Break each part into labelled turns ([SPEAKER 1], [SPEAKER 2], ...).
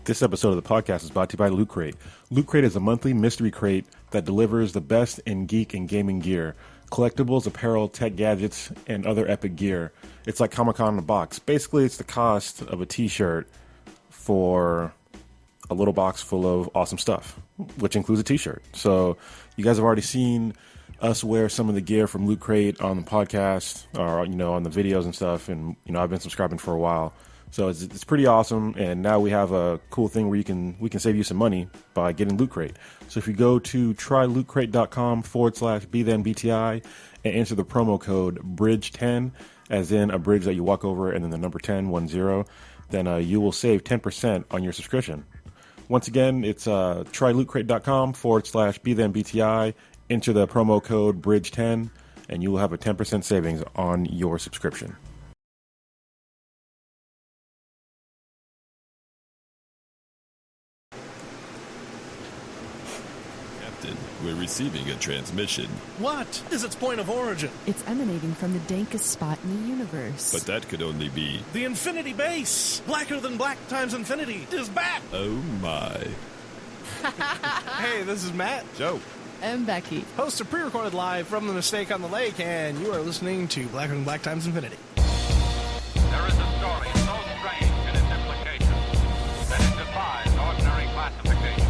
[SPEAKER 1] This episode of the podcast is brought to you by Loot Crate. Loot Crate is a monthly mystery crate that delivers the best in geek and gaming gear, collectibles, apparel, tech gadgets, and other epic gear. It's like Comic-Con in a box. Basically, it's the cost of a t-shirt for a little box full of awesome stuff, which includes a t-shirt. So you guys have already seen us wear some of the gear from Loot Crate on the podcast or, on the videos and stuff. And, I've been subscribing for a while. So it's pretty awesome, and now we have a cool thing where we can save you some money by getting Loot Crate. So if you go to trylootcrate.com/BThenBTI and enter the promo code BRIDGE10, as in a bridge that you walk over and then the number 10, then you will save 10% on your subscription. Once again, it's trylootcrate.com/BThenBTI, enter the promo code BRIDGE10, and you will have a 10% savings on your subscription.
[SPEAKER 2] We're receiving a transmission.
[SPEAKER 3] What is its point of origin?
[SPEAKER 4] It's emanating from the dankest spot in the universe.
[SPEAKER 2] But that could only be...
[SPEAKER 3] the Infinity Base! Blacker than black times infinity is back!
[SPEAKER 2] Oh my.
[SPEAKER 3] Hey, this is Matt.
[SPEAKER 2] Joe.
[SPEAKER 4] And Becky.
[SPEAKER 3] Hosts are pre-recorded live from the Mistake on the Lake, and you are listening to Blacker than black times infinity.
[SPEAKER 5] There is a story so strange in its implications that it defies ordinary classification.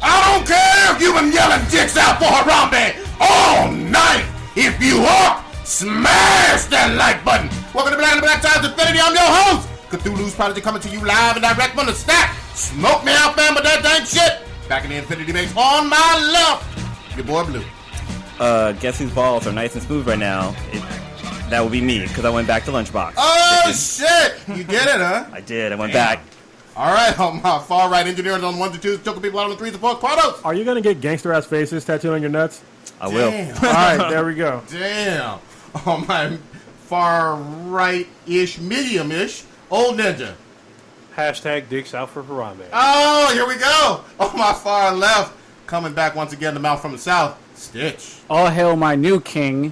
[SPEAKER 6] I don't care if you've been yelling dicks out for Harambe all night. If you are, smash that like button. Welcome to Black and Black Times Infinity. I'm your host, Cthulhu's Prodigy, coming to you live and direct from the stack. Smoke me out, fam, with that dang shit. Back in the Infinity Base on my left, your boy Blue.
[SPEAKER 7] Guess whose balls are nice and smooth right now? That would be me, because I went back to Lunchbox.
[SPEAKER 6] Oh, shit. You did it, huh?
[SPEAKER 7] I did. I went back.
[SPEAKER 6] All right, on my far right, engineers on the 1s and 2s, choking people out on the 3s and 4s. Quartos.
[SPEAKER 1] Are you going to get gangster-ass faces tattooed on your nuts?
[SPEAKER 7] I will.
[SPEAKER 6] Damn.
[SPEAKER 1] All right, there we go.
[SPEAKER 6] Damn. On my far right-ish, medium-ish, old ninja.
[SPEAKER 8] Hashtag dicks out for Harambe.
[SPEAKER 6] Oh, here we go. On my far left, coming back once again, the mouth from the south, Stitch.
[SPEAKER 9] All hail my new king,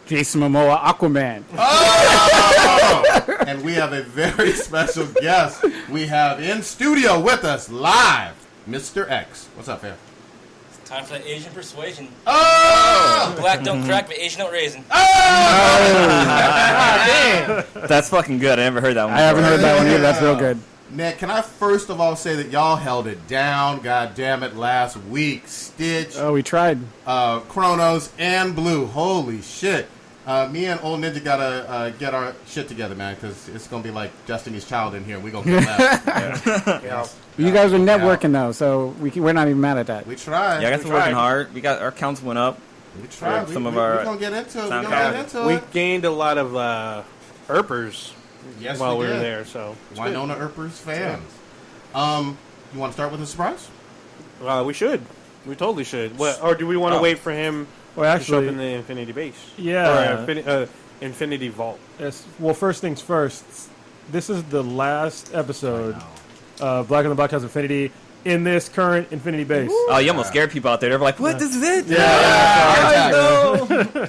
[SPEAKER 9] Jason Momoa, Aquaman.
[SPEAKER 6] Oh! And we have a very special guest. We have in studio with us, live, Mr. X. What's up, fam?
[SPEAKER 10] Time for the Asian persuasion.
[SPEAKER 6] Oh!
[SPEAKER 10] Black don't crack, but Asian don't raisin.
[SPEAKER 6] Oh!
[SPEAKER 7] That's fucking good. I never heard that one
[SPEAKER 9] I haven't heard that one either. That's real good.
[SPEAKER 6] Nick, can I first of all say that y'all held it down, God damn it, last week. Stitch,
[SPEAKER 9] Oh, we tried.
[SPEAKER 6] Chronos, and Blue. Holy shit. Me and old ninja gotta get our shit together, man, because it's gonna be like Destiny's Child in here. We gonna get that. Yeah.
[SPEAKER 9] You guys were networking though, so we're not even mad at that.
[SPEAKER 6] We tried.
[SPEAKER 7] Yeah, I guess we're working hard. We got our counts went up.
[SPEAKER 6] We tried.
[SPEAKER 7] Some
[SPEAKER 6] we
[SPEAKER 7] of our
[SPEAKER 6] gonna get into it. We
[SPEAKER 7] sound
[SPEAKER 6] gonna get into
[SPEAKER 8] We
[SPEAKER 6] it.
[SPEAKER 8] gained a lot of Earpers
[SPEAKER 6] Yes,
[SPEAKER 8] while we were
[SPEAKER 6] did.
[SPEAKER 8] there, so it's good.
[SPEAKER 6] Wynonna Earpers fans. You want to start with a surprise?
[SPEAKER 8] We should. We totally should. What, or do we want to wait for him
[SPEAKER 1] Well,
[SPEAKER 8] to show up
[SPEAKER 1] actually,
[SPEAKER 8] in the Infinity Base?
[SPEAKER 1] yeah.
[SPEAKER 8] Or Infinity Vault.
[SPEAKER 1] Yes. Well, first things first. This is the last episode of Black and the Black House Infinity in this current Infinity Base.
[SPEAKER 7] Oh, you almost scared people out there. They're like, "What? This is it?"
[SPEAKER 6] Yeah.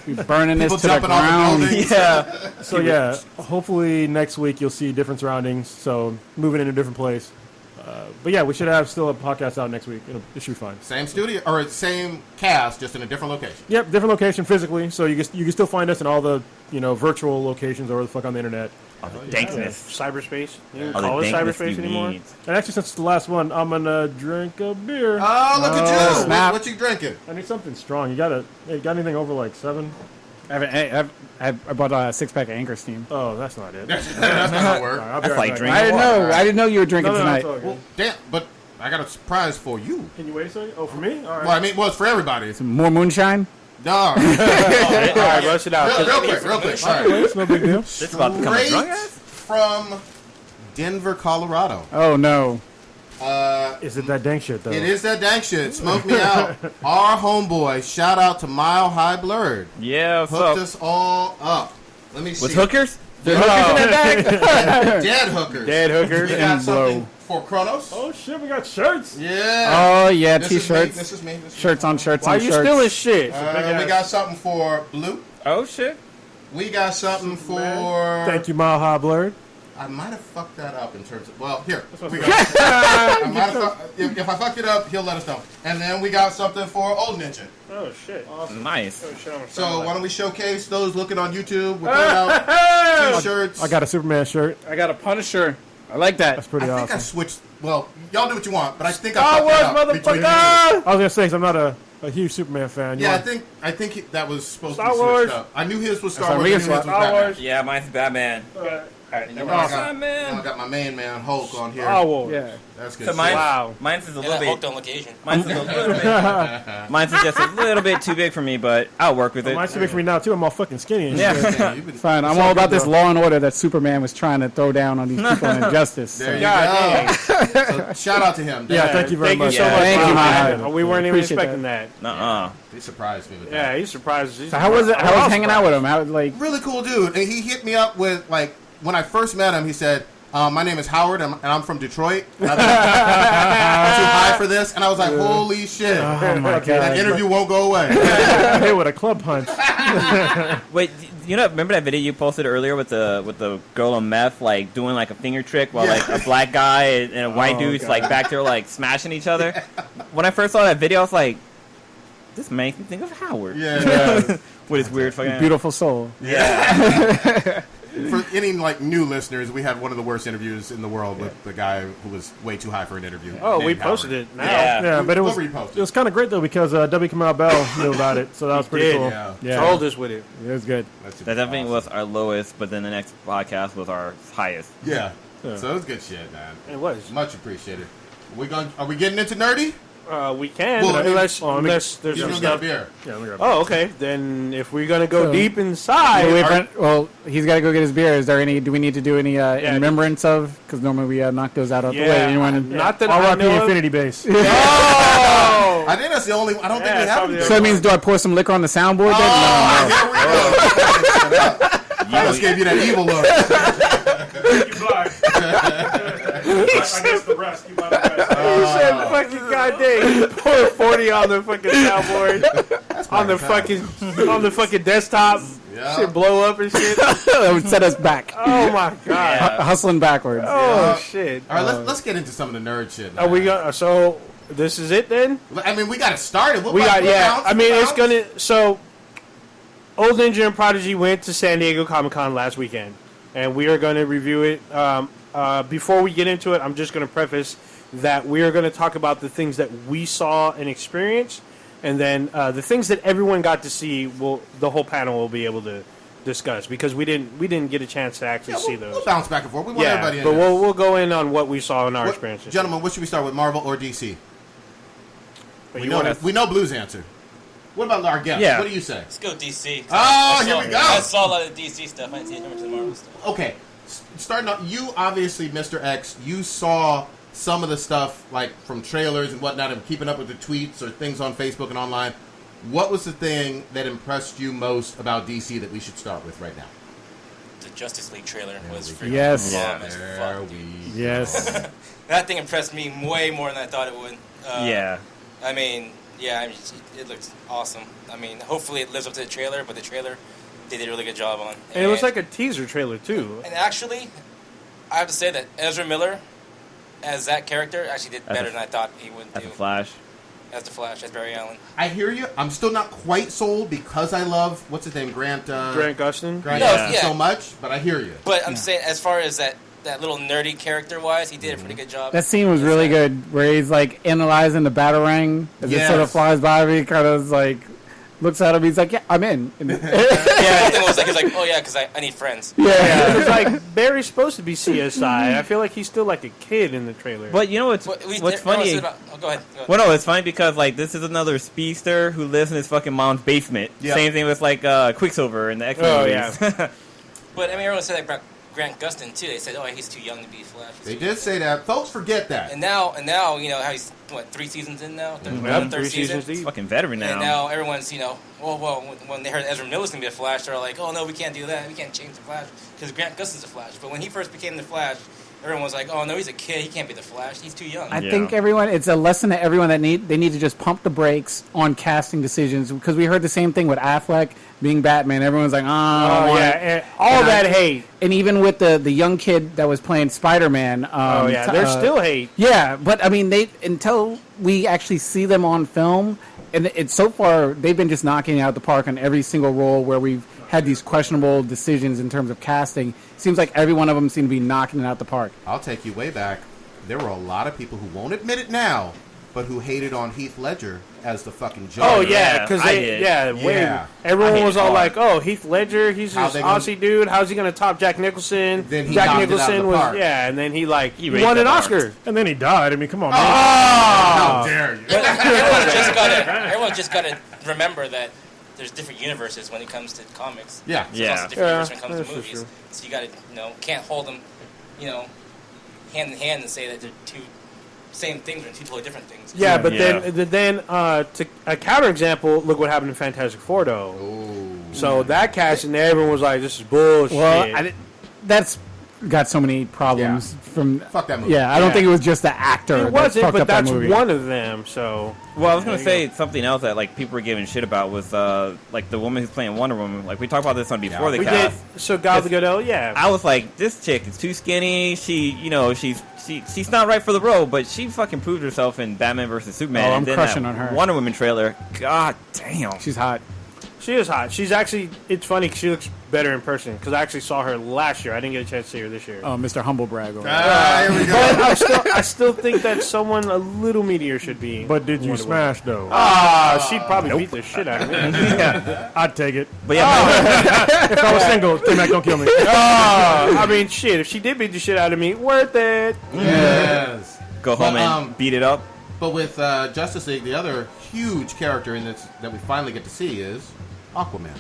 [SPEAKER 9] We're burning this
[SPEAKER 6] People
[SPEAKER 9] to the
[SPEAKER 6] jumping off the
[SPEAKER 9] ground.
[SPEAKER 6] buildings.
[SPEAKER 7] Yeah.
[SPEAKER 1] So yeah, hopefully next week you'll see different surroundings. So moving in a different place. But yeah, we should have still a podcast out next week. It should be fine.
[SPEAKER 6] Same studio or same cast, just in a different location.
[SPEAKER 1] Yep, different location physically. So you can still find us in all the virtual locations or the fuck on the internet.
[SPEAKER 7] Dankness.
[SPEAKER 8] Cyberspace. You
[SPEAKER 7] All
[SPEAKER 8] don't call
[SPEAKER 7] the
[SPEAKER 8] it
[SPEAKER 7] dankness
[SPEAKER 8] cyberspace
[SPEAKER 7] you
[SPEAKER 8] anymore?
[SPEAKER 7] need.
[SPEAKER 1] And actually, since it's the last one, I'm gonna drink a beer.
[SPEAKER 6] Oh, look at you!
[SPEAKER 9] snap.
[SPEAKER 6] What you drinking?
[SPEAKER 1] I need something strong. You got anything over like 7?
[SPEAKER 9] I bought a 6-pack of Anchor Steam.
[SPEAKER 1] Oh, that's not it.
[SPEAKER 6] That's not gonna work.
[SPEAKER 1] I'll be
[SPEAKER 7] That's
[SPEAKER 1] right
[SPEAKER 7] like
[SPEAKER 1] back.
[SPEAKER 7] drinking.
[SPEAKER 9] I didn't know. I didn't know you were drinking
[SPEAKER 1] No,
[SPEAKER 9] tonight.
[SPEAKER 1] it's all good.
[SPEAKER 6] Well, damn, but I got a surprise for you.
[SPEAKER 1] Can you wait a second? Oh, for me? All right.
[SPEAKER 6] Well, I mean, it's for everybody.
[SPEAKER 9] More moonshine.
[SPEAKER 6] No.
[SPEAKER 8] All right, bust it out.
[SPEAKER 6] Real quick. All right.
[SPEAKER 1] It's no big deal.
[SPEAKER 7] It's about to become a
[SPEAKER 6] Straight
[SPEAKER 7] drunk ass.
[SPEAKER 6] from Denver, Colorado.
[SPEAKER 9] Oh no.
[SPEAKER 1] Is it that dank shit though?
[SPEAKER 6] It is that dank shit. Smoke me out. Our homeboy. Shout out to High Blerd.
[SPEAKER 7] Yeah, what's
[SPEAKER 6] Hooked
[SPEAKER 7] up?
[SPEAKER 6] us all up. Let me see.
[SPEAKER 7] With hookers? There's hookers in that bag?
[SPEAKER 6] Dead hookers.
[SPEAKER 8] Dead hookers
[SPEAKER 6] We got
[SPEAKER 9] and
[SPEAKER 6] something
[SPEAKER 9] blow.
[SPEAKER 6] for Chronos.
[SPEAKER 1] Oh shit, we got shirts.
[SPEAKER 6] Yeah.
[SPEAKER 9] Oh yeah,
[SPEAKER 6] This is me.
[SPEAKER 9] t-shirts.
[SPEAKER 6] This is me.
[SPEAKER 9] Shirts on shirts
[SPEAKER 8] Why
[SPEAKER 9] on
[SPEAKER 8] are you
[SPEAKER 9] shirts.
[SPEAKER 8] stealing shit?
[SPEAKER 6] We got something for Blue.
[SPEAKER 7] Oh, shit.
[SPEAKER 6] We got something for
[SPEAKER 1] Thank you, High Blerd.
[SPEAKER 6] I might have fucked that up in terms of. Well, here we go. I might have if I fucked it up, he'll let us know. And then we got something for Old Ninja.
[SPEAKER 8] Oh shit! Awesome.
[SPEAKER 7] Nice.
[SPEAKER 6] So why don't we showcase those looking on YouTube? We're putting out T-shirts.
[SPEAKER 1] I got a Superman shirt.
[SPEAKER 9] I got a Punisher. I like that.
[SPEAKER 1] That's pretty
[SPEAKER 6] I
[SPEAKER 1] awesome.
[SPEAKER 6] think I switched. Well, y'all do what you want, but I think I
[SPEAKER 8] Star
[SPEAKER 6] fucked
[SPEAKER 8] Wars,
[SPEAKER 6] that up between you.
[SPEAKER 1] I was gonna say, 'cause I'm not a huge Superman fan.
[SPEAKER 6] Yeah, I think that was supposed
[SPEAKER 8] Star
[SPEAKER 6] to be
[SPEAKER 8] Wars.
[SPEAKER 6] switched up. I knew his was Star
[SPEAKER 1] That's
[SPEAKER 6] Wars. I knew his was
[SPEAKER 8] Star
[SPEAKER 6] Batman.
[SPEAKER 8] Wars.
[SPEAKER 7] Yeah, mine's Batman.
[SPEAKER 6] And now I got my main man Hulk on here.
[SPEAKER 8] Star Wars.
[SPEAKER 9] Yeah.
[SPEAKER 6] That's good.
[SPEAKER 7] So
[SPEAKER 6] shit.
[SPEAKER 7] mine's is a
[SPEAKER 10] And
[SPEAKER 7] little
[SPEAKER 10] that Hulk
[SPEAKER 7] bit.
[SPEAKER 10] don't look Asian.
[SPEAKER 7] Mine's is a little bit. Mine's is just a little bit too big for me, but I'll work with it.
[SPEAKER 1] Mine's too big for me now too. I'm all fucking skinny. And
[SPEAKER 7] Yeah.
[SPEAKER 1] shit.
[SPEAKER 6] Yeah, you've been-
[SPEAKER 9] Fine. I'm all about this law and order that Superman was trying to throw down on these people in injustice.
[SPEAKER 6] There you
[SPEAKER 8] God
[SPEAKER 6] go. So, shout out to him.
[SPEAKER 1] Yeah, thank you very much.
[SPEAKER 8] Thank you so much.
[SPEAKER 9] Thank you,
[SPEAKER 8] man.
[SPEAKER 9] man.
[SPEAKER 8] We weren't even
[SPEAKER 9] Appreciate
[SPEAKER 8] expecting that.
[SPEAKER 7] Nuh-uh.
[SPEAKER 6] He surprised me with that.
[SPEAKER 8] Yeah, he's surprised.
[SPEAKER 9] So how was it? How was hanging out with him? How like?
[SPEAKER 6] Really cool dude. And he hit me up with, like, when I first met him, he said, my name is Howard, and I'm from Detroit. And I'm too high for this. And I was like, holy shit.
[SPEAKER 1] Oh my god.
[SPEAKER 6] That interview won't go away.
[SPEAKER 1] Hey, with a club punch.
[SPEAKER 7] Wait, you know, remember that video you posted earlier with the girl on meth, like doing like a finger trick while like a black guy and a white dude's
[SPEAKER 1] God.
[SPEAKER 7] like back there like smashing each other? When I first saw that video, I was like, this makes me think of Howard.
[SPEAKER 6] Yeah.
[SPEAKER 7] With his weird fucking
[SPEAKER 9] Beautiful soul.
[SPEAKER 7] Yeah.
[SPEAKER 6] For any, like, new listeners, we had one of the worst interviews in the world with the guy who was way too high for an interview.
[SPEAKER 8] Oh, we
[SPEAKER 6] named
[SPEAKER 8] posted
[SPEAKER 6] Howard.
[SPEAKER 8] it now.
[SPEAKER 7] Yeah.
[SPEAKER 1] Yeah, but it
[SPEAKER 6] We'll
[SPEAKER 1] was
[SPEAKER 6] repost it.
[SPEAKER 1] kind of great though because W. Kamau Bell knew about it, so that was pretty
[SPEAKER 8] did,
[SPEAKER 1] cool.
[SPEAKER 6] yeah.
[SPEAKER 8] Trolled us with it.
[SPEAKER 1] It was good.
[SPEAKER 6] That's
[SPEAKER 7] That definitely was our lowest, but then the next podcast was our highest.
[SPEAKER 6] Yeah. So it was good shit, man.
[SPEAKER 8] It was.
[SPEAKER 6] Much appreciated. Are we getting into nerdy?
[SPEAKER 8] We can,
[SPEAKER 6] Well,
[SPEAKER 8] unless
[SPEAKER 1] let me-
[SPEAKER 8] there's
[SPEAKER 6] You're
[SPEAKER 8] some
[SPEAKER 6] gonna get a
[SPEAKER 8] stuff.
[SPEAKER 6] beer.
[SPEAKER 1] Yeah, let me grab
[SPEAKER 8] Oh, okay. Then if we're gonna go
[SPEAKER 9] So-
[SPEAKER 8] deep inside,
[SPEAKER 9] Well, he's got to go get his beer. Is there any? Do we need to do any in remembrance of? Because normally we knock those out of the way.
[SPEAKER 8] yeah,
[SPEAKER 9] Anyone?
[SPEAKER 8] not that
[SPEAKER 1] I'll
[SPEAKER 8] I
[SPEAKER 1] rock
[SPEAKER 8] know
[SPEAKER 1] the
[SPEAKER 8] of.
[SPEAKER 1] Infinity base.
[SPEAKER 8] Oh,
[SPEAKER 6] I think that's the only. I don't think
[SPEAKER 8] Yeah,
[SPEAKER 6] we have
[SPEAKER 8] probably
[SPEAKER 6] any.
[SPEAKER 9] So that means do I pour some liquor on the soundboard? Then?
[SPEAKER 6] Oh, here we go. I just gave you that evil look.
[SPEAKER 1] I guess the rest. You buy the rest.
[SPEAKER 8] he said, "Fucking goddamn, pour 40 on the fucking soundboard, on the fucking desktop,
[SPEAKER 6] Yeah.
[SPEAKER 8] shit blow up and shit."
[SPEAKER 9] That would set us back,
[SPEAKER 8] Oh my god!
[SPEAKER 9] hustling backwards.
[SPEAKER 8] Oh shit!
[SPEAKER 6] All right, let's get into some of the nerd shit.
[SPEAKER 8] Are we going? So this is it then?
[SPEAKER 6] I mean, we got it started.
[SPEAKER 8] We got I mean, it's gonna. So, Old Ninja and Prodigy went to San Diego Comic-Con last weekend, and we are going to review it. Before we get into it, I'm just going to preface that we are going to talk about the things that we saw and experienced, and then the things that everyone got to see. The whole panel will be able to discuss because we didn't get a chance to actually see those.
[SPEAKER 6] We'll bounce back and forth. We want everybody in
[SPEAKER 8] but
[SPEAKER 6] there.
[SPEAKER 8] we'll go in on what we saw in our experiences.
[SPEAKER 6] Gentlemen, what should we start with, Marvel or DC?
[SPEAKER 8] But
[SPEAKER 6] We
[SPEAKER 8] you
[SPEAKER 6] know,
[SPEAKER 8] wanna-
[SPEAKER 6] we know Blue's answer. What about our guest?
[SPEAKER 7] Yeah.
[SPEAKER 6] What do you say?
[SPEAKER 10] Let's go DC.
[SPEAKER 6] Oh, here we go.
[SPEAKER 10] I saw a lot of DC stuff. I didn't see much of the Marvel stuff.
[SPEAKER 6] Okay, starting out, you obviously, Mr. X, you saw some of the stuff like from trailers and whatnot, and keeping up with the tweets or things on Facebook and online. What was the thing that impressed you most about DC that we should start with right now?
[SPEAKER 10] The Justice League trailer was freaking
[SPEAKER 9] Yes.
[SPEAKER 10] awesome as
[SPEAKER 6] There
[SPEAKER 10] fuck,
[SPEAKER 6] we
[SPEAKER 10] dude.
[SPEAKER 1] Yes.
[SPEAKER 10] That thing impressed me way more than I thought it would.
[SPEAKER 7] Yeah.
[SPEAKER 10] I mean, it looks awesome. I mean, hopefully it lives up to the trailer, but the trailer they did a really good job on.
[SPEAKER 8] And it was like a teaser trailer too.
[SPEAKER 10] And actually, I have to say that Ezra Miller, as that character, actually did better than I thought he would
[SPEAKER 7] As
[SPEAKER 10] do.
[SPEAKER 7] a Flash.
[SPEAKER 10] As the Flash, as Barry Allen.
[SPEAKER 6] I hear you. I'm still not quite sold because I love what's his name, Grant
[SPEAKER 8] Gustin.
[SPEAKER 6] Grant
[SPEAKER 10] No,
[SPEAKER 6] Gustin
[SPEAKER 10] yeah.
[SPEAKER 6] so much, but I hear you.
[SPEAKER 10] But I'm saying, as far as that little nerdy character-wise, he did a pretty good job.
[SPEAKER 9] That scene was really good, where he's like analyzing the Batarang as it sort of flies by me. Kind of like looks at him. He's like, "Yeah, I'm in."
[SPEAKER 10] Yeah, the thing was like, he's like, "Oh yeah, because I need friends."
[SPEAKER 8] Yeah, it was like Barry's supposed to be CSI. I feel like he's still like a kid in the trailer.
[SPEAKER 7] But you know what's funny?
[SPEAKER 10] Go ahead.
[SPEAKER 7] Well, no, it's funny because like this is another speedster who lives in his fucking mom's basement.
[SPEAKER 6] Yeah.
[SPEAKER 7] Same thing with like Quicksilver in the X-Men
[SPEAKER 8] Oh,
[SPEAKER 7] movies.
[SPEAKER 8] yeah.
[SPEAKER 10] But I mean, everyone said that Grant Gustin too. They said, "Oh, he's too young to be Flash."
[SPEAKER 6] They did say that. Folks forget that.
[SPEAKER 10] And now, you know how he's 3 seasons in now, third
[SPEAKER 8] 3
[SPEAKER 10] season.
[SPEAKER 8] seasons deep.
[SPEAKER 7] Fucking veteran now.
[SPEAKER 10] And now everyone's, well, when they heard Ezra Miller's gonna be a Flash, they're like, "Oh no, we can't do that. We can't change the Flash because Grant Gustin's a Flash." But when he first became the Flash, everyone was like, "Oh no, he's a kid. He can't be the Flash. He's too young."
[SPEAKER 9] I think it's a lesson to everyone that they need to just pump the brakes on casting decisions, because we heard the same thing with Affleck being Batman. Everyone's like,
[SPEAKER 8] and all that hate.
[SPEAKER 9] And even with the young kid that was playing Spider-Man.
[SPEAKER 8] There's still hate.
[SPEAKER 9] Yeah, but I mean, until we actually see them on film, and it's so far they've been just knocking it out the park on every single role where we've had these questionable decisions in terms of casting. Seems like every one of them seem to be knocking it out the park.
[SPEAKER 6] I'll take you way back. There were a lot of people who won't admit it now, but who hated on Heath Ledger as the fucking Joker.
[SPEAKER 8] Oh yeah, because everyone was all like, "Oh, Heath Ledger, he's this Aussie dude. How's he gonna top Jack Nicholson?"
[SPEAKER 6] Then
[SPEAKER 8] Jack Nicholson was and then he won an Oscar,
[SPEAKER 1] and then he died. I mean, come on, man.
[SPEAKER 6] How dare you?
[SPEAKER 10] Everyone just gotta remember that there's different universes when it comes to comics.
[SPEAKER 6] Yeah,
[SPEAKER 10] there's also different universes when it comes to movies. So you gotta, can't hold them, hand in hand and say that they're two same things or two totally different things.
[SPEAKER 8] Yeah, but then to a counterexample, look what happened in Fantastic Four, though.
[SPEAKER 6] Ooh.
[SPEAKER 8] So that casting, everyone was like, "This is bullshit."
[SPEAKER 9] Well, that's got so many problems from.
[SPEAKER 6] Fuck that movie.
[SPEAKER 9] Yeah, I don't think it was just the actor.
[SPEAKER 8] It wasn't, but that's
[SPEAKER 9] that
[SPEAKER 8] one of them. So.
[SPEAKER 7] Well, I was gonna say something else that people were giving shit about was the woman who's playing Wonder Woman. Like we talked about this on before the cast.
[SPEAKER 8] So Gal Gadot,
[SPEAKER 7] I was like, this chick is too skinny. She's not right for the role, but she fucking proved herself in Batman vs Superman.
[SPEAKER 9] Oh, I'm
[SPEAKER 7] and then
[SPEAKER 9] crushing
[SPEAKER 7] that
[SPEAKER 9] on her.
[SPEAKER 7] Wonder Woman trailer. God damn,
[SPEAKER 9] she's hot.
[SPEAKER 8] She is hot. She's actually. It's funny because she looks better in person. Because I actually saw her last year. I didn't get a chance to see her this year.
[SPEAKER 9] Oh, Mr. Humblebrag.
[SPEAKER 6] Here we go.
[SPEAKER 8] But I still think that someone a little meatier should be.
[SPEAKER 1] But did you smash though?
[SPEAKER 8] She'd probably beat the shit out of me.
[SPEAKER 1] Yeah, I'd take it.
[SPEAKER 7] But yeah,
[SPEAKER 1] if I was single, T-Mac, don't kill me.
[SPEAKER 8] I mean, shit. If she did beat the shit out of me, worth it.
[SPEAKER 6] Yes.
[SPEAKER 7] Go home and beat it up.
[SPEAKER 6] But with Justice League, the other huge character in this that we finally get to see is Aquaman.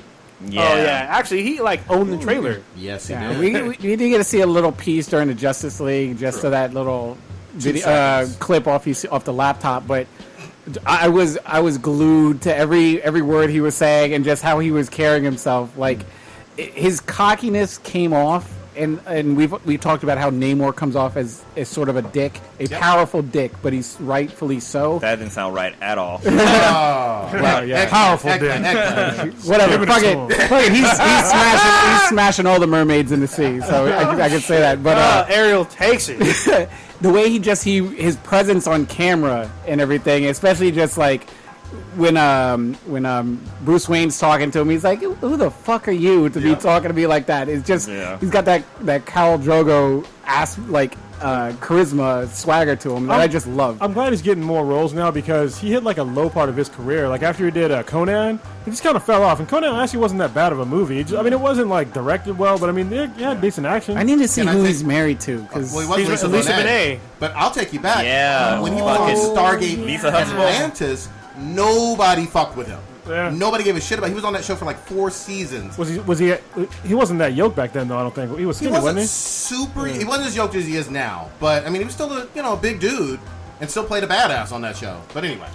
[SPEAKER 7] Yeah.
[SPEAKER 8] Oh yeah, actually he owned the trailer.
[SPEAKER 6] Yes, he
[SPEAKER 9] Yeah,
[SPEAKER 6] did.
[SPEAKER 9] we did get to see a little piece during the Justice League, just to that little video, clip off the laptop. But I was glued to every word he was saying and just how he was carrying himself. Like his cockiness came off, and we talked about how Namor comes off as sort of a dick, powerful dick, but he's rightfully so.
[SPEAKER 7] That didn't sound right at all.
[SPEAKER 9] Well, yeah.
[SPEAKER 1] Powerful dick.
[SPEAKER 9] Whatever. Fuck it. He's smashing all the mermaids in the sea. So I can say that. But
[SPEAKER 8] Ariel takes it.
[SPEAKER 9] The way his presence on camera and everything, especially just like when Bruce Wayne's talking to him, he's like, "Who the fuck are you to be talking to me like that?" It's just he's got that Khal Drogo ass charisma swagger to him that I just love.
[SPEAKER 1] I'm glad he's getting more roles now because he hit like a low part of his career. Like after he did Conan, he just kind of fell off. And Conan actually wasn't that bad of a movie. It wasn't like directed well, but I mean, it had decent action.
[SPEAKER 9] I need to see who he's married to because
[SPEAKER 6] he's Lisa Bonet. But I'll take you back.
[SPEAKER 7] Yeah,
[SPEAKER 6] when he was on Stargate Atlantis, nobody fucked with him.
[SPEAKER 1] Yeah.
[SPEAKER 6] Nobody gave a shit about him. He was on that show for like 4 seasons.
[SPEAKER 1] Was he? He wasn't that yoked back then, though. I don't think he was skinny, wasn't he?
[SPEAKER 6] Super. He wasn't as yoked as he is now. But I mean, he was still a big dude and still played a badass on that show. But anyway.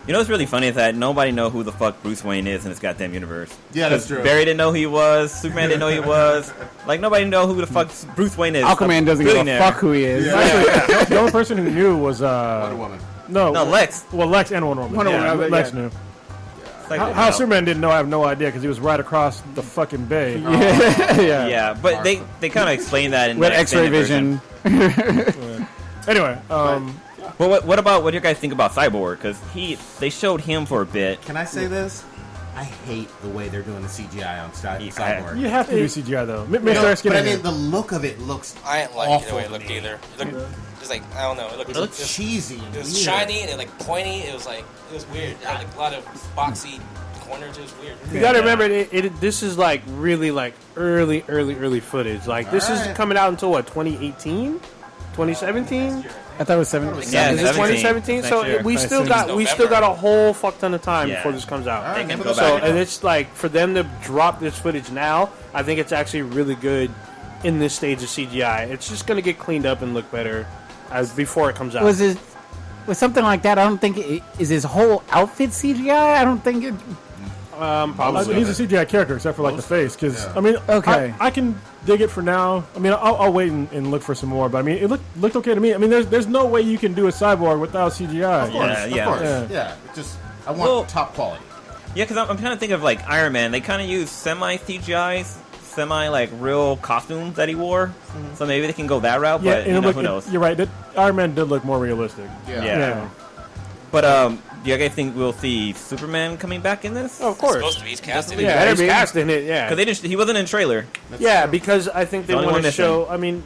[SPEAKER 7] You know what's really funny is that nobody know who the fuck Bruce Wayne is in this goddamn universe.
[SPEAKER 6] Yeah, that's true.
[SPEAKER 7] Barry didn't know who he was. Superman didn't know who he was. Like nobody know who the fuck Bruce Wayne is.
[SPEAKER 9] Aquaman doesn't give a fuck who he is.
[SPEAKER 1] Yeah. The only person who knew was
[SPEAKER 6] Wonder Woman.
[SPEAKER 7] No, Lex.
[SPEAKER 1] Well, Lex and Wonder Woman. Lex knew.
[SPEAKER 7] Like,
[SPEAKER 1] how Superman didn't know, I have no idea because he was right across the fucking bay.
[SPEAKER 7] Yeah, but they kind of explained that in
[SPEAKER 9] with X-ray vision.
[SPEAKER 1] Anyway,
[SPEAKER 7] well, what do you guys think about Cyborg? Because they showed him for a bit.
[SPEAKER 6] Can I say this? I hate the way they're doing the CGI on Cyborg.
[SPEAKER 1] You have to do CGI though.
[SPEAKER 6] But I mean, the look of it looks.
[SPEAKER 10] I didn't like the way it looked either. It looked just like I don't know. It looked
[SPEAKER 6] cheesy.
[SPEAKER 10] It was shiny and pointy. It was weird. It had a lot of boxy corners. It was weird.
[SPEAKER 8] You gotta remember, this is really early footage. Like this is coming out until what 2018, 2017.
[SPEAKER 9] I thought it was 17.
[SPEAKER 7] Yeah,
[SPEAKER 8] is it 2017? So
[SPEAKER 7] year.
[SPEAKER 8] we still got a whole fuck ton of time before this comes out. And it's like for them to drop this footage now, I think it's actually really good in this stage of CGI. It's just gonna get cleaned up and look better as before it comes out.
[SPEAKER 9] With something like that, I don't think is his whole outfit CGI. I don't think it.
[SPEAKER 8] Probably.
[SPEAKER 1] He's a CGI character except for like the face. Because
[SPEAKER 6] Yeah.
[SPEAKER 1] I mean,
[SPEAKER 9] Okay.
[SPEAKER 1] I can dig it for now. I mean, I'll wait and look for some more. But I mean, it looked okay to me. I mean, there's no way you can do a cyborg without CGI.
[SPEAKER 6] Of course,
[SPEAKER 7] Yeah,
[SPEAKER 6] of course.
[SPEAKER 1] yeah.
[SPEAKER 6] Yeah. Just I want top quality.
[SPEAKER 7] Yeah, because I'm trying to think of like Iron Man. They kind of use semi CGI, semi like real costumes that he wore. So maybe they can go that route.
[SPEAKER 1] Yeah,
[SPEAKER 7] But
[SPEAKER 1] and
[SPEAKER 7] who knows?
[SPEAKER 1] You're right. Iron Man did look more realistic.
[SPEAKER 7] Yeah. But do you guys think we'll see Superman coming back in this?
[SPEAKER 8] Oh, of course.
[SPEAKER 10] Supposed to be. He's casted.
[SPEAKER 8] Yeah, he's casting it. Yeah.
[SPEAKER 7] Because he wasn't in trailer.
[SPEAKER 8] Yeah, because I think they
[SPEAKER 7] The only
[SPEAKER 8] want
[SPEAKER 7] one
[SPEAKER 8] to
[SPEAKER 7] missing.
[SPEAKER 8] show. I mean,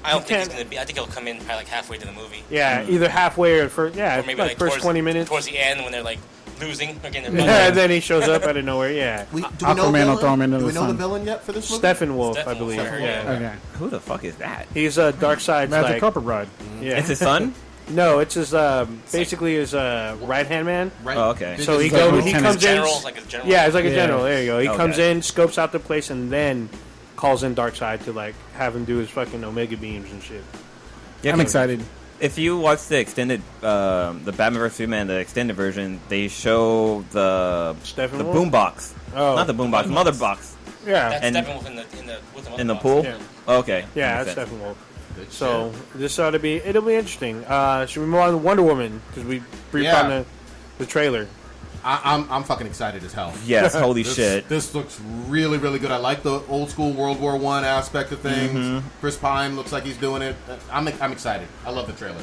[SPEAKER 10] I don't think he's gonna be. I think he'll come in probably like halfway to the movie.
[SPEAKER 8] Yeah, either halfway or first. Yeah,
[SPEAKER 10] Or maybe
[SPEAKER 8] like first
[SPEAKER 10] towards,
[SPEAKER 8] 20 minutes.
[SPEAKER 10] towards the end when they're like losing again.
[SPEAKER 8] And then he shows up out of nowhere. Yeah.
[SPEAKER 6] Do we know
[SPEAKER 9] Aquaman will throw him into
[SPEAKER 6] Do we
[SPEAKER 9] the
[SPEAKER 6] know the
[SPEAKER 9] sun.
[SPEAKER 6] villain yet for this movie?
[SPEAKER 8] Steppenwolf, I
[SPEAKER 10] Steppenwolf,
[SPEAKER 8] believe.
[SPEAKER 10] I heard,
[SPEAKER 8] Yeah.
[SPEAKER 9] Okay.
[SPEAKER 7] Who the fuck is that?
[SPEAKER 8] He's Darkseid's
[SPEAKER 1] Magic
[SPEAKER 8] like.
[SPEAKER 1] carpet ride.
[SPEAKER 8] Yeah.
[SPEAKER 7] It's his son?
[SPEAKER 8] No, it's his basically his right hand man.
[SPEAKER 6] Right.
[SPEAKER 7] Oh, okay.
[SPEAKER 8] So he
[SPEAKER 9] like
[SPEAKER 8] goes. He
[SPEAKER 9] lieutenant
[SPEAKER 8] comes in.
[SPEAKER 10] General, like a general.
[SPEAKER 8] Yeah, it's like a
[SPEAKER 9] Yeah.
[SPEAKER 8] general. There you go. He
[SPEAKER 7] Okay.
[SPEAKER 8] comes in, scopes out the place, and then calls in Darkseid to like have him do his fucking Omega beams and shit.
[SPEAKER 7] Yeah,
[SPEAKER 9] I'm excited.
[SPEAKER 7] If you watch the extended, the Batman vs Superman, the extended version, they show the
[SPEAKER 8] Steppenwolf?
[SPEAKER 7] boombox.
[SPEAKER 8] Oh.
[SPEAKER 7] Not the boombox, the mother box
[SPEAKER 8] Yeah.
[SPEAKER 10] That's
[SPEAKER 7] And-
[SPEAKER 10] Steppenwolf with the
[SPEAKER 7] in the
[SPEAKER 10] box.
[SPEAKER 7] pool.
[SPEAKER 8] Yeah.
[SPEAKER 7] Okay.
[SPEAKER 8] Yeah,
[SPEAKER 7] Makes
[SPEAKER 8] that's
[SPEAKER 7] sense.
[SPEAKER 8] Steppenwolf. So this ought to be. It'll be interesting. Should we move on to Wonder Woman because we briefed
[SPEAKER 6] Yeah.
[SPEAKER 8] on the trailer.
[SPEAKER 6] I'm fucking excited as hell.
[SPEAKER 7] Yes, holy shit.
[SPEAKER 6] This looks really, really good. I like the old school World War I aspect of things.
[SPEAKER 7] Mm-hmm.
[SPEAKER 6] Chris Pine looks like he's doing it. I'm excited. I love the trailer.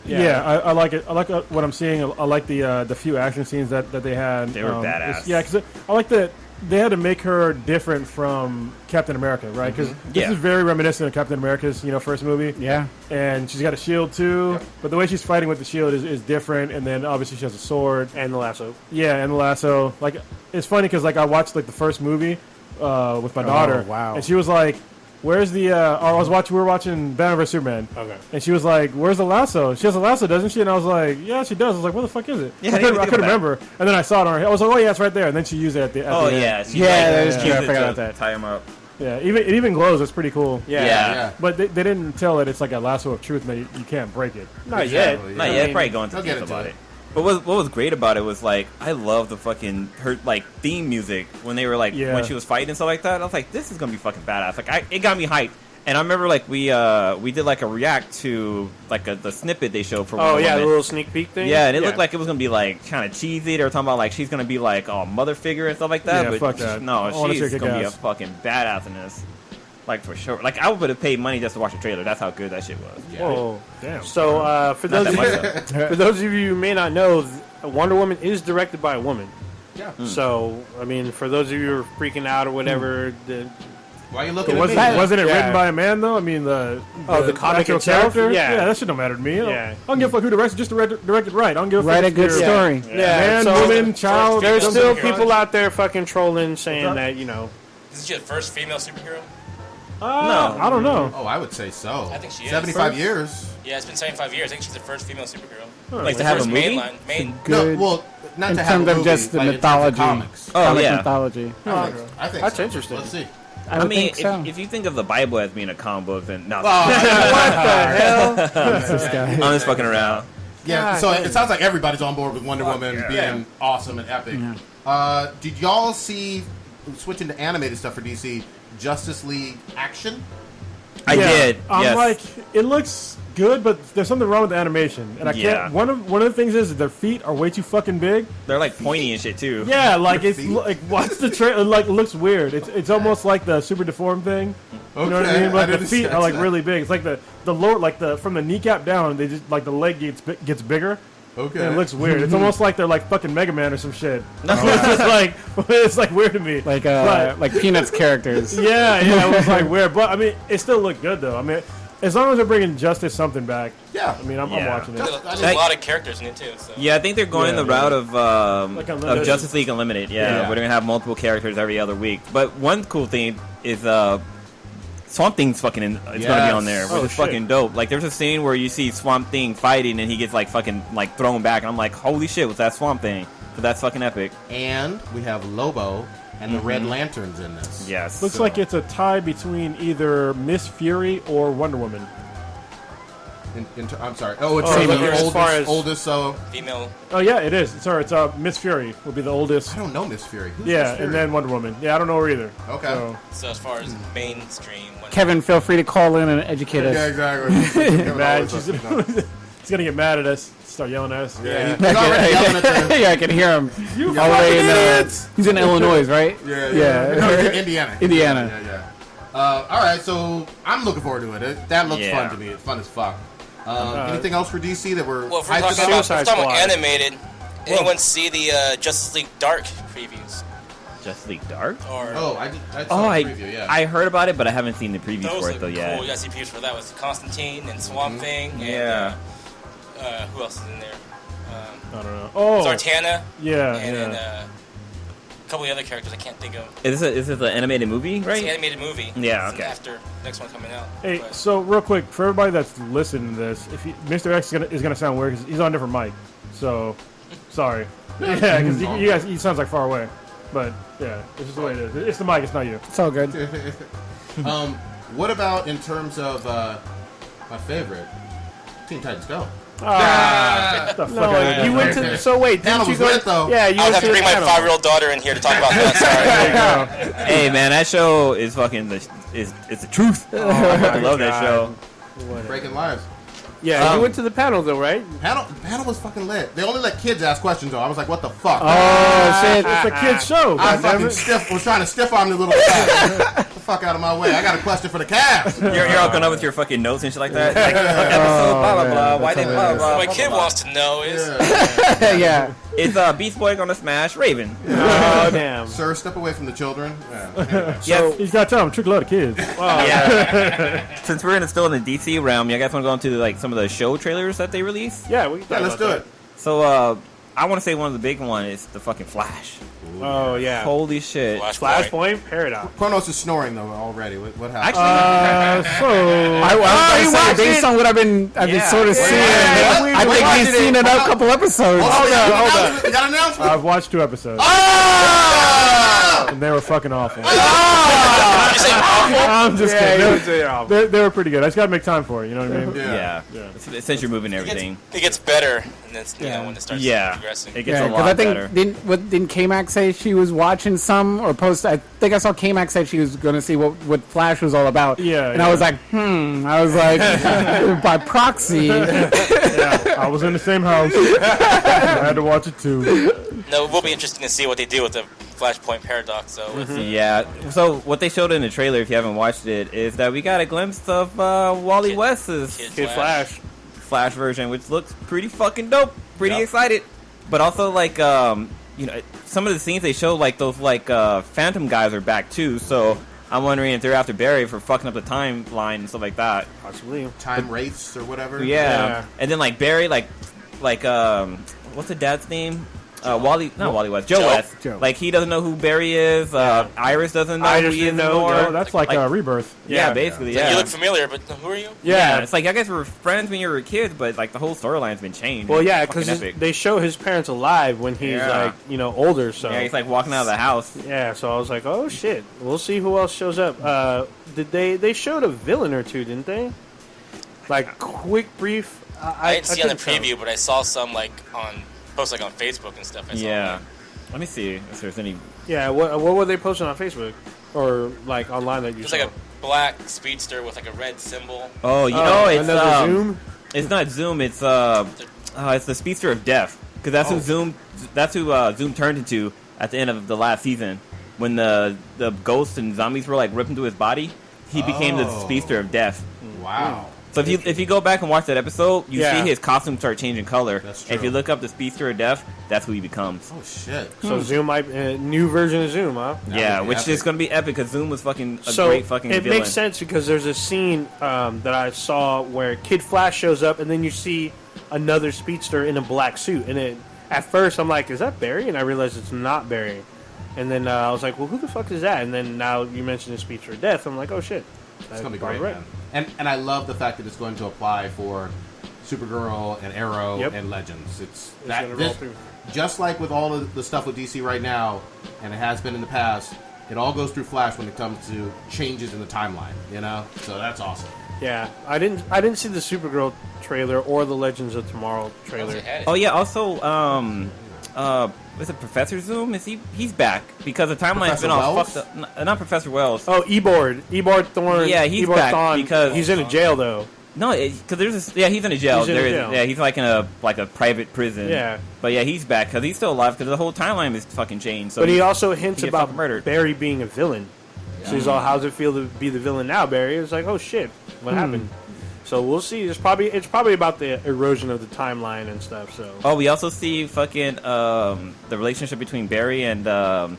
[SPEAKER 1] Yeah, I like it. I like what I'm seeing. I like the few action scenes that they had.
[SPEAKER 7] They were badass.
[SPEAKER 1] Yeah, because I like that they had to make her different from Captain America, right? Because this
[SPEAKER 7] Yeah.
[SPEAKER 1] is very reminiscent of Captain America's first movie.
[SPEAKER 9] Yeah.
[SPEAKER 1] And she's got a shield too, but the way she's fighting with the shield is different. And then obviously she has a sword.
[SPEAKER 8] And the lasso.
[SPEAKER 1] Yeah, and the lasso. Like it's funny because like I watched like the first movie with my daughter.
[SPEAKER 9] wow.
[SPEAKER 1] And she was like, "Where's the?" We were watching Batman vs Superman.
[SPEAKER 8] Okay.
[SPEAKER 1] And she was like, "Where's the lasso?" She has a lasso, doesn't she? And I was like, "Yeah, she does." I was like, "What the fuck is it?"
[SPEAKER 7] Yeah,
[SPEAKER 1] I
[SPEAKER 7] I didn't
[SPEAKER 1] couldn't
[SPEAKER 7] think of that.
[SPEAKER 1] remember. And then I saw it on her. I was like, "Oh yeah, it's right there." And then she used it at the. At
[SPEAKER 7] Oh
[SPEAKER 1] the end.
[SPEAKER 7] yeah, she,
[SPEAKER 9] Yeah, that is
[SPEAKER 7] used
[SPEAKER 9] true. I
[SPEAKER 7] it
[SPEAKER 9] forgot
[SPEAKER 7] to
[SPEAKER 9] about that.
[SPEAKER 7] Tie him up.
[SPEAKER 1] Yeah. It even glows. It's pretty cool.
[SPEAKER 8] Yeah.
[SPEAKER 7] Yeah.
[SPEAKER 1] But they didn't tell it it's like a lasso of truth, and you can't break it.
[SPEAKER 8] Not
[SPEAKER 6] Exactly,
[SPEAKER 8] yet.
[SPEAKER 7] Not
[SPEAKER 6] Yeah.
[SPEAKER 7] yet.
[SPEAKER 8] I mean,
[SPEAKER 7] Probably going to
[SPEAKER 6] they'll get
[SPEAKER 7] depth
[SPEAKER 6] into
[SPEAKER 7] about
[SPEAKER 6] it.
[SPEAKER 7] it. But what was great about it was like I love the fucking her like theme music when they were like
[SPEAKER 1] Yeah.
[SPEAKER 7] when she was fighting and stuff like that. I was like, this is gonna be fucking badass. Like it got me hyped. And I remember like we did like a react to like the snippet they showed for.
[SPEAKER 8] Oh
[SPEAKER 7] Wonder
[SPEAKER 8] yeah, the
[SPEAKER 7] Woman.
[SPEAKER 8] little sneak peek thing.
[SPEAKER 7] Yeah, and it looked like it was gonna be like kind of cheesy. They were talking about like she's gonna be like a mother figure and stuff like that.
[SPEAKER 1] Yeah,
[SPEAKER 7] but
[SPEAKER 1] fuck that.
[SPEAKER 7] no,
[SPEAKER 1] I wanna see her
[SPEAKER 7] she's
[SPEAKER 1] kick
[SPEAKER 7] gonna be a
[SPEAKER 1] ass.
[SPEAKER 7] fucking badass in this. Like for sure. Like I would have paid money just to watch the trailer. That's how good that shit was.
[SPEAKER 8] Whoa.
[SPEAKER 1] Damn.
[SPEAKER 8] So for
[SPEAKER 7] Not
[SPEAKER 8] those
[SPEAKER 7] that much,
[SPEAKER 8] for those of you who may not know, Wonder Woman is directed by a woman.
[SPEAKER 6] Yeah.
[SPEAKER 8] So I mean, for those of you who are freaking out or whatever,
[SPEAKER 6] Why are you looking at
[SPEAKER 1] Wasn't
[SPEAKER 6] me?
[SPEAKER 1] wasn't it
[SPEAKER 8] Yeah.
[SPEAKER 1] written by a man though? I mean the
[SPEAKER 8] comic
[SPEAKER 1] actual
[SPEAKER 8] itself?
[SPEAKER 1] character.
[SPEAKER 8] Yeah.
[SPEAKER 1] that shit don't matter to me.
[SPEAKER 8] Yeah.
[SPEAKER 1] I don't give a fuck who directs it. Just direct it right. I don't give a
[SPEAKER 9] Write
[SPEAKER 1] fuck
[SPEAKER 9] a
[SPEAKER 1] if
[SPEAKER 9] good
[SPEAKER 1] you're-
[SPEAKER 9] story.
[SPEAKER 8] yeah,
[SPEAKER 1] Man,
[SPEAKER 8] so
[SPEAKER 1] woman, child.
[SPEAKER 8] there's
[SPEAKER 1] doesn't
[SPEAKER 8] still
[SPEAKER 1] matter.
[SPEAKER 8] people out there fucking trolling, saying
[SPEAKER 1] What's up?
[SPEAKER 8] that
[SPEAKER 10] Isn't she the first female superhero?
[SPEAKER 1] No, I don't know.
[SPEAKER 6] Oh, I would say so.
[SPEAKER 10] I think she is.
[SPEAKER 6] 75
[SPEAKER 1] First?
[SPEAKER 6] years.
[SPEAKER 10] Yeah, it's been 75 years. I think she's the first female superhero.
[SPEAKER 7] Like to
[SPEAKER 10] The
[SPEAKER 7] have a
[SPEAKER 10] first
[SPEAKER 7] movie.
[SPEAKER 10] main.
[SPEAKER 9] Good.
[SPEAKER 6] No, well, not
[SPEAKER 9] in
[SPEAKER 6] to have
[SPEAKER 9] terms
[SPEAKER 6] a
[SPEAKER 9] of
[SPEAKER 6] movie,
[SPEAKER 9] just the
[SPEAKER 6] like, in terms of
[SPEAKER 9] mythology.
[SPEAKER 6] comics.
[SPEAKER 7] Oh
[SPEAKER 9] Comic
[SPEAKER 7] yeah.
[SPEAKER 9] mythology.
[SPEAKER 6] I think
[SPEAKER 8] That's
[SPEAKER 6] so.
[SPEAKER 8] interesting.
[SPEAKER 6] Let's see.
[SPEAKER 9] I
[SPEAKER 7] I
[SPEAKER 9] would
[SPEAKER 7] mean,
[SPEAKER 9] think so.
[SPEAKER 7] if you think of the Bible as being a comic book, then no,
[SPEAKER 9] This guy.
[SPEAKER 7] I'm just fucking around.
[SPEAKER 6] Yeah, so it sounds like everybody's on board with Wonder Woman being awesome and epic. Did y'all see, switching to animated stuff for DC, Justice League Action?
[SPEAKER 7] I did.
[SPEAKER 1] I'm
[SPEAKER 7] Yes.
[SPEAKER 1] like, it looks good, but there's something wrong with the animation, and I
[SPEAKER 7] Yeah.
[SPEAKER 1] can't. One of the things is that their feet are way too fucking big.
[SPEAKER 7] They're like pointy and shit too.
[SPEAKER 1] Yeah, like it's
[SPEAKER 6] feet?
[SPEAKER 1] like watch the trailer. Like it looks weird. It's almost like the super deformed thing. You know what I
[SPEAKER 6] Okay,
[SPEAKER 1] mean? Like
[SPEAKER 6] I
[SPEAKER 1] the
[SPEAKER 6] didn't
[SPEAKER 1] feet
[SPEAKER 6] catch
[SPEAKER 1] are like
[SPEAKER 6] that.
[SPEAKER 1] really big. It's like the lower, like the from the kneecap down, they just like the leg gets bigger.
[SPEAKER 6] Okay.
[SPEAKER 1] And it looks weird. It's almost like they're like fucking Mega Man or some shit. It's just like it's like weird to me.
[SPEAKER 9] Like
[SPEAKER 1] But-
[SPEAKER 9] like Peanuts characters.
[SPEAKER 1] yeah, it was like weird, but I mean, it still looked good though. I mean, as long as they're bringing Justice something back,
[SPEAKER 6] Yeah.
[SPEAKER 1] I mean, I'm
[SPEAKER 7] Yeah.
[SPEAKER 1] watching it.
[SPEAKER 10] There's a lot of characters in it too. So.
[SPEAKER 7] Yeah, I think they're going
[SPEAKER 1] Yeah,
[SPEAKER 7] the route of
[SPEAKER 1] Like Unlimited.
[SPEAKER 7] of Justice League Unlimited. Yeah,
[SPEAKER 6] Yeah.
[SPEAKER 7] we're gonna have multiple characters every other week. But one cool thing is Swamp Thing's fucking it's gonna be
[SPEAKER 6] Yes.
[SPEAKER 7] on there, which
[SPEAKER 1] Oh,
[SPEAKER 7] is
[SPEAKER 1] shit.
[SPEAKER 7] fucking dope. Like there's a scene where you see Swamp Thing fighting and he gets like fucking like thrown back, and I'm like, holy shit, was that Swamp Thing? So that's fucking epic.
[SPEAKER 6] And we have Lobo and the Red Lanterns in this.
[SPEAKER 7] Yes.
[SPEAKER 1] Looks
[SPEAKER 6] So-
[SPEAKER 1] like it's a tie between either Miss Fury or Wonder Woman.
[SPEAKER 6] I'm sorry. Oh, it's
[SPEAKER 8] Oh,
[SPEAKER 6] the
[SPEAKER 8] as far as-
[SPEAKER 6] oldest.
[SPEAKER 10] Female.
[SPEAKER 1] Oh yeah, it is. Sorry, it's Miss Fury will be the oldest.
[SPEAKER 6] I don't know Miss Fury. Who's
[SPEAKER 1] Yeah,
[SPEAKER 6] Miss Fury?
[SPEAKER 1] and then Wonder Woman. Yeah, I don't know her either.
[SPEAKER 6] Okay.
[SPEAKER 1] So,
[SPEAKER 10] So as far as mainstream,
[SPEAKER 9] Kevin, feel free to call in and educate us.
[SPEAKER 6] Yeah, exactly.
[SPEAKER 1] mad. He's gonna get mad at us. Start yelling at us.
[SPEAKER 6] Yeah, he's already yelling at them.
[SPEAKER 9] Yeah, I can hear him.
[SPEAKER 1] You
[SPEAKER 9] All the way in,
[SPEAKER 6] idiots!
[SPEAKER 9] he's in Illinois, right?
[SPEAKER 6] Yeah. No, he's in Indiana.
[SPEAKER 9] Indiana.
[SPEAKER 6] Yeah. All right, so I'm looking forward to it. That looks
[SPEAKER 7] Yeah.
[SPEAKER 6] fun to me. It's fun as fuck. Anything else for DC that we're
[SPEAKER 10] well, if we're
[SPEAKER 6] hyped
[SPEAKER 10] talking
[SPEAKER 6] about?
[SPEAKER 10] about animated, anyone see the Justice League Dark previews?
[SPEAKER 7] Justice League Dark?
[SPEAKER 10] Or
[SPEAKER 6] Oh, I saw the preview, yeah.
[SPEAKER 7] I heard about it, but I haven't seen the previews
[SPEAKER 10] those
[SPEAKER 7] for it
[SPEAKER 10] look
[SPEAKER 7] though
[SPEAKER 10] cool.
[SPEAKER 7] yet.
[SPEAKER 10] You guys see previews for that with Constantine and Swamp Thing. And,
[SPEAKER 7] Yeah.
[SPEAKER 10] who else is in there?
[SPEAKER 1] I don't know. Oh,
[SPEAKER 10] Zartana.
[SPEAKER 1] yeah,
[SPEAKER 10] And
[SPEAKER 1] yeah.
[SPEAKER 10] then a couple of the other characters I can't think of.
[SPEAKER 7] Is this an animated movie,
[SPEAKER 10] It's
[SPEAKER 7] right?
[SPEAKER 10] an animated movie.
[SPEAKER 7] Yeah,
[SPEAKER 10] It's
[SPEAKER 7] okay.
[SPEAKER 10] After next one coming out.
[SPEAKER 1] Hey,
[SPEAKER 10] But-
[SPEAKER 1] so real quick for everybody that's listening to this, if Mr. X is gonna sound weird because he's on a different mic, so sorry. Yeah, because you guys he sounds like far away, but yeah, this is the way it is. It's the mic, it's not you.
[SPEAKER 9] It's all good.
[SPEAKER 6] What about in terms of my favorite, Teen Titans Go?
[SPEAKER 1] Get the fuck out of here.
[SPEAKER 8] You went to. So wait,
[SPEAKER 6] Panel
[SPEAKER 8] didn't you
[SPEAKER 6] was
[SPEAKER 8] go?
[SPEAKER 6] lit, though.
[SPEAKER 8] Yeah, you
[SPEAKER 10] I'll
[SPEAKER 8] went
[SPEAKER 10] have to
[SPEAKER 8] the
[SPEAKER 10] bring my
[SPEAKER 8] panel.
[SPEAKER 10] 5-year-old daughter in here to talk about that. Sorry.
[SPEAKER 7] Hey man, that show is fucking it's the truth. I love that show.
[SPEAKER 6] Breaking Lives.
[SPEAKER 8] Yeah, you went to the panel though, right?
[SPEAKER 6] Panel was fucking lit. They only let kids ask questions though. I was like, what the fuck?
[SPEAKER 9] Oh shit!
[SPEAKER 1] It's a kid's show.
[SPEAKER 6] I
[SPEAKER 1] goddammit.
[SPEAKER 6] fucking was trying to stiff arm the little cat. Get the fuck out of my way. I got a question for the cast.
[SPEAKER 7] You're all going up with your fucking notes and shit like that. Like, episode blah blah blah. Why they blah blah?
[SPEAKER 10] What my
[SPEAKER 7] blah,
[SPEAKER 10] kid
[SPEAKER 7] blah,
[SPEAKER 10] wants to know is
[SPEAKER 9] Yeah.
[SPEAKER 7] Is Beast Boy gonna smash Raven?
[SPEAKER 8] Oh damn.
[SPEAKER 6] Sir, step away from the children. Yeah. Anyway.
[SPEAKER 7] Yes.
[SPEAKER 1] He's got to tell him trick a lot of kids.
[SPEAKER 7] Yeah. Since we're still in the DC realm, you guys want to go into like some of the show trailers that they released?
[SPEAKER 8] Yeah, we can talk
[SPEAKER 6] Let's
[SPEAKER 8] about
[SPEAKER 6] do
[SPEAKER 8] that.
[SPEAKER 6] it.
[SPEAKER 7] So I want to say one of the big ones is the fucking Flash.
[SPEAKER 8] Oh yeah.
[SPEAKER 7] Holy shit!
[SPEAKER 8] Flashpoint Paradox.
[SPEAKER 6] Kronos is snoring though already. What happened?
[SPEAKER 9] I was gonna say, based on what I've been sort of seeing, I think we've seen it a couple episodes.
[SPEAKER 6] Hold on. You got an announcement?
[SPEAKER 1] I've watched 2 episodes.
[SPEAKER 6] Oh!
[SPEAKER 1] And they were fucking awful.
[SPEAKER 10] you say
[SPEAKER 1] I'm just kidding.
[SPEAKER 8] Yeah,
[SPEAKER 1] They were pretty good. I just got to make time for it. You know what I mean?
[SPEAKER 7] Yeah. Since you're moving
[SPEAKER 10] it
[SPEAKER 7] everything.
[SPEAKER 10] gets better, and then when it starts progressing.
[SPEAKER 7] It gets
[SPEAKER 9] Yeah,
[SPEAKER 7] a
[SPEAKER 9] because
[SPEAKER 7] lot
[SPEAKER 9] I think
[SPEAKER 7] better.
[SPEAKER 9] didn't K-Mac say she was watching some or post? I think I saw K-Mac said she was going to see what Flash was all about.
[SPEAKER 1] Yeah,
[SPEAKER 9] and I was like, I was like, by proxy.
[SPEAKER 1] Yeah, I was in the same house. I had to watch it too.
[SPEAKER 10] No, it will be interesting to see what they do with the Flashpoint Paradox. So
[SPEAKER 7] Yeah. So what they showed in the trailer, if you haven't watched it, is that we got a glimpse of Wally West's
[SPEAKER 8] Kid Flash.
[SPEAKER 7] Flash version, which looks pretty fucking dope. Pretty excited. But also like some of the scenes they showed, like those Phantom guys are back too. So I'm wondering if they're after Barry for fucking up the timeline and stuff like that.
[SPEAKER 8] Possibly.
[SPEAKER 6] Time wraiths or whatever.
[SPEAKER 7] Yeah. And then like Barry, like what's the dad's name? Wally West. Joe West.
[SPEAKER 1] Joe.
[SPEAKER 7] Like he doesn't know who Barry is. Iris doesn't know
[SPEAKER 8] Iris
[SPEAKER 7] who he is
[SPEAKER 8] didn't know.
[SPEAKER 7] anymore.
[SPEAKER 1] Oh, that's like Rebirth.
[SPEAKER 7] Yeah, basically, yeah.
[SPEAKER 10] You look familiar, but who are you?
[SPEAKER 7] Yeah, it's like I guess we were friends when you were kids, but like the whole storyline's been changed.
[SPEAKER 8] Well, yeah,
[SPEAKER 7] It's fucking
[SPEAKER 8] because
[SPEAKER 7] epic.
[SPEAKER 8] they show his parents alive when he's older. So
[SPEAKER 7] Yeah, he's like walking out of the house.
[SPEAKER 8] yeah, so I was like, oh shit, we'll see who else shows up. Did they showed a villain or two, didn't they? Like quick brief.
[SPEAKER 10] I didn't see on the
[SPEAKER 8] couldn't tell.
[SPEAKER 10] preview, but I saw some posts on Facebook and stuff. I saw
[SPEAKER 7] Yeah. Let me see if there's any.
[SPEAKER 8] Yeah, what were they posting on Facebook or like online that you
[SPEAKER 10] There's
[SPEAKER 8] saw?
[SPEAKER 10] like a black speedster with like a red symbol.
[SPEAKER 7] Oh, you know, it's
[SPEAKER 8] another Zoom.
[SPEAKER 7] It's not Zoom. It's the Speedster of Death, because that's who Zoom. That's who Zoom turned into at the end of the last season when the ghosts and zombies were like ripping through his body. He became the Speedster of Death.
[SPEAKER 6] Wow.
[SPEAKER 7] So if you go back and watch that episode, you
[SPEAKER 8] Yeah.
[SPEAKER 7] see his costume start changing color.
[SPEAKER 6] That's
[SPEAKER 7] And if
[SPEAKER 6] true.
[SPEAKER 7] you look up the Speedster of Death, that's who he becomes.
[SPEAKER 6] Oh shit.
[SPEAKER 8] So Zoom might new version of Zoom, huh?
[SPEAKER 7] Yeah,
[SPEAKER 6] would be
[SPEAKER 7] which
[SPEAKER 6] epic.
[SPEAKER 7] is going to be epic because Zoom was fucking a
[SPEAKER 8] So
[SPEAKER 7] great fucking
[SPEAKER 8] it
[SPEAKER 7] villain.
[SPEAKER 8] makes sense because there's a scene that I saw where Kid Flash shows up and then you see another speedster in a black suit, and at first I'm like, is that Barry? And I realized it's not Barry. And then I was like, well, who the fuck is that? And then now you mentioned the Speedster of Death. I'm like, oh shit.
[SPEAKER 6] It's gonna be great, man. And I love the fact that it's going to apply for Supergirl and Arrow
[SPEAKER 8] Yep.
[SPEAKER 6] and Legends. It's
[SPEAKER 8] gonna roll through.
[SPEAKER 6] just like with all of the stuff with DC right now, and it has been in the past. It all goes through Flash when it comes to changes in the timeline. You know, so that's awesome.
[SPEAKER 8] Yeah, I didn't see the Supergirl trailer or the Legends of Tomorrow trailer.
[SPEAKER 7] Oh yeah, also is it Professor Zoom? He's back because the timeline's been all
[SPEAKER 6] Wells?
[SPEAKER 7] fucked up. Not Professor Wells.
[SPEAKER 8] Oh, Ebord Thorne.
[SPEAKER 7] Yeah, he's
[SPEAKER 8] Ebord
[SPEAKER 7] back
[SPEAKER 8] Thawne,
[SPEAKER 7] because
[SPEAKER 8] he's in a jail though.
[SPEAKER 7] No, because there's this, he's in a jail.
[SPEAKER 8] He's in a jail.
[SPEAKER 7] Yeah, he's like in a private prison.
[SPEAKER 8] Yeah.
[SPEAKER 7] But yeah, he's back because he's still alive because the whole timeline is fucking changed. So
[SPEAKER 8] But he also hints
[SPEAKER 7] get
[SPEAKER 8] about
[SPEAKER 7] fucking murdered.
[SPEAKER 8] Barry being a villain. So he's all, how's it feel to be the villain now, Barry? It's like, oh shit, what happened? So we'll see. It's probably about the erosion of the timeline and stuff. So
[SPEAKER 7] Oh, we also see fucking the relationship between Barry and the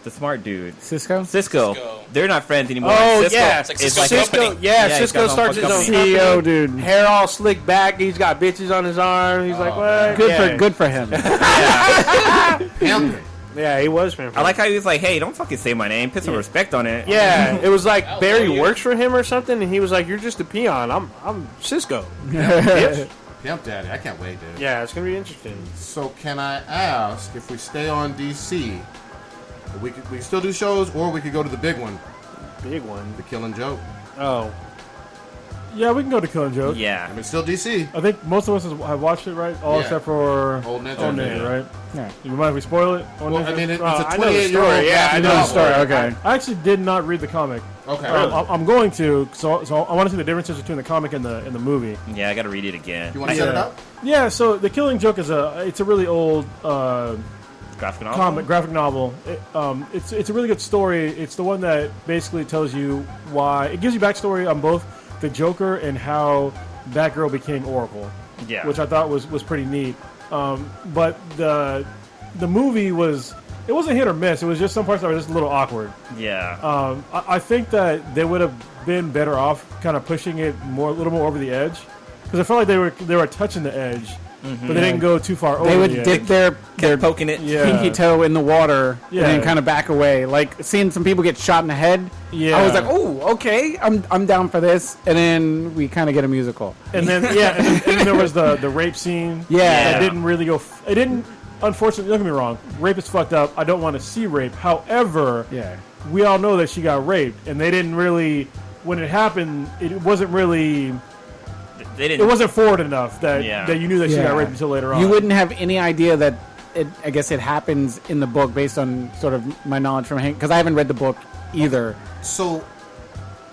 [SPEAKER 7] smart dude
[SPEAKER 9] Cisco.
[SPEAKER 7] Cisco. They're not friends anymore.
[SPEAKER 8] Oh,
[SPEAKER 7] Cisco
[SPEAKER 8] yeah.
[SPEAKER 10] It's like
[SPEAKER 7] is
[SPEAKER 10] Cisco's
[SPEAKER 7] like
[SPEAKER 10] company.
[SPEAKER 7] he's
[SPEAKER 8] Cisco
[SPEAKER 7] got
[SPEAKER 8] starts his own
[SPEAKER 7] company.
[SPEAKER 9] CEO,
[SPEAKER 8] company.
[SPEAKER 9] dude.
[SPEAKER 8] Hair all slicked back. He's got bitches on his arm. He's like, what?
[SPEAKER 9] Good for him.
[SPEAKER 6] Pimping.
[SPEAKER 8] Yeah, he was. Man.
[SPEAKER 7] I like how he was like, "Hey, don't fucking say my name. Put some respect on it."
[SPEAKER 8] Yeah, it was like Barry works for him or something, and he was like, "You're just a peon. I'm Cisco." Bitch.
[SPEAKER 6] Pimp Daddy. I can't wait, dude.
[SPEAKER 8] Yeah, it's gonna be interesting.
[SPEAKER 6] So can I ask if we stay on DC, we could still do shows, or we could go to the big one,
[SPEAKER 8] Big one.
[SPEAKER 6] the Killing Joke.
[SPEAKER 8] Oh,
[SPEAKER 1] Yeah, we can go to Killing Joke.
[SPEAKER 7] Yeah.
[SPEAKER 6] I mean, still DC.
[SPEAKER 1] I think most of us have watched it, right? All
[SPEAKER 6] Yeah.
[SPEAKER 1] except for
[SPEAKER 6] Old Ninja.
[SPEAKER 1] Old Ninja,
[SPEAKER 6] Yeah.
[SPEAKER 1] right?
[SPEAKER 9] Yeah.
[SPEAKER 1] You mind if we spoil it? Old
[SPEAKER 6] Well,
[SPEAKER 1] Ninja?
[SPEAKER 6] I mean, it's
[SPEAKER 8] I
[SPEAKER 6] a
[SPEAKER 8] know the
[SPEAKER 6] 28-year-old.
[SPEAKER 8] story. Yeah, I know the
[SPEAKER 9] story. Okay.
[SPEAKER 1] I actually did not read the comic.
[SPEAKER 6] Okay.
[SPEAKER 1] I'm going to, so I want to see the differences between the comic and the movie.
[SPEAKER 7] Yeah, I got to read it again.
[SPEAKER 6] You want to set it up?
[SPEAKER 1] Yeah, so the Killing Joke is it's a really old
[SPEAKER 7] Graphic novel.
[SPEAKER 1] graphic novel. It's a really good story. It's the one that basically tells you why it gives you backstory on both the Joker and how Batgirl became Oracle.
[SPEAKER 7] Yeah.
[SPEAKER 1] which I thought was pretty neat. But the movie it wasn't hit or miss. It was just some parts that were just a little awkward.
[SPEAKER 7] Yeah.
[SPEAKER 1] I think that they would have been better off kind of pushing it a little more over the edge, because I felt like they were touching the edge, but they didn't go too far over.
[SPEAKER 9] They would
[SPEAKER 1] the edge.
[SPEAKER 9] dip their
[SPEAKER 7] poking it.
[SPEAKER 1] Yeah.
[SPEAKER 9] pinky toe in the water
[SPEAKER 1] Yeah.
[SPEAKER 9] and then kind of back away. Like seeing some people get shot in the head.
[SPEAKER 1] Yeah.
[SPEAKER 9] I was like, oh, okay, I'm down for this. And then we kind of get a musical.
[SPEAKER 1] And then and then there was the rape scene.
[SPEAKER 9] Yeah.
[SPEAKER 1] That didn't really go. It didn't. Unfortunately, don't get me wrong. Rape is fucked up. I don't want to see rape. However,
[SPEAKER 9] Yeah.
[SPEAKER 1] we all know that she got raped, and they didn't really. When it happened, it wasn't really.
[SPEAKER 7] They didn't.
[SPEAKER 1] It wasn't forward enough that
[SPEAKER 7] Yeah.
[SPEAKER 1] that you knew that she
[SPEAKER 9] Yeah.
[SPEAKER 1] got raped until later on.
[SPEAKER 9] You wouldn't have any idea that I guess it happens in the book based on sort of my knowledge from Hank, because I haven't read the book either.
[SPEAKER 6] So,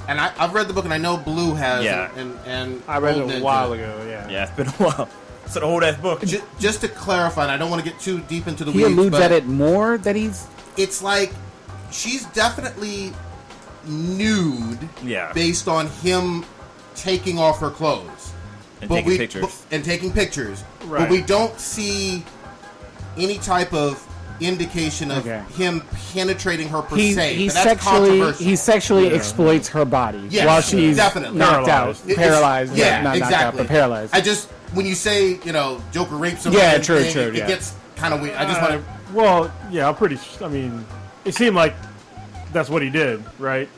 [SPEAKER 6] and I've read the book, and I know Blue has.
[SPEAKER 7] Yeah.
[SPEAKER 6] And
[SPEAKER 8] I read
[SPEAKER 6] Old
[SPEAKER 8] it a
[SPEAKER 6] Ninja.
[SPEAKER 8] while ago. Yeah.
[SPEAKER 7] Yeah, it's been a while. It's an old ass book.
[SPEAKER 6] Just to clarify, and I don't want to get too deep into the
[SPEAKER 9] He
[SPEAKER 6] weeds,
[SPEAKER 9] alludes
[SPEAKER 6] but
[SPEAKER 9] at it more that he's.
[SPEAKER 6] it's like she's definitely nude
[SPEAKER 7] Yeah.
[SPEAKER 6] based on him taking off her clothes.
[SPEAKER 7] And taking pictures.
[SPEAKER 6] And taking pictures.
[SPEAKER 1] Right.
[SPEAKER 6] But we don't see any type of indication of
[SPEAKER 9] Okay.
[SPEAKER 6] him penetrating her per
[SPEAKER 9] He
[SPEAKER 6] se. But that's controversial.
[SPEAKER 9] sexually exploits her body
[SPEAKER 6] Yes,
[SPEAKER 9] while she's
[SPEAKER 6] definitely.
[SPEAKER 9] knocked
[SPEAKER 1] Paralyzed.
[SPEAKER 9] out, paralyzed.
[SPEAKER 6] Yeah,
[SPEAKER 9] not
[SPEAKER 6] exactly.
[SPEAKER 9] knocked out, but paralyzed.
[SPEAKER 6] I just, when you say, Joker rapes somebody,
[SPEAKER 9] Yeah, true,
[SPEAKER 6] it
[SPEAKER 9] yeah.
[SPEAKER 6] gets kind of weird. I just want to.
[SPEAKER 1] Well, yeah, I'm pretty. I mean, it seemed like that's what he did, right?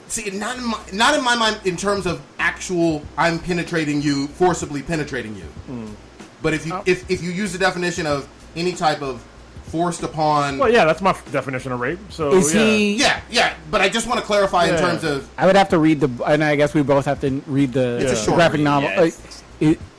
[SPEAKER 6] See, not in my mind in terms of actual I'm penetrating you, forcibly penetrating you. But if you use the definition of any type of forced upon,
[SPEAKER 1] Well, yeah, that's my definition of rape. So
[SPEAKER 9] Is
[SPEAKER 1] yeah.
[SPEAKER 9] he?
[SPEAKER 6] yeah. But I just want to clarify in
[SPEAKER 1] Yeah.
[SPEAKER 6] terms of
[SPEAKER 9] I would have to read
[SPEAKER 6] It's
[SPEAKER 9] and I guess we both have to read the
[SPEAKER 6] a short
[SPEAKER 9] graphic
[SPEAKER 6] read.
[SPEAKER 9] novel.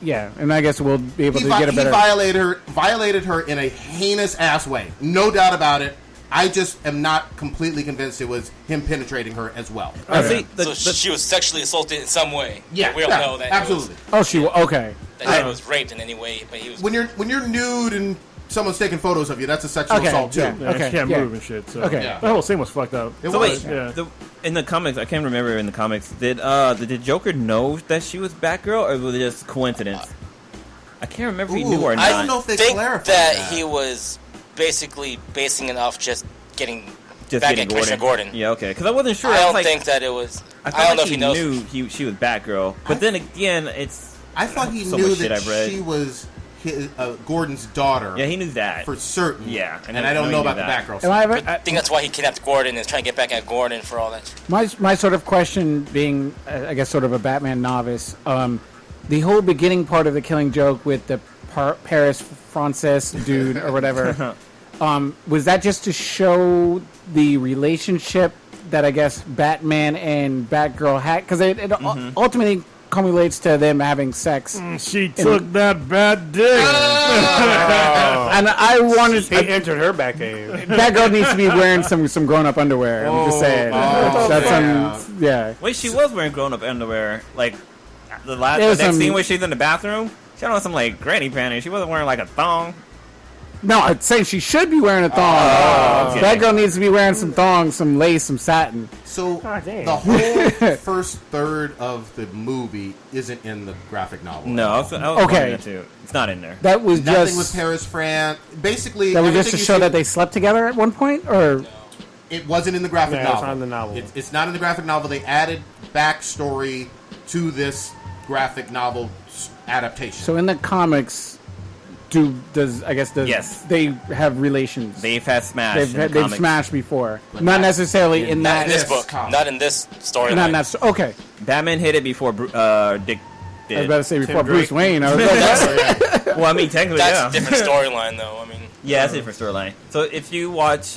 [SPEAKER 7] Yeah,
[SPEAKER 9] And I guess we'll be able
[SPEAKER 6] he,
[SPEAKER 9] to get a
[SPEAKER 6] he
[SPEAKER 9] better.
[SPEAKER 6] violated her in a heinous ass way, no doubt about it. I just am not completely convinced it was him penetrating her as well.
[SPEAKER 7] I see.
[SPEAKER 10] So she was sexually assaulted in some way.
[SPEAKER 6] Yeah,
[SPEAKER 10] We don't know that.
[SPEAKER 6] absolutely.
[SPEAKER 9] Okay.
[SPEAKER 10] That she was raped in any way, but he was.
[SPEAKER 6] When you're nude and someone's taking photos of you, that's a sexual assault too.
[SPEAKER 9] yeah.
[SPEAKER 1] Yeah,
[SPEAKER 9] Okay,
[SPEAKER 1] she can't
[SPEAKER 9] yeah.
[SPEAKER 1] move and shit. So
[SPEAKER 9] Okay.
[SPEAKER 6] Yeah.
[SPEAKER 1] the whole scene was fucked up.
[SPEAKER 6] It
[SPEAKER 7] So
[SPEAKER 6] was.
[SPEAKER 7] wait,
[SPEAKER 1] Yeah.
[SPEAKER 7] in the comics, I can't remember in the comics. Did Joker know that she was Batgirl, or was it just coincidence? I can't remember if he knew or not.
[SPEAKER 6] I don't know if they
[SPEAKER 10] think
[SPEAKER 6] clarified
[SPEAKER 10] that
[SPEAKER 6] that.
[SPEAKER 10] he was basically basing it off just getting
[SPEAKER 7] Just
[SPEAKER 10] back
[SPEAKER 7] getting
[SPEAKER 10] at Commissioner Gordon.
[SPEAKER 7] Yeah, okay. Because I wasn't sure.
[SPEAKER 10] I
[SPEAKER 7] was
[SPEAKER 10] don't
[SPEAKER 7] like,
[SPEAKER 10] think that it was.
[SPEAKER 7] I
[SPEAKER 10] I,
[SPEAKER 7] felt
[SPEAKER 10] don't
[SPEAKER 7] like
[SPEAKER 10] know if
[SPEAKER 7] he
[SPEAKER 10] he knows.
[SPEAKER 7] knew she was Batgirl. But then again, it's
[SPEAKER 6] I thought he
[SPEAKER 7] so
[SPEAKER 6] knew
[SPEAKER 7] much shit
[SPEAKER 6] that
[SPEAKER 7] I've read.
[SPEAKER 6] she was Gordon's daughter.
[SPEAKER 7] Yeah, he knew that
[SPEAKER 6] for certain.
[SPEAKER 7] Yeah,
[SPEAKER 6] and I don't know about the
[SPEAKER 7] that.
[SPEAKER 6] Batgirl.
[SPEAKER 10] I think that's why he kidnapped Gordon and is trying to get back at Gordon for all that.
[SPEAKER 9] My sort of question, being I guess sort of a Batman novice, the whole beginning part of the Killing Joke with the Paris Frances dude or whatever, was that just to show the relationship that I guess Batman and Batgirl had, because it ultimately culminates to them having sex.
[SPEAKER 1] She took that bad dick.
[SPEAKER 9] And I wanted
[SPEAKER 8] He entered her back game.
[SPEAKER 9] Batgirl needs to be wearing some grown up underwear. I'm just saying. Yeah.
[SPEAKER 7] Wait, she was wearing grown-up underwear. Like, the
[SPEAKER 9] was
[SPEAKER 7] next
[SPEAKER 9] some-
[SPEAKER 7] scene where she's in the bathroom, she had on some, like, granny panties. She wasn't wearing, like, a thong.
[SPEAKER 9] No, I'm saying she should be wearing a thong.
[SPEAKER 7] okay.
[SPEAKER 9] Batgirl needs to be wearing some thongs, some lace, some satin.
[SPEAKER 6] So
[SPEAKER 8] God damn.
[SPEAKER 6] the whole first third of the movie isn't in the graphic novel.
[SPEAKER 7] No, I was
[SPEAKER 9] Okay.
[SPEAKER 7] wondering that too. It's not in there.
[SPEAKER 9] That was
[SPEAKER 6] Nothing
[SPEAKER 9] just
[SPEAKER 6] with Paris France. Basically,
[SPEAKER 9] that was just
[SPEAKER 6] everything
[SPEAKER 9] to
[SPEAKER 6] you
[SPEAKER 9] show
[SPEAKER 6] see-
[SPEAKER 9] that they slept together at one point, or
[SPEAKER 6] It wasn't in the graphic
[SPEAKER 8] Yeah,
[SPEAKER 6] novel.
[SPEAKER 8] it's not in the novel.
[SPEAKER 6] It's not in the graphic novel. They added backstory to this graphic novel adaptation.
[SPEAKER 9] so in the comics.
[SPEAKER 7] Yes.
[SPEAKER 9] they have relations?
[SPEAKER 7] They've had Smash. in the
[SPEAKER 9] They've
[SPEAKER 7] comics.
[SPEAKER 9] smashed before,
[SPEAKER 6] But
[SPEAKER 9] not
[SPEAKER 6] not-
[SPEAKER 9] necessarily in
[SPEAKER 10] Not
[SPEAKER 9] that.
[SPEAKER 10] in this
[SPEAKER 6] Yes,
[SPEAKER 10] book.
[SPEAKER 6] comic.
[SPEAKER 10] Not in this storyline.
[SPEAKER 9] Not in that. Okay,
[SPEAKER 7] Batman hit it before Dick
[SPEAKER 9] I was
[SPEAKER 7] did.
[SPEAKER 9] about to say before
[SPEAKER 8] Drake.
[SPEAKER 9] Bruce Wayne. I was like,
[SPEAKER 7] Well, I mean, technically,
[SPEAKER 10] That's
[SPEAKER 7] yeah.
[SPEAKER 10] a different storyline, though. I mean,
[SPEAKER 7] Yeah, that's a different storyline. So if you watch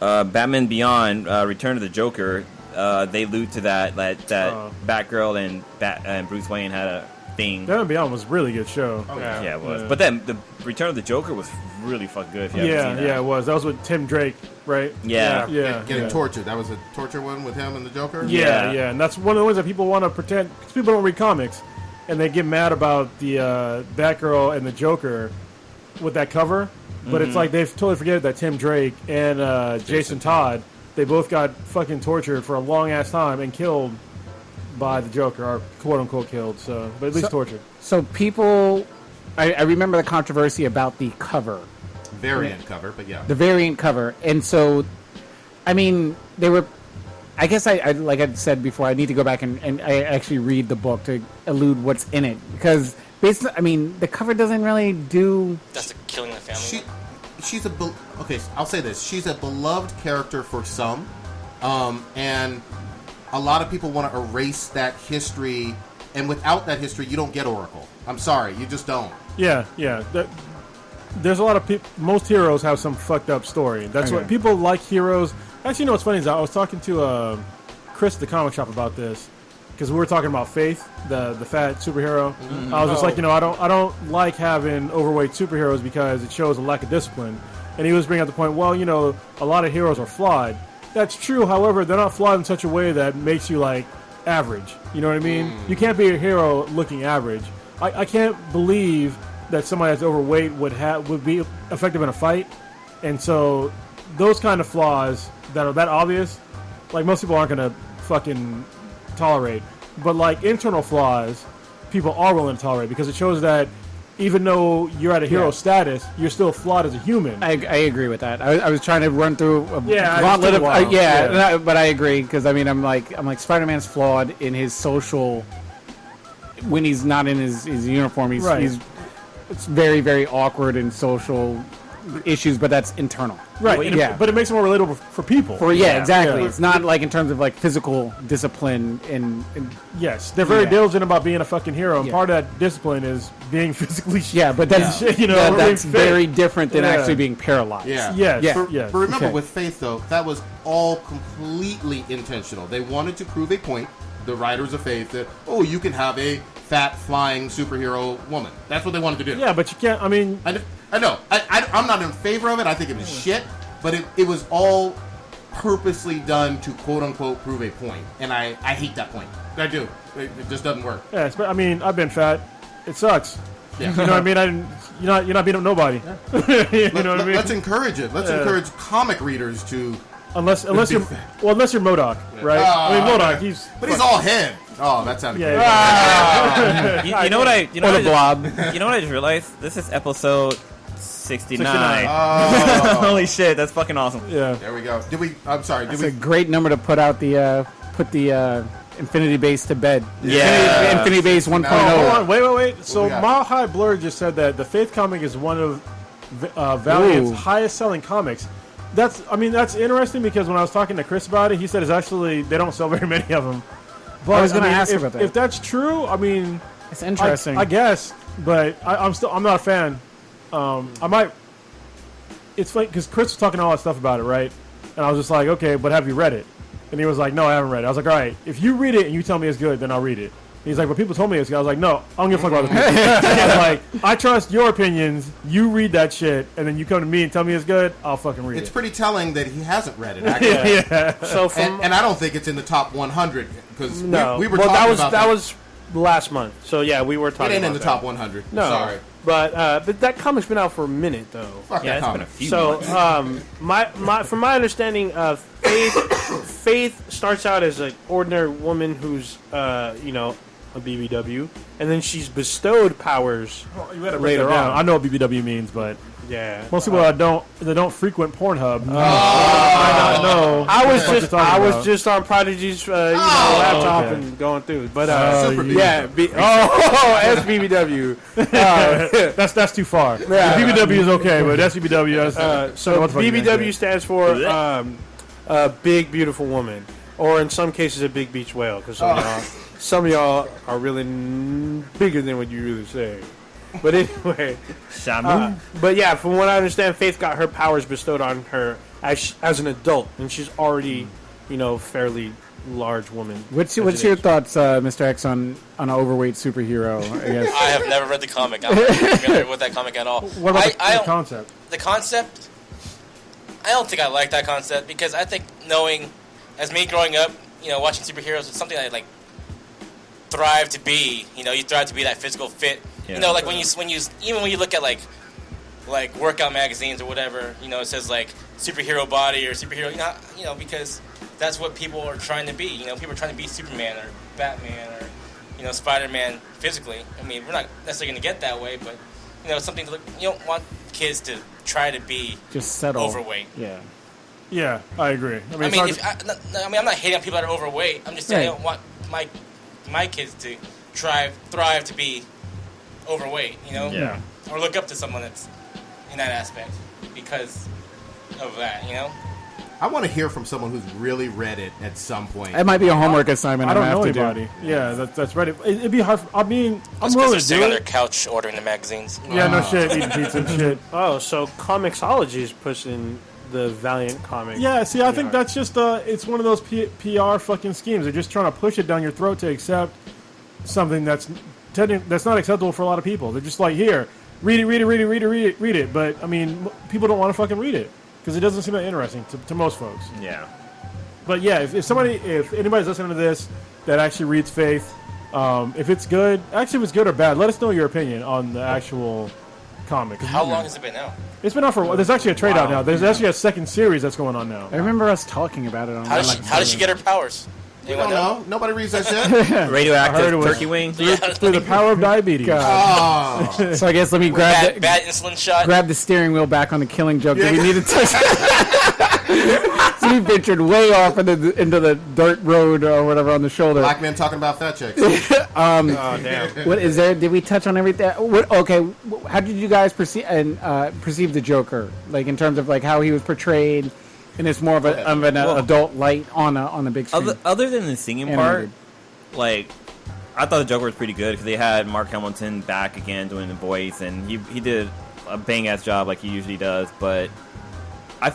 [SPEAKER 7] Batman Beyond, Return of the Joker, they allude to that Batgirl and Bruce Wayne had a thing.
[SPEAKER 1] Batman Beyond was a really good show.
[SPEAKER 7] Yeah, it was.
[SPEAKER 1] Yeah.
[SPEAKER 7] But then the Return of the Joker was really fucking good. If you haven't seen that.
[SPEAKER 1] Yeah, it was. That was with Tim Drake, right?
[SPEAKER 7] Yeah.
[SPEAKER 6] Getting tortured. That was a torture one with him and the Joker?
[SPEAKER 7] Yeah.
[SPEAKER 1] And that's one of the ones that people want to pretend, because people don't read comics, and they get mad about the Batgirl and the Joker with that cover, but it's like they totally forget that Tim Drake and Jason Todd, they both got fucking tortured for a long ass time and killed by the Joker, or quote unquote killed. So, but at least tortured.
[SPEAKER 9] so people, I remember the controversy about the cover,
[SPEAKER 6] Variant cover, but yeah.
[SPEAKER 9] the variant cover, and so, I mean, they were. I guess I like I said before, I need to go back and I actually read the book to elude what's in it, because basically, I mean, the cover doesn't really do.
[SPEAKER 10] that's the killing the family.
[SPEAKER 6] She's okay, I'll say this. She's a beloved character for some, and a lot of people want to erase that history, and without that history, you don't get Oracle. I'm sorry, you just don't.
[SPEAKER 1] Yeah. There's a lot of people. Most heroes have some fucked up story. That's what people like. Heroes. Actually, you know what's funny is I was talking to Chris at the comic shop about this, because we were talking about Faith, the fat superhero. I was just like, I don't like having overweight superheroes because it shows a lack of discipline. And he was bringing up the point, well, a lot of heroes are flawed. That's true. However, they're not flawed in such a way that makes you like average. You know what I mean? You can't be a hero looking average. I can't believe that somebody that's overweight would be effective in a fight. And so those kind of flaws that are that obvious, like most people aren't going to fucking tolerate. But like internal flaws, people are willing to tolerate, because it shows that even though you're at a hero status, you're still flawed as a human.
[SPEAKER 9] I agree with that. I was trying to run through a
[SPEAKER 1] Yeah,
[SPEAKER 9] gauntlet
[SPEAKER 1] it's
[SPEAKER 9] of
[SPEAKER 1] been a while.
[SPEAKER 9] but I agree, because I mean I'm like Spider-Man's flawed in his social. When he's not in his uniform, it's very, very awkward in social issues, but that's internal.
[SPEAKER 1] Right. But it makes it more relatable for people.
[SPEAKER 9] Exactly.
[SPEAKER 1] Yeah.
[SPEAKER 9] It's not like in terms of like physical discipline and
[SPEAKER 1] Yes, they're very diligent about being a fucking hero, and
[SPEAKER 9] Yeah.
[SPEAKER 1] part of that discipline is being physically
[SPEAKER 9] but that's that's
[SPEAKER 1] being fit.
[SPEAKER 9] very different than actually being paralyzed.
[SPEAKER 6] Yeah.
[SPEAKER 1] Yes.
[SPEAKER 9] Yeah.
[SPEAKER 1] Yes.
[SPEAKER 6] But remember,
[SPEAKER 9] Okay.
[SPEAKER 6] with Faith, though, that was all completely intentional. They wanted to prove a point, the writers of Faith, that, you can have a fat, flying superhero woman. That's what they wanted to do.
[SPEAKER 1] Yeah, but you can't. I mean,
[SPEAKER 6] I know. I'm not in favor of it. I think it was shit. But it was all purposely done to quote-unquote prove a point. And I hate that point. I do. It just doesn't work.
[SPEAKER 1] yeah. I mean, I've been fat. It sucks.
[SPEAKER 6] Yeah.
[SPEAKER 1] You know what I mean? You're not beating up nobody. you know what I mean?
[SPEAKER 6] Let's encourage it. Let's encourage comic readers to...
[SPEAKER 1] Unless you're MODOK, right? I mean, MODOK, he's
[SPEAKER 6] all head. Oh, that sounded good.
[SPEAKER 7] You know what I just realized? This is episode 69.
[SPEAKER 6] Oh.
[SPEAKER 7] Holy shit, that's fucking awesome.
[SPEAKER 1] Yeah.
[SPEAKER 6] There we go. I'm sorry.
[SPEAKER 9] It's a great number to put out the Infinity Base to bed.
[SPEAKER 7] Yeah.
[SPEAKER 9] Infinity Base 1.0.
[SPEAKER 1] Hold on, wait. So
[SPEAKER 6] we got?
[SPEAKER 1] Ma High Blerd just said that the Faith comic is one of Valiant's highest selling comics. That's interesting, because when I was talking to Chris about it, he said they don't sell very many of them. But
[SPEAKER 9] I was going to ask about that.
[SPEAKER 1] If that's true, I mean,
[SPEAKER 9] It's interesting.
[SPEAKER 1] I guess, but I'm not a fan. I might. It's funny because Chris was talking all that stuff about it, right? And I was just like, okay, but have you read it? And he was like, no, I haven't read it. I was like, all right, if you read it and you tell me it's good, then I'll read it. He's like, but people told me it's good. I was like, no, I don't give a fuck about other people. I was like, I trust your opinions. You read that shit, and then you come to me and tell me it's good, I'll fucking read it.
[SPEAKER 6] It's pretty telling that he hasn't read it, actually.
[SPEAKER 1] Yeah.
[SPEAKER 8] So
[SPEAKER 6] and I don't think it's in the top 100, because we were
[SPEAKER 8] well,
[SPEAKER 6] talking about
[SPEAKER 8] that was last month. So, yeah, we were talking about
[SPEAKER 6] it ain't in the
[SPEAKER 8] that.
[SPEAKER 6] top 100.
[SPEAKER 8] No.
[SPEAKER 6] Sorry.
[SPEAKER 8] But that comic's been out for a minute, though.
[SPEAKER 6] Fuck that
[SPEAKER 7] it's
[SPEAKER 6] comic.
[SPEAKER 7] been a few
[SPEAKER 8] So,
[SPEAKER 7] months.
[SPEAKER 8] from my understanding, Faith starts out as an ordinary woman who's, a BBW, and then she's bestowed powers later on.
[SPEAKER 1] I know what BBW means, but
[SPEAKER 8] yeah,
[SPEAKER 1] most people that don't frequent Pornhub. I know.
[SPEAKER 8] I was just on Prodigy's laptop
[SPEAKER 1] okay.
[SPEAKER 8] and going through, but SBBW.
[SPEAKER 1] That's too far.
[SPEAKER 8] Yeah.
[SPEAKER 1] BBW is okay, but SBBW.
[SPEAKER 8] So BBW stands for big beautiful woman, or in some cases a big beach whale, because some of y'all are really bigger than what you really say. But anyway, but yeah, from what I understand, Faith got her powers bestowed on her as an adult, and she's already, fairly large woman.
[SPEAKER 9] What's your thoughts, Mr. X, on an overweight superhero? I guess
[SPEAKER 10] I have never read the comic. I'm not familiar with that comic at all.
[SPEAKER 1] What about the concept?
[SPEAKER 10] The concept, I don't think I like that concept, because I think as me growing up, watching superheroes is something I like thrive to be. You thrive to be that physical fit.
[SPEAKER 7] Yeah.
[SPEAKER 10] Like when you look at like workout magazines or whatever, it says like superhero body or superhero, because that's what people are trying to be. People are trying to be Superman or Batman or Spider-Man physically. I mean, we're not necessarily going to get that way, but something to look. You don't want kids to try to be
[SPEAKER 9] just settle
[SPEAKER 10] overweight.
[SPEAKER 1] Yeah, I agree. I mean,
[SPEAKER 10] I'm not hating on people that are overweight. I'm just saying I don't want my kids to thrive to be overweight, or look up to someone that's in that aspect because of that,
[SPEAKER 6] I want to hear from someone who's really read it at some point.
[SPEAKER 9] It might be a homework assignment.
[SPEAKER 1] I don't know
[SPEAKER 9] have to
[SPEAKER 1] anybody.
[SPEAKER 9] do.
[SPEAKER 1] Yeah, that's right. It'd be hard. I'm willing to
[SPEAKER 10] sitting
[SPEAKER 1] do
[SPEAKER 10] on their
[SPEAKER 1] it.
[SPEAKER 10] couch ordering the magazines.
[SPEAKER 1] Yeah, no shit, eating pizza and shit.
[SPEAKER 8] Oh, so Comixology is pushing the Valiant comic.
[SPEAKER 1] Yeah, see, I think that's just it's one of those PR fucking schemes. They're just trying to push it down your throat to accept something that's not acceptable for a lot of people. They're just like, here, read it. But I mean, people don't want to fucking read it because it doesn't seem that interesting to most folks.
[SPEAKER 7] Yeah.
[SPEAKER 1] But yeah, if anybody's listening to this that actually reads Faith, if it's good, if it's good or bad, let us know your opinion on the actual comic.
[SPEAKER 10] How long has it been out?
[SPEAKER 1] It's been out for a while. There's actually a trade out now. There's actually a second series that's going on now.
[SPEAKER 9] I remember us talking about it.
[SPEAKER 10] How did she get her powers?
[SPEAKER 6] We don't know. Nobody reads that shit.
[SPEAKER 7] Radioactive turkey wing.
[SPEAKER 1] Through the power of diabetes.
[SPEAKER 6] Oh.
[SPEAKER 9] So I guess let me grab
[SPEAKER 10] bad insulin shot.
[SPEAKER 9] Grab the steering wheel back on the Killing Joke. Yeah. We need to touch. So we ventured way off into the dirt road or whatever on the shoulder.
[SPEAKER 6] Black men talking about fat chicks.
[SPEAKER 8] Oh damn!
[SPEAKER 9] What is there? Did we touch on everything? How did you guys perceive the Joker? Like in terms of like how he was portrayed. And it's more of an adult light on a big screen.
[SPEAKER 7] Other than the singing part, like I thought the Joker was pretty good because they had Mark Hamilton back again doing the voice, and he did a bang ass job like he usually does. But I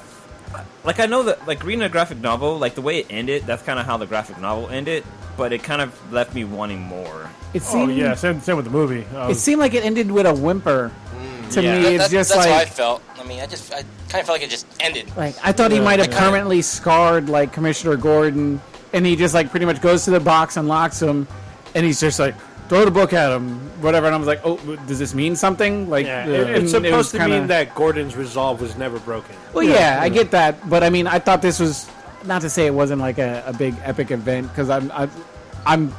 [SPEAKER 7] know that like reading a graphic novel, like the way it ended, that's kind of how the graphic novel ended. But it kind of left me wanting more.
[SPEAKER 1] Same with the movie.
[SPEAKER 9] It seemed like it ended with a whimper. To me, it's just
[SPEAKER 10] that's
[SPEAKER 9] like
[SPEAKER 10] how I felt. I mean, I kind of felt like it just ended.
[SPEAKER 9] Like I thought he might have permanently scarred like Commissioner Gordon, and he just like pretty much goes to the box, unlocks him, and he's just like throw the book at him, whatever. And I was like, oh, does this mean something? Like
[SPEAKER 8] it's supposed to mean that Gordon's resolve was never broken.
[SPEAKER 9] Well, yeah, I get that, but I mean, I thought this was not to say it wasn't like a big epic event because I'm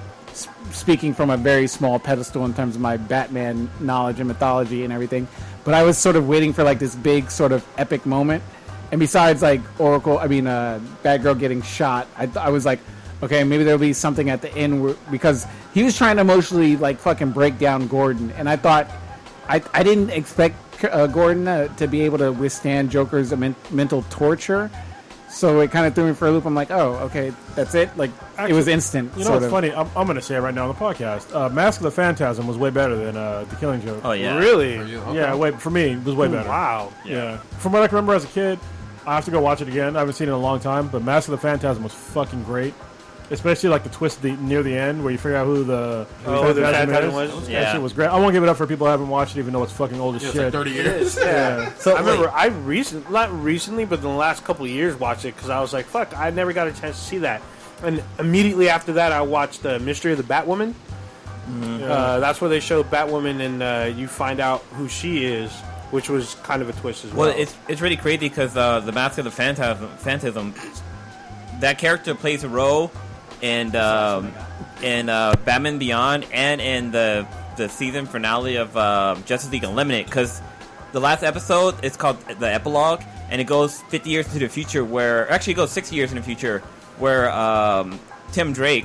[SPEAKER 9] speaking from a very small pedestal in terms of my Batman knowledge and mythology and everything, but I was sort of waiting for like this big sort of epic moment. And besides like Batgirl getting shot, I was like, okay, maybe there'll be something at the end because he was trying to emotionally like fucking break down Gordon, and I thought I didn't expect Gordon to be able to withstand Joker's mental torture. So it kind of threw me for a loop. I'm like, oh, okay, that's it. Like, actually, it was instant.
[SPEAKER 1] You know what's funny? I'm going to say it right now on the podcast. Mask of the Phantasm was way better than The Killing Joke.
[SPEAKER 7] Oh, yeah.
[SPEAKER 8] Really?
[SPEAKER 6] Okay.
[SPEAKER 1] Yeah, for me, it was way better.
[SPEAKER 8] Wow.
[SPEAKER 1] Yeah. From what I can remember as a kid, I have to go watch it again. I haven't seen it in a long time, but Mask of the Phantasm was fucking great. Especially like the twist near the end where you figure out who the Phantasm was.
[SPEAKER 7] Yeah.
[SPEAKER 1] That shit was great. I won't give it up for people who haven't watched it, even though it's fucking old as shit.
[SPEAKER 6] It's like 30 years.
[SPEAKER 1] Yeah.
[SPEAKER 8] So I remember not recently, but in the last couple of years watched it because I was like, fuck, I never got a chance to see that. And immediately after that, I watched The Mystery of the Batwoman. That's where they showed Batwoman and you find out who she is, which was kind of a twist as well.
[SPEAKER 7] Well, it's really crazy because the Mask of the Phantasm, that character plays a role in Batman Beyond and in the season finale of Justice League Unlimited, because the last episode is called the epilogue, and it goes 50 years into the future, where actually it goes 60 years in the future, where Terry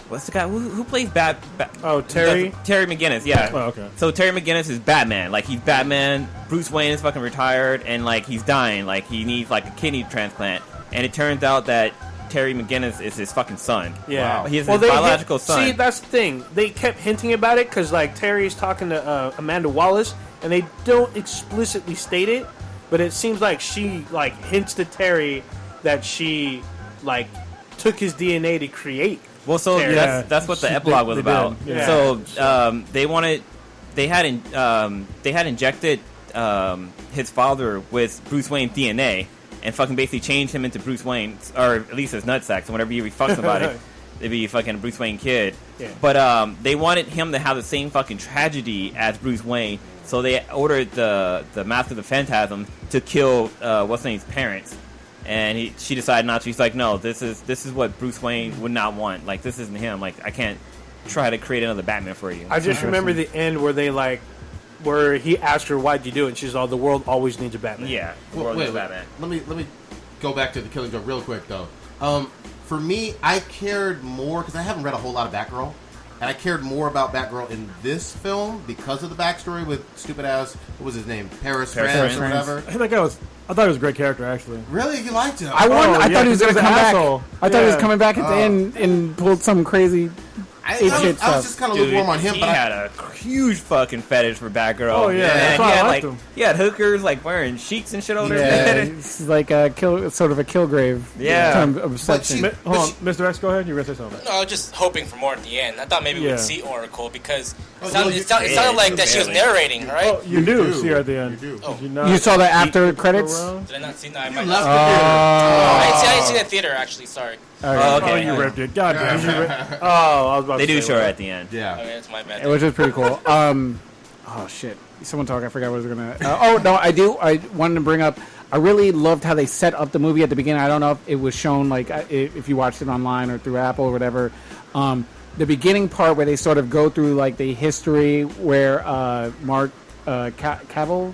[SPEAKER 7] what's the guy who plays
[SPEAKER 8] Terry
[SPEAKER 7] McGinnis, yeah.
[SPEAKER 1] Oh, okay.
[SPEAKER 7] So Terry McGinnis is Batman. Like, he's Batman. Bruce Wayne is fucking retired, and like he's dying. Like, he needs like a kidney transplant, and it turns out that Terry McGinnis is his fucking son.
[SPEAKER 8] Yeah.
[SPEAKER 7] Wow. He's his biological son.
[SPEAKER 8] See, that's the thing. They kept hinting about it because, like, Terry's talking to Amanda Wallace, and they don't explicitly state it, but it seems like she, like, hints to Terry that she, like, took his DNA to create.
[SPEAKER 7] Well, so
[SPEAKER 8] Terry.
[SPEAKER 7] that's what the epilogue was about.
[SPEAKER 1] Yeah.
[SPEAKER 7] So they had injected his father with Bruce Wayne's DNA. And fucking basically changed him into Bruce Wayne, or at least his nutsack. So whenever he fucks somebody, it'd be a fucking Bruce Wayne kid.
[SPEAKER 8] Yeah.
[SPEAKER 7] But they wanted him to have the same fucking tragedy as Bruce Wayne, so they ordered the Mask of the Phantasm to kill what's name's parents. And she decided not to. She's like, no, this is what Bruce Wayne would not want. Like, this isn't him. Like, I can't try to create another Batman for you.
[SPEAKER 8] I just remember the end where he asked her, why'd you do it? And she's all, the world always needs a Batman.
[SPEAKER 7] Yeah, the
[SPEAKER 6] Well,
[SPEAKER 7] world
[SPEAKER 6] wait,
[SPEAKER 7] is Batman.
[SPEAKER 6] Let me go back to the Killing Joke real quick though. For me, I cared more because I haven't read a whole lot of Batgirl, and I cared more about Batgirl in this film because of the backstory with stupid ass, what was his name, Paris France or whatever.
[SPEAKER 1] I thought he was a great character, actually.
[SPEAKER 6] Really, you liked him?
[SPEAKER 9] I thought he was going to come back. I thought he was coming back at the
[SPEAKER 6] Oh.
[SPEAKER 9] end and pulled some crazy.
[SPEAKER 6] I was just kind of lukewarm on him,
[SPEAKER 7] he
[SPEAKER 6] but
[SPEAKER 7] had a huge fucking fetish for Batgirl.
[SPEAKER 1] Oh, yeah,
[SPEAKER 7] and
[SPEAKER 1] that's why I liked him.
[SPEAKER 7] he had hookers like wearing sheets and shit over
[SPEAKER 9] Yeah,
[SPEAKER 7] his head.
[SPEAKER 9] it's like a sort of a Kilgrave.
[SPEAKER 7] Yeah.
[SPEAKER 9] kind of obsession.
[SPEAKER 1] Hold on, Mr. X, go ahead. You were going to say something.
[SPEAKER 10] No, I was just hoping for more at the end. I thought maybe
[SPEAKER 1] Yeah.
[SPEAKER 10] we'd see Oracle because
[SPEAKER 6] Oh,
[SPEAKER 10] it sounded like that she was narrating, right?
[SPEAKER 1] Oh, you do see her at the end.
[SPEAKER 6] You do.
[SPEAKER 1] Did you not
[SPEAKER 9] You saw that after
[SPEAKER 1] peek
[SPEAKER 9] credits?
[SPEAKER 1] around?
[SPEAKER 10] Did I not see? No, I
[SPEAKER 6] You
[SPEAKER 10] might
[SPEAKER 6] left
[SPEAKER 10] not.
[SPEAKER 6] the theater.
[SPEAKER 10] I didn't see it in the theater, actually. Sorry.
[SPEAKER 7] Oh,
[SPEAKER 1] Oh,
[SPEAKER 7] okay.
[SPEAKER 1] you ripped it. God damn. You ripped
[SPEAKER 8] Oh, I was about
[SPEAKER 7] They
[SPEAKER 8] to
[SPEAKER 7] do
[SPEAKER 8] say
[SPEAKER 7] show her
[SPEAKER 8] what?
[SPEAKER 7] at the end.
[SPEAKER 6] Yeah.
[SPEAKER 10] Okay, that's my bad.
[SPEAKER 9] Which is pretty cool. Oh shit! Someone talk. I forgot what I was gonna. Oh no, I do. I wanted to bring up. I really loved how they set up the movie at the beginning. I don't know if it was shown like if you watched it online or through Apple or whatever. The beginning part where they sort of go through like the history where Mark Cavill.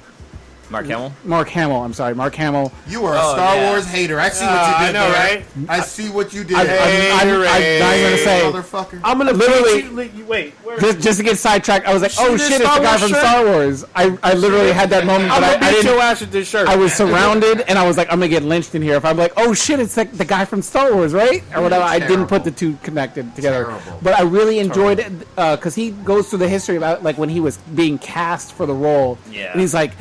[SPEAKER 7] Mark Hamill.
[SPEAKER 9] Mark Hamill. I'm sorry, Mark Hamill.
[SPEAKER 6] You are a Star
[SPEAKER 7] yeah.
[SPEAKER 6] Wars hater. I see what you did
[SPEAKER 8] I know,
[SPEAKER 6] there.
[SPEAKER 8] right?
[SPEAKER 6] I see what you did.
[SPEAKER 9] I'm not even gonna say.
[SPEAKER 6] Motherfucker.
[SPEAKER 8] I'm gonna
[SPEAKER 9] Literally-
[SPEAKER 8] wait. Where?
[SPEAKER 9] Just to get sidetracked, I was like,
[SPEAKER 8] See
[SPEAKER 9] "Oh
[SPEAKER 8] this
[SPEAKER 9] shit, it's the
[SPEAKER 8] Star
[SPEAKER 9] guy
[SPEAKER 8] Wars
[SPEAKER 9] from
[SPEAKER 8] shirt?
[SPEAKER 9] Star Wars." I literally had that moment,
[SPEAKER 8] I'm
[SPEAKER 9] but
[SPEAKER 8] gonna
[SPEAKER 9] I
[SPEAKER 8] beat
[SPEAKER 9] didn't.
[SPEAKER 8] your ass with this shirt.
[SPEAKER 9] I was surrounded, and I was like, "I'm gonna get lynched in here." If I'm like, "Oh shit, it's like the guy from Star Wars, right?" Or whatever. I didn't put the two connected together.
[SPEAKER 6] Terrible.
[SPEAKER 9] But I really enjoyed it because he goes through the history about like when he was being cast for the role.
[SPEAKER 7] Yeah.
[SPEAKER 9] And he's like,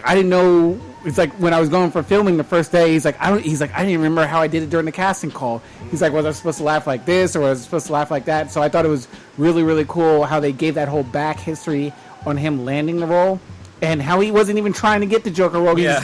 [SPEAKER 9] I didn't know. It's like when I was going for filming the first day. He's like, I didn't even remember how I did it during the casting call. He's like, was I supposed to laugh like this or was I supposed to laugh like that? So I thought it was really, really cool how they gave that whole back history on him landing the role. And how he wasn't even trying to get the Joker role.
[SPEAKER 7] Yeah.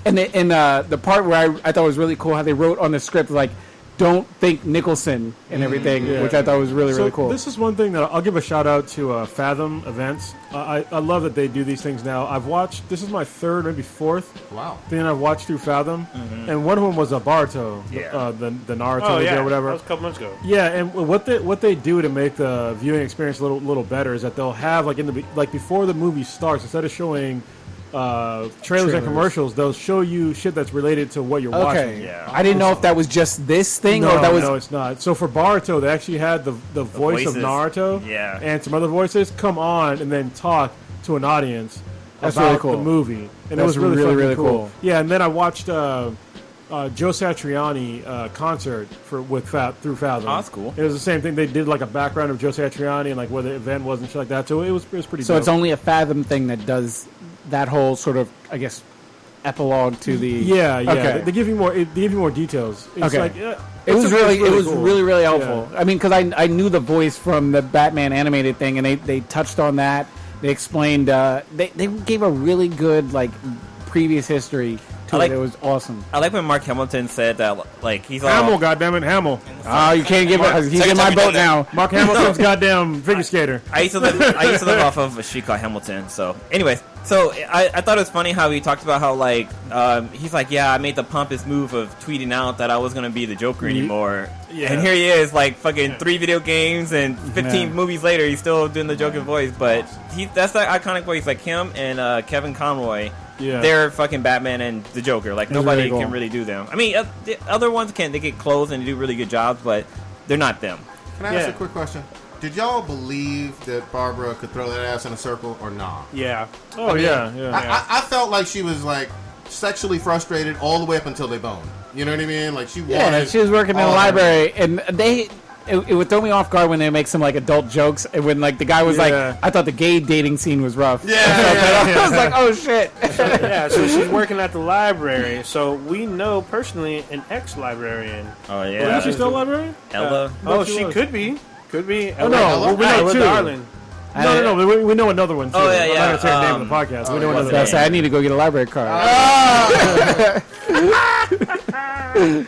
[SPEAKER 9] And the part where I thought was really cool, how they wrote on the script, like, don't think Nicholson and everything,
[SPEAKER 1] Yeah.
[SPEAKER 9] which I thought was really,
[SPEAKER 1] So
[SPEAKER 9] really cool.
[SPEAKER 1] This is one thing that I'll give a shout out to Fathom Events. I love that they do these things now. I've watched, this is my third, maybe fourth
[SPEAKER 6] Wow.
[SPEAKER 1] thing I've watched through Fathom. And one of them was Baruto,
[SPEAKER 7] Yeah.
[SPEAKER 1] the Naruto
[SPEAKER 8] Oh yeah,
[SPEAKER 1] or whatever.
[SPEAKER 8] that was a couple months ago.
[SPEAKER 1] Yeah, and what they do to make the viewing experience a little better is that they'll have like before the movie starts, instead of showing trailers and commercials, they'll show you shit that's related to what you're watching.
[SPEAKER 9] Okay.
[SPEAKER 7] Yeah.
[SPEAKER 9] I didn't know if that was just this thing or that was.
[SPEAKER 1] No, it's not. So for Baruto, they actually had the voice of
[SPEAKER 7] voices.
[SPEAKER 1] Naruto
[SPEAKER 7] Yeah.
[SPEAKER 1] and some other voices come on and then talk to an audience
[SPEAKER 9] That's
[SPEAKER 1] about
[SPEAKER 9] really cool.
[SPEAKER 1] the movie. And it
[SPEAKER 9] That's
[SPEAKER 1] was really,
[SPEAKER 9] really,
[SPEAKER 1] fucking
[SPEAKER 9] really
[SPEAKER 1] cool.
[SPEAKER 9] cool.
[SPEAKER 1] Yeah, and then I watched Joe Satriani concert through Fathom.
[SPEAKER 7] Oh, that's cool.
[SPEAKER 1] It was the same thing. They did like a background of Joe Satriani and like where the event was and shit like that. So it was pretty
[SPEAKER 9] So
[SPEAKER 1] dope.
[SPEAKER 9] it's only a Fathom thing that does that whole sort of, I guess, epilogue to the.
[SPEAKER 1] Yeah.
[SPEAKER 9] Okay.
[SPEAKER 1] They give you more. They give you more details. It's
[SPEAKER 9] Okay.
[SPEAKER 1] like,
[SPEAKER 9] It was
[SPEAKER 1] cool.
[SPEAKER 9] really helpful. I mean, because I knew the voice from the Batman animated thing, and they touched on that. They explained. They gave a really good previous history to it. It was awesome.
[SPEAKER 7] I like when Mark Hamilton said that, he's all...
[SPEAKER 1] Hamill, goddammit, Hamill.
[SPEAKER 9] Oh, you can't give it. He's in my boat now.
[SPEAKER 1] Mark Hamilton's goddamn figure skater.
[SPEAKER 7] I used to live off of a street called Hamilton. So, anyways, I thought it was funny how he talked about how he's like, yeah, I made the pompous move of tweeting out that I was gonna be the Joker anymore, and here he is, fucking 3 video games and 15 movies later, he's still doing the Joker voice. But that's the iconic voice, like him and Kevin Conroy. Yeah. They're fucking Batman and the Joker. Nobody really can really do them. I mean, the other ones they get clothes and do really good jobs, but they're not them.
[SPEAKER 6] Can I ask a quick question? Did y'all believe that Barbara could throw that ass in a circle or not?
[SPEAKER 8] Yeah.
[SPEAKER 1] Oh, yeah.
[SPEAKER 6] I felt like she was sexually frustrated all the way up until they boned. You know what I mean? She wanted.
[SPEAKER 9] Yeah, she was working in the library, and it would throw me off guard when they make some adult jokes. And when the guy was I thought the gay dating scene was rough.
[SPEAKER 6] Yeah,
[SPEAKER 9] I was like, oh shit.
[SPEAKER 8] Yeah, so she's working at the library. So we know personally an ex-librarian.
[SPEAKER 7] Oh yeah,
[SPEAKER 1] is she still a librarian?
[SPEAKER 7] Ella.
[SPEAKER 8] She could be. Could be.
[SPEAKER 1] Oh no, we know two.
[SPEAKER 8] Darling.
[SPEAKER 1] No, we know another one too.
[SPEAKER 7] Oh yeah.
[SPEAKER 1] I'm not gonna say the name of the podcast. We know another one.
[SPEAKER 9] I need to go get a library card.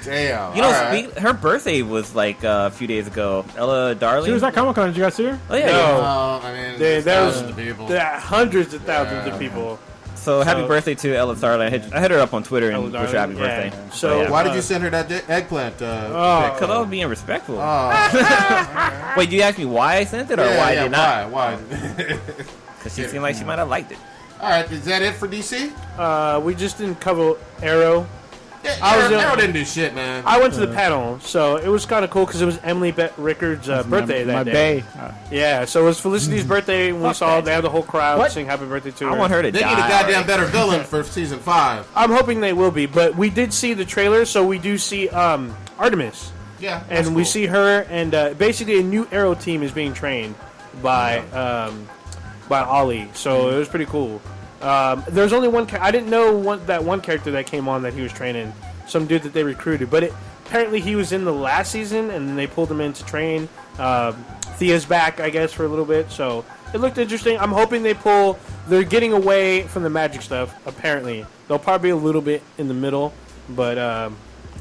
[SPEAKER 6] Damn.
[SPEAKER 7] You know, her birthday was a few days ago. Ella Darling.
[SPEAKER 1] She was at Comic Con. Did you guys see her?
[SPEAKER 7] Oh yeah.
[SPEAKER 8] No.
[SPEAKER 6] I mean,
[SPEAKER 8] there
[SPEAKER 6] thousands of people.
[SPEAKER 8] There are hundreds of thousands of people.
[SPEAKER 7] So happy birthday to Ella Darling. I hit her up on Twitter and wished her happy birthday.
[SPEAKER 8] So
[SPEAKER 6] why did you send her that eggplant?
[SPEAKER 7] Because I was being respectful. Wait, you asked me why I sent it or why I did not?
[SPEAKER 6] Why?
[SPEAKER 7] Because she seemed like she might have liked it.
[SPEAKER 6] All right, is that it for DC?
[SPEAKER 8] We just didn't cover Arrow.
[SPEAKER 6] Arrow didn't do shit, man.
[SPEAKER 8] I went to the panel, so it was kind of cool because it was Emily Rickard's birthday that day. Yeah, so it was Felicity's birthday. When we saw they had the whole crowd sing happy birthday to her.
[SPEAKER 7] I want her to
[SPEAKER 6] They
[SPEAKER 7] die.
[SPEAKER 6] need a goddamn better villain for season 5.
[SPEAKER 8] I'm hoping they will be, but we did see the trailer, so we do see Artemis.
[SPEAKER 6] Yeah,
[SPEAKER 8] and we see her, and basically a new Arrow team is being trained by Ollie. So it was pretty cool. There's only one. I didn't know that one character that came on that he was training, some dude that they recruited. But apparently he was in the last season, and then they pulled him in to train. Thea's back, I guess, for a little bit. So it looked interesting. I'm hoping they're getting away from the magic stuff. Apparently, they'll probably be a little bit in the middle, but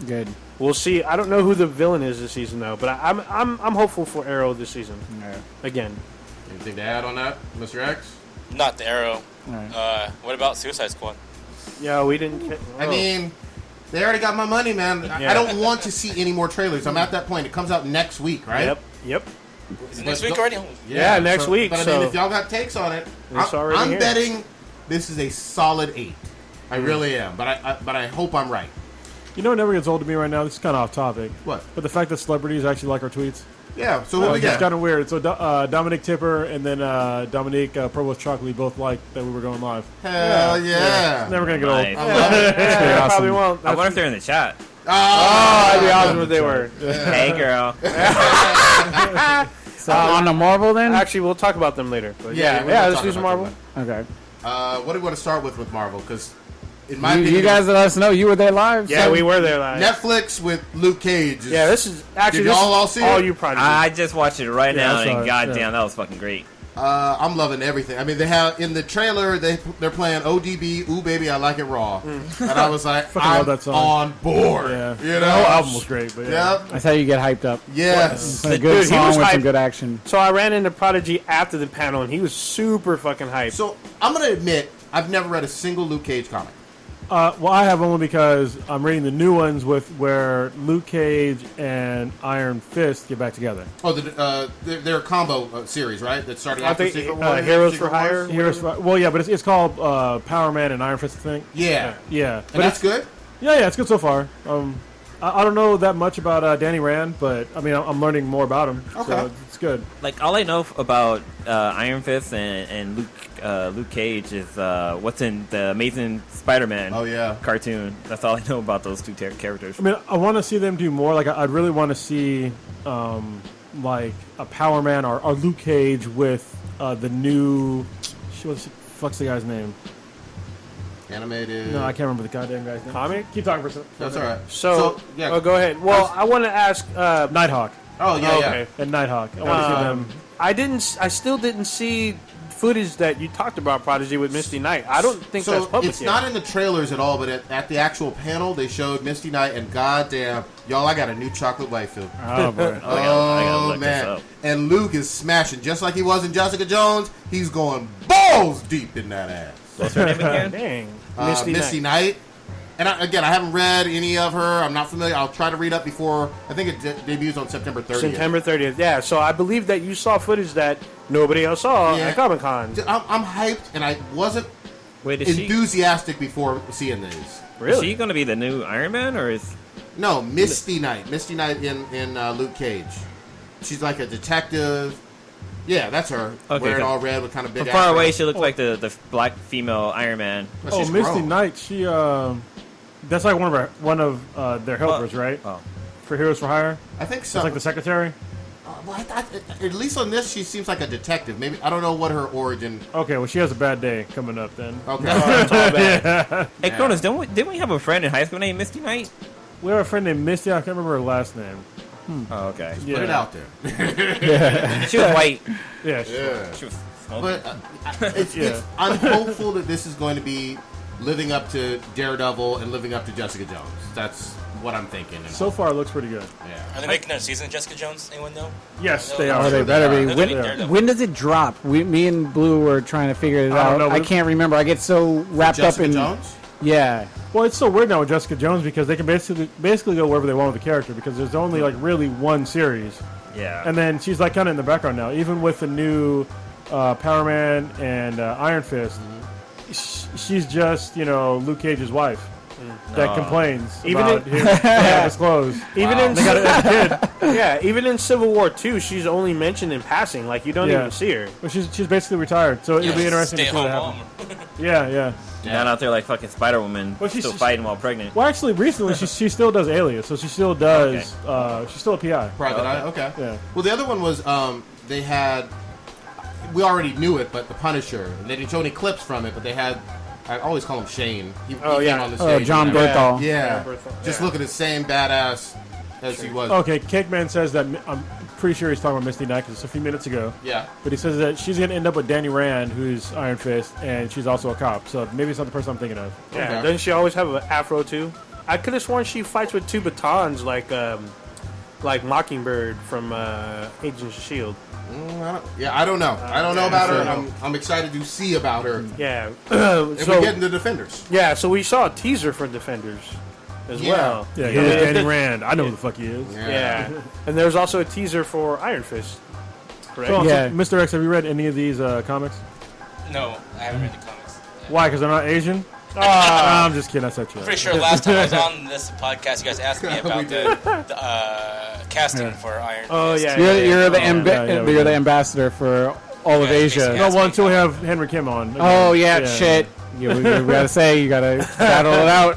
[SPEAKER 9] good.
[SPEAKER 8] We'll see. I don't know who the villain is this season though, but I'm hopeful for Arrow this season. Again.
[SPEAKER 6] Anything to add on that, Mr. X?
[SPEAKER 10] Not the Arrow.
[SPEAKER 9] Right.
[SPEAKER 10] What about Suicide Squad?
[SPEAKER 8] Yeah, we didn't.
[SPEAKER 6] I mean, they already got my money, man. I don't want to see any more trailers. I'm at that point. It comes out next week, right?
[SPEAKER 8] Yep.
[SPEAKER 10] Is it next week already?
[SPEAKER 8] Yeah, next week.
[SPEAKER 6] But I mean, if y'all got takes on it, I'm betting this is a solid 8. I really am. But I hope I'm right.
[SPEAKER 1] You know what never gets old to me right now? This is kind of off topic.
[SPEAKER 6] What?
[SPEAKER 1] But the fact that celebrities actually like our tweets.
[SPEAKER 6] Yeah, so what we got?
[SPEAKER 1] It's kind of weird. So Dominic Tipper and then Dominique Provost Chocolate both liked that we were going live.
[SPEAKER 6] Hell yeah.
[SPEAKER 1] It's never going to get old.
[SPEAKER 7] Nice.
[SPEAKER 6] I love it.
[SPEAKER 8] Yeah, probably won't.
[SPEAKER 7] I wonder if they're in the chat.
[SPEAKER 8] Oh, I'd be awesome if they were.
[SPEAKER 7] Hey, girl.
[SPEAKER 9] So on the Marvel then?
[SPEAKER 8] Actually, we'll talk about them later. But
[SPEAKER 6] Yeah,
[SPEAKER 8] let's do some Marvel.
[SPEAKER 9] Okay.
[SPEAKER 6] What do we want to start with Marvel? Because in my opinion,
[SPEAKER 9] You guys let us know you were there live.
[SPEAKER 8] Yeah,
[SPEAKER 9] so.
[SPEAKER 8] we were there live.
[SPEAKER 6] Netflix with Luke Cage.
[SPEAKER 8] This is actually
[SPEAKER 6] Did y'all all see it?
[SPEAKER 8] you probably.
[SPEAKER 7] I just watched it right now,
[SPEAKER 1] I saw
[SPEAKER 7] and
[SPEAKER 1] it,
[SPEAKER 7] goddamn, that was fucking great.
[SPEAKER 6] I'm loving everything. I mean, they have in the trailer they're playing ODB, Ooh Baby, I Like It Raw, and I was like,
[SPEAKER 1] love
[SPEAKER 6] I'm
[SPEAKER 1] that song.
[SPEAKER 6] on board.
[SPEAKER 1] Yeah.
[SPEAKER 6] You know,
[SPEAKER 1] The whole album was great. But yeah.
[SPEAKER 6] Yep.
[SPEAKER 9] That's how you get hyped up.
[SPEAKER 6] Yes.
[SPEAKER 9] A good
[SPEAKER 8] Dude, he
[SPEAKER 9] song
[SPEAKER 8] was
[SPEAKER 9] with some
[SPEAKER 8] hyped.
[SPEAKER 9] good action.
[SPEAKER 8] So I ran into Prodigy after the panel, and he was super fucking hyped.
[SPEAKER 6] So I'm gonna admit, I've never read a single Luke Cage comic.
[SPEAKER 1] Well, I have only because I'm reading the new ones with where Luke Cage and Iron Fist get back together.
[SPEAKER 6] Oh, they're a combo series, right? That started
[SPEAKER 8] I
[SPEAKER 6] after
[SPEAKER 8] think
[SPEAKER 6] Secret Wars.
[SPEAKER 8] Heroes
[SPEAKER 6] Secret
[SPEAKER 8] for Hire.
[SPEAKER 6] Wars?
[SPEAKER 1] Well, yeah, but it's called Power Man and Iron Fist, I think.
[SPEAKER 6] Yeah,
[SPEAKER 1] Yeah.
[SPEAKER 6] and that's good.
[SPEAKER 1] Yeah, it's good so far. I don't know that much about Danny Rand, but I mean, I'm learning more about him.
[SPEAKER 6] Okay.
[SPEAKER 1] So it's good.
[SPEAKER 7] Like, all I know about Iron Fist and Luke Cage is what's in the Amazing Spider-Man cartoon. That's all I know about those two characters.
[SPEAKER 1] I mean, I want to see them do more. Like, I'd really want to see like a Power Man or Luke Cage with the new. What the fuck's the guy's name?
[SPEAKER 6] Animated.
[SPEAKER 1] No, I can't remember the goddamn guy's name.
[SPEAKER 8] Comic?
[SPEAKER 1] Keep talking for a second.
[SPEAKER 6] That's all right.
[SPEAKER 8] So
[SPEAKER 6] yeah.
[SPEAKER 8] oh, go ahead. Well, I want to ask.
[SPEAKER 1] Nighthawk.
[SPEAKER 6] Oh yeah,
[SPEAKER 8] okay.
[SPEAKER 1] And Nighthawk. I want to see them.
[SPEAKER 8] I still didn't see footage that you talked about, Prodigy, with Misty Knight. I don't think that's public
[SPEAKER 6] it's
[SPEAKER 8] yet.
[SPEAKER 6] not in the trailers at all, but at the actual panel, they showed Misty Knight, and goddamn, y'all, I got a new chocolate waifu.
[SPEAKER 1] Oh, boy.
[SPEAKER 7] I gotta look
[SPEAKER 6] man.
[SPEAKER 7] this up.
[SPEAKER 6] And Luke is smashing, just like he was in Jessica Jones. He's going balls deep in that ass.
[SPEAKER 7] What's her name again?
[SPEAKER 8] Dang.
[SPEAKER 6] Misty Knight. And I haven't read any of her. I'm not familiar. I'll try to read up before. I think it debuts on September 30th.
[SPEAKER 8] September 30th, yeah. So I believe that you saw footage that nobody else saw at Comic Con.
[SPEAKER 6] I'm hyped, and I wasn't enthusiastic before seeing these.
[SPEAKER 7] Really? Is she going to be the new Iron Man, or is...
[SPEAKER 6] No, Misty Knight. Misty Knight in Luke Cage. She's like a detective. Yeah, that's her.
[SPEAKER 7] Okay,
[SPEAKER 6] wearing all red with kind of big
[SPEAKER 7] from far
[SPEAKER 6] afro.
[SPEAKER 7] away, she looked like the black female Iron Man.
[SPEAKER 6] Well,
[SPEAKER 1] Misty
[SPEAKER 6] grown.
[SPEAKER 1] Knight, she... that's like one of their helpers, right?
[SPEAKER 7] Oh.
[SPEAKER 1] For Heroes for Hire?
[SPEAKER 6] I think so.
[SPEAKER 1] It's like the secretary?
[SPEAKER 6] Well, I thought, at least on this, she seems like a detective. Maybe I don't know what her origin.
[SPEAKER 1] Okay, well, she has a bad day coming up then.
[SPEAKER 6] Okay.
[SPEAKER 7] Hey, Cronus, didn't we have a friend in high school named Misty Knight?
[SPEAKER 1] We have a friend named Misty. I can't remember her last name.
[SPEAKER 7] Oh, okay.
[SPEAKER 6] Put it out there.
[SPEAKER 7] She was white.
[SPEAKER 1] Yeah.
[SPEAKER 7] She was smoking.
[SPEAKER 6] But I'm hopeful that this is going to be living up to Daredevil and living up to Jessica Jones. That's what I'm thinking.
[SPEAKER 1] So far, it looks pretty good.
[SPEAKER 6] Yeah.
[SPEAKER 10] Are they making a season of Jessica Jones? Anyone know?
[SPEAKER 1] Yes,
[SPEAKER 10] No,
[SPEAKER 1] they
[SPEAKER 10] no,
[SPEAKER 1] are.
[SPEAKER 9] Oh, they better be.
[SPEAKER 10] They're doing Daredevil.
[SPEAKER 9] When does it drop? Me and Blue were trying to figure it
[SPEAKER 1] I don't
[SPEAKER 9] out.
[SPEAKER 1] know.
[SPEAKER 9] I can't remember. I get so wrapped up
[SPEAKER 6] Jessica
[SPEAKER 9] in.
[SPEAKER 6] Jones?
[SPEAKER 9] Yeah.
[SPEAKER 1] Well, it's so weird now with Jessica Jones because they can basically go wherever they want with the character because there's only like really one series.
[SPEAKER 7] Yeah.
[SPEAKER 1] And then she's like kind of in the background now. Even with the new Power Man and Iron Fist, she's just, Luke Cage's wife that complains
[SPEAKER 8] Even
[SPEAKER 1] about
[SPEAKER 8] in-
[SPEAKER 1] his clothes.
[SPEAKER 8] Even in
[SPEAKER 1] They got it as a kid.
[SPEAKER 8] yeah, even in Civil War 2, she's only mentioned in passing. Like you don't
[SPEAKER 1] Yeah.
[SPEAKER 8] even see her.
[SPEAKER 1] But she's basically retired, so it'll be interesting to see what
[SPEAKER 10] Stay-at-home
[SPEAKER 1] happens.
[SPEAKER 10] mom.
[SPEAKER 1] Yeah.
[SPEAKER 7] Not out there like fucking Spider-Woman,
[SPEAKER 1] Well, she's
[SPEAKER 7] still
[SPEAKER 1] just-
[SPEAKER 7] fighting while pregnant.
[SPEAKER 1] Well, actually, recently she still does Alias, so she still does. She's still a PI.
[SPEAKER 6] Private Eye? Okay.
[SPEAKER 1] Yeah.
[SPEAKER 6] Well, the other one was they had. We already knew it, but the Punisher. And they didn't show any clips from it, but they had. I always call him Shane. He came on the stage.
[SPEAKER 9] John Berthal.
[SPEAKER 6] Yeah.
[SPEAKER 8] John Berthal.
[SPEAKER 6] Just looking the same badass as he was.
[SPEAKER 1] Okay, Cakeman says that I'm pretty sure he's talking about Misty Knight because it's a few minutes ago.
[SPEAKER 6] Yeah.
[SPEAKER 1] But he says that she's going to end up with Danny Rand, who's Iron Fist, and she's also a cop. So maybe it's not the person I'm thinking of.
[SPEAKER 8] Yeah,
[SPEAKER 6] Okay.
[SPEAKER 8] doesn't she always have an afro too? I could have sworn she fights with two batons, like Mockingbird from Agents of Shield.
[SPEAKER 6] I don't know. I don't know about her. I'm excited to see about her.
[SPEAKER 8] Yeah.
[SPEAKER 6] If we get into Defenders.
[SPEAKER 8] Yeah, so we saw a teaser for Defenders as well.
[SPEAKER 1] Yeah, he is Danny Rand. I know who the fuck he is.
[SPEAKER 8] Yeah. And there's also a teaser for Iron Fist. Correct?
[SPEAKER 1] So,
[SPEAKER 9] Yeah.
[SPEAKER 1] Mr. X, have you read any of these comics?
[SPEAKER 10] No, I haven't read the comics.
[SPEAKER 1] Why? Because they're not Asian? I'm just kidding. I said you.
[SPEAKER 10] I'm pretty sure last time I was on this podcast, you guys asked me about the casting for Iron Fist.
[SPEAKER 8] Oh, yeah.
[SPEAKER 9] You're the
[SPEAKER 1] we
[SPEAKER 9] you're
[SPEAKER 1] do.
[SPEAKER 9] the ambassador for all of
[SPEAKER 10] Yeah,
[SPEAKER 9] Asia.
[SPEAKER 10] basically.
[SPEAKER 1] No, well, until we have Henry Kim on.
[SPEAKER 9] Oh yeah, shit. You gotta say, you gotta battle it out.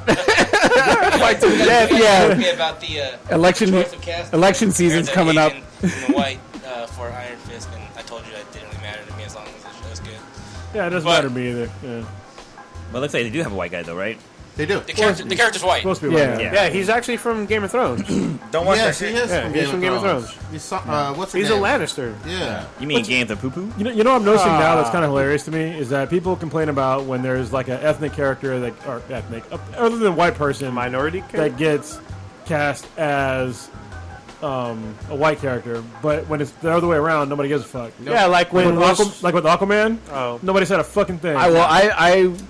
[SPEAKER 8] Fight to the death.
[SPEAKER 10] Asked me
[SPEAKER 9] Yeah.
[SPEAKER 10] about the
[SPEAKER 9] Election
[SPEAKER 10] choice of casting.
[SPEAKER 9] election season's
[SPEAKER 10] There's
[SPEAKER 9] coming
[SPEAKER 10] an
[SPEAKER 9] up.
[SPEAKER 10] Asian in the white for Iron Fist, and I told you that didn't really matter to me as long as the show's good.
[SPEAKER 1] Yeah, it doesn't
[SPEAKER 10] But-
[SPEAKER 1] matter to me either. Yeah.
[SPEAKER 7] But it looks like they do have a white guy though, right?
[SPEAKER 6] They do.
[SPEAKER 10] The character's white.
[SPEAKER 1] Supposed to be
[SPEAKER 9] Yeah.
[SPEAKER 1] like
[SPEAKER 7] Yeah.
[SPEAKER 8] Yeah, he's actually from Game of Thrones.
[SPEAKER 7] Don't watch
[SPEAKER 6] Yes,
[SPEAKER 7] that
[SPEAKER 6] he
[SPEAKER 7] shit.
[SPEAKER 6] is
[SPEAKER 8] Yeah,
[SPEAKER 6] from
[SPEAKER 8] he's
[SPEAKER 6] Game
[SPEAKER 8] from Game of Thrones.
[SPEAKER 6] He's what's her
[SPEAKER 8] He's a
[SPEAKER 6] name?
[SPEAKER 8] Lannister.
[SPEAKER 6] Yeah.
[SPEAKER 7] You mean Games of Poo Poo?
[SPEAKER 1] You know what I'm noticing now that's kind of hilarious to me is that people complain about when there's like an ethnic character that or ethnic other than white person
[SPEAKER 8] Minority character.
[SPEAKER 1] that gets cast as a white character, but when it's the other way around, nobody gives a fuck.
[SPEAKER 8] Yeah, like when
[SPEAKER 1] With Aquaman,
[SPEAKER 8] Oh.
[SPEAKER 1] nobody said a fucking thing.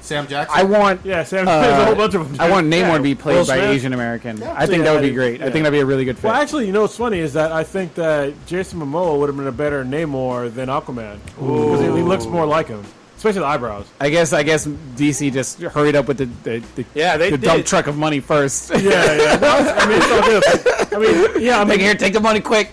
[SPEAKER 6] Sam Jackson.
[SPEAKER 9] I want.
[SPEAKER 1] Yeah, Sam. There's a whole bunch of them.
[SPEAKER 9] I want Namor to be played
[SPEAKER 1] Will
[SPEAKER 9] by
[SPEAKER 1] Smith.
[SPEAKER 9] Asian American. I
[SPEAKER 1] so
[SPEAKER 9] think
[SPEAKER 1] yeah,
[SPEAKER 9] that would be
[SPEAKER 1] I-
[SPEAKER 9] great.
[SPEAKER 1] yeah.
[SPEAKER 9] I think that'd be a really good fit.
[SPEAKER 1] Well, actually, you know what's funny is that I think that Jason Momoa would have been a better Namor than Aquaman because he looks more like him, especially the eyebrows.
[SPEAKER 9] I guess DC just hurried up with the
[SPEAKER 8] Yeah, they
[SPEAKER 9] the
[SPEAKER 8] did.
[SPEAKER 9] dump truck of money first.
[SPEAKER 1] Yeah. No, I mean, it's all good. I mean, yeah. I mean,
[SPEAKER 9] Here, take the money quick.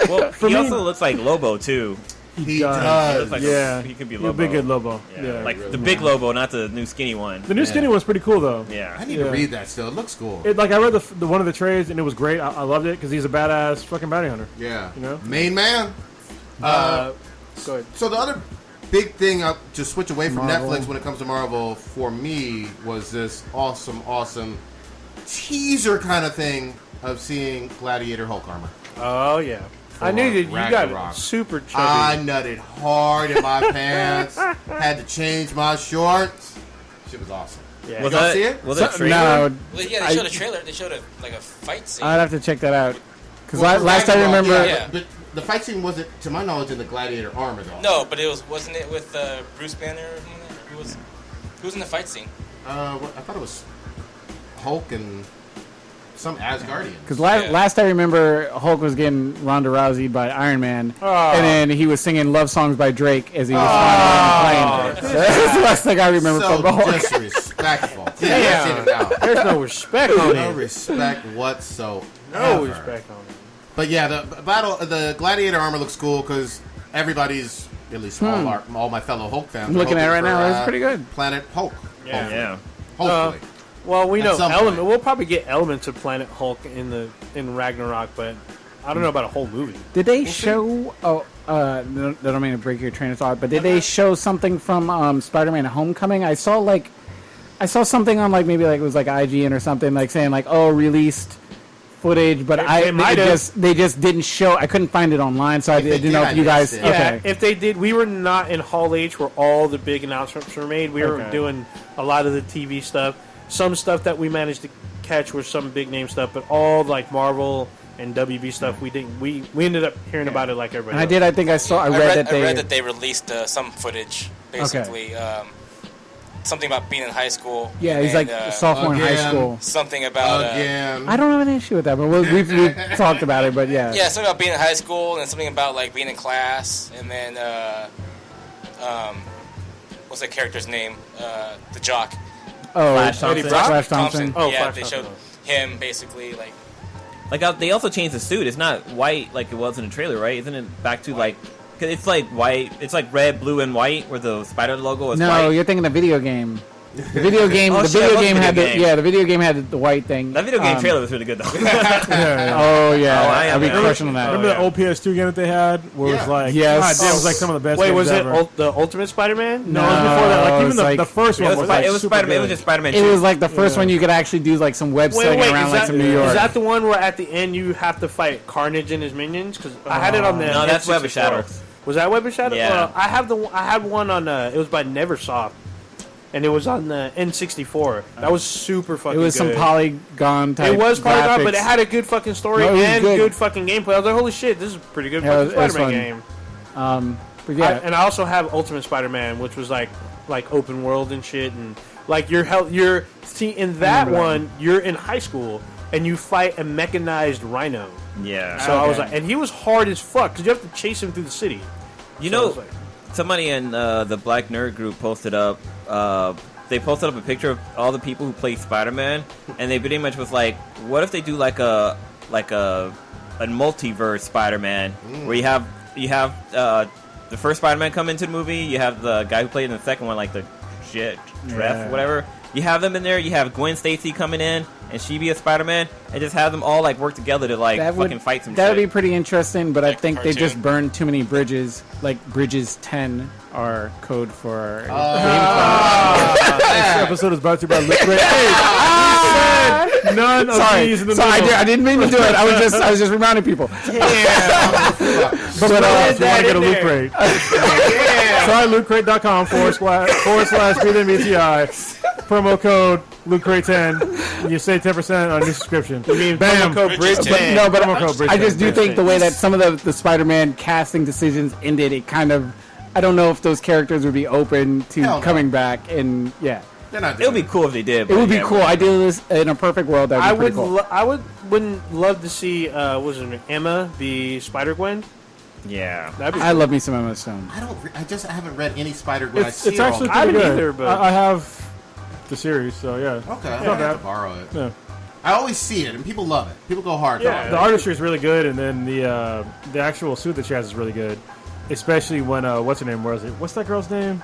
[SPEAKER 7] Well,
[SPEAKER 1] For
[SPEAKER 7] he
[SPEAKER 1] me-
[SPEAKER 7] also looks like Lobo too.
[SPEAKER 6] He
[SPEAKER 7] He
[SPEAKER 6] does.
[SPEAKER 7] looks like
[SPEAKER 1] Yeah,
[SPEAKER 7] he could be
[SPEAKER 1] he'll
[SPEAKER 7] Lobo.
[SPEAKER 1] be good Lobo.
[SPEAKER 7] Yeah.
[SPEAKER 1] Yeah,
[SPEAKER 7] Like the big Lobo, not the new skinny one.
[SPEAKER 1] the new skinny one's pretty cool though.
[SPEAKER 6] I
[SPEAKER 7] Yeah.
[SPEAKER 6] need
[SPEAKER 1] Yeah.
[SPEAKER 6] to read that still. It looks cool.
[SPEAKER 1] I read the one of the trades and it was great. I loved it because he's a badass fucking bounty hunter.
[SPEAKER 6] Yeah.
[SPEAKER 1] You know?
[SPEAKER 6] Main man.
[SPEAKER 8] Go ahead.
[SPEAKER 6] So the other big thing to switch away from
[SPEAKER 9] Marvel.
[SPEAKER 6] Netflix when it comes to Marvel for me was this awesome teaser kind of thing of seeing Gladiator Hulk armor.
[SPEAKER 8] Oh yeah. I knew that you
[SPEAKER 6] Ragnarok.
[SPEAKER 8] got super chubby.
[SPEAKER 6] I nutted hard in my pants. Had to change my shorts. Shit was awesome.
[SPEAKER 8] Yeah.
[SPEAKER 7] Was
[SPEAKER 6] Y'all
[SPEAKER 7] that
[SPEAKER 6] see it?
[SPEAKER 7] Was it a trailer?
[SPEAKER 9] No,
[SPEAKER 10] Well, yeah, they showed a trailer. They showed a fight scene.
[SPEAKER 9] I'd have to check that out. Because
[SPEAKER 6] Well,
[SPEAKER 9] last I
[SPEAKER 6] Ragnarok,
[SPEAKER 9] remember,
[SPEAKER 10] Yeah.
[SPEAKER 6] But the fight scene wasn't, to my knowledge, in the Gladiator armor though.
[SPEAKER 10] No, but wasn't it with Bruce Banner? Or something? Who was in the fight scene?
[SPEAKER 6] I thought it was Hulk and some Asgardian.
[SPEAKER 9] because last I remember, Hulk was getting Ronda Rousey by Iron Man, and then he was singing love songs by Drake as he was playing. So that's the last thing I remember
[SPEAKER 6] So
[SPEAKER 9] from Hulk.
[SPEAKER 6] disrespectful. Yeah, I've seen it now.
[SPEAKER 8] There's no respect on
[SPEAKER 6] No
[SPEAKER 8] it.
[SPEAKER 6] respect whatsoever.
[SPEAKER 8] No respect on it.
[SPEAKER 6] But yeah, the Gladiator armor looks cool because everybody's, at least all my fellow Hulk fans,
[SPEAKER 9] I'm looking
[SPEAKER 6] are
[SPEAKER 9] at it right
[SPEAKER 6] hoping
[SPEAKER 9] now.
[SPEAKER 6] for,
[SPEAKER 9] It's pretty good.
[SPEAKER 6] Planet Hulk.
[SPEAKER 8] Yeah.
[SPEAKER 7] Yeah.
[SPEAKER 6] Hopefully.
[SPEAKER 8] Well, we
[SPEAKER 6] At
[SPEAKER 8] know
[SPEAKER 6] some
[SPEAKER 8] element.
[SPEAKER 6] point.
[SPEAKER 8] We'll probably get elements of Planet Hulk in Ragnarok, but I don't know about a whole movie.
[SPEAKER 9] Did they show? Oh, I don't mean to break your train of thought, but did they show something from Spider-Man: Homecoming? I saw something on maybe it was IGN or something saying released footage, but they just didn't show. I couldn't find it online, so I didn't know if you guys.
[SPEAKER 6] Yeah,
[SPEAKER 9] Okay.
[SPEAKER 8] Yeah, if they did, we were not in Hall H where all the big announcements were made. We were doing a lot of the TV stuff. Some stuff that we managed to catch was some big name stuff, but all Marvel and WB stuff we didn't. We ended up hearing about it like everybody.
[SPEAKER 9] And I
[SPEAKER 8] else.
[SPEAKER 9] did. I think I saw. I read
[SPEAKER 10] that they released some footage, basically. Something about being in high school.
[SPEAKER 9] Yeah,
[SPEAKER 10] and
[SPEAKER 9] he's
[SPEAKER 10] then,
[SPEAKER 9] sophomore in high school.
[SPEAKER 10] Something about
[SPEAKER 6] Again.
[SPEAKER 9] I don't have an issue with that, but we've talked about it. But yeah,
[SPEAKER 10] yeah, something about being in high school, and something about being in class, and then what's that character's name? The jock.
[SPEAKER 9] Oh,
[SPEAKER 7] Flash Thompson.
[SPEAKER 9] Flash Thompson.
[SPEAKER 8] Oh,
[SPEAKER 10] yeah,
[SPEAKER 8] Flash
[SPEAKER 10] they showed
[SPEAKER 8] Thompson.
[SPEAKER 10] him basically
[SPEAKER 7] They also changed the suit. It's not white like it was in the trailer, right? Isn't it back to cause it's white. It's red, blue, and white, where the spider logo is white.
[SPEAKER 9] No, you're thinking the video game. The video game.
[SPEAKER 7] Oh,
[SPEAKER 9] the
[SPEAKER 7] shit,
[SPEAKER 9] video
[SPEAKER 7] it was
[SPEAKER 9] game
[SPEAKER 7] the
[SPEAKER 9] had
[SPEAKER 7] video game.
[SPEAKER 9] the video game had the white thing.
[SPEAKER 7] That video game trailer was really good though.
[SPEAKER 9] Oh yeah,
[SPEAKER 7] I am
[SPEAKER 9] I'll be
[SPEAKER 7] there.
[SPEAKER 9] crushing on that.
[SPEAKER 1] Remember the old PS2 game that they had? Where it was
[SPEAKER 9] Yes.
[SPEAKER 1] God damn, it was some of the best
[SPEAKER 8] Wait,
[SPEAKER 1] games
[SPEAKER 8] was it
[SPEAKER 1] ever.
[SPEAKER 8] the Ultimate Spider-Man?
[SPEAKER 1] No, it was before that.
[SPEAKER 9] it
[SPEAKER 1] Even
[SPEAKER 9] was
[SPEAKER 1] the first one
[SPEAKER 7] it was,
[SPEAKER 1] was
[SPEAKER 7] Spider-Man.
[SPEAKER 1] super
[SPEAKER 7] It was
[SPEAKER 1] good.
[SPEAKER 7] just Spider-Man.
[SPEAKER 9] It
[SPEAKER 7] 2.
[SPEAKER 9] was the first one you could actually do some web slinging around some New York.
[SPEAKER 8] Is that the one where at the end you have to fight Carnage and his minions? Because I had it on the
[SPEAKER 7] No, that's Web of
[SPEAKER 8] N64.
[SPEAKER 7] Shadows.
[SPEAKER 8] Was that Web of Shadows?
[SPEAKER 7] Yeah.
[SPEAKER 8] I had one on. It was by Neversoft, and it was on the N64. That was super fucking.
[SPEAKER 9] It was
[SPEAKER 8] good.
[SPEAKER 9] some polygon type.
[SPEAKER 8] It was polygon, but
[SPEAKER 9] graphics.
[SPEAKER 8] it had a good fucking story
[SPEAKER 9] No, it was
[SPEAKER 8] and
[SPEAKER 9] good.
[SPEAKER 8] good fucking gameplay. I was like, holy shit, this is a pretty good
[SPEAKER 9] Yeah,
[SPEAKER 8] fucking
[SPEAKER 9] it was
[SPEAKER 8] Spider-Man
[SPEAKER 9] fun.
[SPEAKER 8] game.
[SPEAKER 9] But yeah,
[SPEAKER 8] And I also have Ultimate Spider-Man, which was like open world and shit, and in that one you're in high school and you fight a mechanized rhino.
[SPEAKER 7] Yeah.
[SPEAKER 8] So I was like, and he was hard as fuck because you have to chase him through the city.
[SPEAKER 7] You
[SPEAKER 8] So I
[SPEAKER 7] know,
[SPEAKER 8] was like,
[SPEAKER 7] somebody in the Black Nerd group posted up. They posted up a picture of all the people who play Spider-Man, and they pretty much was like, "What if they do like a multiverse Spider-Man, where you have the first Spider-Man come into the movie, you have the guy who played in the second one, like the Treff, whatever. You have them in there. You have Gwen Stacy coming in, and she be a Spider-Man, and just have them all work together to fucking fight some shit.
[SPEAKER 9] that would be pretty interesting. But I think they
[SPEAKER 10] cartoon.
[SPEAKER 9] just burned too many bridges. Bridges 10 are code for
[SPEAKER 1] This episode is brought to you by Liquid. Hey, you said none of these in the middle.
[SPEAKER 9] I didn't mean to do it. I was just reminding people.
[SPEAKER 1] But if you want to get a Loot Crate, try lootcrate.com /BTI. Promo code Loot Crate 10. You save 10% on a new subscription. You mean
[SPEAKER 8] promo code Bridge 10.
[SPEAKER 9] No, but
[SPEAKER 1] Promo code Bridge
[SPEAKER 9] I just
[SPEAKER 1] 10.
[SPEAKER 9] do think the way that some of the Spider-Man casting decisions ended, it kind of. I don't know if those characters would be open to
[SPEAKER 6] Hell no.
[SPEAKER 9] coming back, and yeah,
[SPEAKER 6] They're not
[SPEAKER 7] It
[SPEAKER 6] doing
[SPEAKER 7] would be cool if they did.
[SPEAKER 9] it would be
[SPEAKER 7] yeah,
[SPEAKER 9] cool. Ideally, in a perfect world, that would be pretty cool.
[SPEAKER 8] Wouldn't love to see Emma be Spider-Gwen.
[SPEAKER 7] Yeah.
[SPEAKER 8] That'd be
[SPEAKER 9] I love me some Emma Stone.
[SPEAKER 6] I just haven't read any Spider-Gwen.
[SPEAKER 1] It's actually
[SPEAKER 8] I
[SPEAKER 1] pretty
[SPEAKER 8] haven't
[SPEAKER 1] good.
[SPEAKER 8] either, but-
[SPEAKER 1] I have the series, so yeah.
[SPEAKER 6] Okay, I
[SPEAKER 1] not
[SPEAKER 6] have
[SPEAKER 1] bad.
[SPEAKER 6] to borrow it.
[SPEAKER 1] Yeah.
[SPEAKER 6] I always see it, and people love it. People go hard.
[SPEAKER 8] Yeah.
[SPEAKER 6] on
[SPEAKER 1] The
[SPEAKER 6] it.
[SPEAKER 1] artistry is really good, and then the actual suit that she has is really good. Especially when what's her name? Where is it? What's that girl's name?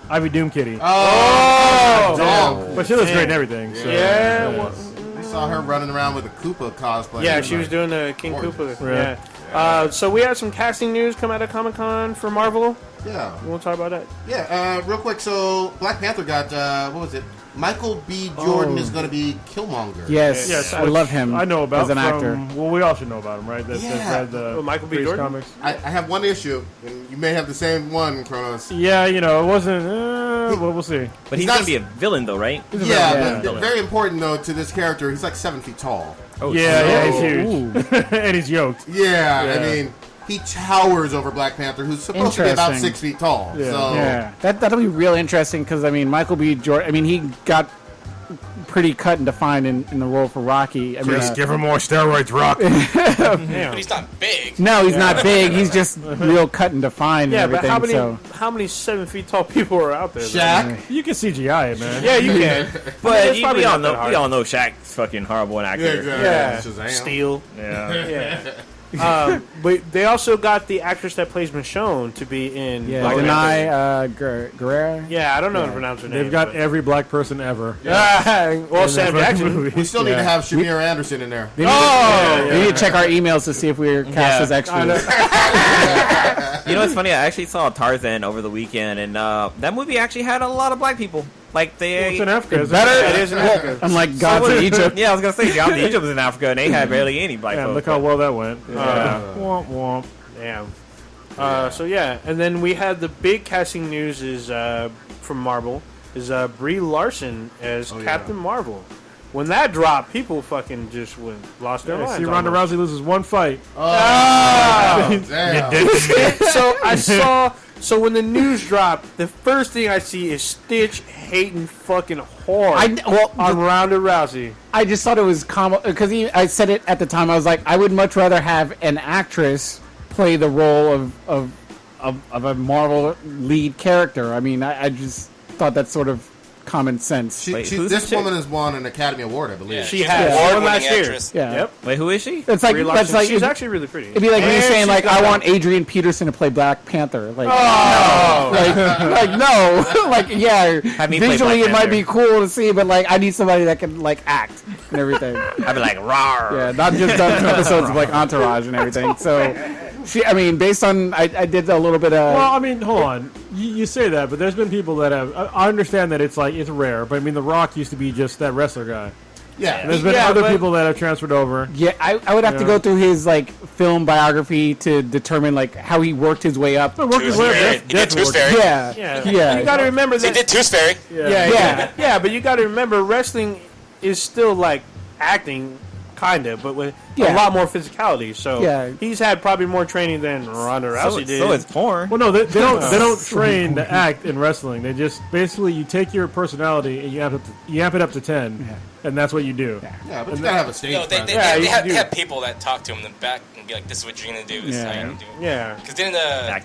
[SPEAKER 1] Ivy Doom Kitty.
[SPEAKER 6] Oh,
[SPEAKER 1] Damn. But she looks great and everything. So,
[SPEAKER 8] Yeah,
[SPEAKER 6] we saw her running around with a Koopa cosplay.
[SPEAKER 8] Yeah,
[SPEAKER 6] It was
[SPEAKER 8] she was
[SPEAKER 6] like-
[SPEAKER 8] doing the King
[SPEAKER 6] gorgeous.
[SPEAKER 8] Koopa.
[SPEAKER 1] Yeah.
[SPEAKER 8] Yeah. So we had some casting news come out of Comic-Con for Marvel.
[SPEAKER 6] Yeah.
[SPEAKER 8] You want to talk about that?
[SPEAKER 6] Yeah, real quick. So Black Panther got, what was it? Michael B. Jordan is going to be Killmonger.
[SPEAKER 9] Yes, I love him.
[SPEAKER 11] I know about
[SPEAKER 9] as an actor.
[SPEAKER 11] Well, we all should know about him, right? That's read the
[SPEAKER 8] Michael B.
[SPEAKER 11] Freeze
[SPEAKER 8] Jordan?
[SPEAKER 11] comics.
[SPEAKER 6] I have one issue, and you may have the same one, Kronos.
[SPEAKER 11] Yeah, it wasn't. Well, we'll see.
[SPEAKER 7] But he's
[SPEAKER 6] not-
[SPEAKER 7] going to be a villain, though, right?
[SPEAKER 6] Yeah, but very important, though, to this character. He's like 7 feet tall.
[SPEAKER 11] Oh, yeah, he's huge. And he's yoked.
[SPEAKER 6] Yeah, I mean, he towers over Black Panther, who's supposed to be about 6 feet tall.
[SPEAKER 11] Yeah.
[SPEAKER 6] So.
[SPEAKER 9] Yeah, that'll be real interesting because Michael B. Jordan. He got pretty cut and defined in the role for Rocky.
[SPEAKER 11] Just give him more steroids, Rock.
[SPEAKER 10] But he's not big.
[SPEAKER 9] No, he's not big. He's just real cut and defined.
[SPEAKER 8] Yeah,
[SPEAKER 9] and
[SPEAKER 8] but
[SPEAKER 9] everything.
[SPEAKER 8] how many 7 feet tall people are out there?
[SPEAKER 6] Shaq?
[SPEAKER 11] You can CGI it, man.
[SPEAKER 8] Yeah, you can.
[SPEAKER 7] But
[SPEAKER 8] it's probably
[SPEAKER 7] we all
[SPEAKER 8] not that
[SPEAKER 7] know
[SPEAKER 8] hard.
[SPEAKER 7] we all know Shaq's fucking horrible an actor.
[SPEAKER 6] Yeah, exactly.
[SPEAKER 8] Yeah,
[SPEAKER 6] Shazam.
[SPEAKER 8] Steel.
[SPEAKER 7] Yeah.
[SPEAKER 8] Yeah. But they also got the actress that plays Michonne to be in.
[SPEAKER 9] Yeah,
[SPEAKER 8] Black Panther.
[SPEAKER 9] Denai Guerrera.
[SPEAKER 8] Yeah, I don't know how to pronounce her name.
[SPEAKER 11] They've got
[SPEAKER 8] but-
[SPEAKER 11] every black person ever.
[SPEAKER 8] well, Sam Jackson.
[SPEAKER 6] We still need to have Shamir Anderson in there.
[SPEAKER 9] We need to check our emails to see if we're cast as extras.
[SPEAKER 7] You know what's funny? I actually saw Tarzan over the weekend, and that movie actually had a lot of black people. Like they.
[SPEAKER 11] It's in Africa. isn't
[SPEAKER 9] Better.
[SPEAKER 11] it?
[SPEAKER 8] It is in Africa.
[SPEAKER 9] Unlike Gods of Egypt.
[SPEAKER 7] Yeah, I was gonna say Gods of Egypt was in Africa, and they had barely any black
[SPEAKER 11] Yeah,
[SPEAKER 7] folks.
[SPEAKER 11] look how well that went.
[SPEAKER 8] Womp
[SPEAKER 11] womp.
[SPEAKER 8] Damn. So yeah, and then we had the big casting news is from Marvel is Brie Larson as Captain Marvel. When that dropped, people fucking just lost their minds.
[SPEAKER 11] See, Ronda
[SPEAKER 8] almost.
[SPEAKER 11] Rousey loses one fight.
[SPEAKER 6] Oh, damn.
[SPEAKER 8] So I saw. So when the news dropped, the first thing I see is Stitch hating fucking hard on Ronda Rousey.
[SPEAKER 9] I just thought it was because I said it at the time. I was like, I would much rather have an actress play the role of a Marvel lead character. I mean, I just thought that's sort of common sense.
[SPEAKER 6] This woman has won an Academy Award, I believe.
[SPEAKER 10] Yeah,
[SPEAKER 8] She
[SPEAKER 10] she's
[SPEAKER 8] has.
[SPEAKER 10] an
[SPEAKER 8] She won
[SPEAKER 10] award-winning
[SPEAKER 8] last year.
[SPEAKER 10] actress.
[SPEAKER 9] Yeah.
[SPEAKER 8] Yep.
[SPEAKER 7] Wait, who is she?
[SPEAKER 9] It's like
[SPEAKER 8] Brie
[SPEAKER 9] that's
[SPEAKER 8] Larson.
[SPEAKER 9] like
[SPEAKER 8] She's actually really pretty.
[SPEAKER 9] It'd be like me
[SPEAKER 8] And
[SPEAKER 9] saying
[SPEAKER 8] she's
[SPEAKER 9] like
[SPEAKER 8] got
[SPEAKER 9] I
[SPEAKER 8] a-
[SPEAKER 9] want Adrian Peterson to play Black Panther. Like
[SPEAKER 8] Oh!
[SPEAKER 9] like no, like yeah.
[SPEAKER 7] Have me play
[SPEAKER 9] Visually,
[SPEAKER 7] Black
[SPEAKER 9] it might
[SPEAKER 7] Panther.
[SPEAKER 9] be cool to see, but like I need somebody that can like act and everything.
[SPEAKER 7] I'd be like, rawr.
[SPEAKER 9] Yeah, not just done episodes of like Entourage and everything. So, I mean, based on I did a little bit of.
[SPEAKER 11] Well, I mean, hold on. You say that, but there's been people that have. I understand that it's rare, but I mean, The Rock used to be just that wrestler guy.
[SPEAKER 6] Yeah.
[SPEAKER 11] And there's been other people that have transferred over.
[SPEAKER 9] Yeah, I would have to go through his like film biography to determine like how he worked his way up.
[SPEAKER 11] Worked his way up.
[SPEAKER 10] He did Tooth Fairy.
[SPEAKER 9] Yeah.
[SPEAKER 8] You got to remember
[SPEAKER 10] He
[SPEAKER 8] that.
[SPEAKER 10] did Tooth Fairy.
[SPEAKER 8] Yeah, but you got to remember wrestling is still like acting, kind of, but with a lot more physicality. So he's had probably more training than Ronda Rousey did.
[SPEAKER 7] So it's porn.
[SPEAKER 11] Well, no, they don't train to act in wrestling. They just basically you take your personality and you amp it up to 10, and that's what you do.
[SPEAKER 6] Yeah, but you gotta have a stage.
[SPEAKER 10] No, they
[SPEAKER 6] presence.
[SPEAKER 10] have people that talk to him in the back and be like, "This is what you're gonna do. This is how you're gonna do it."
[SPEAKER 8] Yeah,
[SPEAKER 10] because then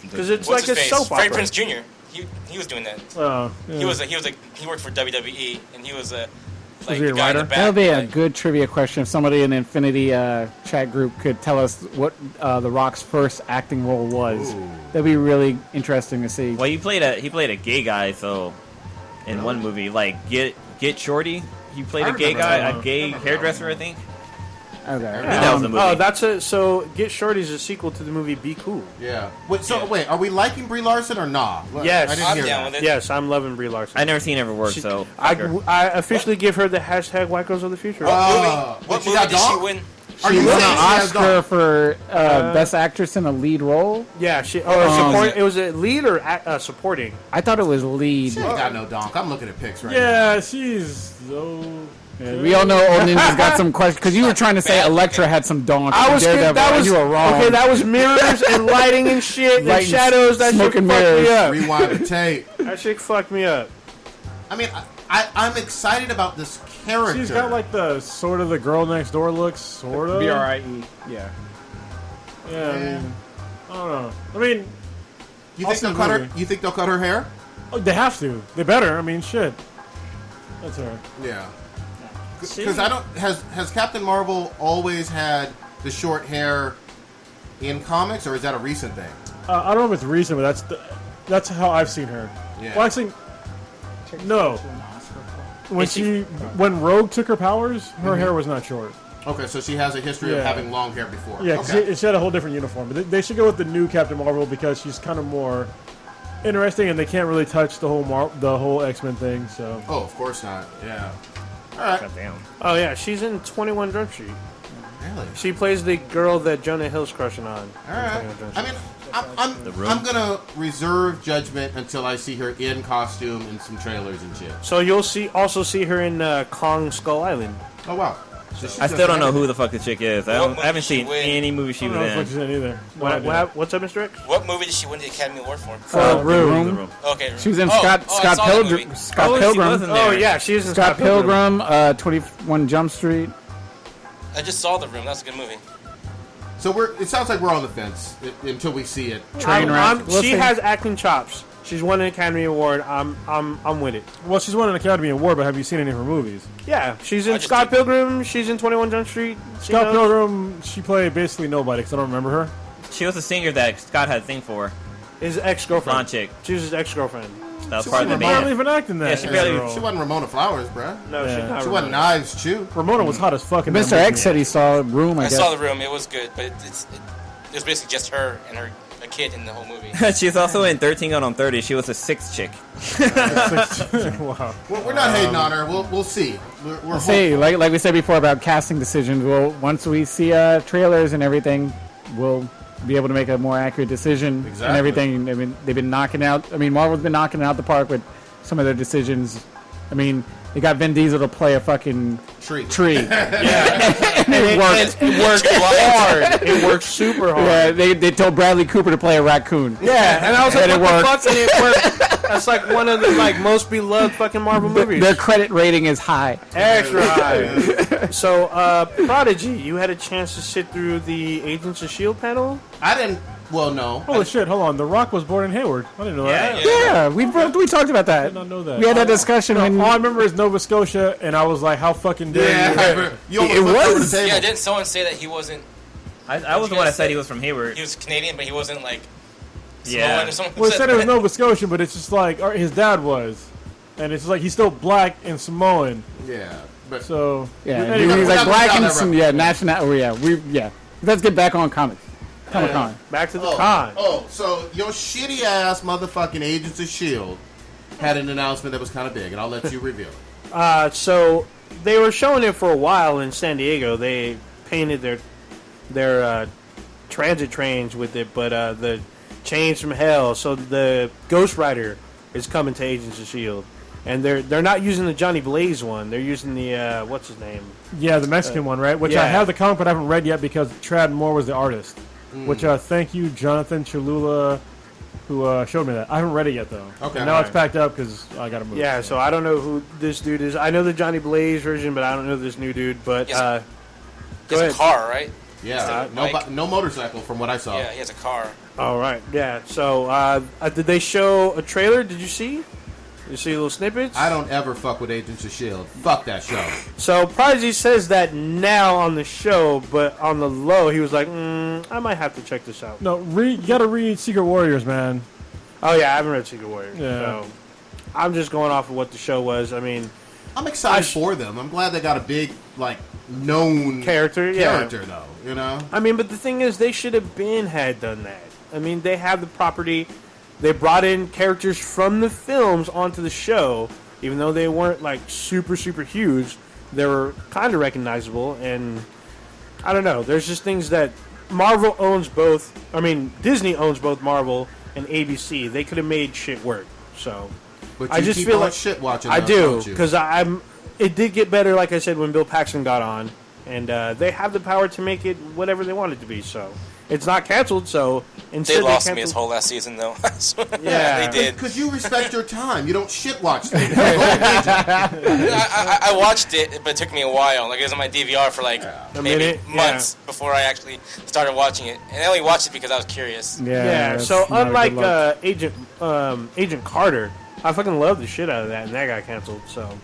[SPEAKER 8] because it's
[SPEAKER 10] what's
[SPEAKER 8] like
[SPEAKER 10] his
[SPEAKER 8] a
[SPEAKER 10] face?
[SPEAKER 8] soap opera.
[SPEAKER 10] Freddie Prinze Jr. He was doing that.
[SPEAKER 11] Oh, yeah.
[SPEAKER 10] He worked for WWE and he was like
[SPEAKER 11] he a
[SPEAKER 10] the guy in the
[SPEAKER 11] writer?
[SPEAKER 10] back.
[SPEAKER 9] That would be a
[SPEAKER 10] like,
[SPEAKER 9] good trivia question. If somebody in the Infinity chat group could tell us what The Rock's first acting role was, that'd be really interesting to see.
[SPEAKER 7] Well, he played a gay guy, so in one movie, like Get Shorty, he played a gay guy, a gay hairdresser, I think.
[SPEAKER 9] Okay.
[SPEAKER 7] That was the movie.
[SPEAKER 8] Oh, so Get Shorty's a sequel to the movie Be Cool.
[SPEAKER 6] Yeah. Wait, are we liking Brie Larson or nah?
[SPEAKER 8] Yes,
[SPEAKER 6] I didn't hear that.
[SPEAKER 8] Yes, I'm loving Brie Larson.
[SPEAKER 7] I never seen her ever work, so
[SPEAKER 8] I officially give her the hashtag White Girls of the Future.
[SPEAKER 10] What movie did she win?
[SPEAKER 9] She won an Oscar for Best Actress in a Lead Role.
[SPEAKER 8] Yeah, it was a lead or supporting.
[SPEAKER 9] I thought it was lead.
[SPEAKER 6] She ain't got no donk. I'm looking at pics right now.
[SPEAKER 11] Yeah, she's so.
[SPEAKER 9] Yeah, we all know Old Ninja's got some questions because you were trying to say Elektra had some donk. You were wrong.
[SPEAKER 8] Okay, that was mirrors and lighting and shit and shadows. That shit fucked me up.
[SPEAKER 6] Rewind the tape.
[SPEAKER 8] That shit fucked me up.
[SPEAKER 6] I mean, I'm excited about this character.
[SPEAKER 11] She's got like the sort of the girl next door looks, sort of.
[SPEAKER 9] BRIE. Yeah.
[SPEAKER 11] Yeah, I mean, I don't know. I mean,
[SPEAKER 6] you think they'll cut her? You think they'll cut her hair?
[SPEAKER 11] Oh, they have to. They better. I mean, shit. That's her.
[SPEAKER 6] Yeah. Because I don't. Has Captain Marvel always had the short hair in comics, or is that a recent thing?
[SPEAKER 11] I don't know if it's recent, but that's how I've seen her.
[SPEAKER 6] Yeah.
[SPEAKER 11] Well, actually, no. When Rogue took her powers, her hair was not short.
[SPEAKER 6] Okay, so she has a history of
[SPEAKER 1] Yeah.
[SPEAKER 6] having long hair before.
[SPEAKER 1] Yeah, 'cause
[SPEAKER 6] okay.
[SPEAKER 1] she had a whole different uniform. But they should go with the new Captain Marvel because she's kind of more interesting, and they can't really touch the whole X-Men thing. So.
[SPEAKER 6] Oh, of course not. Yeah. All right.
[SPEAKER 7] Goddamn.
[SPEAKER 8] Oh yeah, she's in 21 Jump Street.
[SPEAKER 6] Really?
[SPEAKER 8] She plays the girl that Jonah Hill's crushing on.
[SPEAKER 6] All right.
[SPEAKER 8] 21 Jump
[SPEAKER 6] I
[SPEAKER 8] Street.
[SPEAKER 6] mean, I'm gonna reserve judgment until I see her in costume in some trailers and shit.
[SPEAKER 8] So you'll also see her in Kong Skull Island.
[SPEAKER 6] Oh wow.
[SPEAKER 7] I still don't know who the fuck the chick is. I haven't seen any movie she
[SPEAKER 1] I don't
[SPEAKER 7] was
[SPEAKER 1] know what
[SPEAKER 7] in.
[SPEAKER 1] she's in either. No idea.
[SPEAKER 8] What's up, Mr. X?
[SPEAKER 10] What movie did she win the Academy Award for?
[SPEAKER 9] Room.
[SPEAKER 10] Okay.
[SPEAKER 9] She was in
[SPEAKER 10] Oh,
[SPEAKER 9] Scott
[SPEAKER 10] I saw that
[SPEAKER 9] Pilgrim.
[SPEAKER 10] movie.
[SPEAKER 9] Scott
[SPEAKER 7] Oh, she
[SPEAKER 9] Pilgrim.
[SPEAKER 7] was in
[SPEAKER 8] Oh
[SPEAKER 7] there.
[SPEAKER 8] yeah, she's in
[SPEAKER 9] Scott Pilgrim. 21 Jump Street.
[SPEAKER 10] I just saw The Room. That's a good movie.
[SPEAKER 6] So it sounds like we're on the fence until we see it.
[SPEAKER 8] She has acting chops. She's won an Academy Award. I'm with it.
[SPEAKER 1] Well, she's won an Academy Award, but have you seen any of her movies?
[SPEAKER 8] Yeah, she's in Scott Pilgrim. She's in 21 Jump Street.
[SPEAKER 1] Scott Pilgrim, she played basically nobody because I don't remember her.
[SPEAKER 7] She was a singer that Scott had a thing for.
[SPEAKER 8] His ex-girlfriend.
[SPEAKER 7] Blonde chick.
[SPEAKER 8] She was his ex-girlfriend.
[SPEAKER 7] That was part of the
[SPEAKER 1] She wasn't
[SPEAKER 7] band.
[SPEAKER 1] even acting that.
[SPEAKER 7] Yeah, she barely.
[SPEAKER 1] girl.
[SPEAKER 6] She wasn't Ramona Flowers, bruh.
[SPEAKER 8] No, she's not.
[SPEAKER 6] She wasn't Knives Chew.
[SPEAKER 1] Ramona was hot as fuck in that
[SPEAKER 9] Mr.
[SPEAKER 1] movie.
[SPEAKER 9] X said he saw Room. I
[SPEAKER 10] I
[SPEAKER 9] guess.
[SPEAKER 10] saw The Room. It was good, but it was basically just her and a kid in the whole movie.
[SPEAKER 7] She's also in 13 Going on 30. She was a sixth chick.
[SPEAKER 1] Wow.
[SPEAKER 6] Well, we're not hating on her. We'll see. We're
[SPEAKER 9] See,
[SPEAKER 6] hopeful.
[SPEAKER 9] like we said before about casting decisions. Well, once we see trailers and everything, we'll be able to make a more accurate decision and
[SPEAKER 6] Exactly.
[SPEAKER 9] everything. I mean, they've been knocking out. I mean, Marvel's been knocking it out the park with some of their decisions. I mean, they got Vin Diesel to play a fucking tree.
[SPEAKER 8] Yeah,
[SPEAKER 9] It worked.
[SPEAKER 8] It worked hard. It worked super hard.
[SPEAKER 9] Yeah, they told Bradley Cooper to play a raccoon.
[SPEAKER 8] Yeah, and I was like,
[SPEAKER 9] And
[SPEAKER 8] what
[SPEAKER 9] it
[SPEAKER 8] the
[SPEAKER 9] worked.
[SPEAKER 8] fuck? And it worked. That's like one of the most beloved fucking Marvel movies.
[SPEAKER 9] Their credit rating is high.
[SPEAKER 8] Extra high. So, Prodigy, you had a chance to sit through the Agents of S.H.I.E.L.D. panel?
[SPEAKER 6] I didn't. Well, no.
[SPEAKER 1] Holy shit, hold on. The Rock was born in Hayward. I didn't know that.
[SPEAKER 9] Yeah, we talked about that.
[SPEAKER 1] I did not know that.
[SPEAKER 9] We had that discussion when
[SPEAKER 1] all I remember is Nova Scotia, and I was like, how fucking dare you?
[SPEAKER 6] You almost
[SPEAKER 9] It
[SPEAKER 6] flipped over
[SPEAKER 9] was.
[SPEAKER 6] the table.
[SPEAKER 10] Yeah, didn't someone say that he wasn't?
[SPEAKER 7] I was the one that said he was from Hayward.
[SPEAKER 10] He was Canadian, but he wasn't like
[SPEAKER 7] Yeah.
[SPEAKER 10] Samoan or something.
[SPEAKER 1] Well, it said it was Nova Scotian, but it's just like his dad was. And it's just like he's still black and Samoan.
[SPEAKER 6] Yeah, but
[SPEAKER 1] So,
[SPEAKER 9] yeah,
[SPEAKER 1] anyway,
[SPEAKER 9] he's like
[SPEAKER 6] not
[SPEAKER 9] black
[SPEAKER 6] down
[SPEAKER 9] and
[SPEAKER 6] that
[SPEAKER 9] some
[SPEAKER 6] road.
[SPEAKER 9] national. Oh yeah. Let's get back on comics. Comic-Con.
[SPEAKER 8] Back to the con.
[SPEAKER 6] So your shitty ass motherfucking Agents of S.H.I.E.L.D. had an announcement that was kind of big, and I'll let you reveal it.
[SPEAKER 8] So they were showing it for a while in San Diego. They painted their transit trains with it, but the Chains from Hell. So the Ghost Rider is coming to Agents of S.H.I.E.L.D. And they're not using the Johnny Blaze one. They're using the what's his name?
[SPEAKER 1] yeah, the Mexican one, right? Which I
[SPEAKER 8] yeah.
[SPEAKER 1] have the comic, but I haven't read yet because Trad Moore was the artist. Which, thank you, Jonathan Cholula, who showed me that. I haven't read it yet, though.
[SPEAKER 6] Okay.
[SPEAKER 1] And now it's packed up because I got to move.
[SPEAKER 8] Yeah. So I don't know who this dude is. I know the Johnny Blaze version, but I don't know this new dude. But
[SPEAKER 10] Yes. He
[SPEAKER 8] go
[SPEAKER 10] has
[SPEAKER 8] ahead.
[SPEAKER 10] a car, right?
[SPEAKER 6] Yeah, no motorcycle from what I saw.
[SPEAKER 10] Yeah, he has a car.
[SPEAKER 8] All right. Yeah. So did they show a trailer? Did you see? You see little snippets?
[SPEAKER 6] I don't ever fuck with Agents of S.H.I.E.L.D. Fuck that show.
[SPEAKER 8] So Prodigy says that now on the show, but on the low, he was like, I might have to check this out.
[SPEAKER 1] No, you got to read Secret Warriors, man.
[SPEAKER 8] Oh, yeah, I haven't read Secret Warriors.
[SPEAKER 1] Yeah.
[SPEAKER 8] So I'm just going off of what the show was. I mean,
[SPEAKER 6] I'm excited for them. I'm glad they got a big, known
[SPEAKER 8] character,
[SPEAKER 6] though, you know?
[SPEAKER 8] I mean, but the thing is, they should have had done that. I mean, they have the property. They brought in characters from the films onto the show, even though they weren't, super, super huge. They were kind of recognizable, and I don't know. There's just things that Marvel owns both. I mean, Disney owns both Marvel and ABC. They could have made shit work. So
[SPEAKER 6] But
[SPEAKER 8] I
[SPEAKER 6] you
[SPEAKER 8] just
[SPEAKER 6] keep
[SPEAKER 8] feel
[SPEAKER 6] on
[SPEAKER 8] like
[SPEAKER 6] shit watching.
[SPEAKER 8] I
[SPEAKER 6] those,
[SPEAKER 8] do
[SPEAKER 6] don't you?
[SPEAKER 8] because It did get better, like I said, when Bill Paxton got on, and they have the power to make it whatever they want it to be. So it's not canceled. So instead
[SPEAKER 10] They lost me
[SPEAKER 8] canceled-
[SPEAKER 10] his whole last season, though.
[SPEAKER 8] Yeah.
[SPEAKER 10] they did.
[SPEAKER 6] Because you respect your time. You don't shit watch things.
[SPEAKER 10] I watched it, but it took me a while. Like, it was on my DVR for maybe
[SPEAKER 8] minute,
[SPEAKER 10] months before I actually started watching it. And I only watched it because I was curious.
[SPEAKER 8] Yeah. So unlike Agent Carter, I fucking love the shit out of that, and that got canceled. So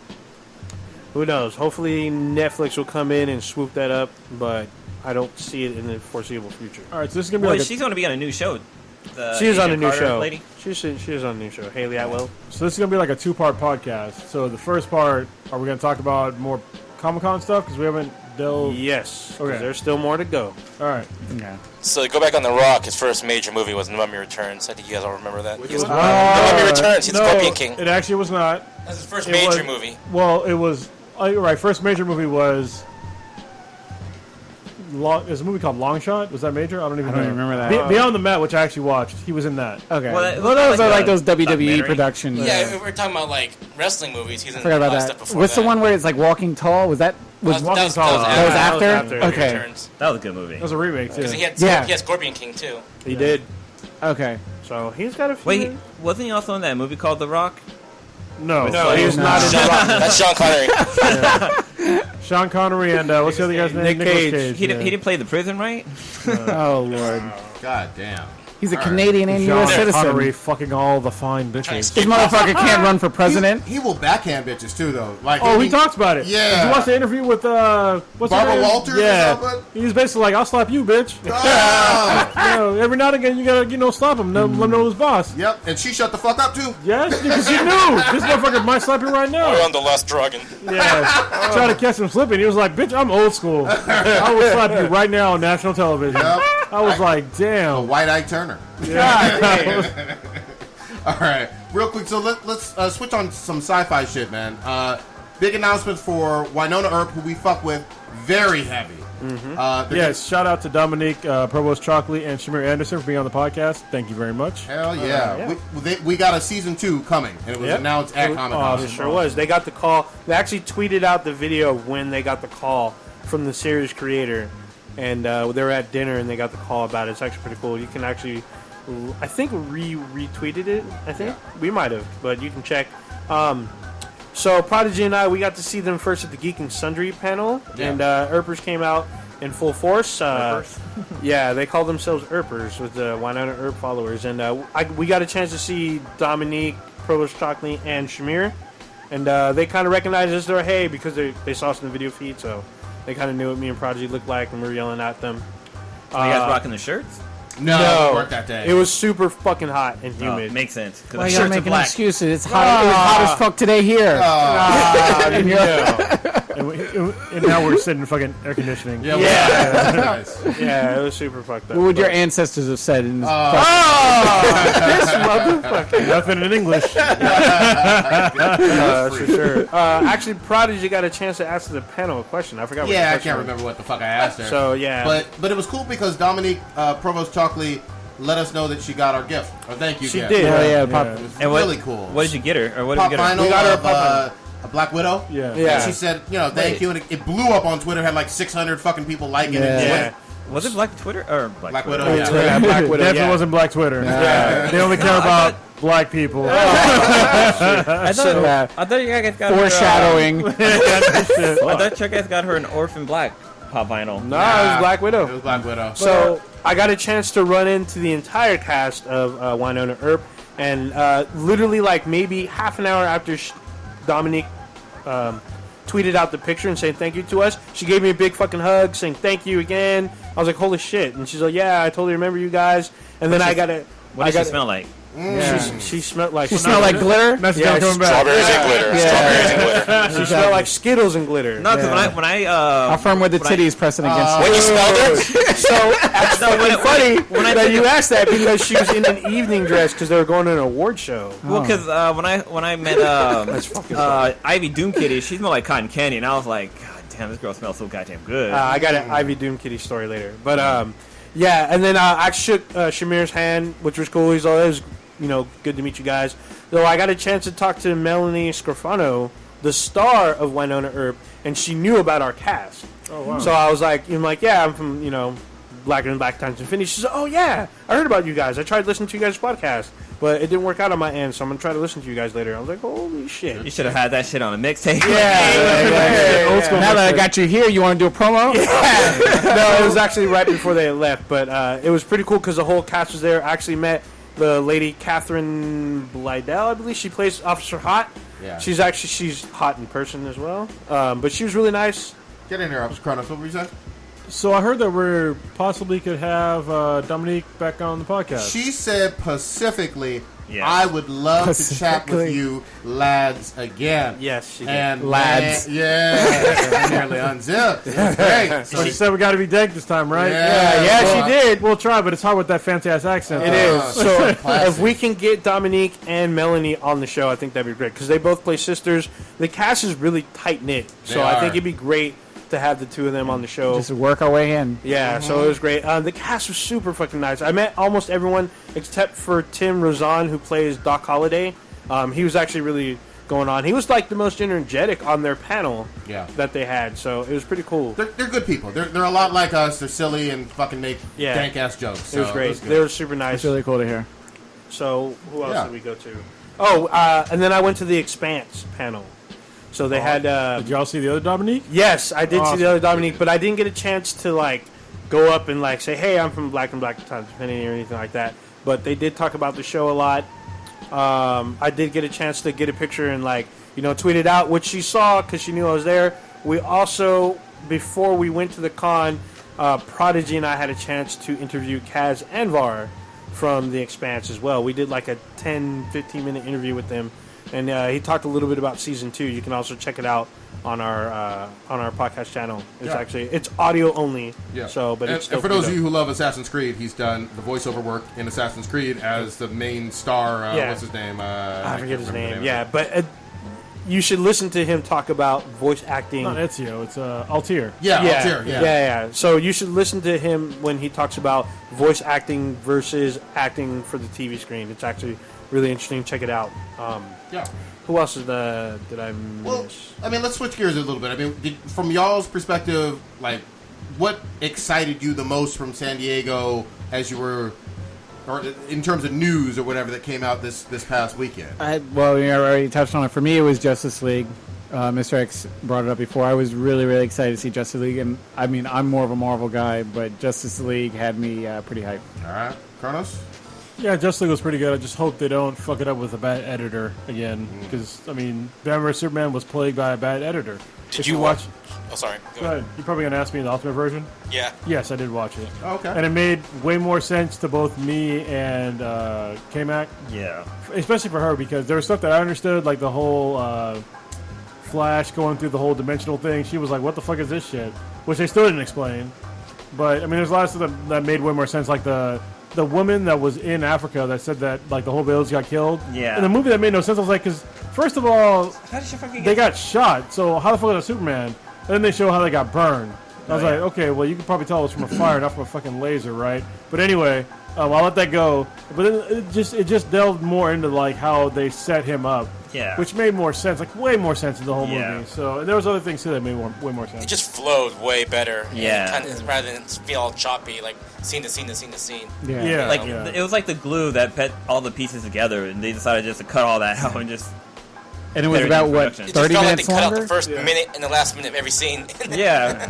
[SPEAKER 8] who knows? Hopefully Netflix will come in and swoop that up, but I don't see it in the foreseeable future.
[SPEAKER 1] All right, so this is gonna be
[SPEAKER 7] Well,
[SPEAKER 1] like
[SPEAKER 7] she's going to be on a new show.
[SPEAKER 8] She is on a
[SPEAKER 7] Agent
[SPEAKER 8] new
[SPEAKER 7] Carter
[SPEAKER 8] show.
[SPEAKER 7] lady.
[SPEAKER 8] She is on a new show. Haley Atwell.
[SPEAKER 1] So this is gonna be like a 2-part podcast. So the first part, are we gonna talk about more Comic-Con stuff because we haven't
[SPEAKER 11] they'll.
[SPEAKER 8] Yes.
[SPEAKER 11] Okay.
[SPEAKER 8] There's still more to go.
[SPEAKER 11] All right.
[SPEAKER 9] Yeah.
[SPEAKER 10] So go back on The Rock. His first major movie was The Mummy Returns. I think you guys all remember that.
[SPEAKER 6] Which
[SPEAKER 10] He was-
[SPEAKER 6] one?
[SPEAKER 10] The Mummy Returns. He's the
[SPEAKER 11] No,
[SPEAKER 10] Scorpion King.
[SPEAKER 11] it actually was not.
[SPEAKER 10] That's his first
[SPEAKER 11] It
[SPEAKER 10] major
[SPEAKER 11] was-
[SPEAKER 10] movie.
[SPEAKER 11] Well, it was. Oh, you're right. First major movie was. There's a movie called Long Shot. Was that major? I don't even
[SPEAKER 9] I don't
[SPEAKER 11] know.
[SPEAKER 9] even remember that.
[SPEAKER 11] Beyond the Mat, which I actually watched. He was in that.
[SPEAKER 9] Okay.
[SPEAKER 7] Well, it
[SPEAKER 9] Well,
[SPEAKER 7] was
[SPEAKER 9] those
[SPEAKER 7] like
[SPEAKER 9] are like
[SPEAKER 7] a
[SPEAKER 9] those WWE
[SPEAKER 7] documentary.
[SPEAKER 9] productions.
[SPEAKER 10] Yeah, we're talking about like wrestling movies. He's in
[SPEAKER 9] Forgot
[SPEAKER 10] a
[SPEAKER 9] about
[SPEAKER 10] lot of
[SPEAKER 9] that.
[SPEAKER 10] stuff before
[SPEAKER 9] What's
[SPEAKER 10] that.
[SPEAKER 9] the one where it's like Walking Tall? Was that was
[SPEAKER 11] Walking Tall.
[SPEAKER 9] That was after?
[SPEAKER 10] Mummy
[SPEAKER 9] Okay.
[SPEAKER 10] Returns.
[SPEAKER 7] That was a good movie.
[SPEAKER 11] That was a remake too.
[SPEAKER 10] Because he had Scorpion King too.
[SPEAKER 8] He did.
[SPEAKER 9] Okay.
[SPEAKER 8] So he's got a few.
[SPEAKER 7] Wait, wasn't he also in that movie called The Rock?
[SPEAKER 11] No,
[SPEAKER 8] No, he was not in The Rock.
[SPEAKER 10] That's Sean Connery.
[SPEAKER 11] Sean Connery and what's the other guy's name?
[SPEAKER 8] Nick
[SPEAKER 11] Nicolas
[SPEAKER 8] Cage.
[SPEAKER 7] He,
[SPEAKER 11] yeah.
[SPEAKER 7] didn't play the prison, right?
[SPEAKER 9] Oh Lord.
[SPEAKER 6] God damn.
[SPEAKER 9] He's a
[SPEAKER 6] All right.
[SPEAKER 9] Canadian and
[SPEAKER 11] Sean
[SPEAKER 9] U.S. citizen.
[SPEAKER 11] Connery fucking all the fine bitches.
[SPEAKER 9] This motherfucker can't run for president.
[SPEAKER 6] He will backhand bitches too, though. Like,
[SPEAKER 11] Oh, he talks about it.
[SPEAKER 6] Yeah.
[SPEAKER 11] Did you watch the interview with what's her
[SPEAKER 6] Barbara
[SPEAKER 11] name?
[SPEAKER 6] Walters or
[SPEAKER 11] Yeah.
[SPEAKER 6] something?
[SPEAKER 11] He's basically like, I'll slap you, bitch.
[SPEAKER 6] Ah.
[SPEAKER 11] Every now and again, you gotta, slap him. Let him know who's boss.
[SPEAKER 6] Yep, and she shut the fuck up too.
[SPEAKER 11] Yes, because she knew this motherfucker might slap you right now.
[SPEAKER 10] We're on the Last Dragon.
[SPEAKER 11] Yeah, try to catch him slipping. He was like, "Bitch, I'm old school. I will slap you right now on national television."
[SPEAKER 6] Yep.
[SPEAKER 11] I was like,
[SPEAKER 6] A
[SPEAKER 11] "Damn."
[SPEAKER 6] white-eyed Turner.
[SPEAKER 11] God.
[SPEAKER 6] All right, real quick. So let's switch on some sci-fi shit, man. Big announcements for Wynonna Earp, who we fuck with very heavy. They're
[SPEAKER 11] Yes, shout out to Dominique Provost Chalkley and Shamir Anderson for being on the podcast. Thank you very much.
[SPEAKER 6] Hell yeah. We got a season 2 coming, and it was
[SPEAKER 8] Yep.
[SPEAKER 6] announced at Comic-Con.
[SPEAKER 8] It sure was. They got the call. They actually tweeted out the video when they got the call from the series creator, and they were at dinner and they got the call about it. It's actually pretty cool. You can actually, I think, retweeted it. I think we might have, but you can check. So Prodigy and I, we got to see them first at the Geek and Sundry panel, and Earpers came out in full force. Yeah, they call themselves Earpers with the Wynonna Earp followers, and we got a chance to see Dominique, Provost Chalkley, and Shamir, and they kind of recognized us. They're hey because they saw us in the video feed, so they kind of knew what me and Prodigy looked like, and we were yelling at them.
[SPEAKER 7] Are you guys rocking the shirts?
[SPEAKER 6] No, we weren't that day.
[SPEAKER 8] It was super fucking hot and
[SPEAKER 7] Oh,
[SPEAKER 8] humid.
[SPEAKER 7] makes sense.
[SPEAKER 9] Why
[SPEAKER 7] Because
[SPEAKER 9] y'all
[SPEAKER 7] the shirts are
[SPEAKER 9] making
[SPEAKER 7] black.
[SPEAKER 9] excuses? It's hot. It was hot as fuck today here.
[SPEAKER 11] And now we're sitting in fucking air conditioning.
[SPEAKER 6] Yeah.
[SPEAKER 8] Yeah, it was super fucked up.
[SPEAKER 9] What would your ancestors have said in this?
[SPEAKER 8] This motherfucker.
[SPEAKER 11] Nothing in English.
[SPEAKER 8] For sure. Actually, Prodigy got a chance to ask the panel a question. I forgot. What the
[SPEAKER 6] Yeah, I
[SPEAKER 8] question
[SPEAKER 6] can't
[SPEAKER 8] was.
[SPEAKER 6] remember what the fuck I asked her.
[SPEAKER 8] So yeah,
[SPEAKER 6] But it was cool because Dominique Provost Chalkley let us know that she got our gift. Or thank you
[SPEAKER 8] she
[SPEAKER 6] gift.
[SPEAKER 8] did.
[SPEAKER 9] Oh yeah,
[SPEAKER 11] Yeah.
[SPEAKER 9] pop.
[SPEAKER 6] It was
[SPEAKER 7] And what,
[SPEAKER 6] really cool.
[SPEAKER 7] What did you get her? Or what did
[SPEAKER 6] Pop
[SPEAKER 7] you get her?
[SPEAKER 6] vinyl
[SPEAKER 8] We got her a
[SPEAKER 6] of
[SPEAKER 8] pop
[SPEAKER 6] a Black Widow.
[SPEAKER 11] Yeah.
[SPEAKER 8] Yeah.
[SPEAKER 6] And she said, thank you, and it blew up on Twitter. Had like 600 fucking people liking it.
[SPEAKER 8] Yeah.
[SPEAKER 7] Was it Black Twitter or
[SPEAKER 6] Black
[SPEAKER 7] Twitter?
[SPEAKER 6] Widow. Yeah.
[SPEAKER 8] Yeah, Black Widow.
[SPEAKER 11] Definitely
[SPEAKER 8] Yeah.
[SPEAKER 11] wasn't Black Twitter. They only care about black people.
[SPEAKER 7] I thought,
[SPEAKER 9] Yeah.
[SPEAKER 7] I thought you guys got
[SPEAKER 9] Foreshadowing.
[SPEAKER 7] Her. I thought you guys got her an Orphan Black pop vinyl.
[SPEAKER 8] No, it was Black Widow.
[SPEAKER 6] It was Black Widow.
[SPEAKER 8] So I got a chance to run into the entire cast of Wynonna Earp, and literally like maybe half an hour after Dominique tweeted out the picture and saying thank you to us, she gave me a big fucking hug saying thank you again. I was like, holy shit. And she's like, yeah, I totally remember you guys. And then I got it.
[SPEAKER 7] What does she smell like?
[SPEAKER 8] She smelled like
[SPEAKER 9] You smell like glitter.
[SPEAKER 11] Mexico
[SPEAKER 8] Yeah,
[SPEAKER 11] coming back.
[SPEAKER 10] Strawberries and glitter.
[SPEAKER 9] Yeah.
[SPEAKER 10] Strawberries and glitter.
[SPEAKER 8] she smelled like Skittles and glitter.
[SPEAKER 7] No, because
[SPEAKER 9] Yeah.
[SPEAKER 7] when I
[SPEAKER 9] How firm were the
[SPEAKER 7] when I-
[SPEAKER 9] titties pressing against
[SPEAKER 10] When
[SPEAKER 9] you?
[SPEAKER 10] you smelled it,
[SPEAKER 8] So that's fucking funny that you asked that because she was in an evening dress because they were going to an award show.
[SPEAKER 7] Well, because when I met Ivy Doom Kitty, she smelled like cotton candy, and I was like, God damn, this girl smells so goddamn good.
[SPEAKER 8] I got an Ivy Doom Kitty story later, but yeah. And then I shook Shamir's hand, which was cool. He's all, it was good to meet you guys. So I got a chance to talk to Melanie Scrofano, the star of Wynonna Earp, and she knew about our cast.
[SPEAKER 11] Oh, wow.
[SPEAKER 8] So I was like, yeah, I'm from Black and Black Times Infinity. She said, oh yeah, I heard about you guys. I tried listening to you guys' podcast, but it didn't work out on my end, so I'm gonna try to listen to you guys later. I was like, holy shit.
[SPEAKER 7] You should have had that shit on a mixtape.
[SPEAKER 8] Yeah.
[SPEAKER 9] Now that I got you here, you want to do a promo?
[SPEAKER 8] No, it was actually right before they left, but it was pretty cool because the whole cast was there. I actually met the lady Catherine Blydell, I believe. She plays Officer Hot.
[SPEAKER 6] Yeah.
[SPEAKER 8] She's hot in person as well, but she was really nice.
[SPEAKER 6] Get in there, Kronos. What were you saying?
[SPEAKER 11] So I heard that we possibly could have Dominique back on the podcast.
[SPEAKER 6] She said specifically,
[SPEAKER 7] Yeah.
[SPEAKER 6] I would love to chat with
[SPEAKER 9] Specifically.
[SPEAKER 6] you, lads, again.
[SPEAKER 8] Yes, she did.
[SPEAKER 6] And
[SPEAKER 9] Lads.
[SPEAKER 6] man, yeah, nearly unzipped. It was great. So
[SPEAKER 11] But she said we got to be dank this time, right?
[SPEAKER 8] Yeah,
[SPEAKER 6] well,
[SPEAKER 8] she did.
[SPEAKER 11] We'll try, but it's hard with that fancy ass accent.
[SPEAKER 8] It is. So
[SPEAKER 6] classic.
[SPEAKER 8] if we can get Dominique and Melanie on the show, I think that'd be great because they both play sisters. The cast is really tight knit, so
[SPEAKER 6] They
[SPEAKER 8] I
[SPEAKER 6] are.
[SPEAKER 8] think it'd be great to have the two of them on the show.
[SPEAKER 9] Just work our way in.
[SPEAKER 8] Yeah, so it was great. The cast was super fucking nice. I met almost everyone except for Tim Rozan, who plays Doc Holliday. He was actually really going on. He was like the most energetic on their panel that they had, so it was pretty cool.
[SPEAKER 6] They're good people. They're a lot like us. They're silly and fucking make dank ass jokes.
[SPEAKER 8] It was
[SPEAKER 6] So
[SPEAKER 8] great.
[SPEAKER 6] good.
[SPEAKER 8] They were super nice.
[SPEAKER 9] It's really cool to hear.
[SPEAKER 8] So who else
[SPEAKER 6] Yeah.
[SPEAKER 8] did we go to? Oh, and then I went to the Expanse panel. So they had.
[SPEAKER 11] Did y'all see the other Dominique?
[SPEAKER 8] Yes, I did see the
[SPEAKER 11] Awesome.
[SPEAKER 8] other Dominique, but I didn't get a chance to like go up and like say, "Hey, I'm from Black and Black Times Infinity" or anything like that. But they did talk about the show a lot. I did get a chance to get a picture and like tweet it out, which she saw because she knew I was there. We also, before we went to the con, Prodigy and I had a chance to interview Kaz Anvar from the Expanse as well. We did like a 10-15 minute interview with them. And he talked a little bit about season 2. You can also check it out on our podcast channel. It's audio only.
[SPEAKER 6] Yeah.
[SPEAKER 8] So, but it's
[SPEAKER 6] and for those of you who love Assassin's Creed, he's done the voiceover work in Assassin's Creed as the main star. What's his name?
[SPEAKER 8] I forget his name.
[SPEAKER 6] of
[SPEAKER 8] Yeah,
[SPEAKER 6] it.
[SPEAKER 8] but you should listen to him talk about voice acting.
[SPEAKER 11] Not Ezio, it's Altair.
[SPEAKER 6] Altair,
[SPEAKER 8] yeah. So you should listen to him when he talks about voice acting versus acting for the TV screen. It's actually really interesting. Check it out. Who else did I miss?
[SPEAKER 6] Well, I mean, let's switch gears a little bit. I mean, from y'all's perspective, like, what excited you the most from San Diego as you were, or in terms of news or whatever that came out this past weekend?
[SPEAKER 9] Well, I already touched on it. For me, it was Justice League. Mr. X brought it up before. I was really, really excited to see Justice League. And, I mean, I'm more of a Marvel guy, but Justice League had me pretty hyped.
[SPEAKER 6] All right. Kronos?
[SPEAKER 11] Yeah, Justice League was pretty good. I just hope they don't fuck it up with a bad editor again. Because, I mean, Batman vs. Superman was plagued by a bad editor.
[SPEAKER 10] Did you
[SPEAKER 11] watch?
[SPEAKER 10] Oh, sorry.
[SPEAKER 11] Go ahead. You're probably going to ask me the Ultimate version?
[SPEAKER 10] Yeah.
[SPEAKER 11] Yes, I did watch it.
[SPEAKER 6] Oh, okay.
[SPEAKER 11] And it made way more sense to both me and K-Mac.
[SPEAKER 7] Yeah.
[SPEAKER 11] Especially for her, because there was stuff that I understood, like the whole Flash going through the whole dimensional thing. She was like, what the fuck is this shit? Which they still didn't explain. But, I mean, there's a lot of stuff that made way more sense, like the woman that was in Africa that said that like the whole village got killed.
[SPEAKER 7] Yeah.
[SPEAKER 11] In the movie that made no sense. I was like, because first of all,
[SPEAKER 7] How did she fucking
[SPEAKER 11] they got shot. So how the fuck was it Superman? And then they show how they got burned. I was like, okay, well you can probably tell it was from a fire, not from a fucking laser, right? But anyway, I'll let that go. But then it just delved more into like how they set him up.
[SPEAKER 7] Yeah.
[SPEAKER 11] Which made more sense, like way more sense in the whole
[SPEAKER 7] Yeah.
[SPEAKER 11] movie. So and there was other things too that made way more sense.
[SPEAKER 10] It just flowed way better.
[SPEAKER 7] Yeah.
[SPEAKER 10] And kind of, rather than feel all choppy, like scene to scene to scene to scene.
[SPEAKER 9] Yeah.
[SPEAKER 11] Yeah.
[SPEAKER 7] Like
[SPEAKER 11] yeah.
[SPEAKER 7] it was like the glue that put all the pieces together, and they decided just to cut all that out and just.
[SPEAKER 9] And it was
[SPEAKER 7] Better
[SPEAKER 9] about,
[SPEAKER 7] than
[SPEAKER 9] what,
[SPEAKER 7] production.
[SPEAKER 10] It
[SPEAKER 9] 30
[SPEAKER 10] just felt like
[SPEAKER 9] minutes
[SPEAKER 10] they cut out
[SPEAKER 9] longer?
[SPEAKER 10] the first minute and the last minute of every scene.
[SPEAKER 7] Yeah.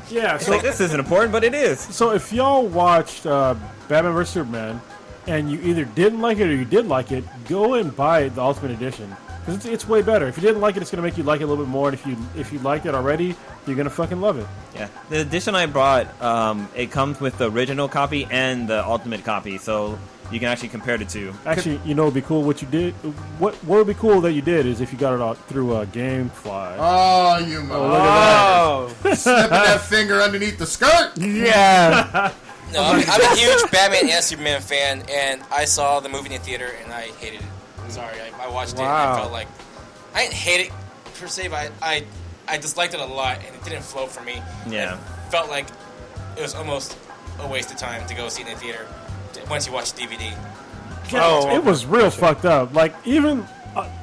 [SPEAKER 11] Yeah.
[SPEAKER 7] It's
[SPEAKER 11] So
[SPEAKER 7] like this isn't important, but it is.
[SPEAKER 11] So if y'all watched Batman vs Superman and you either didn't like it or you did like it, go and buy the Ultimate Edition because it's way better. If you didn't like it, it's gonna make you like it a little bit more. And if you liked it already, you're gonna fucking love it.
[SPEAKER 7] Yeah. The edition I brought, it comes with the original copy and the ultimate copy, so you can actually compare the two.
[SPEAKER 11] Actually, you know, it'd be cool what you did. What would be cool that you did is if you got it out through GameFly.
[SPEAKER 6] Oh, you slipping that finger underneath the skirt.
[SPEAKER 9] Yeah.
[SPEAKER 10] No, I'm a huge Batman and Superman fan, and I saw the movie in the theater, and I hated it. I'm sorry, I watched it, and I felt like I didn't hate it per se, but I disliked it a lot, and it didn't flow for me.
[SPEAKER 7] Yeah.
[SPEAKER 10] It felt like it was almost a waste of time to go see it in the theater once you watch the DVD.
[SPEAKER 11] It was real fucked up. Like even,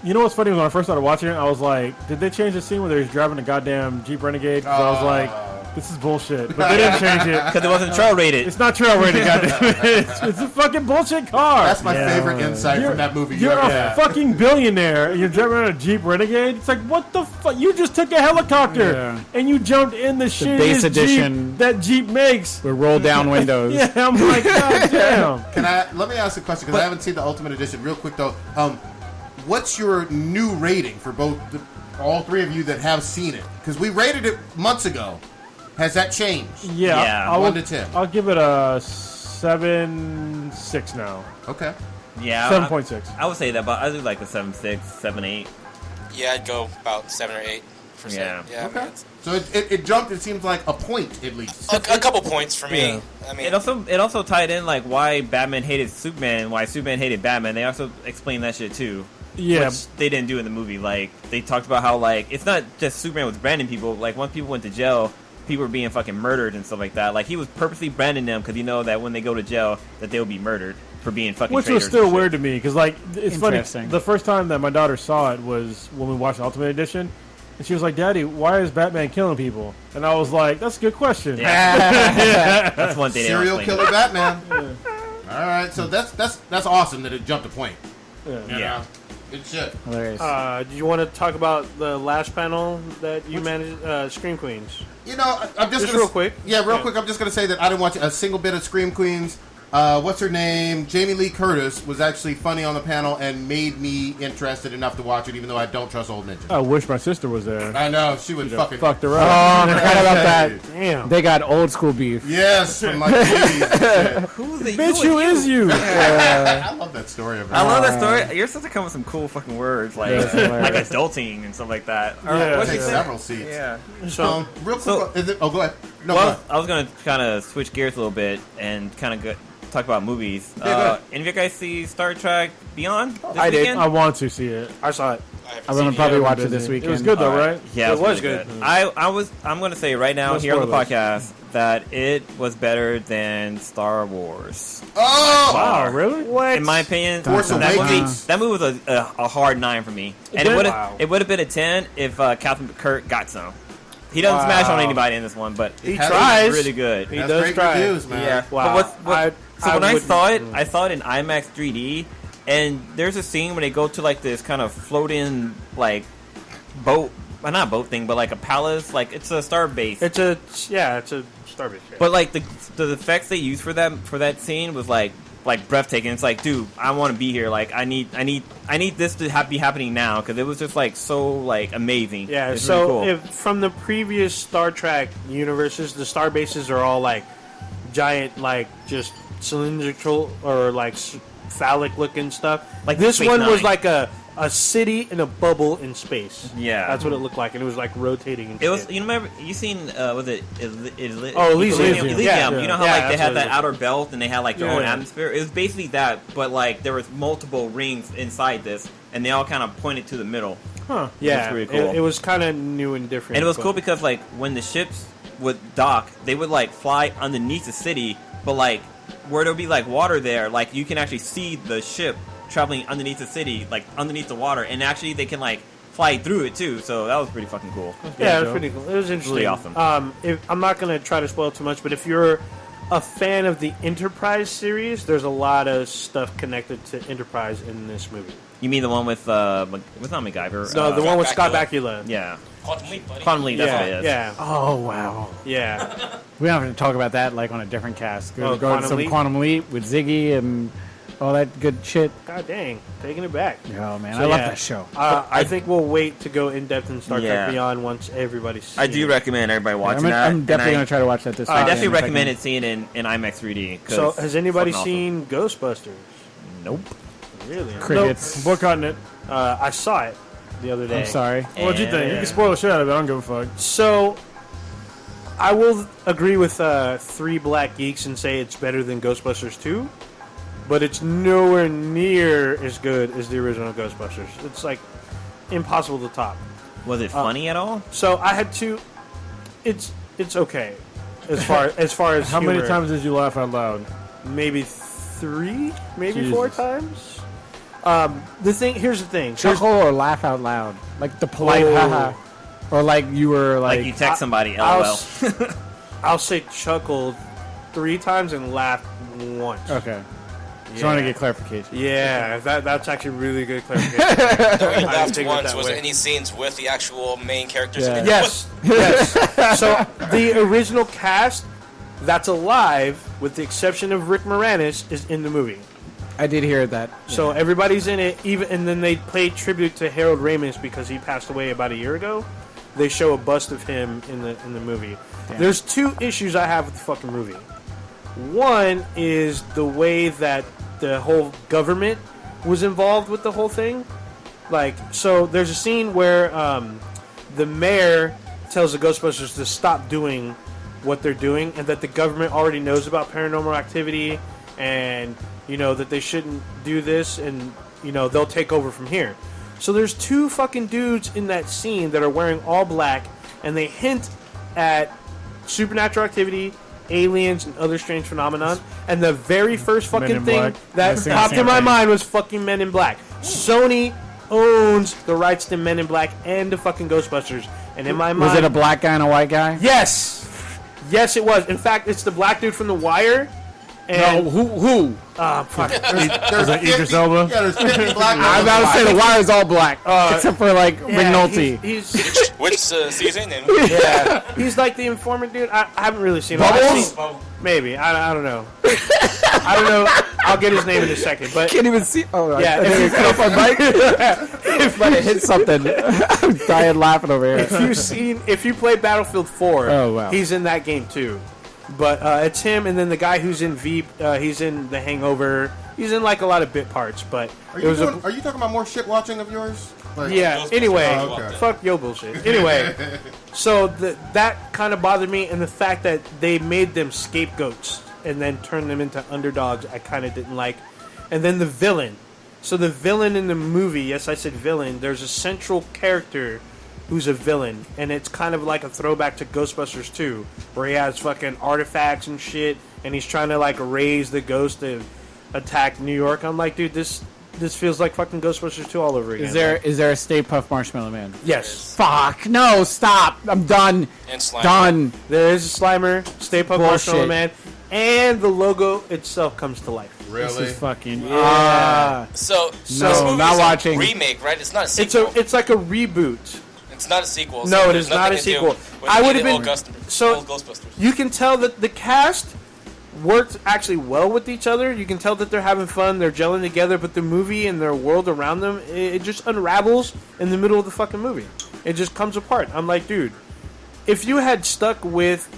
[SPEAKER 11] you know what's funny was when I first started watching it, I was like, did they change the scene where they was driving a goddamn Jeep Renegade? 'Cause I was like, this is bullshit. But they didn't change it
[SPEAKER 7] Because it wasn't trail rated.
[SPEAKER 11] It's not trail rated, goddamn it. It's a fucking bullshit car.
[SPEAKER 6] That's my favorite insight from that movie.
[SPEAKER 11] You're a fucking billionaire. And you're driving around a Jeep Renegade. It's like, what the fuck? You just took a helicopter and you jumped in the shittiest
[SPEAKER 9] base edition
[SPEAKER 11] Jeep that Jeep makes.
[SPEAKER 9] with roll down windows.
[SPEAKER 11] Yeah, I'm like, god damn.
[SPEAKER 6] Let me ask a question because I haven't seen the Ultimate Edition. Real quick though, what's your new rating for all three of you that have seen it? Because we rated it months ago. Has that changed?
[SPEAKER 11] Yeah,
[SPEAKER 7] Yeah.
[SPEAKER 6] 1 to 10.
[SPEAKER 11] I'll give it a 7.6 now.
[SPEAKER 6] Okay.
[SPEAKER 7] Yeah,
[SPEAKER 11] 7.6.
[SPEAKER 7] I would say that, but I do like a 7.6, 7.8.
[SPEAKER 10] Yeah, I'd go about 7 or 8%.
[SPEAKER 7] Yeah.
[SPEAKER 10] Yeah.
[SPEAKER 6] Okay. So it jumped. It seems like a point at least.
[SPEAKER 10] A couple points for me.
[SPEAKER 11] Yeah.
[SPEAKER 10] I mean,
[SPEAKER 7] It also tied in like why Batman hated Superman, why Superman hated Batman. They also explained that shit too.
[SPEAKER 11] Yeah.
[SPEAKER 7] Which they didn't do in the movie. Like they talked about how like it's not just Superman was branding people. Like once people went to jail, people were being fucking murdered and stuff like that. Like he was purposely branding them because you know that when they go to jail that they'll be murdered for being fucking.
[SPEAKER 11] Which was
[SPEAKER 7] traitors
[SPEAKER 11] still
[SPEAKER 7] and shit.
[SPEAKER 11] weird to me because, like, it's funny.
[SPEAKER 9] Interesting.
[SPEAKER 11] The first time that my daughter saw it was when we watched the Ultimate Edition, and she was like, "Daddy, why is Batman killing people?" And I was like, "That's a good question."
[SPEAKER 7] Yeah. That's one thing.
[SPEAKER 6] Serial
[SPEAKER 7] they don't
[SPEAKER 6] killer
[SPEAKER 7] explain.
[SPEAKER 6] Batman. All right, so that's awesome that it jumped a point.
[SPEAKER 11] Yeah.
[SPEAKER 6] You know? Good shit.
[SPEAKER 9] Hilarious.
[SPEAKER 8] Do you want to talk about the last panel that you managed, Scream Queens?
[SPEAKER 6] You know, I'm just gonna,
[SPEAKER 8] real quick.
[SPEAKER 6] Yeah, real quick. I'm just gonna say that I didn't watch a single bit of Scream Queens. What's her name? Jamie Lee Curtis was actually funny on the panel and made me interested enough to watch it, even though I don't trust Old Ninja.
[SPEAKER 11] I wish my sister was there.
[SPEAKER 6] I know she would fucking
[SPEAKER 11] fucked her
[SPEAKER 9] Oh,
[SPEAKER 11] up.
[SPEAKER 9] I forgot about that.
[SPEAKER 8] Damn.
[SPEAKER 9] They got old school beef.
[SPEAKER 6] Yes, from like the 80s.
[SPEAKER 7] Who's the
[SPEAKER 11] Bitch, who is you?
[SPEAKER 6] I love that story of her.
[SPEAKER 7] I love that story. You're supposed to come with some cool fucking words like
[SPEAKER 9] That's
[SPEAKER 7] like
[SPEAKER 9] hilarious.
[SPEAKER 7] adulting and stuff like that. Or
[SPEAKER 11] Yeah.
[SPEAKER 7] what'd you
[SPEAKER 6] Take
[SPEAKER 7] say?
[SPEAKER 6] several seats.
[SPEAKER 7] Yeah.
[SPEAKER 8] So,
[SPEAKER 6] Real quick.
[SPEAKER 7] So-
[SPEAKER 6] Is it, oh, go ahead. No,
[SPEAKER 7] Well,
[SPEAKER 6] go ahead.
[SPEAKER 7] I was gonna kind of switch gears a little bit and kind of talk about movies.
[SPEAKER 6] Yeah, go ahead.
[SPEAKER 7] Any of you guys see Star Trek Beyond? This
[SPEAKER 8] I did.
[SPEAKER 7] weekend?
[SPEAKER 11] I want to see it.
[SPEAKER 8] I saw it.
[SPEAKER 9] I'm gonna probably
[SPEAKER 11] Yeah,
[SPEAKER 9] watch
[SPEAKER 11] I'm
[SPEAKER 9] it this
[SPEAKER 11] busy.
[SPEAKER 9] weekend.
[SPEAKER 11] It was good though, right?
[SPEAKER 7] Yeah,
[SPEAKER 8] It was
[SPEAKER 7] really
[SPEAKER 8] good.
[SPEAKER 7] I'm gonna say right now
[SPEAKER 11] No
[SPEAKER 7] here on the
[SPEAKER 11] spoilers.
[SPEAKER 7] podcast that it was better than Star Wars.
[SPEAKER 6] Oh,
[SPEAKER 11] Wow, really?
[SPEAKER 8] What?
[SPEAKER 7] In my opinion,
[SPEAKER 6] Force
[SPEAKER 7] that
[SPEAKER 6] Awakens.
[SPEAKER 7] movie was a hard 9 for me, and
[SPEAKER 11] did?
[SPEAKER 8] Wow.
[SPEAKER 7] it would have been a 10 if Captain Kirk got some. He doesn't
[SPEAKER 8] Wow.
[SPEAKER 7] smash on anybody in this one, but
[SPEAKER 8] He
[SPEAKER 6] has-
[SPEAKER 8] tries.
[SPEAKER 7] it's really good.
[SPEAKER 8] He
[SPEAKER 6] That's
[SPEAKER 8] does
[SPEAKER 6] great
[SPEAKER 8] try.
[SPEAKER 6] reviews, man.
[SPEAKER 7] Yeah.
[SPEAKER 8] Wow.
[SPEAKER 7] So when I
[SPEAKER 8] wouldn't-
[SPEAKER 7] saw it in IMAX 3D, and there's a scene where they go to like this kind of floating like boat, well, not boat thing, but like a palace, like it's a star base.
[SPEAKER 8] It's a starbase. Yeah.
[SPEAKER 7] But like the effects they used for that scene was like breathtaking. It's like, dude, I want to be here. Like I need this to be happening now because it was just like so like amazing.
[SPEAKER 8] Yeah,
[SPEAKER 7] It's
[SPEAKER 8] so
[SPEAKER 7] really cool.
[SPEAKER 8] if from the previous Star Trek universes, the star bases are all like giant, like just cylindrical or like phallic looking stuff.
[SPEAKER 7] Like
[SPEAKER 8] this
[SPEAKER 7] Space
[SPEAKER 8] one was
[SPEAKER 7] Nine.
[SPEAKER 8] like a city in a bubble in space.
[SPEAKER 7] Yeah.
[SPEAKER 8] That's what it looked like, and it was like rotating. And
[SPEAKER 7] It was,
[SPEAKER 8] shit.
[SPEAKER 7] you remember, you seen, was it
[SPEAKER 8] Elysium.
[SPEAKER 7] Elysium.
[SPEAKER 8] Yeah.
[SPEAKER 7] You know how
[SPEAKER 8] Yeah,
[SPEAKER 7] like they
[SPEAKER 8] that's
[SPEAKER 7] had
[SPEAKER 8] what
[SPEAKER 7] that
[SPEAKER 8] it
[SPEAKER 7] outer belt and they had like their own
[SPEAKER 11] Yeah.
[SPEAKER 7] atmosphere? It was basically that, but like there was multiple rings inside this, and they all kind of pointed to the middle.
[SPEAKER 11] Huh.
[SPEAKER 8] yeah,
[SPEAKER 7] pretty cool.
[SPEAKER 8] it was kind of new and different.
[SPEAKER 7] And it was
[SPEAKER 8] but-
[SPEAKER 7] cool because like when the ships would dock, they would like fly underneath the city, but like where there'll be like water there, like you can actually see the ship traveling underneath the city, like underneath the water, and actually they can like fly through it too. So that was pretty fucking cool.
[SPEAKER 8] Yeah, it was
[SPEAKER 11] Joe.
[SPEAKER 8] pretty cool. It was interesting.
[SPEAKER 7] Really awesome.
[SPEAKER 8] I'm not going to try to spoil too much, but if you're a fan of the Enterprise series, there's a lot of stuff connected to Enterprise in this movie.
[SPEAKER 7] You mean the one with not MacGyver?
[SPEAKER 8] No, the one with Scott
[SPEAKER 10] Bakula.
[SPEAKER 8] Bakula.
[SPEAKER 7] Yeah,
[SPEAKER 10] Quantum Leap, buddy.
[SPEAKER 7] Quantum Leap. That's
[SPEAKER 8] yeah,
[SPEAKER 7] what it is.
[SPEAKER 8] yeah,
[SPEAKER 9] Oh wow.
[SPEAKER 8] yeah.
[SPEAKER 9] We don't have to talk about that like on a different cast. Go,
[SPEAKER 8] Oh,
[SPEAKER 9] go
[SPEAKER 8] Quantum
[SPEAKER 9] to some
[SPEAKER 8] Leap?
[SPEAKER 9] Quantum Leap with Ziggy and all that good shit.
[SPEAKER 8] God dang, taking it back.
[SPEAKER 9] Oh man,
[SPEAKER 8] So,
[SPEAKER 9] I love
[SPEAKER 8] yeah.
[SPEAKER 9] that show.
[SPEAKER 8] I think we'll wait to go in depth in Star
[SPEAKER 7] Yeah.
[SPEAKER 8] Trek Beyond once everybody's seen
[SPEAKER 7] I do
[SPEAKER 8] it.
[SPEAKER 7] recommend everybody watching that.
[SPEAKER 9] I'm definitely
[SPEAKER 7] and
[SPEAKER 9] gonna try to watch that this
[SPEAKER 7] I
[SPEAKER 9] weekend
[SPEAKER 7] definitely
[SPEAKER 9] if I
[SPEAKER 7] recommend
[SPEAKER 9] can.
[SPEAKER 7] it seeing it in IMAX 3D. 'cause
[SPEAKER 8] So, has anybody
[SPEAKER 7] fucking
[SPEAKER 8] seen Ghostbusters?
[SPEAKER 7] awesome. Nope.
[SPEAKER 8] Really?
[SPEAKER 9] Crickets.
[SPEAKER 11] Book on it.
[SPEAKER 8] I saw it the other day.
[SPEAKER 9] I'm sorry.
[SPEAKER 11] What'd you think? You can spoil the shit out of it. I don't give a fuck.
[SPEAKER 8] So, I will agree with 3 Black Geeks and say it's better than Ghostbusters 2, but it's nowhere near as good as the original Ghostbusters. It's like impossible to top.
[SPEAKER 7] Was it funny at all?
[SPEAKER 8] So I had to. It's okay as far as
[SPEAKER 11] How many
[SPEAKER 8] humor.
[SPEAKER 11] times did you laugh out loud?
[SPEAKER 8] Maybe 3, maybe
[SPEAKER 11] Jesus.
[SPEAKER 8] 4 times. Here's the thing.
[SPEAKER 9] Chuckle or laugh out loud, like the polite
[SPEAKER 8] Oh.
[SPEAKER 9] haha, or like you were
[SPEAKER 7] Like, you text somebody, LOL.
[SPEAKER 8] I'll say chuckled 3 times and laughed once.
[SPEAKER 9] Okay. Just want to get clarification.
[SPEAKER 8] Yeah, that's actually really good clarification.
[SPEAKER 10] We
[SPEAKER 8] I
[SPEAKER 10] laughed
[SPEAKER 8] think
[SPEAKER 10] once.
[SPEAKER 8] that
[SPEAKER 10] Was
[SPEAKER 8] way.
[SPEAKER 10] there any scenes with the actual main characters?
[SPEAKER 9] Yeah.
[SPEAKER 10] In it?
[SPEAKER 8] Yes, yes. So the original cast that's alive, with the exception of Rick Moranis, is in the movie.
[SPEAKER 9] I did hear that.
[SPEAKER 8] So everybody's in it, and then they play tribute to Harold Ramis because he passed away about a year ago. They show a bust of him in the movie.
[SPEAKER 9] Damn.
[SPEAKER 8] There's 2 issues I have with the fucking movie. One is the way that the whole government was involved with the whole thing. Like, so there's a scene where the mayor tells the Ghostbusters to stop doing what they're doing, and that the government already knows about paranormal activity, and that they shouldn't do this, and they'll take over from here. So there's two fucking dudes in that scene that are wearing all black, and they hint at supernatural activity, aliens, and other strange phenomenon. And the very first fucking thing that popped in my mind was fucking Men in Black. Sony owns the rights to Men in Black and the fucking Ghostbusters. And in my mind,
[SPEAKER 9] was it a black guy and a white guy?
[SPEAKER 8] Yes, yes, it was. In fact, it's the black dude from The Wire. And
[SPEAKER 9] no, who?
[SPEAKER 8] Fuck.
[SPEAKER 11] There's Idris Elba.
[SPEAKER 6] Yeah, there's 50 black guys.
[SPEAKER 9] I'm about to say The Wire is all black, except for like McNulty.
[SPEAKER 10] Which season?
[SPEAKER 8] Yeah, he's like the informant dude. I haven't really seen him.
[SPEAKER 9] Bubbles?
[SPEAKER 8] Maybe. I don't know. I don't know. I'll get his name in a second. But
[SPEAKER 9] Can't even see. Oh,
[SPEAKER 8] yeah.
[SPEAKER 9] If you cut off my mic, if I hit something, I'm dying laughing over here.
[SPEAKER 8] If you play Battlefield 4,
[SPEAKER 9] oh, wow.
[SPEAKER 8] he's in that game too. But it's him, and then the guy who's in Veep, he's in The Hangover. He's in like a lot of bit parts. But
[SPEAKER 6] are you talking about more shit watching of yours?
[SPEAKER 8] Like, yeah. Anyway, fuck yo bullshit. Anyway, so that kind of bothered me, and the fact that they made them scapegoats and then turned them into underdogs, I kind of didn't like. And then the villain. So the villain in the movie, yes, I said villain. There's a central character who's a villain, and it's kind of like a throwback to Ghostbusters 2, where he has fucking artifacts and shit, and he's trying to like raise the ghost to attack New York. I'm like, dude, this feels like fucking Ghostbusters 2 all over again.
[SPEAKER 9] Is there a Stay Puft Marshmallow Man?
[SPEAKER 8] Yes.
[SPEAKER 9] Fuck, no, stop. I'm done.
[SPEAKER 10] And Slimer.
[SPEAKER 9] Done.
[SPEAKER 8] There is a Slimer, Stay Puft Marshmallow Man, and the logo itself comes to life.
[SPEAKER 6] Really?
[SPEAKER 9] This is fucking...
[SPEAKER 10] So this
[SPEAKER 9] no,
[SPEAKER 10] movie
[SPEAKER 9] not
[SPEAKER 10] is
[SPEAKER 9] watching.
[SPEAKER 10] a remake, right? It's not a sequel.
[SPEAKER 8] It's like a reboot.
[SPEAKER 10] It's not a sequel.
[SPEAKER 8] No, it is not a sequel. I would have been...
[SPEAKER 10] Old Ghostbusters.
[SPEAKER 8] You can tell that the cast worked actually well with each other. You can tell that they're having fun, they're gelling together, but the movie and their world around them, it just unravels in the middle of the fucking movie. It just comes apart. I'm like, dude, if you had stuck with,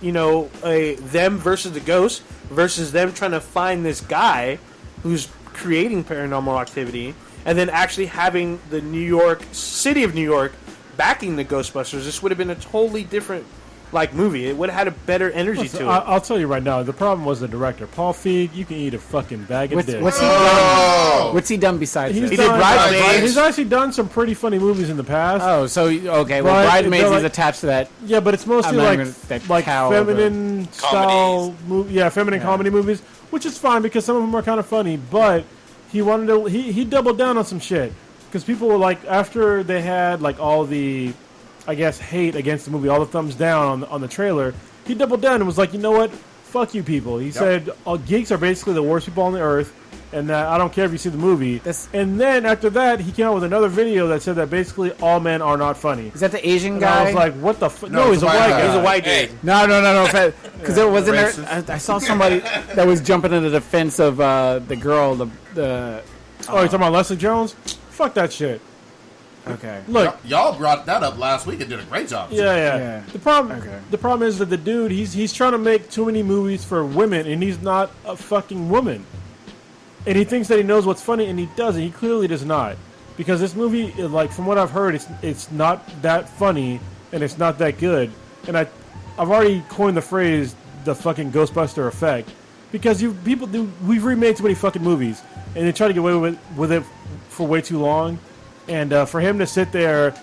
[SPEAKER 8] them versus the ghost versus them trying to find this guy who's creating paranormal activity, and then actually having the city of New York backing the Ghostbusters, this would have been a totally different movie. It would have had a better energy to it.
[SPEAKER 11] I'll tell you right now, the problem was the director. Paul Feig, you can eat a fucking bag of dicks.
[SPEAKER 9] What's he done? What's he done besides this?
[SPEAKER 11] He did Bridesmaids. He's actually done some pretty funny movies in the past.
[SPEAKER 9] Oh, so okay. Well, Bridesmaids is attached to that.
[SPEAKER 11] Yeah, but it's mostly like feminine style movie. Yeah, feminine comedy movies, which is fine because some of them are kind of funny. But he wanted to. He doubled down on some shit because people were like, after they had like all the, I guess, hate against the movie, all the thumbs down on the trailer, he doubled down and was like, you know what? Fuck you people. He said, geeks are basically the worst people on the earth, and that I don't care if you see the movie. And then after that, he came out with another video that said that basically all men are not funny.
[SPEAKER 9] Is that the Asian
[SPEAKER 11] and
[SPEAKER 9] guy?
[SPEAKER 11] I was like, what the fuck? No, he's a white guy.
[SPEAKER 8] He's a white dude.
[SPEAKER 9] No. Because it wasn't there. I saw somebody that was jumping in the defense of the girl, the
[SPEAKER 11] Oh, you're talking about Leslie Jones? Fuck that shit.
[SPEAKER 9] Okay.
[SPEAKER 11] Look,
[SPEAKER 6] y'all brought that up last week and did a great job.
[SPEAKER 11] Yeah. The problem is that the dude, he's trying to make too many movies for women, and he's not a fucking woman. And he thinks that he knows what's funny, and he doesn't. He clearly does not, because this movie, like from what I've heard, it's not that funny, and it's not that good. And I've already coined the phrase the fucking Ghostbuster effect, because we've remade too many fucking movies, and they try to get away with it for way too long. And for him to sit there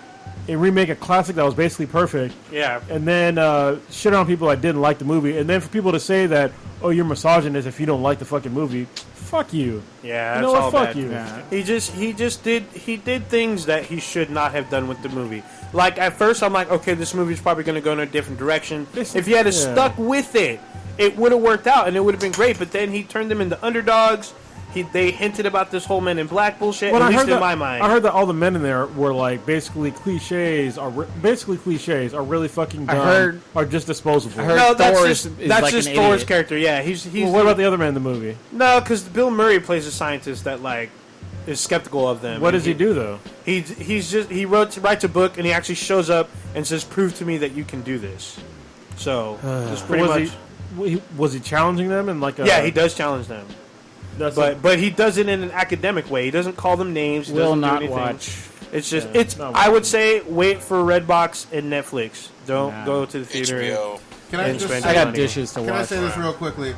[SPEAKER 11] and remake a classic that was basically perfect, and then shit on people that didn't like the movie, and then for people to say that, oh, you're misogynist if you don't like the fucking movie, fuck you.
[SPEAKER 8] Yeah,
[SPEAKER 11] you know what? Fuck you.
[SPEAKER 8] Yeah. He did things that he should not have done with the movie. Like at first, I'm like, okay, this movie's probably going to go in a different direction. If he had stuck with it, it would have worked out and it would have been great. But then he turned them into underdogs. They hinted about this whole Men in Black bullshit.
[SPEAKER 11] Well,
[SPEAKER 8] at least in my mind,
[SPEAKER 11] I heard that all the men in there were like basically cliches. Are really fucking dumb. Are just disposable.
[SPEAKER 8] No, that's just Thor's character. Yeah, he's.
[SPEAKER 11] Well, what about the other men in the movie?
[SPEAKER 8] No, because Bill Murray plays a scientist that is skeptical of them.
[SPEAKER 11] What does he do though?
[SPEAKER 8] He writes a book and he actually shows up and says, "Prove to me that you can do this." So, just pretty much.
[SPEAKER 11] Was he challenging them and like?
[SPEAKER 8] Yeah, he does challenge them. but he does it in an academic way. He doesn't call them names. He
[SPEAKER 9] Will
[SPEAKER 8] doesn't do
[SPEAKER 9] not
[SPEAKER 8] anything.
[SPEAKER 9] watch.
[SPEAKER 8] It's just
[SPEAKER 11] no,
[SPEAKER 8] I would say wait for Redbox and Netflix. Don't go to the theater.
[SPEAKER 10] HBO.
[SPEAKER 6] Can I just
[SPEAKER 8] spend
[SPEAKER 6] say,
[SPEAKER 9] I got
[SPEAKER 8] money.
[SPEAKER 9] dishes to
[SPEAKER 6] Can I
[SPEAKER 9] watch.
[SPEAKER 6] say this real quickly?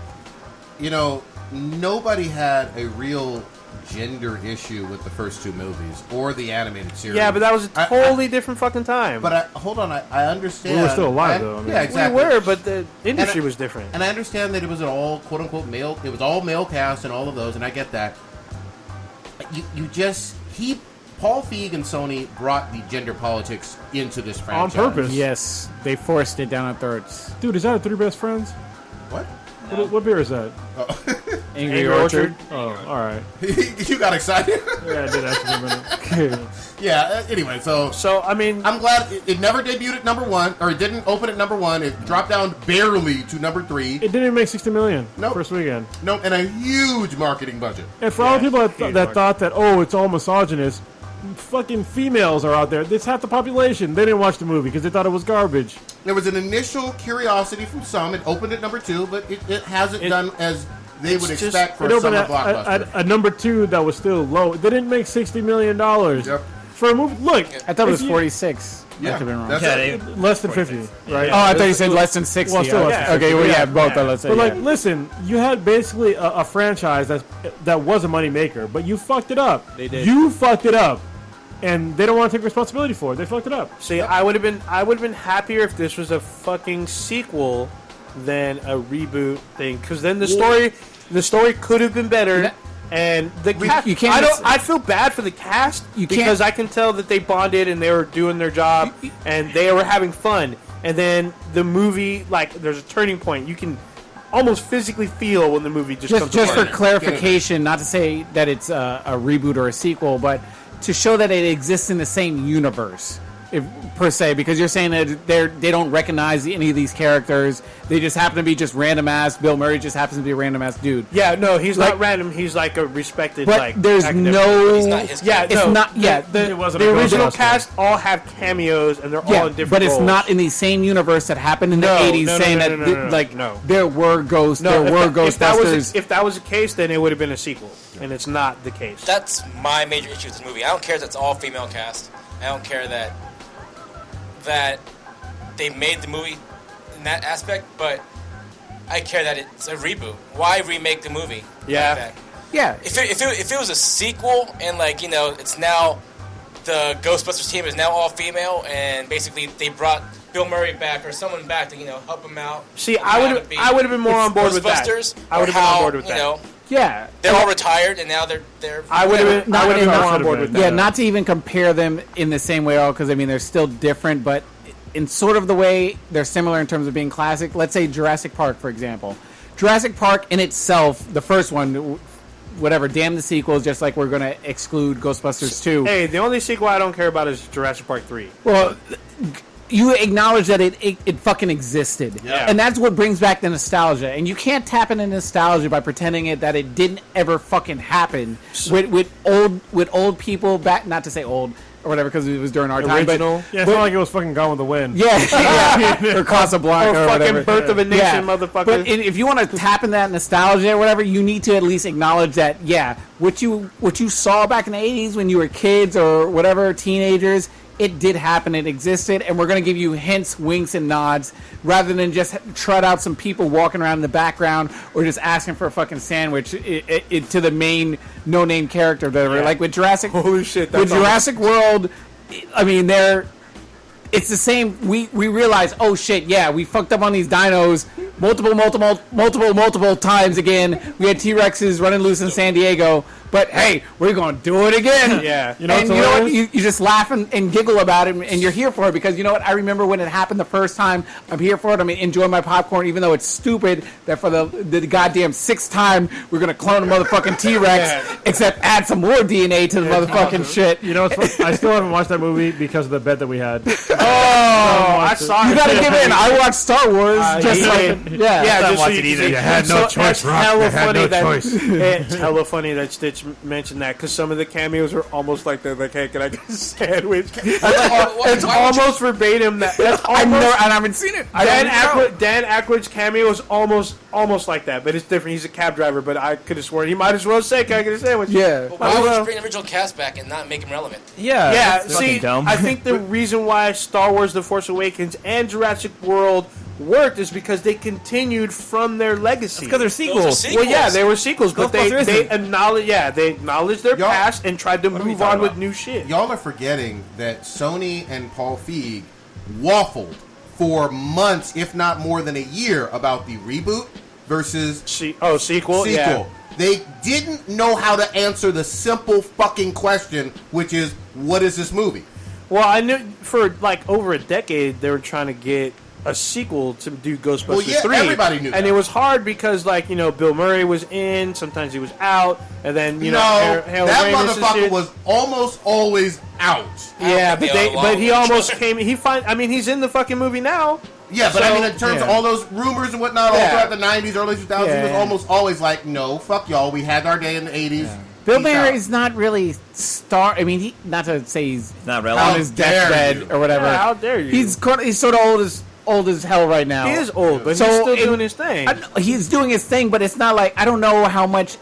[SPEAKER 6] You know, nobody had a real gender issue with the first two movies or the animated series.
[SPEAKER 8] Yeah, but that was a totally different fucking time.
[SPEAKER 6] But hold on, I understand.
[SPEAKER 11] We were still alive, though. I mean.
[SPEAKER 6] Yeah, exactly.
[SPEAKER 8] We were, but the industry was different.
[SPEAKER 6] And I understand that it was an all quote unquote male. It was all male cast and all of those, and I get that. Paul Feig and Sony brought the gender politics into this franchise
[SPEAKER 11] On purpose.
[SPEAKER 9] Yes, they forced it down our throats.
[SPEAKER 11] Dude, is that Three Best Friends?
[SPEAKER 6] What?
[SPEAKER 11] What beer is that?
[SPEAKER 9] Angry Orchard.
[SPEAKER 11] Oh, all right.
[SPEAKER 6] You got excited.
[SPEAKER 11] Yeah, I did actually for a minute.
[SPEAKER 6] Yeah. Anyway, so
[SPEAKER 8] I mean,
[SPEAKER 6] I'm glad it never debuted at number one, or it didn't open at number one. It dropped down barely to number 3.
[SPEAKER 11] It didn't even make $60 million
[SPEAKER 6] Nope.
[SPEAKER 11] first weekend.
[SPEAKER 6] No, and a huge marketing budget.
[SPEAKER 11] And for all the people that thought that, oh, it's all misogynist, fucking females are out there. It's half the population. They didn't watch the movie because they thought it was garbage.
[SPEAKER 6] There was an initial curiosity from some. It opened at number 2, but it hasn't done as they would expect for
[SPEAKER 11] It
[SPEAKER 6] a
[SPEAKER 11] opened
[SPEAKER 6] summer blockbuster.
[SPEAKER 11] at a number 2 that was still low. They didn't make $60 million.
[SPEAKER 6] Yep.
[SPEAKER 11] For a movie. Look,
[SPEAKER 9] I thought it was
[SPEAKER 11] if you-
[SPEAKER 9] 46.
[SPEAKER 6] Yeah,
[SPEAKER 9] I could be wrong.
[SPEAKER 6] that's it.
[SPEAKER 11] Less than 50, right?
[SPEAKER 9] Oh, I thought you said less than 60.
[SPEAKER 11] Well, still less than
[SPEAKER 9] Okay,
[SPEAKER 11] 50,
[SPEAKER 9] well,
[SPEAKER 11] yeah.
[SPEAKER 9] both are let's say.
[SPEAKER 11] But listen, you had basically a franchise that was a moneymaker, but you fucked it up.
[SPEAKER 8] They did.
[SPEAKER 11] You fucked it up, and they don't want to take responsibility for it. They fucked it up.
[SPEAKER 8] see, I would have been happier if this was a fucking sequel than a reboot thing, because then the story could have been better. And the cast,
[SPEAKER 9] you can't
[SPEAKER 8] I feel bad for the cast because I can tell that they bonded and they were doing their job and they were having fun. And then the movie, like, there's a turning point. You can almost physically feel when the movie just comes
[SPEAKER 9] Just for
[SPEAKER 8] apart.
[SPEAKER 9] clarification, not to say that it's a reboot or a sequel, but to show that it exists in the same universe, per se, because you're saying that they don't recognize any of these characters. They just happen to be just random ass. Bill Murray just happens to be a random ass dude.
[SPEAKER 8] Yeah, no, he's not random. He's like a respected.
[SPEAKER 9] But
[SPEAKER 8] like
[SPEAKER 9] there's
[SPEAKER 8] academic.
[SPEAKER 9] no.
[SPEAKER 10] He's not his
[SPEAKER 8] Yeah,
[SPEAKER 10] character.
[SPEAKER 9] It's
[SPEAKER 8] no,
[SPEAKER 9] not. Yeah,
[SPEAKER 11] It wasn't
[SPEAKER 8] the
[SPEAKER 11] a
[SPEAKER 8] original
[SPEAKER 11] Ghostbuster.
[SPEAKER 8] cast all have cameos and they're all in different
[SPEAKER 9] but it's
[SPEAKER 8] roles.
[SPEAKER 9] not in the same universe that happened in the
[SPEAKER 8] No,
[SPEAKER 9] 80s,
[SPEAKER 8] no,
[SPEAKER 9] saying
[SPEAKER 8] no,
[SPEAKER 9] that
[SPEAKER 8] no, no, no,
[SPEAKER 9] like
[SPEAKER 8] no.
[SPEAKER 9] there were ghosts,
[SPEAKER 8] No,
[SPEAKER 9] there were
[SPEAKER 8] if that was
[SPEAKER 9] Ghostbusters.
[SPEAKER 8] if that was the case, then it would have been a sequel, and it's not the case.
[SPEAKER 10] That's my major issue with this movie. I don't care that it's all female cast. I don't care that they made the movie in that aspect, but I care that it's a reboot. Why remake the movie?
[SPEAKER 8] Yeah.
[SPEAKER 10] Like that?
[SPEAKER 9] yeah,
[SPEAKER 10] If it was a sequel and it's now the Ghostbusters team is now all female and basically they brought Bill Murray back or someone back to help him out.
[SPEAKER 8] See, I would have been more on board with that.
[SPEAKER 10] Ghostbusters,
[SPEAKER 8] I would have been on board with
[SPEAKER 10] you
[SPEAKER 8] that.
[SPEAKER 10] know,
[SPEAKER 9] yeah.
[SPEAKER 10] they're all retired and now they're.
[SPEAKER 8] I would have been
[SPEAKER 9] Not
[SPEAKER 8] more
[SPEAKER 9] enough
[SPEAKER 8] on
[SPEAKER 11] should've
[SPEAKER 8] board
[SPEAKER 11] been.
[SPEAKER 8] with
[SPEAKER 9] Yeah,
[SPEAKER 8] that.
[SPEAKER 9] not to even compare them in the same way at all, because I mean they're still different, but in sort of the way they're similar in terms of being classic. Let's say Jurassic Park, for example. Jurassic Park in itself, the first one, whatever, damn the sequels, just like we're going to exclude Ghostbusters 2.
[SPEAKER 8] Hey, the only sequel I don't care about is Jurassic Park 3.
[SPEAKER 9] Well, you acknowledge that it fucking existed.
[SPEAKER 8] Yeah.
[SPEAKER 9] And that's what brings back the nostalgia. And you can't tap into nostalgia by pretending that it didn't ever fucking happen with old people back, not to say old or whatever because it was during our time.
[SPEAKER 8] Original.
[SPEAKER 11] Yeah, it's not like it was fucking Gone with the Wind.
[SPEAKER 9] Yeah. Or Casablanca
[SPEAKER 8] Or
[SPEAKER 9] or
[SPEAKER 8] fucking
[SPEAKER 9] whatever.
[SPEAKER 8] Birth of a Nation, motherfucker.
[SPEAKER 9] But if you want to tap in that nostalgia or whatever, you need to at least acknowledge that, what you saw back in the 80s when you were kids or whatever, teenagers, it did happen, it existed, and we're going to give you hints, winks, and nods rather than just trot out some people walking around in the background or just asking for a fucking sandwich to the main no-name character. Whatever. Like with Jurassic...
[SPEAKER 8] Holy shit.
[SPEAKER 9] With Jurassic World, I mean, it's the same. We realize, oh shit, yeah, we fucked up on these dinos multiple times again. We had T-Rexes running loose in San Diego, but hey, we're gonna do it again.
[SPEAKER 8] Yeah.
[SPEAKER 11] You know
[SPEAKER 9] and
[SPEAKER 11] what's
[SPEAKER 9] you know what?
[SPEAKER 11] hilarious?
[SPEAKER 9] You just laugh and giggle about it, and you're here for it because you know what? I remember when it happened the first time. I'm here for it. I'm enjoying my popcorn, even though it's stupid that for the goddamn sixth time we're gonna clone a motherfucking T-Rex, except add some more DNA to the motherfucking shit.
[SPEAKER 11] You know, I still haven't watched that movie because of the bet that we had.
[SPEAKER 8] I saw
[SPEAKER 9] You
[SPEAKER 8] it.
[SPEAKER 9] gotta give in. I watched Star Wars.
[SPEAKER 8] He
[SPEAKER 9] Yeah,
[SPEAKER 8] Yeah,
[SPEAKER 3] Don't
[SPEAKER 8] just
[SPEAKER 3] watch
[SPEAKER 8] so
[SPEAKER 3] it
[SPEAKER 8] you
[SPEAKER 3] either.
[SPEAKER 8] can
[SPEAKER 3] You
[SPEAKER 8] see-
[SPEAKER 3] had
[SPEAKER 11] no
[SPEAKER 8] so
[SPEAKER 11] choice,
[SPEAKER 8] it's
[SPEAKER 11] Rock.
[SPEAKER 8] hella
[SPEAKER 11] You had
[SPEAKER 8] funny
[SPEAKER 11] no
[SPEAKER 8] that-
[SPEAKER 11] choice.
[SPEAKER 8] It's hella funny that Stitch mentioned that because some of the cameos are almost like they're like, "Hey, can I get a sandwich?" It's almost verbatim. That's
[SPEAKER 9] I
[SPEAKER 8] almost.
[SPEAKER 9] haven't seen it.
[SPEAKER 8] Dan Aykroyd's cameo is almost like that, but it's different. He's a cab driver, but I could have sworn he might as well say, "Can I get a sandwich?"
[SPEAKER 9] Yeah.
[SPEAKER 10] Why would you bring the original cast back and not make him relevant?
[SPEAKER 7] Yeah,
[SPEAKER 8] Yeah,
[SPEAKER 7] that's
[SPEAKER 8] see,
[SPEAKER 7] fucking dumb.
[SPEAKER 8] I think the reason why Star Wars: The Force Awakens and Jurassic World worked is because they continued from their legacy.
[SPEAKER 7] because they're sequels.
[SPEAKER 10] sequels.
[SPEAKER 8] Well, yeah, they were sequels, but they
[SPEAKER 7] Ghostbusters
[SPEAKER 8] acknowledged their
[SPEAKER 6] Y'all-
[SPEAKER 8] past and tried to
[SPEAKER 7] What are we
[SPEAKER 8] move
[SPEAKER 7] talking
[SPEAKER 8] on with
[SPEAKER 7] about?
[SPEAKER 8] new shit.
[SPEAKER 6] Y'all are forgetting that Sony and Paul Feig waffled for months, if not more than a year, about the reboot versus
[SPEAKER 8] Sequel. Yeah.
[SPEAKER 6] They didn't know how to answer the simple fucking question, which is, what is this movie?
[SPEAKER 8] Well, I knew for like over a decade they were trying to get a sequel to do Ghostbusters
[SPEAKER 6] Well, yeah,
[SPEAKER 8] 3.
[SPEAKER 6] everybody knew
[SPEAKER 8] and
[SPEAKER 6] that.
[SPEAKER 8] it was hard because Bill Murray was in, sometimes he was out, and then
[SPEAKER 6] that
[SPEAKER 8] Harold Ramis and
[SPEAKER 6] motherfucker
[SPEAKER 8] shit.
[SPEAKER 6] was almost always out.
[SPEAKER 8] Yeah,
[SPEAKER 10] think
[SPEAKER 8] but
[SPEAKER 10] they all
[SPEAKER 8] but he
[SPEAKER 10] love each
[SPEAKER 8] almost
[SPEAKER 10] other.
[SPEAKER 8] came. He's in the fucking movie now.
[SPEAKER 6] Yeah, but
[SPEAKER 8] So,
[SPEAKER 6] I mean, in terms of
[SPEAKER 8] yeah.
[SPEAKER 6] all those rumors and whatnot, all
[SPEAKER 8] Yeah.
[SPEAKER 6] throughout the 90s, early 2000s, he was
[SPEAKER 8] Yeah.
[SPEAKER 6] almost always like, no, fuck y'all, we had our day in the 80s.
[SPEAKER 9] Bill
[SPEAKER 6] Peace out.
[SPEAKER 9] Murray's not really I mean, not to say he's
[SPEAKER 7] Not
[SPEAKER 9] on
[SPEAKER 7] relevant.
[SPEAKER 9] his
[SPEAKER 6] dare
[SPEAKER 9] deathbed
[SPEAKER 6] you.
[SPEAKER 9] or whatever.
[SPEAKER 8] Yeah, how dare you?
[SPEAKER 9] He's sort of old as hell right now.
[SPEAKER 8] He is old, but
[SPEAKER 9] So
[SPEAKER 8] he's still
[SPEAKER 9] in-
[SPEAKER 8] doing his thing.
[SPEAKER 9] He's doing his thing, but it's not like I don't know how much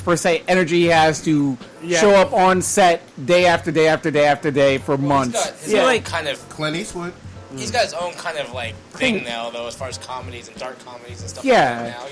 [SPEAKER 9] per se energy he has to
[SPEAKER 8] Yeah.
[SPEAKER 9] show up on set day after day after day after day for months.
[SPEAKER 10] He's got his
[SPEAKER 8] Yeah.
[SPEAKER 10] own kind of.
[SPEAKER 6] Clint Eastwood.
[SPEAKER 10] He's got his own kind of like thing now, though, as far as comedies and dark comedies and stuff.
[SPEAKER 9] Yeah.
[SPEAKER 10] Like that now.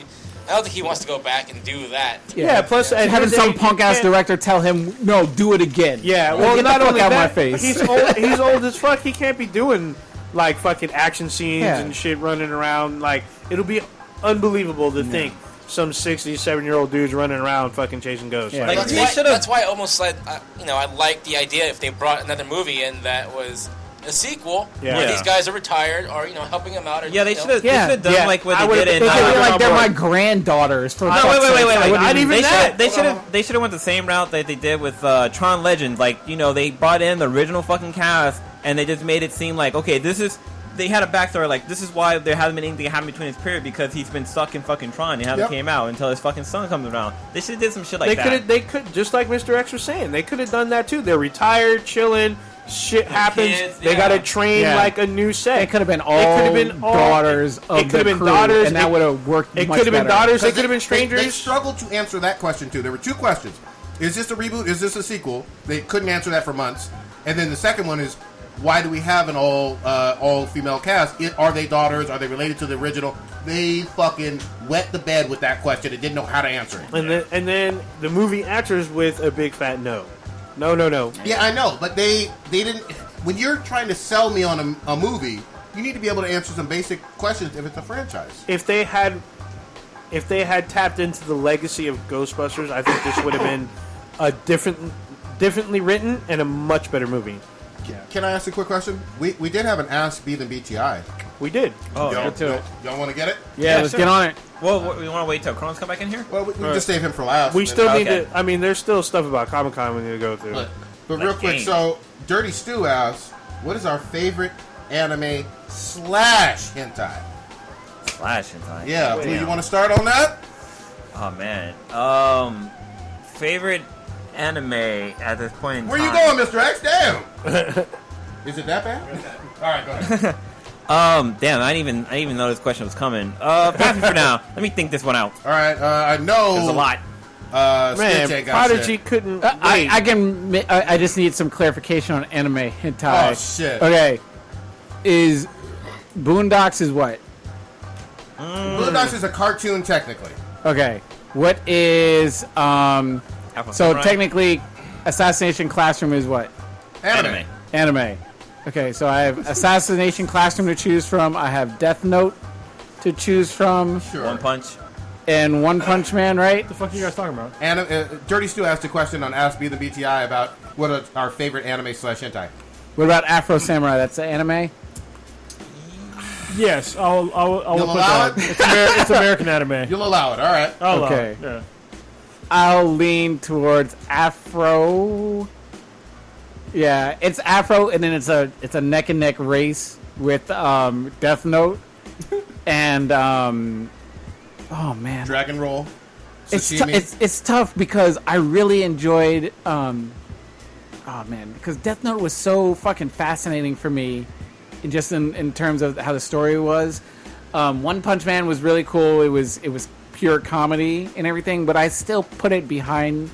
[SPEAKER 10] I don't think he wants to go back and do that.
[SPEAKER 8] Yeah, plus at
[SPEAKER 9] having
[SPEAKER 8] his
[SPEAKER 9] some
[SPEAKER 8] age, you
[SPEAKER 9] punk ass
[SPEAKER 8] can't-
[SPEAKER 9] director tell him no, do it again.
[SPEAKER 8] Yeah,
[SPEAKER 9] Like,
[SPEAKER 8] well,
[SPEAKER 9] get
[SPEAKER 8] not
[SPEAKER 9] the fuck
[SPEAKER 8] only
[SPEAKER 9] out
[SPEAKER 8] that,
[SPEAKER 9] of my face.
[SPEAKER 8] he's old. He's old as fuck. He can't be doing like fucking action scenes
[SPEAKER 9] Yeah.
[SPEAKER 8] and shit running around. Like it'll be unbelievable to think some 67-year-old dude's running around fucking chasing ghosts.
[SPEAKER 9] Yeah.
[SPEAKER 8] Like,
[SPEAKER 7] Like,
[SPEAKER 10] That's why I almost said, I like the idea if they brought another movie in that was a sequel
[SPEAKER 8] Yeah.
[SPEAKER 10] where
[SPEAKER 7] Yeah.
[SPEAKER 10] these guys are retired or helping them out. Or,
[SPEAKER 7] Yeah, they
[SPEAKER 10] you know.
[SPEAKER 7] should have
[SPEAKER 9] Yeah.
[SPEAKER 7] done
[SPEAKER 8] Yeah.
[SPEAKER 7] like what
[SPEAKER 8] I
[SPEAKER 7] they
[SPEAKER 8] would've-
[SPEAKER 7] did in.
[SPEAKER 8] they
[SPEAKER 9] They could be
[SPEAKER 8] Yeah.
[SPEAKER 9] like they're my
[SPEAKER 8] Yeah.
[SPEAKER 9] granddaughters. For
[SPEAKER 7] No,
[SPEAKER 9] fuck's
[SPEAKER 7] wait,
[SPEAKER 9] sake.
[SPEAKER 7] wait.
[SPEAKER 8] Not even
[SPEAKER 7] they
[SPEAKER 8] that.
[SPEAKER 7] They should have went the same route that they did with Tron Legends. Like, they brought in the original fucking cast and they just made it seem like, okay, they had a backstory, like, this is why there hasn't been anything happen between his period, because he's been stuck in fucking Tron. He hasn't
[SPEAKER 6] Yep.
[SPEAKER 7] came out until his fucking son comes around. They should have did some shit like that.
[SPEAKER 8] They could just like Mr. X was saying. They could have done that too. They're retired, chilling. Shit happens.
[SPEAKER 7] kids,
[SPEAKER 8] They
[SPEAKER 7] yeah.
[SPEAKER 8] got to train
[SPEAKER 9] Yeah.
[SPEAKER 8] like a new set.
[SPEAKER 9] It could have been all
[SPEAKER 8] could've
[SPEAKER 9] daughters of
[SPEAKER 8] it could
[SPEAKER 9] the
[SPEAKER 8] have been
[SPEAKER 9] crew,
[SPEAKER 8] daughters,
[SPEAKER 9] and that would have worked.
[SPEAKER 8] It
[SPEAKER 9] much
[SPEAKER 8] could have been
[SPEAKER 9] better.
[SPEAKER 8] daughters. It
[SPEAKER 6] Because
[SPEAKER 8] could have been
[SPEAKER 6] They
[SPEAKER 8] strangers.
[SPEAKER 6] struggled to answer that question, too. There were two questions. Is this a reboot? Is this a sequel? They couldn't answer that for months. And then the second one is, why do we have an all-female cast? Are they daughters? Are they related to the original? They fucking wet the bed with that question and didn't know how to answer it.
[SPEAKER 8] And then the movie answers with a big fat no. No.
[SPEAKER 6] Yeah, I know, but they didn't. When you're trying to sell me on a movie, you need to be able to answer some basic questions if it's a franchise.
[SPEAKER 8] If they had tapped into the legacy of Ghostbusters, I think this would have been a differently written and a much better movie.
[SPEAKER 6] Can I ask a quick question? We did have an Ask B than BTI.
[SPEAKER 8] We did.
[SPEAKER 7] Oh,
[SPEAKER 6] Y'all,
[SPEAKER 9] get to it.
[SPEAKER 6] y'all want to get it?
[SPEAKER 9] Yeah, let's
[SPEAKER 7] sure.
[SPEAKER 9] get on it.
[SPEAKER 7] Well, we want to wait till Crohn's come back in here?
[SPEAKER 6] Well, we just save him for last.
[SPEAKER 8] We
[SPEAKER 6] and
[SPEAKER 8] still
[SPEAKER 6] then-
[SPEAKER 8] need to. I mean, there's still stuff about Comic-Con we need to go through.
[SPEAKER 6] But real quick,
[SPEAKER 7] games.
[SPEAKER 6] so Dirty Stu asks, what is our favorite anime / hentai?
[SPEAKER 7] Slash hentai.
[SPEAKER 6] Yeah, Blue, you want to start on that?
[SPEAKER 7] Oh, man. Favorite anime at this point in
[SPEAKER 6] Where
[SPEAKER 7] time.
[SPEAKER 6] you going, Mr. X? Damn. Is it that bad? All right, go ahead.
[SPEAKER 7] Damn, I didn't even know this question was coming. Pass me for now. Let me think this one out.
[SPEAKER 6] All right, I know.
[SPEAKER 7] There's a lot.
[SPEAKER 8] Man,
[SPEAKER 6] Stitch got
[SPEAKER 8] Prodigy
[SPEAKER 6] shit.
[SPEAKER 8] couldn't.
[SPEAKER 9] I can. I just need some clarification on anime hentai.
[SPEAKER 6] Oh, shit.
[SPEAKER 9] Okay, is Boondocks is what?
[SPEAKER 6] Boondocks is a cartoon, technically.
[SPEAKER 9] Okay, what is
[SPEAKER 7] Alpha
[SPEAKER 9] So
[SPEAKER 7] Samurai?
[SPEAKER 9] technically, Assassination Classroom is what?
[SPEAKER 6] Anime.
[SPEAKER 9] Anime. Okay, so I have Assassination Classroom to choose from. I have Death Note to choose from,
[SPEAKER 6] Sure.
[SPEAKER 7] One Punch.
[SPEAKER 9] and One Punch Man, right?
[SPEAKER 11] What the fuck are you guys talking about?
[SPEAKER 6] And Dirty Stu asked a question on Ask B the BTI about what are our favorite anime / hentai.
[SPEAKER 9] What about Afro Samurai? That's the anime.
[SPEAKER 11] Yes, I'll
[SPEAKER 6] You'll
[SPEAKER 11] put
[SPEAKER 6] allow
[SPEAKER 11] that.
[SPEAKER 6] it?
[SPEAKER 11] It's American anime.
[SPEAKER 6] You'll allow it, all right.
[SPEAKER 11] I'll allow
[SPEAKER 9] Okay.
[SPEAKER 11] it, yeah.
[SPEAKER 9] I'll lean towards Afro. Yeah, it's Afro, and then it's a neck and neck race with Death Note, and oh man,
[SPEAKER 6] Dragon roll.
[SPEAKER 9] it's
[SPEAKER 6] Sashimi.
[SPEAKER 9] it's tough because I really enjoyed oh man, because Death Note was so fucking fascinating for me, in terms of how the story was. One Punch Man was really cool. It was pure comedy and everything, but I still put it behind.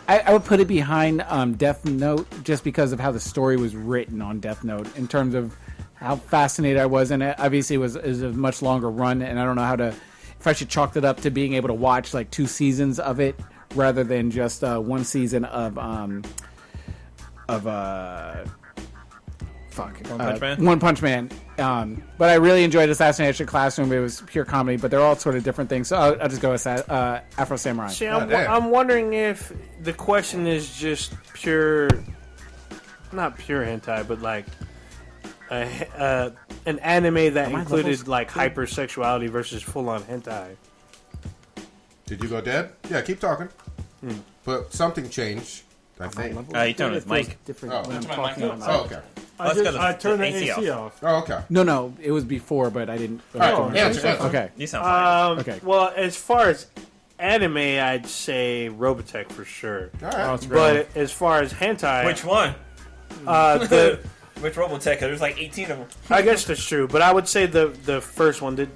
[SPEAKER 9] I would put it behind Death Note just because of how the story was written on Death Note, in terms of how fascinated I was, and it obviously is a much longer run, and I don't know if I should chalk it up to being able to watch like 2 seasons of it rather than just 1 season of One Punch Man. But I really enjoyed Assassination Classroom. It was pure comedy, but they're all sort of different things. So I'll just go with Afro Samurai.
[SPEAKER 8] See, I'm wondering if the question is just pure, not pure hentai, but like an anime that included like hypersexuality versus full-on hentai.
[SPEAKER 6] Did you go dead? Yeah, keep talking. But something changed, I think.
[SPEAKER 7] You turned his mic.
[SPEAKER 6] Oh,
[SPEAKER 8] When I'm talking on my
[SPEAKER 6] oh, okay.
[SPEAKER 11] I turned the AC off.
[SPEAKER 6] Oh, okay.
[SPEAKER 9] No, it was before, but I didn't.
[SPEAKER 6] Answer.
[SPEAKER 9] Okay.
[SPEAKER 7] You sound fine.
[SPEAKER 9] Okay.
[SPEAKER 8] Well, as far as anime, I'd say Robotech for sure.
[SPEAKER 6] All right.
[SPEAKER 8] But as far as hentai,
[SPEAKER 7] Which one? Which Robotech? There's like 18 of them.
[SPEAKER 8] I guess that's true. But I would say the first one, the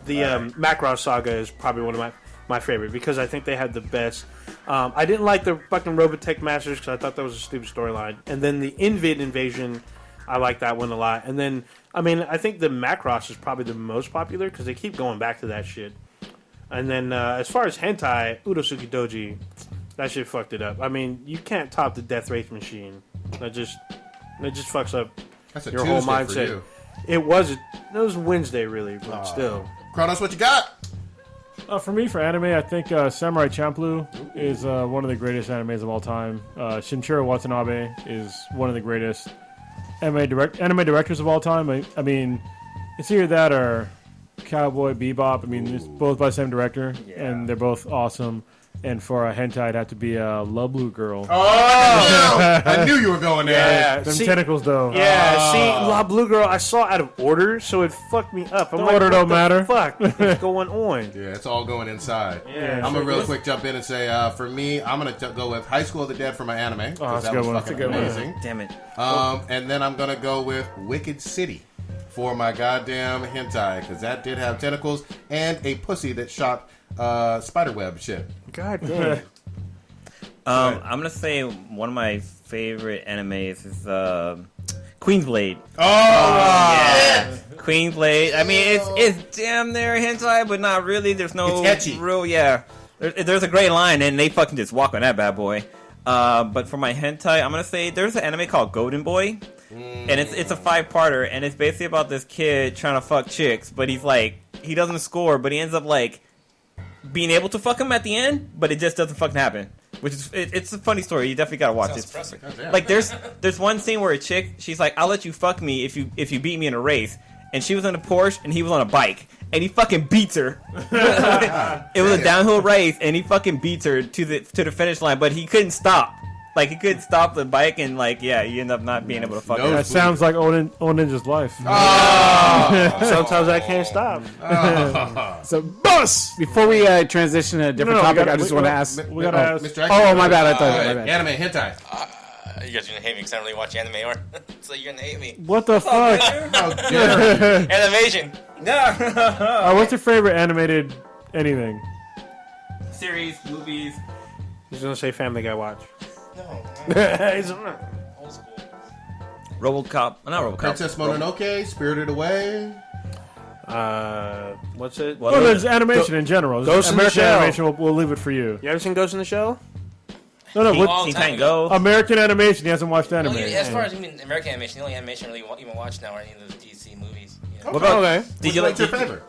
[SPEAKER 8] Macross Saga, is probably one of my favorite because I think they had the best. I didn't like the fucking Robotech Masters because I thought that was a stupid storyline. And then the Invasion, I like that one a lot. And then, I mean, I think the Macross is probably the most popular because they keep going back to that shit. And then as far as hentai, Urosuki Doji, that shit fucked it up. I mean, you can't top the Death Race Machine. That just fucks up
[SPEAKER 6] That's a
[SPEAKER 8] your
[SPEAKER 6] Tuesday
[SPEAKER 8] whole
[SPEAKER 6] for
[SPEAKER 8] mindset.
[SPEAKER 6] you.
[SPEAKER 8] It was Wednesday, really, but still.
[SPEAKER 6] Kronos, what you got?
[SPEAKER 11] For me, for anime, I think Samurai Champloo is one of the greatest animes of all time. Shinichiro Watanabe is one of the greatest anime directors of all time. I mean, it's either that or Cowboy Bebop. I mean, it's both by the same director, and they're both awesome. And for a hentai, it'd have to be a Love Blue Girl.
[SPEAKER 6] Oh, I knew you were going there.
[SPEAKER 8] Yeah,
[SPEAKER 11] Them tentacles, though.
[SPEAKER 8] Yeah, see, La Blue Girl, I saw out of order, so it fucked me up. I'm
[SPEAKER 11] The
[SPEAKER 8] like,
[SPEAKER 11] order
[SPEAKER 8] what
[SPEAKER 11] don't
[SPEAKER 8] the
[SPEAKER 11] matter.
[SPEAKER 8] fuck is going on?
[SPEAKER 6] Yeah, it's all going inside.
[SPEAKER 8] Yeah,
[SPEAKER 6] I'm going to real quick jump in and say, for me, I'm going to go with High School of the Dead for my anime.
[SPEAKER 11] that's
[SPEAKER 6] that
[SPEAKER 11] a good
[SPEAKER 6] was
[SPEAKER 11] one.
[SPEAKER 6] fucking
[SPEAKER 11] That's a good one.
[SPEAKER 6] amazing.
[SPEAKER 7] Damn it.
[SPEAKER 6] And then I'm going to go with Wicked City for my goddamn hentai, because that did have tentacles and a pussy that shot spiderweb shit.
[SPEAKER 8] God damn.
[SPEAKER 7] I'm gonna say one of my favorite animes is Queen's Blade.
[SPEAKER 6] Oh,
[SPEAKER 7] yeah, Queen's Blade. I mean, it's damn near hentai, but not really. There's no
[SPEAKER 6] It's ecchi.
[SPEAKER 7] real. Yeah, there's a gray line, and they fucking just walk on that bad boy. But for my hentai, I'm gonna say there's an anime called Golden Boy, and it's a 5-parter, and it's basically about this kid trying to fuck chicks, but he doesn't score, but he ends up like being able to fuck him at the end, but it just doesn't fucking happen. Which is it's a funny story. You definitely gotta watch it. Like there's one scene where a chick, she's like, "I'll let you fuck me if you beat me in a race," and she was on a Porsche and he was on a bike, and he fucking beats her. It was a downhill race, and he fucking beats her to the finish line, but he couldn't stop. Like he couldn't stop the bike, and like you end up not being able to fuck her.
[SPEAKER 11] That sounds like old Ninja's life.
[SPEAKER 8] Sometimes I can't stop.
[SPEAKER 9] So, before we transition to a different topic, I just want to ask.
[SPEAKER 11] We gotta ask.
[SPEAKER 6] Mr.
[SPEAKER 9] Oh, my bad. I thought. My bad.
[SPEAKER 6] Anime hentai.
[SPEAKER 10] You guys are gonna hate me because I don't really watch anime, or so you're gonna hate me.
[SPEAKER 11] What the fuck?
[SPEAKER 6] How dare you.
[SPEAKER 10] Animation.
[SPEAKER 11] What's your favorite animated anything?
[SPEAKER 7] Series, movies.
[SPEAKER 8] He's gonna say Family Guy watch.
[SPEAKER 10] No.
[SPEAKER 8] He's
[SPEAKER 10] Old school.
[SPEAKER 7] RoboCop. Not RoboCop.
[SPEAKER 6] Princess Mononoke, Spirited Away.
[SPEAKER 8] what's it?
[SPEAKER 7] What-
[SPEAKER 11] Well, there's animation in general.
[SPEAKER 8] Ghost in the
[SPEAKER 11] American
[SPEAKER 8] Shell.
[SPEAKER 11] animation, we'll leave it for you.
[SPEAKER 8] You ever seen Ghost in the Shell?
[SPEAKER 11] No,
[SPEAKER 7] Teen
[SPEAKER 11] what,
[SPEAKER 7] Teen Titans Go.
[SPEAKER 11] American animation. He hasn't watched anime.
[SPEAKER 10] Well, as far as American animation, the only animation I really even watch now are any of those DC movies. You know?
[SPEAKER 7] What about?
[SPEAKER 8] Okay.
[SPEAKER 7] Did you
[SPEAKER 6] What's
[SPEAKER 7] like?
[SPEAKER 6] your favorite?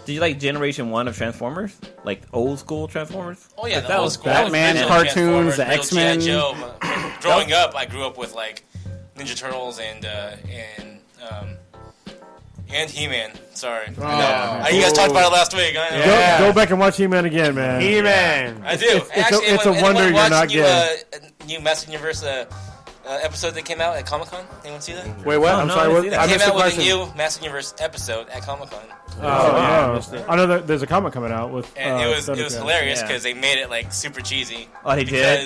[SPEAKER 7] Did you like Generation 1 of Transformers? Like old school Transformers?
[SPEAKER 10] Oh yeah,
[SPEAKER 7] That
[SPEAKER 10] old
[SPEAKER 7] was
[SPEAKER 10] school.
[SPEAKER 9] Batman
[SPEAKER 10] Original
[SPEAKER 9] cartoons,
[SPEAKER 10] Transformers,
[SPEAKER 9] the
[SPEAKER 10] real
[SPEAKER 9] X-Men.
[SPEAKER 10] G.I. Joe. Growing up, I grew up with like Ninja Turtles and He-Man. Sorry, I know. You guys talked about it last week. I know.
[SPEAKER 8] Yeah.
[SPEAKER 11] Go back and watch He-Man again, man.
[SPEAKER 8] He-Man.
[SPEAKER 10] I do.
[SPEAKER 11] It's a wonder you're not
[SPEAKER 10] new
[SPEAKER 11] gay.
[SPEAKER 10] Master Universe episode that came out at Comic-Con? Anyone see that?
[SPEAKER 8] Wait, what?
[SPEAKER 7] Oh,
[SPEAKER 8] I'm
[SPEAKER 7] no,
[SPEAKER 8] sorry.
[SPEAKER 7] I
[SPEAKER 8] What?
[SPEAKER 7] didn't see
[SPEAKER 8] I
[SPEAKER 10] It came
[SPEAKER 8] missed the
[SPEAKER 10] out with a
[SPEAKER 8] question.
[SPEAKER 10] new Master Universe episode at Comic-Con.
[SPEAKER 11] I know that there's a comic coming out with.
[SPEAKER 10] And it was
[SPEAKER 11] Thundercats.
[SPEAKER 10] hilarious
[SPEAKER 7] Yeah.
[SPEAKER 10] because they made it like super cheesy.
[SPEAKER 7] Oh, they did?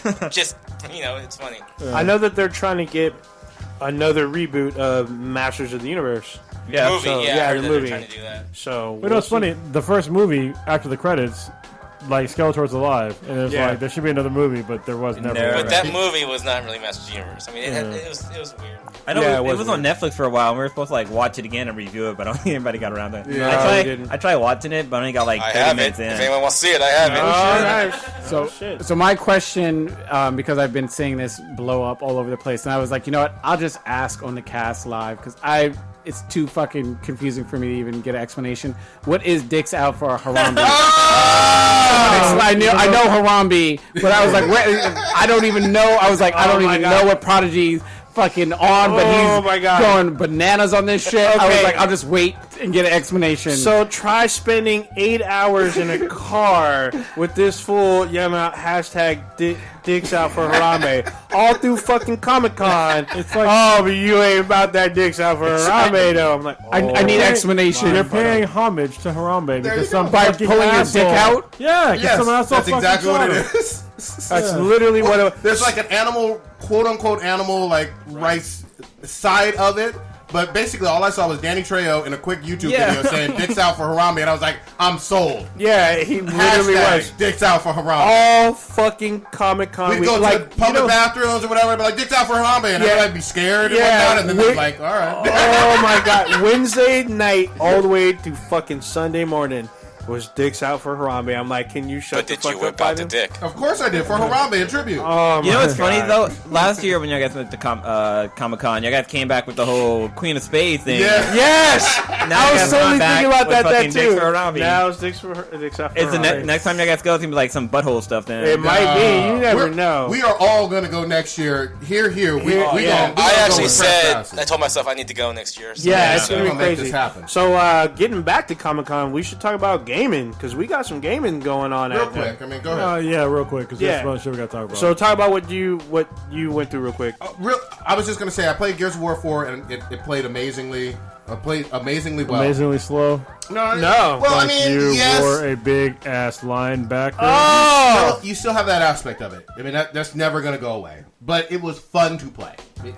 [SPEAKER 10] Because just, it's funny.
[SPEAKER 8] I know that they're trying to get another reboot of Masters of the Universe.
[SPEAKER 7] Yeah.
[SPEAKER 10] Movie,
[SPEAKER 8] so-
[SPEAKER 10] yeah,
[SPEAKER 8] yeah,
[SPEAKER 10] I heard
[SPEAKER 8] the
[SPEAKER 10] that they're
[SPEAKER 8] movie.
[SPEAKER 10] trying to do that.
[SPEAKER 8] So,
[SPEAKER 11] But no, it's funny. The first movie after the credits, like Skeletor's alive, and it's
[SPEAKER 8] Yeah.
[SPEAKER 11] like there should be another movie, but there was never.
[SPEAKER 7] No.
[SPEAKER 10] But that movie was not really Masters of the Universe. I mean, it was weird.
[SPEAKER 7] I know
[SPEAKER 8] Yeah,
[SPEAKER 7] it
[SPEAKER 8] it
[SPEAKER 7] was
[SPEAKER 8] was
[SPEAKER 7] on Netflix for a while, and we were supposed to like watch it again and review it, but I don't think anybody got around to it.
[SPEAKER 8] Yeah, we didn't.
[SPEAKER 7] I tried watching it, but I only got like
[SPEAKER 10] I
[SPEAKER 7] 30
[SPEAKER 10] have it.
[SPEAKER 7] minutes
[SPEAKER 10] If
[SPEAKER 7] in.
[SPEAKER 10] anyone wants to see it, I have it.
[SPEAKER 8] All right.
[SPEAKER 9] So, so my question, because I've been seeing this blow up all over the place, and I was like, you know what? I'll just ask on the cast live because it's too fucking confusing for me to even get an explanation. What is dicks out for Harambe? I know Harambe, but I was like, I don't even know. I was like, I don't even know what Prodigy's fucking on, but
[SPEAKER 8] Oh
[SPEAKER 9] he's
[SPEAKER 8] my God.
[SPEAKER 9] going bananas on this shit. I was
[SPEAKER 8] Okay.
[SPEAKER 9] like, I'll just wait and get an explanation.
[SPEAKER 8] So try spending 8 hours in a car with this fool yelling out dicks out for Harambe all through fucking Comic-Con. It's like, oh, but you ain't about that dicks out for Harambe though. I'm like,
[SPEAKER 9] I need an explanation.
[SPEAKER 11] You're paying homage to Harambe because some
[SPEAKER 9] By
[SPEAKER 11] fucking
[SPEAKER 9] pulling your
[SPEAKER 11] asshole,
[SPEAKER 9] dick out?
[SPEAKER 11] Yeah, because
[SPEAKER 6] Yes,
[SPEAKER 11] some asshole
[SPEAKER 6] that's
[SPEAKER 11] fucking
[SPEAKER 6] exactly what
[SPEAKER 11] shot
[SPEAKER 6] it
[SPEAKER 11] him.
[SPEAKER 6] is.
[SPEAKER 8] That's literally what it
[SPEAKER 6] There's like an animal, quote unquote animal, like rights side of it. But basically, all I saw was Danny Trejo in a quick YouTube video saying "dicks out for Harambe," and I was like, "I'm sold."
[SPEAKER 8] Yeah, he literally
[SPEAKER 6] Hashtag
[SPEAKER 8] was.
[SPEAKER 6] "dicks out for Harambe."
[SPEAKER 8] All fucking Comic-Con.
[SPEAKER 6] We'd go to the public bathrooms or whatever, but like "dicks out for Harambe," and everybody'd be scared and whatnot, and then they'd be like, "All right."
[SPEAKER 8] Oh my God! Wednesday night all the way to fucking Sunday morning was dicks out for Harambe. I'm like, can you shut
[SPEAKER 10] But
[SPEAKER 8] the
[SPEAKER 10] did
[SPEAKER 8] fuck
[SPEAKER 10] you
[SPEAKER 8] up,
[SPEAKER 10] whip out the
[SPEAKER 8] Biden?
[SPEAKER 10] dick?
[SPEAKER 6] Of course I did for Harambe in tribute.
[SPEAKER 8] Oh
[SPEAKER 7] You know
[SPEAKER 8] my
[SPEAKER 7] what's funny
[SPEAKER 8] God.
[SPEAKER 7] though? Last year when you guys went to Comic-Con, you guys came back with the whole Queen of Spades thing.
[SPEAKER 6] Yeah.
[SPEAKER 8] Yes,
[SPEAKER 7] Now
[SPEAKER 8] I
[SPEAKER 7] you
[SPEAKER 8] was
[SPEAKER 7] guys
[SPEAKER 8] totally
[SPEAKER 7] come back
[SPEAKER 8] thinking about
[SPEAKER 7] with
[SPEAKER 8] that
[SPEAKER 7] fucking
[SPEAKER 8] too.
[SPEAKER 7] dicks for Harambe.
[SPEAKER 8] Now it's dicks out for
[SPEAKER 7] It's the
[SPEAKER 8] Harambe.
[SPEAKER 7] next time you guys go, it's gonna be like some butthole stuff. Then
[SPEAKER 8] It might be. You never
[SPEAKER 6] We're-
[SPEAKER 8] know.
[SPEAKER 6] We are all gonna go next year. Here. We
[SPEAKER 8] Yeah.
[SPEAKER 6] gonna
[SPEAKER 10] I
[SPEAKER 6] go
[SPEAKER 10] actually
[SPEAKER 6] with
[SPEAKER 10] said,
[SPEAKER 6] press passes.
[SPEAKER 10] I told myself I need to go next year. So
[SPEAKER 8] Yeah, it's
[SPEAKER 6] We're
[SPEAKER 8] gonna be
[SPEAKER 6] gonna make
[SPEAKER 8] crazy.
[SPEAKER 6] this happen.
[SPEAKER 8] So, getting back to Comic-Con, we should talk about gaming because we got some gaming going on.
[SPEAKER 6] Real
[SPEAKER 8] out there.
[SPEAKER 6] quick. I mean, go ahead.
[SPEAKER 11] Yeah, real quick because
[SPEAKER 8] Yeah.
[SPEAKER 11] there's one shit we got to talk about.
[SPEAKER 8] So, talk about what you went through real quick.
[SPEAKER 6] I was just gonna say I played Gears of War 4 and it played amazingly. Played amazingly well.
[SPEAKER 11] amazingly slow.
[SPEAKER 8] No.
[SPEAKER 6] Well, I
[SPEAKER 11] Like
[SPEAKER 6] mean,
[SPEAKER 11] you
[SPEAKER 6] yes.
[SPEAKER 11] wore a big ass linebacker.
[SPEAKER 8] Oh,
[SPEAKER 6] You still have that aspect of it. I mean, that's never going to go away. But it was fun to play.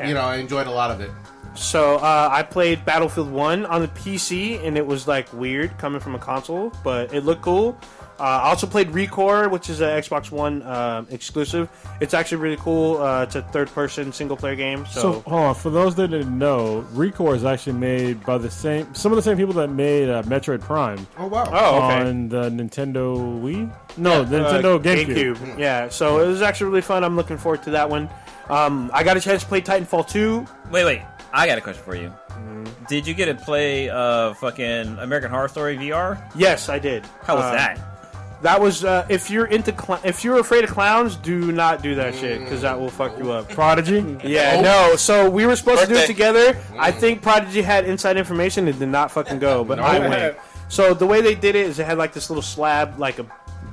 [SPEAKER 6] You know, I enjoyed a lot of it.
[SPEAKER 8] so I played Battlefield 1 on the PC, and it was like weird coming from a console, but it looked cool. I also played Recore, which is an Xbox One exclusive. It's actually really cool. It's a third-person single-player game.
[SPEAKER 11] So hold on, for those that didn't know, Recore is actually made by some of the same people that made Metroid Prime.
[SPEAKER 6] Oh, wow.
[SPEAKER 8] Oh, okay.
[SPEAKER 11] On the Nintendo Wii? No, the Nintendo GameCube.
[SPEAKER 8] Yeah, so it was actually really fun. I'm looking forward to that one. I got a chance to play Titanfall 2.
[SPEAKER 7] wait, I got a question for you. Did you get to play fucking American Horror Story VR?
[SPEAKER 8] Yes, I did.
[SPEAKER 7] How was that?
[SPEAKER 8] That was if you're if you're afraid of clowns, do not do that shit because that will fuck you up.
[SPEAKER 11] Prodigy?
[SPEAKER 8] Yeah, no. So we were supposed to do it
[SPEAKER 10] Birthday.
[SPEAKER 8] together. I think Prodigy had inside information and did not fucking go, but I went. So the way they did it is it had like this little slab,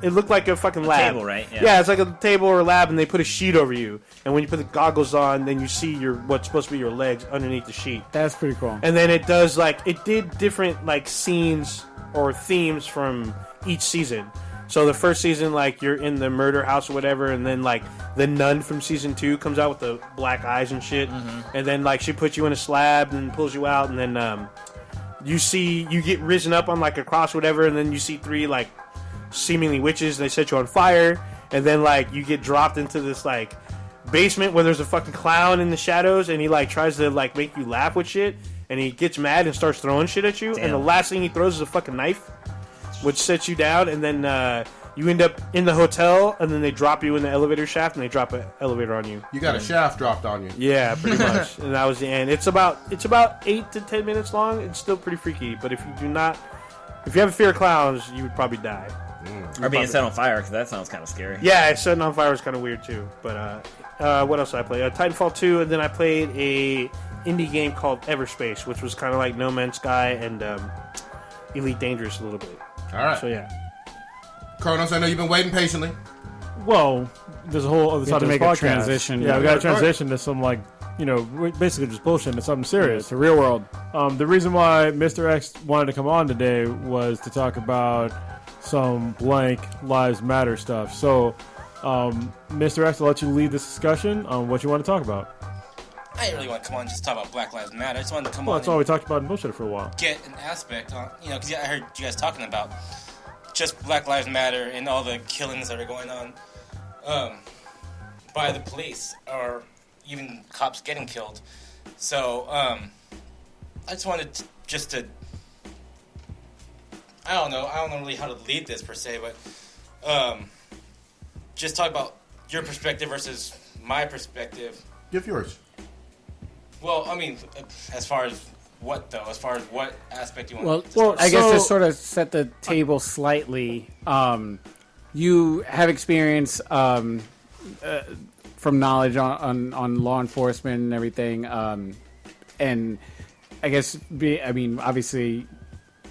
[SPEAKER 8] it looked like a fucking lab.
[SPEAKER 7] Table, right?
[SPEAKER 8] Yeah, it's like a table or a lab, and they put a sheet over you. And when you put the goggles on, then you see what's supposed to be your legs underneath the sheet.
[SPEAKER 9] That's pretty cool.
[SPEAKER 8] And then it did different like scenes or themes from each season. So the first season, like you're in the murder house or whatever, and then like the nun from season 2 comes out with the black eyes and shit, and then like she puts you in a slab and pulls you out, and then you get risen up on like a cross or whatever, and then you see 3 like seemingly witches, and they set you on fire, and then like you get dropped into this like basement where there's a fucking clown in the shadows, and he like tries to like make you laugh with shit, and he gets mad and starts throwing shit at you, and the last thing he throws is a fucking knife, which sets you down, and then you end up in the hotel, and then they drop you in the elevator shaft, and they drop an elevator on you.
[SPEAKER 6] You got a shaft dropped on you.
[SPEAKER 8] Yeah, pretty much. And that was the end. It's about 8 to 10 minutes long. It's still pretty freaky, but if you have a fear of clowns, you would probably die.
[SPEAKER 7] Or being set on fire, because that sounds kind of scary.
[SPEAKER 8] Yeah, setting on fire is kind of weird too. But what else did I play? Titanfall 2, and then I played a indie game called Everspace, which was kind of like No Man's Sky and Elite Dangerous a little bit.
[SPEAKER 6] All right.
[SPEAKER 8] So yeah.
[SPEAKER 6] Kronos, I know you've been waiting patiently.
[SPEAKER 11] Well, there's a whole other
[SPEAKER 9] We
[SPEAKER 11] side
[SPEAKER 9] have
[SPEAKER 11] of
[SPEAKER 9] to
[SPEAKER 11] this
[SPEAKER 9] make a
[SPEAKER 11] podcast.
[SPEAKER 9] transition.
[SPEAKER 11] Yeah, we got to transition to some basically just bullshit into something serious.
[SPEAKER 9] It's the real world.
[SPEAKER 11] The reason why Mr. X wanted to come on today was to talk about some blank Lives Matter stuff. So, Mr. X, I'll let you lead this discussion on what you want to talk about.
[SPEAKER 10] I didn't really want to come on and just talk about Black Lives Matter. I just wanted to come
[SPEAKER 11] Well,
[SPEAKER 10] on
[SPEAKER 11] that's all we talked about in bullshit for a while.
[SPEAKER 10] get an aspect on, because I heard you guys talking about just Black Lives Matter and all the killings that are going on by the police or even cops getting killed. So I just wanted to I don't know really how to lead this per se, but just talk about your perspective versus my perspective.
[SPEAKER 6] Give yours.
[SPEAKER 10] Well, I mean, as far as what though? As far as what aspect you want?
[SPEAKER 9] Well,
[SPEAKER 10] to start
[SPEAKER 9] I guess to
[SPEAKER 11] So-
[SPEAKER 9] sort of set the table slightly, you have experience from knowledge on law enforcement and everything, and I guess obviously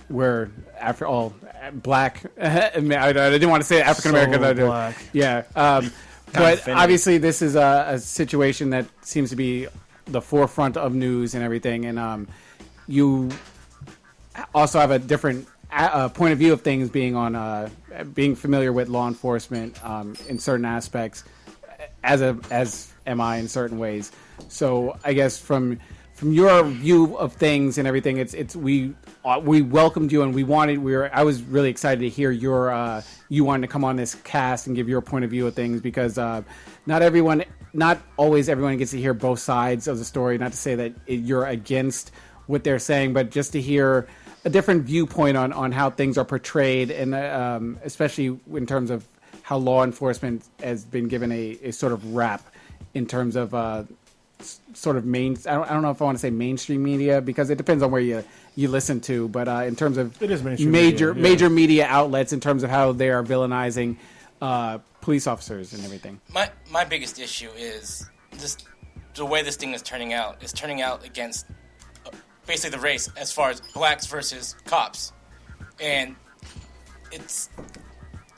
[SPEAKER 9] we're after all black. I didn't want to say African American.
[SPEAKER 11] So
[SPEAKER 9] though.
[SPEAKER 11] black.
[SPEAKER 9] Yeah, but obviously this is a situation that seems to be the forefront of news and everything, and you also have a different point of view of things, being familiar with law enforcement in certain aspects, as am I in certain ways. So I guess from your view of things and everything, we welcomed you, and I was really excited to hear you wanted to come on this cast and give your point of view of things, because not always everyone gets to hear both sides of the story. Not to say that you're against what they're saying, but just to hear a different viewpoint on how things are portrayed, and especially in terms of how law enforcement has been given a sort of rap in terms of sort of I don't know if I want to say mainstream media, because it depends on where you listen to, but in terms of
[SPEAKER 11] It is mainstream
[SPEAKER 9] major
[SPEAKER 11] media, yeah.
[SPEAKER 9] major media outlets, in terms of how they are villainizing police officers and everything.
[SPEAKER 10] My biggest issue is the way this thing is turning out against basically the race, as far as blacks versus cops, and it's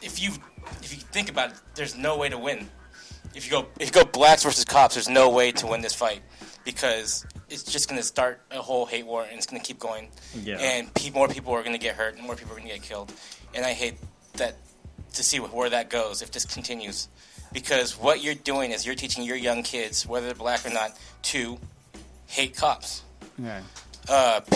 [SPEAKER 10] if you think about it, there's no way to win. If you go blacks versus cops, there's no way to win this fight, because it's just going to start a whole hate war, and it's going to keep going.
[SPEAKER 7] Yeah.
[SPEAKER 10] And more people are going to get hurt, and more people are going to get killed. And I hate that to see where that goes if this continues, because what you're doing is you're teaching your young kids, whether they're black or not, to hate cops.
[SPEAKER 9] Yeah.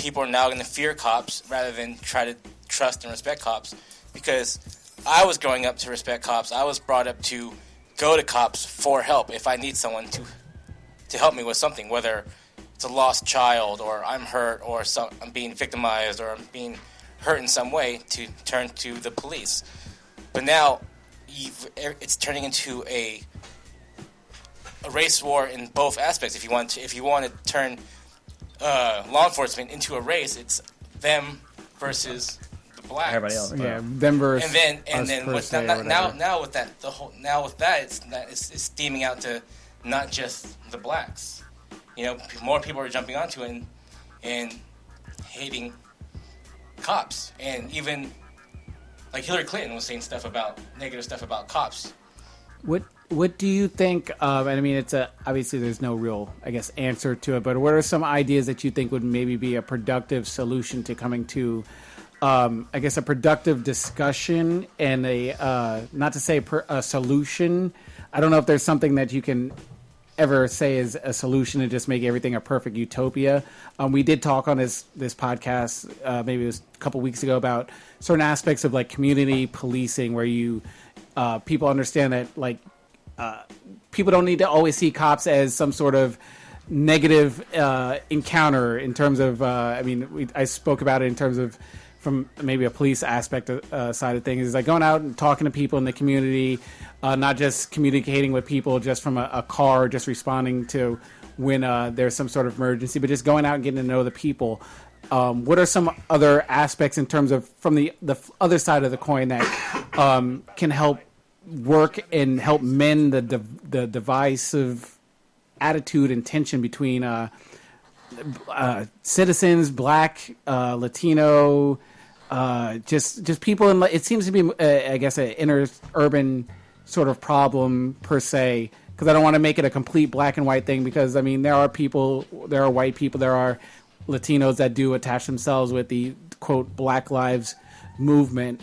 [SPEAKER 10] People are now going to fear cops rather than try to trust and respect cops, because I was growing up to respect cops. I was brought up to go to cops for help if I need someone to help me with something, whether it's a lost child, or I'm hurt, or I'm being victimized, or I'm being hurt in some way, to turn to the police. But now it's turning into a race war in both aspects. If you want to turn law enforcement into a race, it's them versus the blacks.
[SPEAKER 7] Everybody else.
[SPEAKER 9] Yeah, them versus
[SPEAKER 10] And then
[SPEAKER 9] us
[SPEAKER 10] with
[SPEAKER 9] per se, or whatever.
[SPEAKER 10] now with that it's steaming out to not just the blacks. More people are jumping onto it and hating cops, and even like Hillary Clinton was saying negative stuff about cops.
[SPEAKER 9] What do you think? And I mean, obviously there's no real, I guess, answer to it. But what are some ideas that you think would maybe be a productive solution to coming to, I guess, a productive discussion and not to say a solution. I don't know if there's something that you can ever say is a solution to just make everything a perfect utopia. We did talk on this podcast, maybe it was a couple weeks ago, about certain aspects of like community policing, where people understand that people don't need to always see cops as some sort of negative encounter in terms of, I spoke about it in terms of from maybe a police aspect side of things, is like going out and talking to people in the community, not just communicating with people just from a car, just responding to when there's some sort of emergency, but just going out and getting to know the people. What are some other aspects in terms of from the other side of the coin that can help work and help mend the divisive attitude and tension between citizens, black, Latino, just people in, it seems to be, I guess, an inner urban sort of problem per se, because I don't want to make it a complete black and white thing, because I mean there are white people, there are Latinos that do attach themselves with the quote Black Lives movement.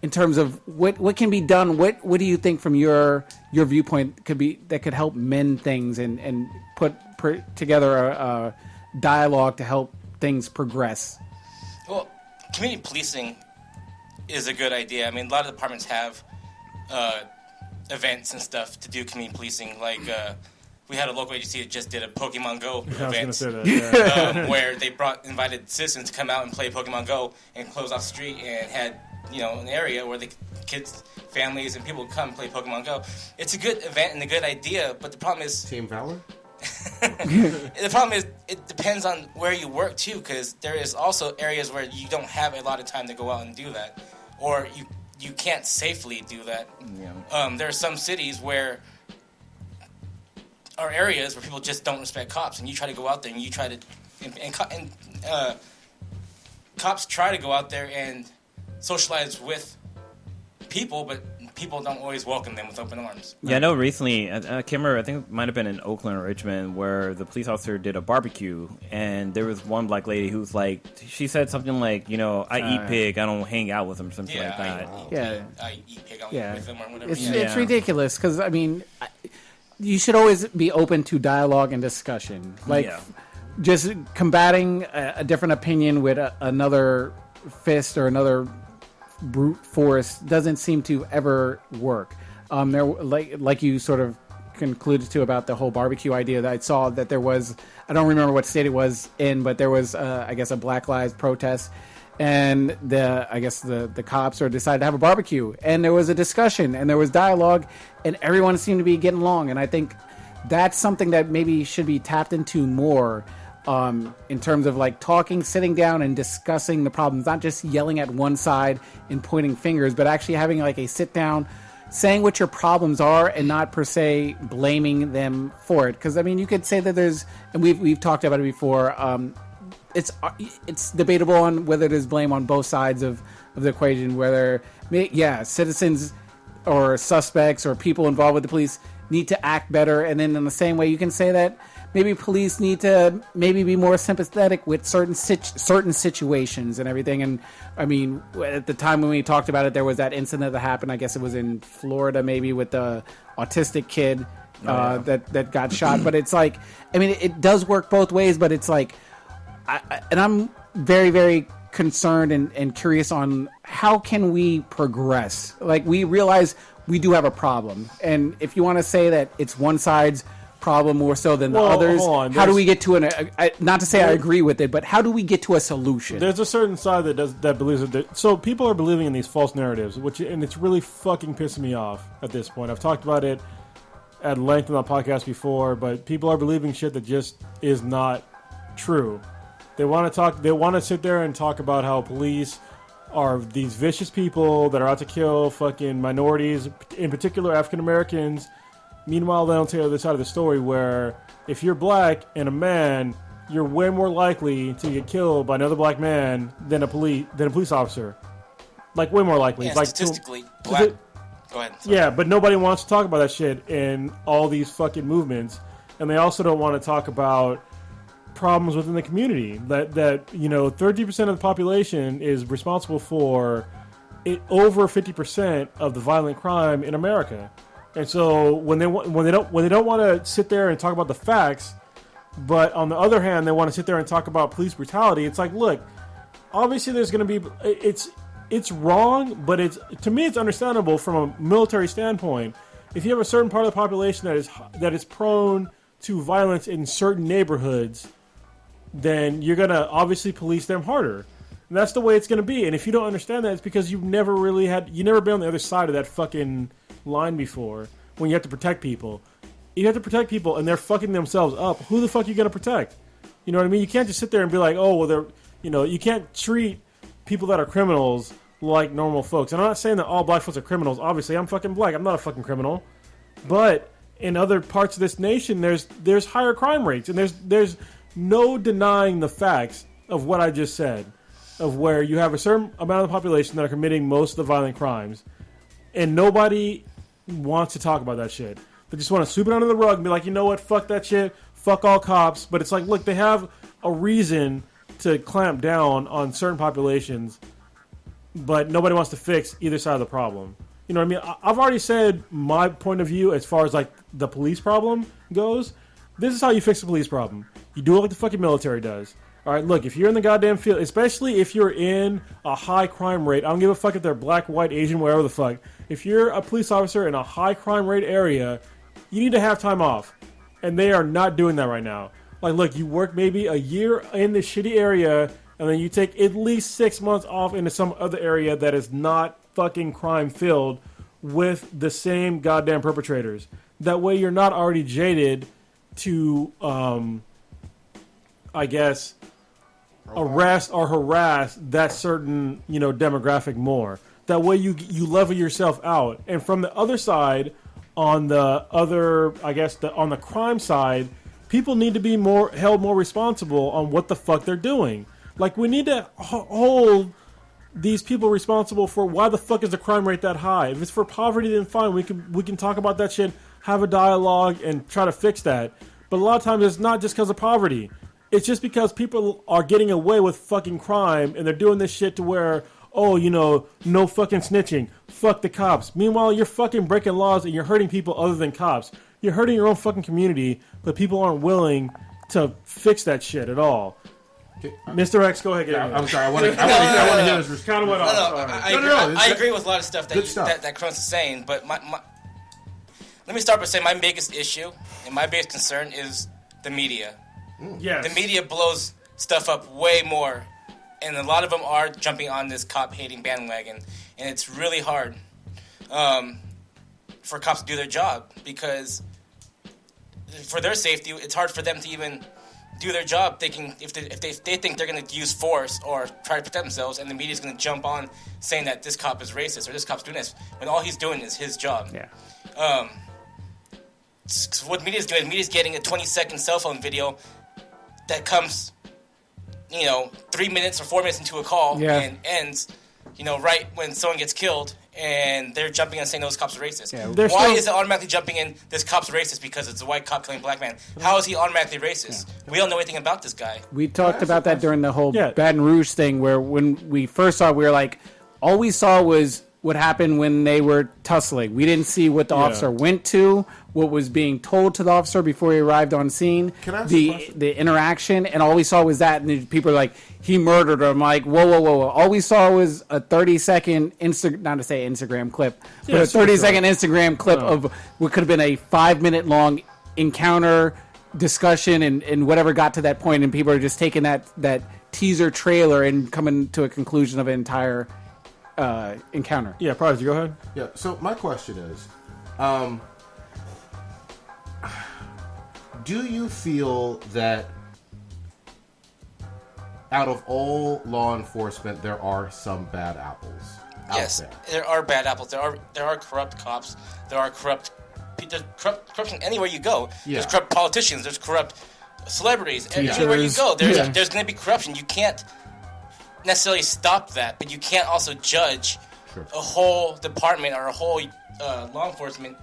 [SPEAKER 9] In terms of what can be done, what do you think from your viewpoint could help mend things and put together a dialogue to help things progress?
[SPEAKER 10] Well, community policing is a good idea. I mean, a lot of departments have events and stuff to do community policing. Like, we had a local agency that just did a Pokemon Go event where they invited citizens to come out and play Pokemon Go and close off the street and had, an area where the kids, families, and people would come and play Pokemon Go. It's a good event and a good idea, but the problem is...
[SPEAKER 6] Team Valor?
[SPEAKER 10] The problem is it depends on where you work, too, because there is also areas where you don't have a lot of time to go out and do that, or you can't safely do that. Yeah. There are some cities where... are areas where people just don't respect cops, and you try to go out there and you try to... And cops try to go out there and socialize with people, but people don't always welcome them with open arms.
[SPEAKER 7] Yeah, I know recently, I can't remember, I think it might have been in Oakland or Richmond, where the police officer did a barbecue, and there was one black lady who was like, she said something like, I eat pig, I don't hang out with them, something like that.
[SPEAKER 10] I eat pig, I don't eat with them, or whatever.
[SPEAKER 9] It's ridiculous, because, I mean... you should always be open to dialogue and discussion. Just combating a different opinion with another fist or another brute force doesn't seem to ever work. There, like you sort of concluded to about the whole barbecue idea, that I saw that there was, I don't remember what state it was in, but there was, I guess, a Black Lives protest. And the cops decided to have a barbecue, and there was a discussion, and there was dialogue, and everyone seemed to be getting along. And I think that's something that maybe should be tapped into more, in terms of talking, sitting down, and discussing the problems, not just yelling at one side and pointing fingers, but actually having a sit down, saying what your problems are, and not per se blaming them for it. Because I mean, you could say that there's, and we've talked about it before. It's debatable on whether there's blame on both sides of the equation, whether, citizens or suspects or people involved with the police need to act better. And then in the same way, you can say that maybe police need to be more sympathetic with certain situations and everything. And I mean, at the time when we talked about it, there was that incident that happened, I guess it was in Florida, maybe with the autistic kid that got shot. But it's it does work both ways, but it's I'm very, very concerned and curious on how can we progress. We realize we do have a problem, and if you want to say that it's one side's problem more so than the others, how do we get to not to say I agree with it, but how do we get to a solution?
[SPEAKER 11] There's a certain side that believes it. So people are believing in these false narratives, and it's really fucking pissing me off at this point. I've talked about it at length on the podcast before, but people are believing shit that just is not true. They want to sit there and talk about how police are these vicious people that are out to kill fucking minorities, in particular African Americans. Meanwhile, they don't tell the other side of the story, where if you're black and a man, you're way more likely to get killed by another black man than a police officer. Way more likely.
[SPEAKER 10] Yeah, statistically, black. Go ahead. Sorry.
[SPEAKER 11] Yeah, but nobody wants to talk about that shit in all these fucking movements, and they also don't want to talk about problems within the community. That 30% of the population is responsible for over 50% of the violent crime in America. And so when they don't want to sit there and talk about the facts, but on the other hand they want to sit there and talk about police brutality, it's look, obviously there's going to be it's wrong, but to me it's understandable from a military standpoint. If you have a certain part of the population that is prone to violence in certain neighborhoods, then you're going to obviously police them harder. And that's the way it's going to be. And if you don't understand that, it's because you've never been on the other side of that fucking line before, when you have to protect people. You have to protect people, and they're fucking themselves up. Who the fuck are you going to protect? You know what I mean? You can't just sit there and be like, oh, well, you can't treat people that are criminals like normal folks. And I'm not saying that all black folks are criminals. Obviously, I'm fucking black. I'm not a fucking criminal. But in other parts of this nation, there's higher crime rates, and there's no denying the facts of what I just said, of where you have a certain amount of the population that are committing most of the violent crimes, and nobody wants to talk about that shit. They just want to sweep it under the rug and be like, you know what, fuck that shit, fuck all cops. But it's like, look, they have a reason to clamp down on certain populations, but nobody wants to fix either side of the problem. You know what I mean? I've already said my point of view as far as like the police problem goes. This is how you fix the police problem. You do it like the fucking military does. All right, look, if you're in the goddamn field, especially if you're in a high crime rate, I don't give a fuck if they're black, white, Asian, whatever the fuck. If you're a police officer in a high crime rate area, you need to have time off. And they are not doing that right now. Like, look, you work maybe a year in this shitty area, and then you take at least 6 months off into some other area that is not fucking crime-filled with the same goddamn perpetrators. That way you're not already jaded to, I guess, arrest or harass that certain, demographic more. That way you level yourself out. And from the other side, on the other, I guess, on the crime side, people need to be held more responsible on what the fuck they're doing. Like, we need to hold these people responsible for why the fuck is the crime rate that high. If it's for poverty, then fine. We can talk about that shit, have a dialogue, and try to fix that. But a lot of times it's not just because of poverty. It's just because people are getting away with fucking crime, and they're doing this shit to where, no fucking snitching. Fuck the cops. Meanwhile, you're fucking breaking laws and you're hurting people other than cops. You're hurting your own fucking community, but people aren't willing to fix that shit at all. Okay. Mr. X, go ahead.
[SPEAKER 6] I'm sorry. I want to hear this.
[SPEAKER 11] Kind of went off.
[SPEAKER 10] I agree with a lot of stuff that Cronus is saying, but let me start by saying my biggest issue and my biggest concern is the media.
[SPEAKER 11] Yes.
[SPEAKER 10] The media blows stuff up way more, and a lot of them are jumping on this cop-hating bandwagon, and it's really hard for cops to do their job, because for their safety, it's hard for them to even do their job, thinking if they think they're going to use force or try to protect themselves, and the media's going to jump on saying that this cop is racist or this cop's doing this, when all he's doing is his job.
[SPEAKER 9] Yeah.
[SPEAKER 10] What media's doing, media's getting a 20-second cell phone video that comes, 3 minutes or 4 minutes into a call and ends, right when someone gets killed, and they're jumping in and saying those cops are racist. Yeah. Why is it automatically jumping in, this cop's racist because it's a white cop killing a black man? How is he automatically racist? Yeah. We don't know anything about this guy.
[SPEAKER 9] We talked about that during the whole Baton Rouge thing, where when we first saw it, we were like, all we saw was what happened when they were tussling. We didn't see what the officer went to, what was being told to the officer before he arrived on scene, the interaction, and all we saw was that, and people are like, he murdered him. Like, whoa. All we saw was a 30-second not to say Instagram clip, but a 30-second Instagram clip of what could have been a 5-minute long encounter, discussion, and whatever got to that point, and people are just taking that teaser trailer and coming to a conclusion of an entire encounter.
[SPEAKER 11] Yeah, Prodigy, go ahead.
[SPEAKER 6] Yeah, so my question is, do you feel that out of all law enforcement, there are some bad apples out
[SPEAKER 10] there are bad apples. There are corrupt cops. There are corruption anywhere you go. Yeah. There's corrupt politicians. There's corrupt celebrities. Anywhere you go, there's going to be corruption. You can't necessarily stop that, but you can't also judge a whole department or a whole law enforcement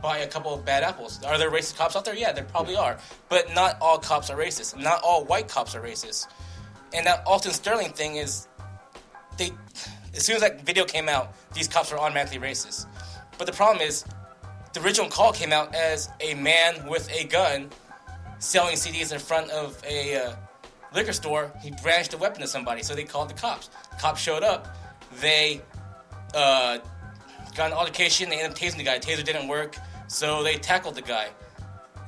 [SPEAKER 10] by a couple of bad apples. Are there racist cops out there? Yeah, there probably are. But not all cops are racist. Not all white cops are racist. And that Alton Sterling thing is, as soon as that video came out, these cops are automatically racist. But the problem is, the original call came out as a man with a gun selling CDs in front of a liquor store. He brandished a weapon to somebody, so they called the cops. The cops showed up. They got an altercation. They ended up tasing the guy. The taser didn't work, so they tackled the guy.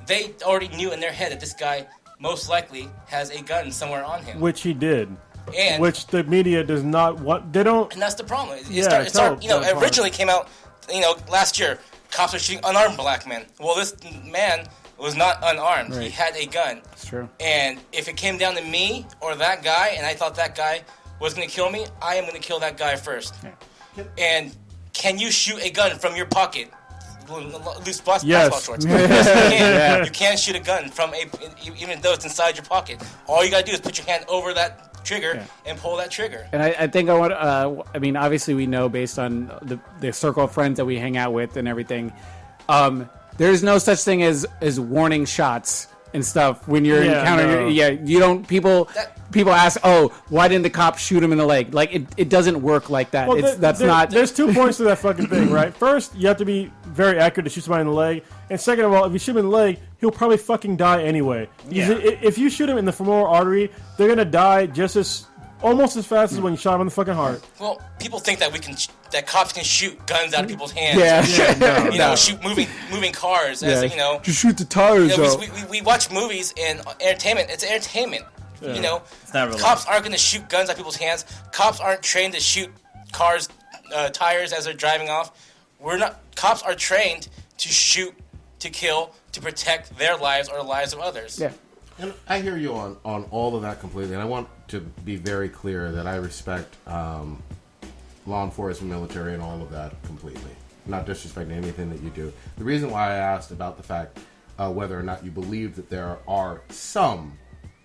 [SPEAKER 10] They already knew in their head that this guy most likely has a gun somewhere on him.
[SPEAKER 11] Which he did.
[SPEAKER 10] And
[SPEAKER 11] which the media does not want. They don't.
[SPEAKER 10] And that's the problem. It originally came out, last year, cops are shooting unarmed black men. Well, this man was not unarmed. Right. He had a gun.
[SPEAKER 9] That's true.
[SPEAKER 10] And if it came down to me or that guy, and I thought that guy was going to kill me, I am going to kill that guy first. Yeah. And can you shoot a gun from your pocket? Loose basketball shorts. You can't shoot a gun from even though it's inside your pocket. All you gotta do is put your hand over that trigger and pull that trigger.
[SPEAKER 9] And I think I want. I mean, obviously, we know based on the circle of friends that we hang out with and everything. There's no such thing as warning shots and stuff when you're encountering. Yeah, you don't. People ask, "Oh, why didn't the cop shoot him in the leg?" Like it doesn't work like that.
[SPEAKER 11] Well,
[SPEAKER 9] That's not.
[SPEAKER 11] There's 2 points to that fucking thing, right? First, you have to be very accurate to shoot somebody in the leg, and second of all, if you shoot him in the leg, he'll probably fucking die anyway.
[SPEAKER 10] Yeah.
[SPEAKER 11] If you shoot him in the femoral artery, they're gonna die almost as fast as when you shot him in the fucking heart.
[SPEAKER 10] Well, people think that that cops can shoot guns out of people's hands.
[SPEAKER 11] Yeah.
[SPEAKER 10] Shoot moving cars.
[SPEAKER 9] Yeah.
[SPEAKER 10] As,
[SPEAKER 9] just shoot the tires out.
[SPEAKER 10] We watch movies and entertainment. It's entertainment.
[SPEAKER 11] Yeah.
[SPEAKER 7] It's not real
[SPEAKER 10] Cops aren't going to shoot guns out people's hands. Cops aren't trained to shoot cars tires as they're driving off. Cops are trained to shoot, to kill, to protect their lives or the lives of others.
[SPEAKER 9] Yeah.
[SPEAKER 6] And I hear you on all of that completely, and I want to be very clear that I respect law enforcement, military, and all of that completely. Not disrespecting anything that you do. The reason why I asked about the fact whether or not you believe that there are some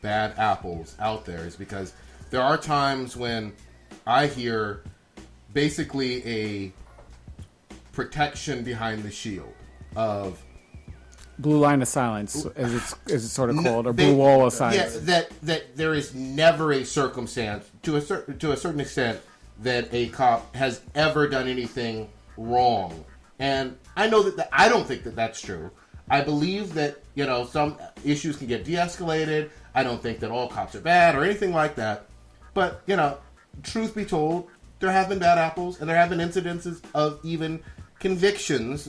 [SPEAKER 6] bad apples out there is because there are times when I hear basically a protection behind the shield of
[SPEAKER 9] Blue line of silence, as it's sort of called, or blue wall of silence.
[SPEAKER 6] Yeah, that there is never a circumstance to a certain extent that a cop has ever done anything wrong, and I know that I don't think that that's true. I believe that some issues can get de-escalated. I don't think that all cops are bad or anything like that, but truth be told, there have been bad apples, and there have been incidences of even convictions.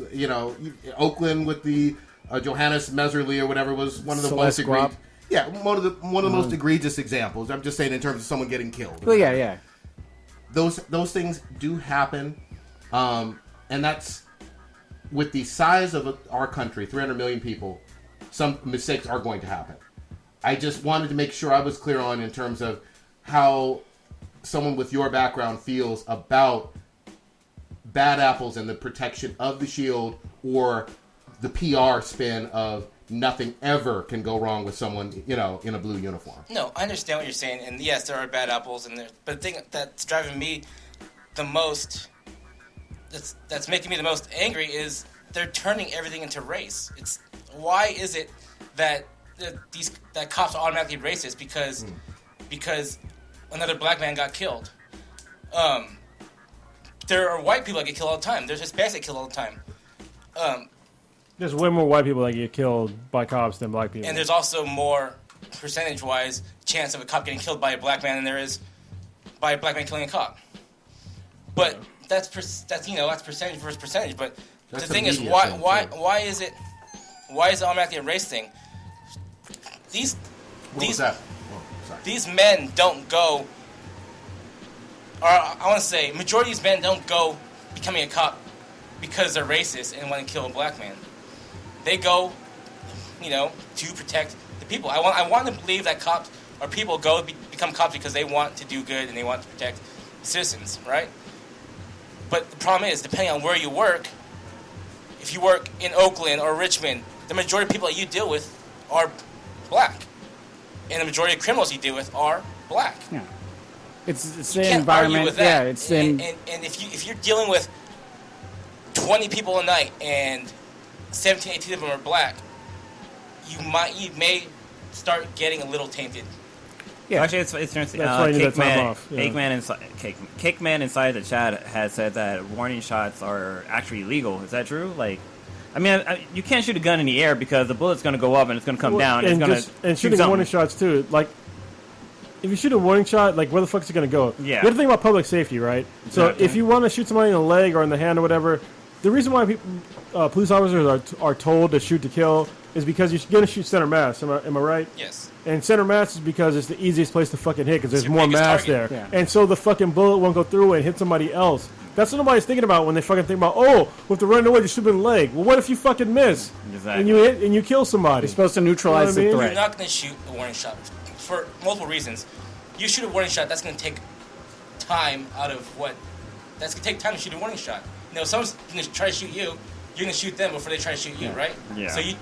[SPEAKER 6] Oakland with the Johannes Meserly or whatever was one of the most egregious. Yeah, one of the most egregious examples. I'm just saying in terms of someone getting killed.
[SPEAKER 9] Well, yeah.
[SPEAKER 6] Those things do happen, and that's with the size of our country, 300 million people. Some mistakes are going to happen. I just wanted to make sure I was clear on in terms of how someone with your background feels about bad apples and the protection of the shield, or the PR spin of nothing ever can go wrong with someone, in a blue uniform.
[SPEAKER 10] No, I understand what you're saying, and yes, there are bad apples, but the thing that's driving me the most, that's making me the most angry, is they're turning everything into race. Why is it that that cops are automatically racist because another black man got killed? There are white people that get killed all the time. There's Hispanics that get killed all the time.
[SPEAKER 11] There's way more white people that get killed by cops than black people.
[SPEAKER 10] And there's also more, percentage-wise, chance of a cop getting killed by a black man than there is by a black man killing a cop. But that's percentage versus percentage. But the thing is, why is it automatically a race thing? These men don't go, or I want to say, majority of these men don't go becoming a cop because they're racist and want to kill a black man. They go, to protect the people. I want to believe that cops or people become cops because they want to do good and they want to protect citizens, right? But the problem is, depending on where you work, if you work in Oakland or Richmond, the majority of people that you deal with are black. And the majority of criminals you deal with are black.
[SPEAKER 9] Yeah. It's the environment.
[SPEAKER 10] With that.
[SPEAKER 9] Yeah, it's
[SPEAKER 10] and if you're dealing with 20 people a night and 17, 18 of them are black, you may start getting a little tainted.
[SPEAKER 7] Yeah, actually, it's interesting. Cakeman inside the chat has said that warning shots are actually illegal. Is that true? You can't shoot a gun in the air because the bullet's going to go up and it's going to come down.
[SPEAKER 11] And shooting warning shots too. Like, if you shoot a warning shot, like, where the fuck is it going to go?
[SPEAKER 7] Yeah.
[SPEAKER 11] You have to think about public safety, right?
[SPEAKER 7] Exactly.
[SPEAKER 11] So if you want to shoot somebody in the leg or in the hand or whatever, the reason why police officers are told to shoot to kill is because you're going to shoot center mass. Am I right?
[SPEAKER 10] Yes.
[SPEAKER 11] And center mass is because it's the easiest place to fucking hit because there's more
[SPEAKER 10] biggest
[SPEAKER 11] mass
[SPEAKER 10] target.
[SPEAKER 11] there.
[SPEAKER 9] Yeah.
[SPEAKER 11] And so the fucking bullet won't go through and hit somebody else. That's what nobody's thinking about when they fucking think about, we have to run away, just shoot in the leg. Well, what if you fucking miss?
[SPEAKER 7] Exactly.
[SPEAKER 11] And you hit and you kill somebody?
[SPEAKER 9] You're supposed to neutralize the threat.
[SPEAKER 10] You're not going to shoot a warning shot for multiple reasons. You shoot a warning shot, that's going to take time out of what... That's going to take time to shoot a warning shot. Someone's going to try to shoot you. you're gonna shoot them before they try to shoot you, right?
[SPEAKER 7] Yeah.
[SPEAKER 10] So you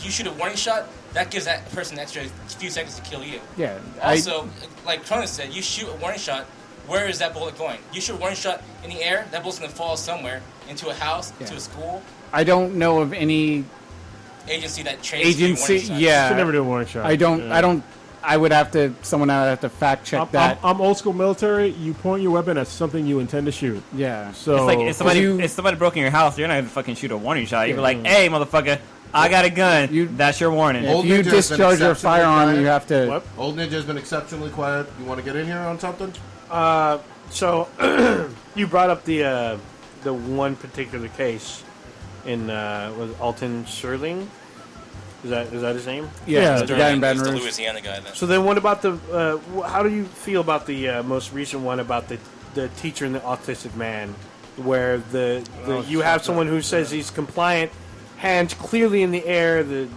[SPEAKER 10] shoot a warning shot, that gives that person an extra few seconds to kill you.
[SPEAKER 9] Yeah.
[SPEAKER 10] Also, like Cronus said, you shoot a warning shot. Where is that bullet going? You shoot a warning shot in the air, that bullet's gonna fall somewhere into a house, to a school.
[SPEAKER 9] I don't know of any
[SPEAKER 10] agency that trains you to do warning shots.
[SPEAKER 9] Yeah.
[SPEAKER 11] Should never do a warning shot.
[SPEAKER 9] I don't.
[SPEAKER 11] Yeah.
[SPEAKER 9] I don't. I would have to. Someone would have to fact check that.
[SPEAKER 11] I'm old school military. You point your weapon at something you intend to shoot.
[SPEAKER 9] Yeah.
[SPEAKER 11] So
[SPEAKER 7] it's like if somebody broke in your house, you're not gonna fucking shoot a warning shot. You're like, hey, motherfucker, I got a gun. That's your warning.
[SPEAKER 9] If you discharge your firearm, you have to.
[SPEAKER 6] What? Old Ninja's been exceptionally quiet. You want to get in here on something?
[SPEAKER 8] So you brought up the one particular case in was Alton Sterling. Is that his name?
[SPEAKER 9] Yeah, the guy in Baton
[SPEAKER 10] He's the
[SPEAKER 9] Rouge.
[SPEAKER 10] Louisiana guy. Then.
[SPEAKER 8] So then, what about the? How do you feel about the most recent one about the teacher and the autistic man, where you have someone who says he's compliant, hands clearly in the air, the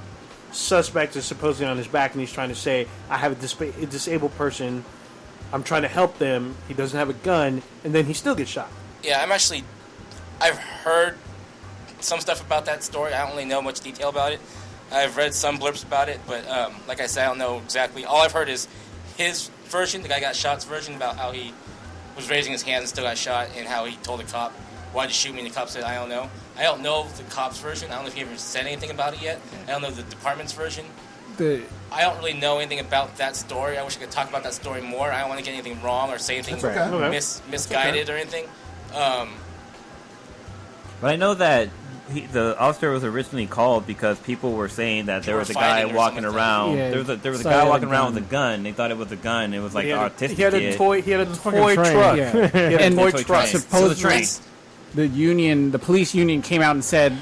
[SPEAKER 8] suspect is supposedly on his back, and he's trying to say, "I have a disabled person. I'm trying to help them. He doesn't have a gun," and then he still gets shot.
[SPEAKER 10] Yeah, I've heard some stuff about that story. I don't really know much detail about it. I've read some blurbs about it, but like I said, I don't know exactly. All I've heard is his version, the guy got shot's version, about how he was raising his hand and still got shot, and how he told the cop, "Why'd you shoot me?" And the cop said, "I don't know." I don't know the cop's version. I don't know if he ever said anything about it yet. I don't know the department's version. I don't really know anything about that story. I wish I could talk about that story more. I don't want to get anything wrong or say anything misguided or anything.
[SPEAKER 7] But I know that the officer was originally called because people were saying that there was a guy walking around.
[SPEAKER 9] Yeah,
[SPEAKER 7] there was a guy walking around with a gun. They thought it was a gun. It was like the autistic
[SPEAKER 8] he had
[SPEAKER 7] kid.
[SPEAKER 8] He had a toy truck.
[SPEAKER 9] Yeah.
[SPEAKER 8] He had a toy truck.
[SPEAKER 9] Supposedly, the police union came out and said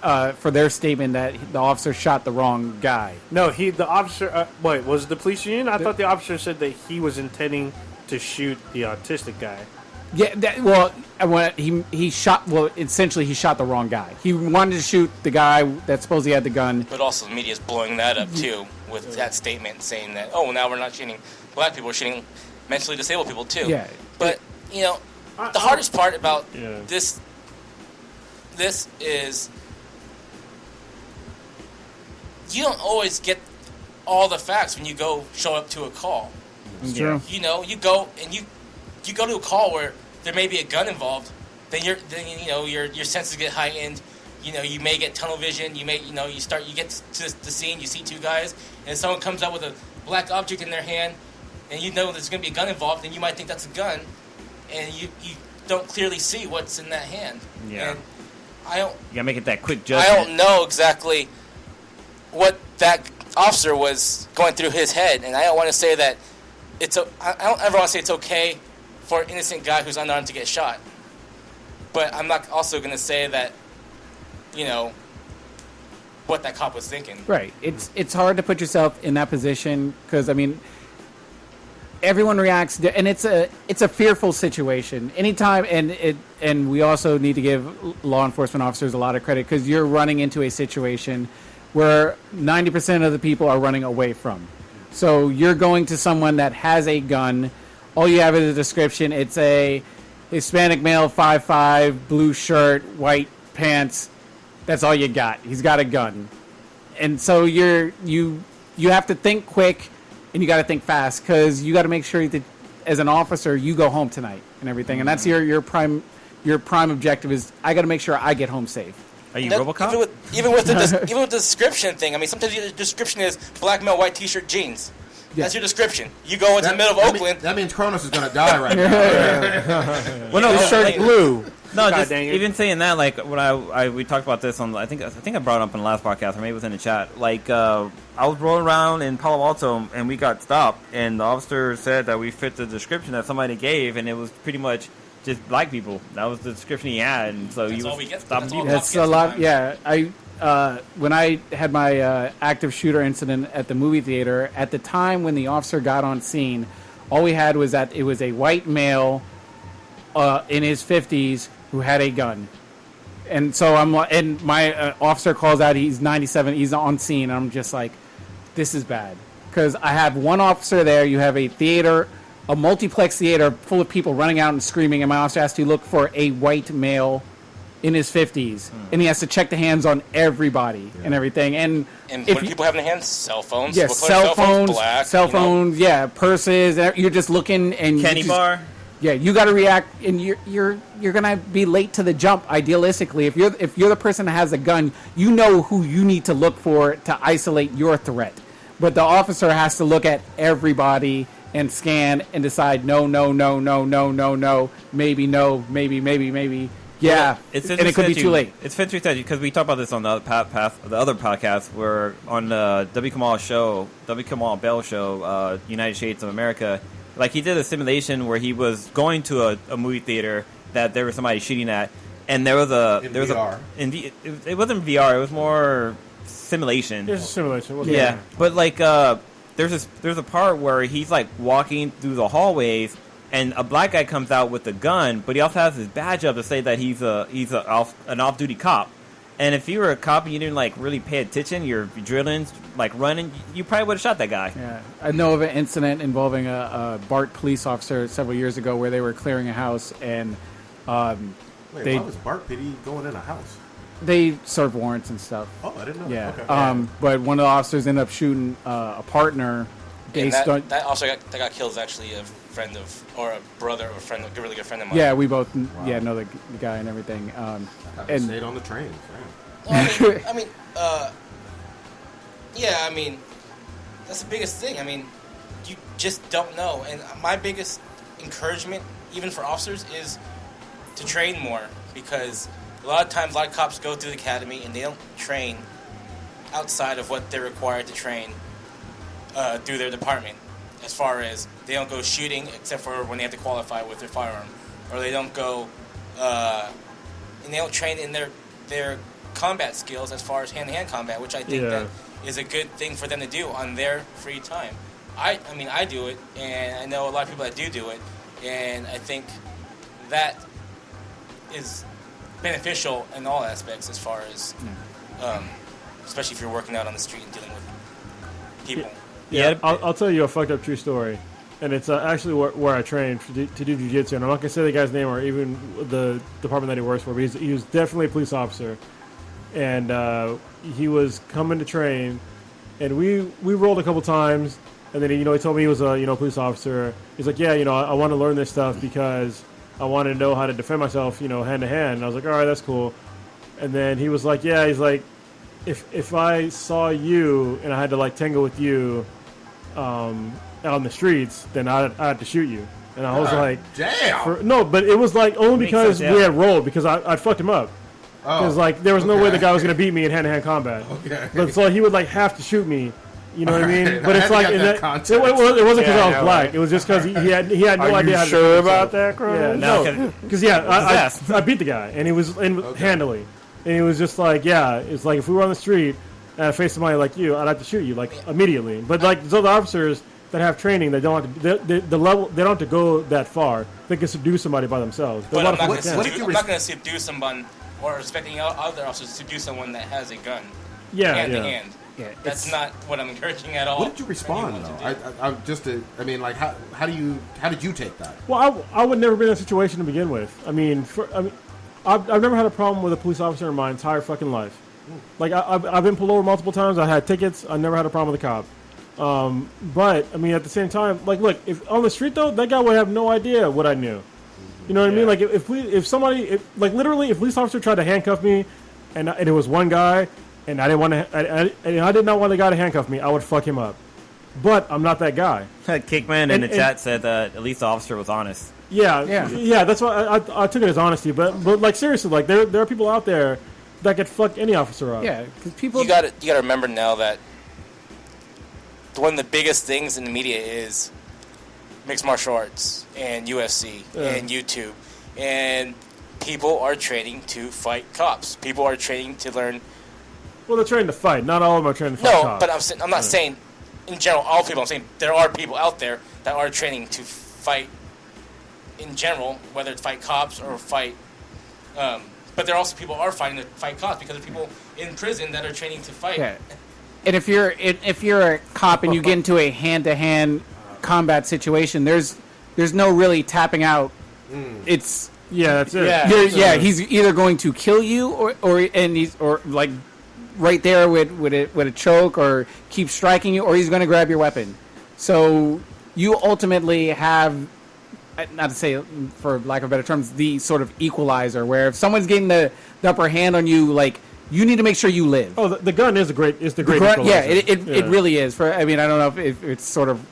[SPEAKER 9] for their statement that the officer shot the wrong guy.
[SPEAKER 8] No, the officer. Wait, was it the police union? I thought the officer said that he was intending to shoot the autistic guy.
[SPEAKER 9] Yeah, he shot. Well, essentially, he shot the wrong guy. He wanted to shoot the guy that supposedly had the gun.
[SPEAKER 10] But also, the media's blowing that up too with that statement, saying that, "Oh, now we're not shooting black people; we're shooting mentally disabled people too."
[SPEAKER 9] Yeah.
[SPEAKER 10] But the hardest part about this is you don't always get all the facts when you go show up to a call.
[SPEAKER 9] It's true.
[SPEAKER 10] You go and you go to a call where there may be a gun involved, then your senses get heightened. You may get tunnel vision. You may you get to the scene. You see two guys, and someone comes up with a black object in their hand, and there's going to be a gun involved. Then you might think that's a gun, and you don't clearly see what's in that hand.
[SPEAKER 7] Yeah.
[SPEAKER 10] And I don't.
[SPEAKER 7] You gotta make it that quick judgment.
[SPEAKER 10] I don't know exactly what that officer was going through his head, and I don't want to say that I don't ever want to say it's okay for an innocent guy who's unarmed to get shot. But I'm not also going to say that, what that cop was thinking.
[SPEAKER 9] Right. It's hard to put yourself in that position because everyone reacts, and it's a fearful situation. Anytime, and we also need to give law enforcement officers a lot of credit because you're running into a situation where 90% of the people are running away from. So you're going to someone that has a gun. All you have is a description. It's a Hispanic male, 5'5", blue shirt, white pants. That's all you got. He's got a gun. And so you have to think quick and you got to think fast because you got to make sure that as an officer you go home tonight and everything. And that's your prime objective is I got to make sure I get home safe.
[SPEAKER 7] Are you RoboCop?
[SPEAKER 10] Even with the description thing. I mean, sometimes the description is black male, white t-shirt, jeans. Yeah. That's your description. You go into the middle of Oakland.
[SPEAKER 6] That means Cronus is going to die right now.
[SPEAKER 7] Well, no,
[SPEAKER 8] his shirt blue.
[SPEAKER 7] No, just even saying that, like when we talked about this on, I think I brought it up in the last podcast, or maybe it was in the chat. Like I was rolling around in Palo Alto, and we got stopped, and the officer said that we fit the description that somebody gave, and it was pretty much just black people. That was the description he had, and so
[SPEAKER 10] that's
[SPEAKER 7] you
[SPEAKER 10] all we get.
[SPEAKER 7] stopping people.
[SPEAKER 9] That's a lot. Yeah, when I had my active shooter incident at the movie theater, at the time when the officer got on scene, all we had was that it was a white male in his 50s who had a gun. And so my officer calls out, he's 97, he's on scene, and I'm just like, this is bad. Because I have one officer there, you have a theater, a multiplex theater full of people running out and screaming, and my officer has to look for a white male in his 50s, and he has to check the hands on everybody and everything. And
[SPEAKER 10] And
[SPEAKER 9] if
[SPEAKER 10] what do
[SPEAKER 9] you-
[SPEAKER 10] people have in their hands? Cell phones.
[SPEAKER 9] yeah,
[SPEAKER 10] What color
[SPEAKER 9] cell
[SPEAKER 10] black,
[SPEAKER 9] phones, yeah, purses. You're just looking and
[SPEAKER 7] Candy
[SPEAKER 9] you just,
[SPEAKER 7] bar.
[SPEAKER 9] Yeah, you got to react, and you're gonna be late to the jump. Idealistically, if you're the person that has a gun, you know who you need to look for to isolate your threat. But the officer has to look at everybody and scan and decide no, maybe no, maybe. Yeah,
[SPEAKER 7] It's
[SPEAKER 9] and it could be too late.
[SPEAKER 7] It's interesting because we talked about this on the other podcast, where on the W. Kamau Bell show, United States of America. Like, he did a simulation where he was going to a movie theater that there was somebody shooting at, and there was a
[SPEAKER 6] VR.
[SPEAKER 7] It wasn't VR. It was more simulation.
[SPEAKER 11] It was a simulation. Wasn't
[SPEAKER 7] Yeah,
[SPEAKER 11] it?
[SPEAKER 7] but like there's a part where he's like walking through the hallways, and a black guy comes out with a gun, but he also has his badge up to say that he's an off-duty cop. And if you were a cop and you didn't like really pay attention, you're drilling, like running, you probably would have shot that guy.
[SPEAKER 9] Yeah, I know of an incident involving a BART police officer several years ago where they were clearing a house and
[SPEAKER 6] Wait, why was Bart Pitty going in a house?
[SPEAKER 9] they serve warrants and stuff.
[SPEAKER 6] Oh, I didn't know.
[SPEAKER 9] Yeah,
[SPEAKER 6] Okay.
[SPEAKER 9] but one of the officers ended up shooting a partner
[SPEAKER 10] And
[SPEAKER 9] based on.
[SPEAKER 10] that officer that got killed is actually a friend of, or a brother or a friend, a really good friend of mine.
[SPEAKER 9] Yeah, we both know the guy and everything.
[SPEAKER 6] And stayed on the train.
[SPEAKER 10] Well, I mean, that's the biggest thing. I mean, you just don't know. And my biggest encouragement, even for officers, is to train more, because a lot of times, a lot of cops go through the academy and they don't train outside of what they're required to train through their department. As far as they don't go shooting, except for when they have to qualify with their firearm, or they don't go and they don't train in their combat skills as far as hand-to-hand combat, which I think that is a good thing for them to do on their free time. I mean, I do it, and I know a lot of people that do it, and I think that is beneficial in all aspects as far as, especially if you're working out on the street and dealing with people.
[SPEAKER 11] Yeah, I'll tell you a fucked up true story, and it's actually where I trained to do jiu-jitsu, and I'm not going to say the guy's name or even the department that he works for, but he was definitely a police officer, and he was coming to train, and we rolled a couple times, and then he told me he was a police officer. He's like, yeah, I want to learn this stuff because I want to know how to defend myself, hand to hand. And I was like, all right, that's cool. And then he was like, yeah, he's like, if I saw you and I had to like tango with you out on the streets, then I'd have to shoot you. And I was like,
[SPEAKER 6] damn.
[SPEAKER 11] No, but it was like only because we had rolled, because I fucked him up. Because like there was no way the guy was going to beat me in hand-to-hand combat.
[SPEAKER 6] Okay.
[SPEAKER 11] But so he would like have to shoot me. You know what I mean?
[SPEAKER 6] Right.
[SPEAKER 11] But it's like it wasn't because I was black. It was just because he had no idea how to
[SPEAKER 8] sure
[SPEAKER 11] defend
[SPEAKER 8] about
[SPEAKER 11] himself.
[SPEAKER 8] that, Chrono?
[SPEAKER 11] Yeah, no, because I beat the guy, and he was handily, and he was just like, yeah, it's like if we were on the street and I faced somebody like you, I'd have to shoot you like immediately. But like those other officers that have training, they don't have to, they don't have to go that far. They can subdue somebody by themselves.
[SPEAKER 10] But I'm not going to subdue someone or expecting other officers to subdue someone that has a gun. Hand to hand.
[SPEAKER 9] Yeah,
[SPEAKER 10] that's not what I'm encouraging at all.
[SPEAKER 6] What did you respond though? I mean, like, how did you take that?
[SPEAKER 11] Well, I would never been in a situation to begin with. I mean, I've never had a problem with a police officer in my entire fucking life. Like, I've been pulled over multiple times. I had tickets. I never had a problem with a cop. But I mean, at the same time, like, look, if on the street though, that guy would have no idea what I knew. You know what I mean? Like, if literally, if a police officer tried to handcuff me, and it was one guy. And I didn't want to. I did not want the guy to handcuff me. I would fuck him up. But I'm not that guy.
[SPEAKER 7] Kickman in the chat said that at least the officer was honest.
[SPEAKER 11] Yeah. That's why I took it as honesty. But like seriously, like there are people out there that could fuck any officer up.
[SPEAKER 9] Yeah, because people.
[SPEAKER 10] You got to remember now that one of the biggest things in the media is mixed martial arts and UFC and YouTube, and people are training to fight cops. People are training to learn.
[SPEAKER 11] Well, they're trained to fight. Not all of them are trained to fight cops.
[SPEAKER 10] But I'm not saying, in general, all people. I'm saying there are people out there that are training to fight in general, whether it's fight cops or fight... but there are also people are fighting to fight cops because there are people in prison that are training to fight.
[SPEAKER 9] Yeah. And if you're a cop and you get into a hand-to-hand combat situation, there's no really tapping out. It's
[SPEAKER 11] Yeah, that's it.
[SPEAKER 9] He's either going to kill you or like right there with a choke or keep striking you, or he's going to grab your weapon. So you ultimately have, not to say for lack of better terms, the sort of equalizer where if someone's getting the upper hand on you, like you need to make sure you live.
[SPEAKER 11] Oh, the gun is the great equalizer.
[SPEAKER 9] Yeah, it really is. I mean, I don't know if it's sort of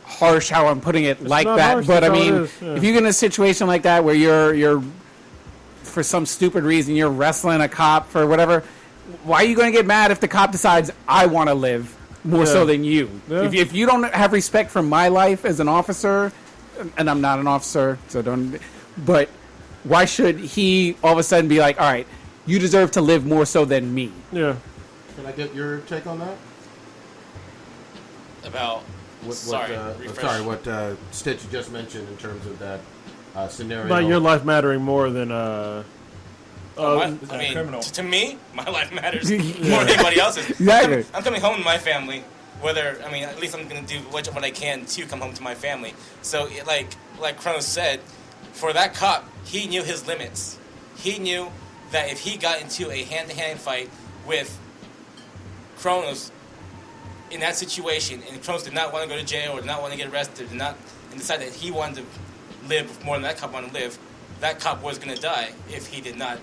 [SPEAKER 9] harsh how I'm putting it like that, harsh, but I mean, if you get in a situation like that where you're for some stupid reason you're wrestling a cop for whatever, why are you going to get mad if the cop decides I want to live more so than you? Yeah. If you don't have respect for my life as an officer, and I'm not an officer, so don't. But why should he all of a sudden be like, all right, you deserve to live more so than me?
[SPEAKER 11] Yeah.
[SPEAKER 6] Can I get your take on that?
[SPEAKER 10] About
[SPEAKER 6] what Stitch just mentioned in terms of that scenario.
[SPEAKER 11] About your life mattering more than
[SPEAKER 10] criminal. To me, my life matters more than anybody else's.
[SPEAKER 9] Exactly.
[SPEAKER 10] I'm coming home to my family. At least I'm going to do what I can to come home to my family. So, like Kronos said, for that cop, he knew his limits. He knew that if he got into a hand-to-hand fight with Kronos in that situation, and Kronos did not want to go to jail or did not want to get arrested, and decided that he wanted to live more than that cop wanted to live, that cop was going to die if he did not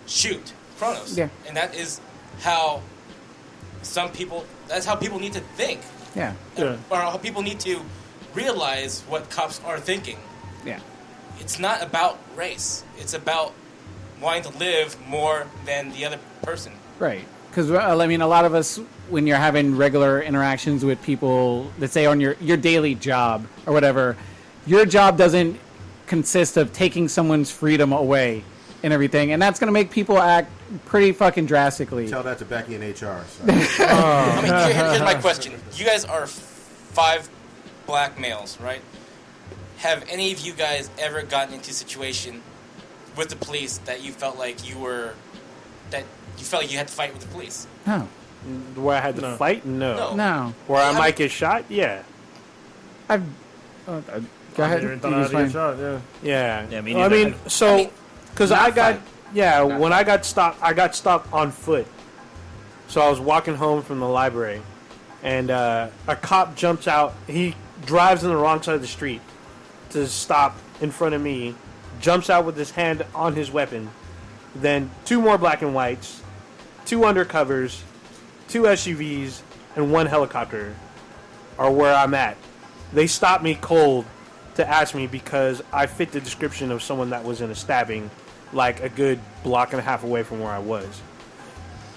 [SPEAKER 10] shoot Kronos.
[SPEAKER 9] Yeah.
[SPEAKER 10] And that is how that's how people need to think.
[SPEAKER 9] Yeah.
[SPEAKER 10] Or how people need to realize what cops are thinking.
[SPEAKER 9] Yeah.
[SPEAKER 10] It's not about race. It's about wanting to live more than the other person.
[SPEAKER 9] Right. Because, I mean, a lot of us, when you're having regular interactions with people, let's say on your daily job or whatever, your job doesn't consist of taking someone's freedom away and everything. And that's going to make people act pretty fucking drastically.
[SPEAKER 6] Tell that to Becky in HR. So.
[SPEAKER 10] Here's my question. You guys are 5 black males, right? Have any of you guys ever gotten into a situation with the police that you felt like you had to fight with the police?
[SPEAKER 9] No.
[SPEAKER 8] Where I had to fight? No.
[SPEAKER 9] No.
[SPEAKER 8] Where I might get shot? Yeah.
[SPEAKER 9] Go ahead.
[SPEAKER 8] Yeah.
[SPEAKER 7] Yeah, me
[SPEAKER 8] I
[SPEAKER 7] neither.
[SPEAKER 8] mean, because when I got stopped on foot. So I was walking home from the library, and a cop jumps out. He drives in the wrong side of the street to stop in front of me, jumps out with his hand on his weapon. Then 2 more black and whites, 2 undercovers, 2 SUVs, and 1 helicopter are where I'm at. They stopped me cold to ask me because I fit the description of someone that was in a stabbing like a good block and a half away from where I was.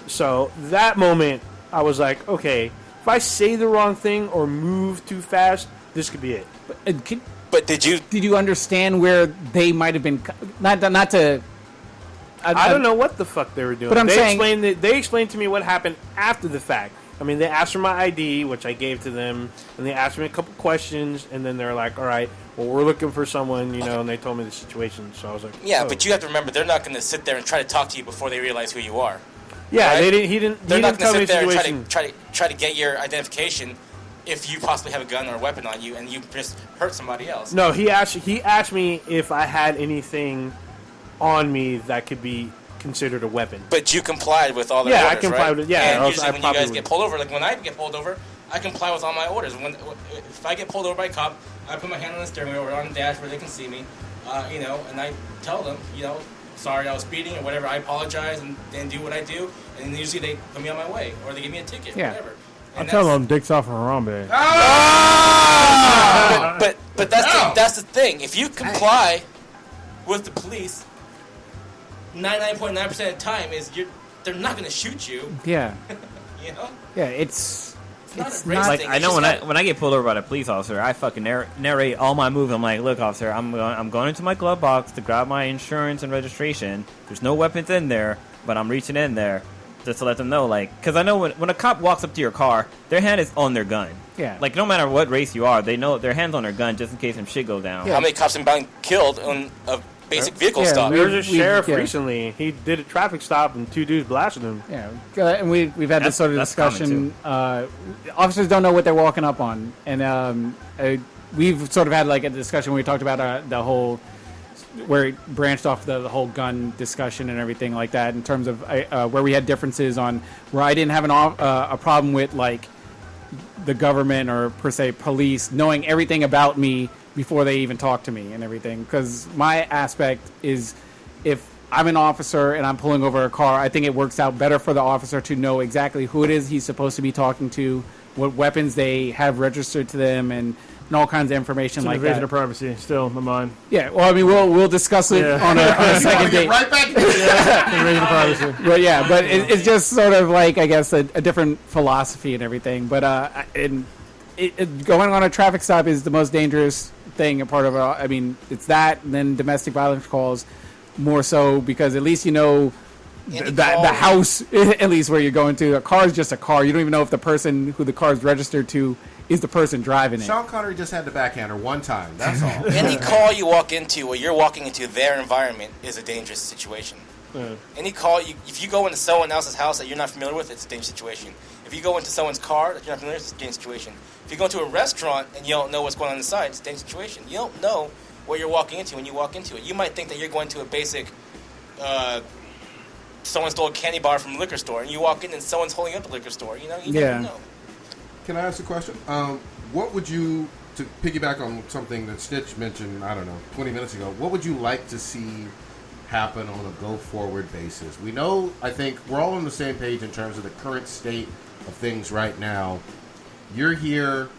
[SPEAKER 8] So that moment, I was like, okay, if I say the wrong thing or move too fast, this could be it.
[SPEAKER 10] But did you
[SPEAKER 9] understand where they might have been? Not to.
[SPEAKER 8] I don't know what the fuck they were doing.
[SPEAKER 9] But
[SPEAKER 8] they explained to me what happened after the fact. I mean, they asked for my ID, which I gave to them, and they asked me a couple questions, and then they're like, all right, well, we're looking for someone, and they told me the situation. So I was like,
[SPEAKER 10] yeah, but you have to remember, they're not going to sit there and try to talk to you before they realize who you are.
[SPEAKER 8] Yeah,
[SPEAKER 10] right?
[SPEAKER 8] They're not going to sit there
[SPEAKER 10] and try to get your identification if you possibly have a gun or a weapon on you and you just hurt somebody else.
[SPEAKER 8] No, he asked me if I had anything on me that could be considered a weapon.
[SPEAKER 10] But you complied with all the orders,
[SPEAKER 8] I complied with. Yeah,
[SPEAKER 10] and usually when you guys get pulled over, like when I get pulled over, I comply with all my orders. If I get pulled over by a cop, I put my hand on the steering wheel or on the dash where they can see me, and I tell them, sorry, I was speeding or whatever. I apologize and do what I do, and usually they put me on my way or they give me a ticket, or whatever.
[SPEAKER 11] I'm telling them dicks off Harambe.
[SPEAKER 10] But that's the thing. If you comply with the police, 99.9% of the time they're not going to shoot you.
[SPEAKER 9] Yeah. Yeah,
[SPEAKER 10] it's
[SPEAKER 9] not
[SPEAKER 7] like I know when I get pulled over by a police officer, I fucking narrate all my moves. I'm like, look, officer, I'm going into my glove box to grab my insurance and registration. There's no weapons in there, but I'm reaching in there just to let them know, because I know when a cop walks up to your car, their hand is on their gun.
[SPEAKER 9] Yeah.
[SPEAKER 7] Like, no matter what race you are, they know their hand's on their gun just in case some shit goes down.
[SPEAKER 10] Yeah. How many cops have been killed on a basic vehicle stop?
[SPEAKER 8] There was a sheriff recently. He did a traffic stop and 2 dudes blasted him.
[SPEAKER 9] Yeah, and we've had this sort of discussion. Officers don't know what they're walking up on, and we've sort of had like a discussion where we talked about the whole where it branched off the whole gun discussion and everything like that, in terms of where we had differences on where I didn't have a problem with like the government or per se police knowing everything about me before they even talk to me and everything. Because my aspect is, if I'm an officer and I'm pulling over a car, I think it works out better for the officer to know exactly who it is he's supposed to be talking to, what weapons they have registered to them, and all kinds of information
[SPEAKER 11] it's
[SPEAKER 9] like
[SPEAKER 11] invasion
[SPEAKER 9] that.
[SPEAKER 11] of privacy, still in my mind.
[SPEAKER 9] Yeah, well, I mean, we'll discuss it on a second date.
[SPEAKER 6] Right back.
[SPEAKER 11] Invasion of privacy.
[SPEAKER 9] But yeah, but it's just sort of like, I guess, a different philosophy and everything. But going on a traffic stop is the most dangerous thing. A part of it. I mean, it's that, and then domestic violence calls more so, because at least you know the house, at least where you're going to. A car is just a car. You don't even know if the person who the car is registered to is the person driving it.
[SPEAKER 6] Sean Connery just had the backhander one time. That's all.
[SPEAKER 10] Any call you walk into, or you're walking into their environment, is a dangerous situation. Any call, if you go into someone else's house that you're not familiar with, it's a dangerous situation. If you go into someone's car that you're not familiar with, it's a dangerous situation. If you go into a restaurant and you don't know what's going on inside, it's a dangerous situation. You don't know what you're walking into when you walk into it. You might think that you're going to a basic, someone stole a candy bar from a liquor store, and you walk in and someone's holding up the liquor store. You never know.
[SPEAKER 6] Can I ask a question? What would you, to piggyback on something that Stitch mentioned, I don't know, 20 minutes ago, what would you like to see happen on a go-forward basis? We know, I think, we're all on the same page in terms of the current state of things right now. You're here.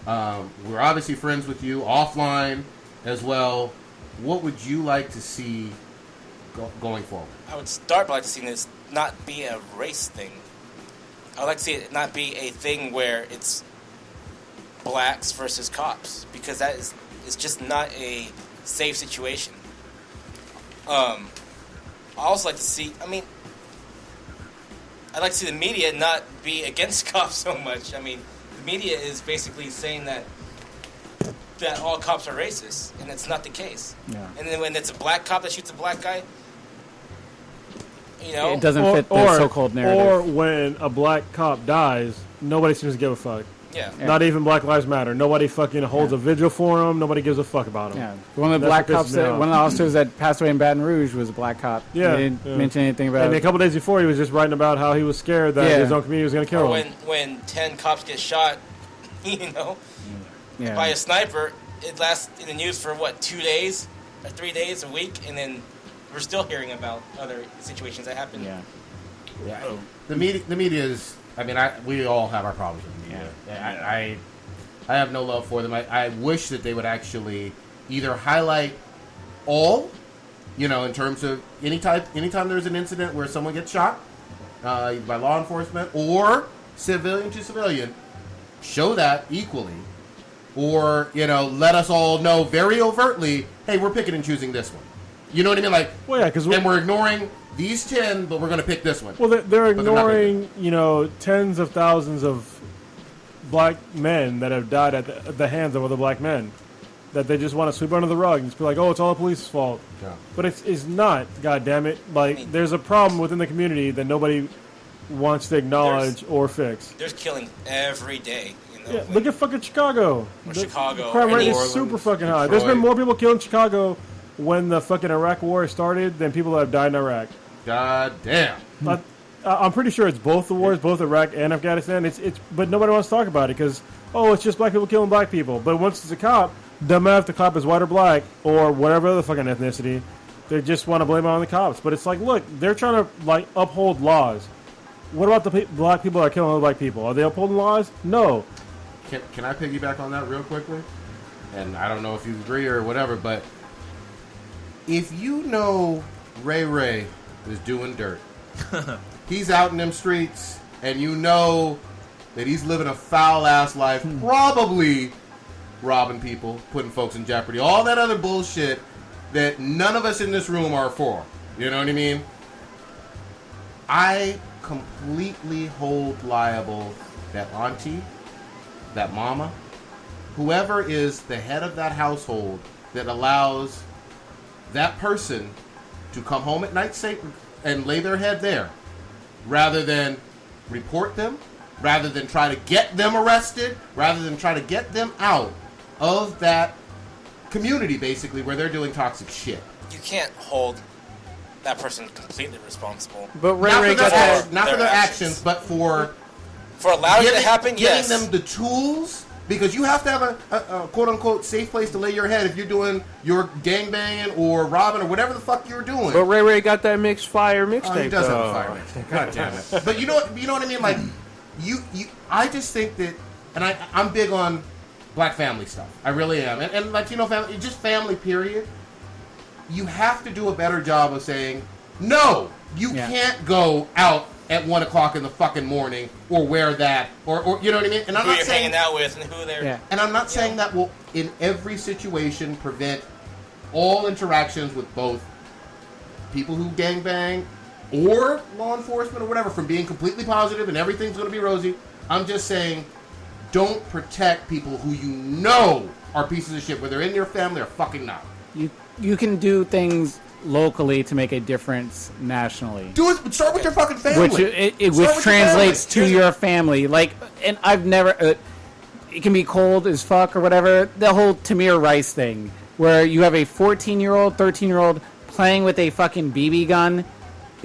[SPEAKER 6] We're obviously friends with you offline as well. What would you like to see going forward?
[SPEAKER 10] I would start by like to see this not be a race thing. I would like to see it not be a thing where it's blacks versus cops, because that is, it's just not a safe situation. I also like to see, I'd like to see the media not be against cops so much. I mean, the media is basically saying that all cops are racist, and it's not the case.
[SPEAKER 9] Yeah.
[SPEAKER 10] And then when it's a black cop that shoots a black guy,
[SPEAKER 9] it doesn't fit the so-called narrative.
[SPEAKER 11] Or when a black cop dies, nobody seems to give a fuck.
[SPEAKER 10] Yeah.
[SPEAKER 11] Not even Black Lives Matter. Nobody fucking holds a vigil for him. Nobody gives a fuck about him.
[SPEAKER 9] Yeah. One of the black cops, one of the officers that passed away in Baton Rouge was a black cop.
[SPEAKER 11] Yeah.
[SPEAKER 9] He didn't mention anything about it.
[SPEAKER 11] And a couple days before, he was just writing about how he was scared that his own community was going to kill him.
[SPEAKER 10] When 10 cops get shot, by a sniper, it lasts in the news for 2 days or 3 days, a week, and then we're still hearing about other situations that happen.
[SPEAKER 6] Yeah. The media is. We all have our problems with the media. I have no love for them. I wish that they would actually either highlight all, in terms of anytime there's an incident where someone gets shot by law enforcement or civilian to civilian, show that equally, or let us all know very overtly, hey, we're picking and choosing this one. You know what I mean? Like, and we're ignoring these 10, but we're going to pick this one.
[SPEAKER 11] Well, they're ignoring, tens of thousands of black men that have died at the hands of other black men, that they just want to sweep under the rug and just be like, oh, it's all the police's fault.
[SPEAKER 6] Yeah.
[SPEAKER 11] But it's not, God damn it. Like, there's a problem within the community that nobody wants to acknowledge or fix.
[SPEAKER 10] There's killing every day.
[SPEAKER 11] Yeah, look at fucking Chicago.
[SPEAKER 10] Chicago.
[SPEAKER 11] The crime rate is super fucking high.
[SPEAKER 6] Detroit.
[SPEAKER 11] There's been more people killed in Chicago when the fucking Iraq war started than people that have died in Iraq.
[SPEAKER 6] God damn.
[SPEAKER 11] I'm pretty sure it's both the wars, both Iraq and Afghanistan. But nobody wants to talk about it because, it's just black people killing black people. But once it's a cop, doesn't matter if the cop is white or black or whatever other fucking ethnicity, they just want to blame it on the cops. But it's like, look, they're trying to uphold laws. What about the black people that are killing other black people? Are they upholding laws? No.
[SPEAKER 6] Can I piggyback on that real quickly? And I don't know if you agree or whatever, but if you know Ray is doing dirt, he's out in them streets, and you know that he's living a foul-ass life, probably robbing people, putting folks in jeopardy, all that other bullshit that none of us in this room are for. You know what I mean? I completely hold liable that auntie, that mama, whoever is the head of that household that allows that person to come home at night safe and lay their head there, rather than report them, rather than try to get them arrested, rather than try to get them out of that community, basically, where they're doing toxic shit.
[SPEAKER 10] you can't hold that person completely responsible.
[SPEAKER 8] But
[SPEAKER 6] not for their actions, but for
[SPEAKER 10] allowing it to happen.
[SPEAKER 6] Giving them the tools, because you have to have a quote unquote safe place to lay your head if you're doing your gangbanging or robbing or whatever the fuck you're doing.
[SPEAKER 8] But Ray got that mixed fire mixtape.
[SPEAKER 6] Oh, he does have a fire mixtape. God damn it! But you know what I mean. Like you I just think that, and I'm big on Black family stuff. I really am, and Latino family, just family. Period. You have to do a better job of saying, no, you can't go out at 1 o'clock in the fucking morning or wear that or you know what I mean? And I'm
[SPEAKER 10] who
[SPEAKER 6] not
[SPEAKER 10] you're
[SPEAKER 6] saying,
[SPEAKER 10] hanging out with and who they're...
[SPEAKER 6] Yeah. And I'm not saying that will, in every situation, prevent all interactions with both people who gangbang or law enforcement or whatever from being completely positive and everything's going to be rosy. I'm just saying, don't protect people who you know are pieces of shit, whether they're in your family or fucking not.
[SPEAKER 9] You can do things locally to make a difference nationally.
[SPEAKER 6] Do it. Start with your fucking family.
[SPEAKER 9] Which translates to your family. Like, and I've never. It can be cold as fuck or whatever. The whole Tamir Rice thing, where you have a 14-year-old, 13-year-old playing with a fucking BB gun,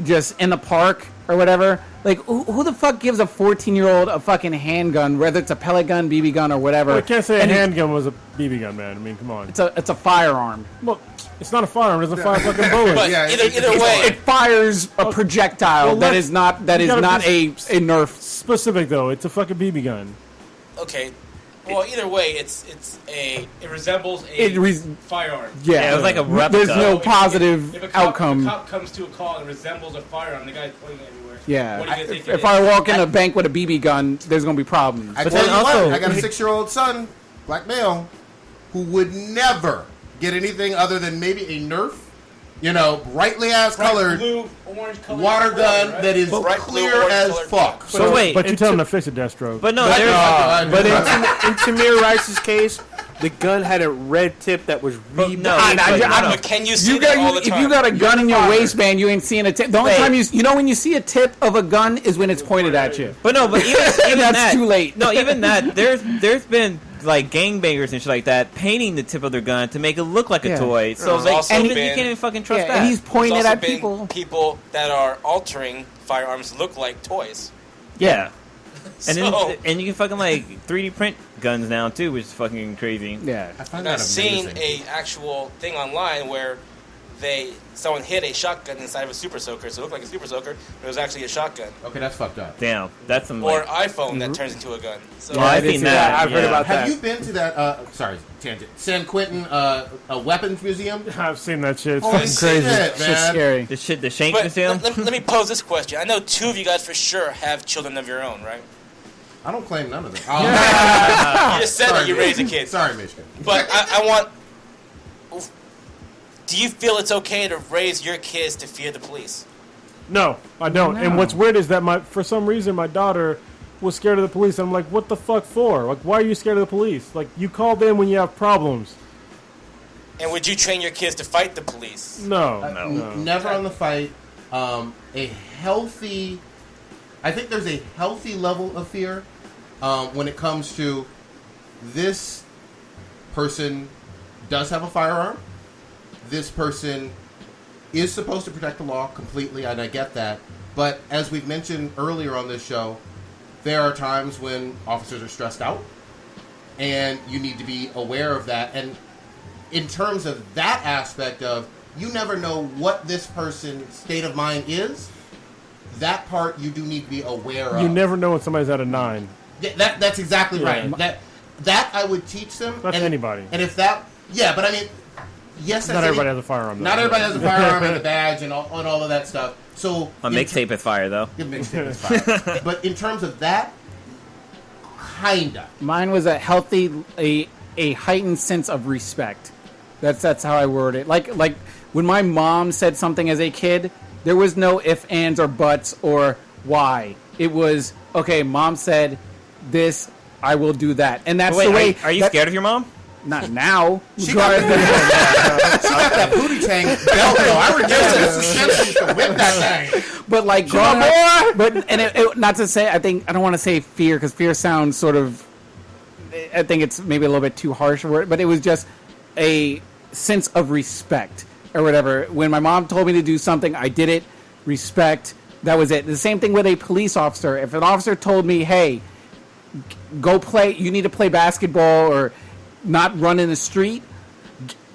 [SPEAKER 9] just in the park or whatever. Like, who the fuck gives a 14-year-old a fucking handgun, whether it's a pellet gun, BB gun, or whatever?
[SPEAKER 11] Well, I can't say a handgun was a BB gun, man. I mean, come on.
[SPEAKER 9] It's a firearm.
[SPEAKER 11] Well, it's not a firearm. It doesn't fire fucking bullets.
[SPEAKER 10] But either way,
[SPEAKER 9] it fires a projectile that is not a Nerf.
[SPEAKER 11] Specific though, it's a fucking BB gun.
[SPEAKER 10] Okay. Well, either way, it resembles a firearm.
[SPEAKER 9] Yeah,
[SPEAKER 7] it was like a replica.
[SPEAKER 9] There's no positive outcome.
[SPEAKER 10] If a cop comes to a call and resembles a firearm, the guy's pointing it everywhere.
[SPEAKER 9] Yeah.
[SPEAKER 10] What are you gonna think
[SPEAKER 9] if I walk in a bank with a BB gun, there's going to be problems.
[SPEAKER 6] But then also, I got a 6-year-old son, black male, who would never get anything other than maybe a Nerf, brightly ass colored
[SPEAKER 10] blue, orange colored
[SPEAKER 6] water gun
[SPEAKER 10] right?
[SPEAKER 6] that is clear as fuck.
[SPEAKER 11] So wait, but you tell him to fix it, Deathstroke.
[SPEAKER 7] But no,
[SPEAKER 8] but in Tamir Rice's case, the gun had a red tip that was
[SPEAKER 10] But can you see that all the time?
[SPEAKER 9] If you got a gun in your waistband, you ain't seeing a tip. The only time when you see a tip of a gun is when it's pointed at you.
[SPEAKER 7] But no, but even
[SPEAKER 9] that's
[SPEAKER 7] that,
[SPEAKER 9] too late.
[SPEAKER 7] No, even that. There's been like gangbangers and shit like that painting the tip of their gun to make it look like a toy. So you can't even fucking trust that.
[SPEAKER 9] And he's pointing it at
[SPEAKER 10] people. People that are altering firearms look like toys.
[SPEAKER 7] Yeah. And then you can fucking like 3D print guns now too, which is fucking crazy.
[SPEAKER 9] Yeah,
[SPEAKER 10] I've seen a actual thing online where someone hid a shotgun inside of a super soaker, so it looked like a super soaker, but it was actually a shotgun.
[SPEAKER 6] Okay, that's fucked up.
[SPEAKER 7] Damn, that's some
[SPEAKER 10] or iPhone that turns into a gun. So
[SPEAKER 7] I've seen that.
[SPEAKER 8] I've heard about that.
[SPEAKER 6] Have you been to that? Sorry, tangent. San Quentin, a weapons museum.
[SPEAKER 11] I've seen that shit. It's
[SPEAKER 6] Holy
[SPEAKER 11] fucking crazy.
[SPEAKER 6] shit, man.
[SPEAKER 9] It's scary.
[SPEAKER 7] The Shank Museum.
[SPEAKER 10] Let me pose this question. I know two of you guys for sure have children of your own, right?
[SPEAKER 6] I don't claim none of them.
[SPEAKER 10] You just said that you raised a kid.
[SPEAKER 6] Sorry, Michigan.
[SPEAKER 10] But I want... Do you feel it's okay to raise your kids to fear the police?
[SPEAKER 11] No, I don't. And what's weird is that for some reason my daughter was scared of the police. I'm like, what the fuck for? Like, why are you scared of the police? Like, you called in when you have problems.
[SPEAKER 10] And would you train your kids to fight the police?
[SPEAKER 11] No.
[SPEAKER 6] Never on the fight. A healthy... I think there's a healthy level of fear when it comes to this person does have a firearm. This person is supposed to protect the law completely, and I get that. But as we've mentioned earlier on this show, there are times when officers are stressed out, and you need to be aware of that. And in terms of that aspect of, you never know what this person's state of mind is, that part you do need to be aware of.
[SPEAKER 11] You never know when somebody's at a 9.
[SPEAKER 6] Yeah, that's exactly right. That I would teach them.
[SPEAKER 11] That's anybody.
[SPEAKER 6] And if that... Yeah, but I mean... Yes,
[SPEAKER 11] not everybody has a firearm.
[SPEAKER 6] Not everybody has a firearm and a badge and all of that stuff. So
[SPEAKER 7] a mixtape is fire, though.
[SPEAKER 6] A mixtape is fire. But in terms of that, kinda.
[SPEAKER 9] Mine was a healthy, a heightened sense of respect. That's how I word it. Like when my mom said something as a kid, there was no ifs, ands, or buts or why. It was okay. Mom said this, I will do that, and that's the way.
[SPEAKER 7] Are you scared of your mom?
[SPEAKER 9] Not now.
[SPEAKER 6] She got that booty tank belt, though. I remember to whip that thing.
[SPEAKER 9] But like, growing up, but and not to say, I don't want to say fear because fear sounds sort of. I think it's maybe a little bit too harsh a word, but it was just a sense of respect or whatever. When my mom told me to do something, I did it. Respect. That was it. The same thing with a police officer. If an officer told me, hey, go play, you need to play basketball or not run in the street,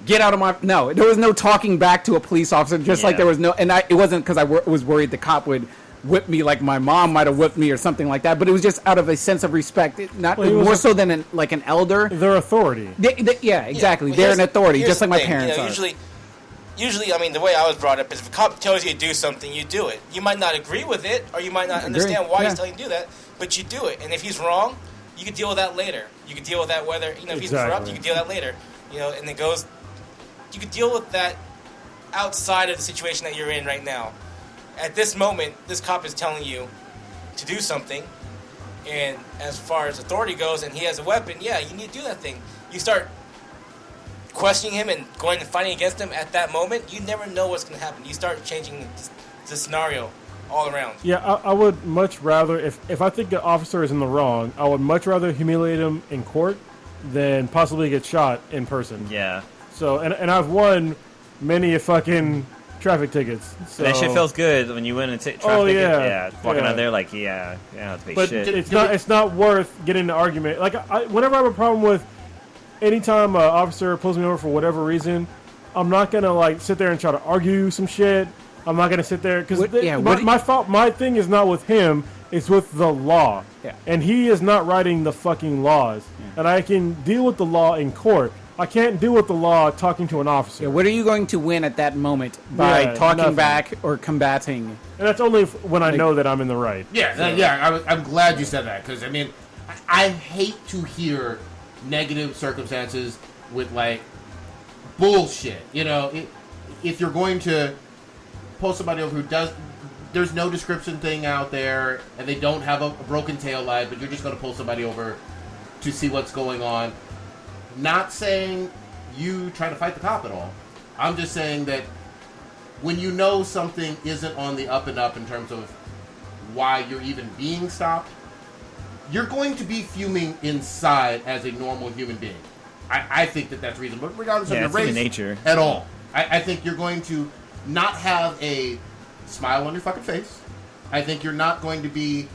[SPEAKER 9] get out of my... No, there was no talking back to a police officer, just like there was no... And it wasn't because I was worried the cop would whip me like my mom might have whipped me or something like that, but it was just out of a sense of respect, more so than an elder.
[SPEAKER 11] Their authority.
[SPEAKER 9] Yeah, exactly. They're an authority, just like my parents are.
[SPEAKER 10] Usually, I mean, the way I was brought up is if a cop tells you to do something, you do it. You might not agree with it, or you might not understand why he's telling you to do that, but you do it. And if he's wrong, you can deal with that later. You can deal with that whether, if he's corrupt, you can deal with that later. And it goes, you can deal with that outside of the situation that you're in right now. At this moment, this cop is telling you to do something, and as far as authority goes, and he has a weapon, you need to do that thing. You start questioning him and going and fighting against him at that moment, you never know what's going to happen. You start changing the scenario all around.
[SPEAKER 11] Yeah, I would much rather, if I think the officer is in the wrong, I would much rather humiliate him in court than possibly get shot in person.
[SPEAKER 7] Yeah.
[SPEAKER 11] So, and I've won many fucking traffic tickets. So.
[SPEAKER 7] That shit feels good when you win a traffic ticket. Yeah, walking out there like, that's big shit.
[SPEAKER 11] But it's not worth getting in an argument. Like, whenever I have a problem with, anytime an officer pulls me over for whatever reason, I'm not gonna sit there and try to argue some shit. I'm not gonna sit there because my thing is not with him. It's with the law, and he is not writing the fucking laws. And I can deal with the law in court. I can't deal with the law talking to an officer.
[SPEAKER 9] Yeah, what are you going to win at that moment by talking back or combating?
[SPEAKER 11] And that's only when I know that I'm in the right.
[SPEAKER 6] I'm glad you said that because I hate to hear negative circumstances with bullshit. If you're going to pull somebody over there's no description thing out there, and they don't have a broken tail light, but you're just going to pull somebody over to see what's going on. Not saying you try to fight the cop at all. I'm just saying that when you know something isn't on the up and up in terms of why you're even being stopped, you're going to be fuming inside as a normal human being. I think that's reasonable, regardless of your race
[SPEAKER 7] nature.
[SPEAKER 6] At all. I think you're going to not have a smile on your fucking face. I think you're not going to be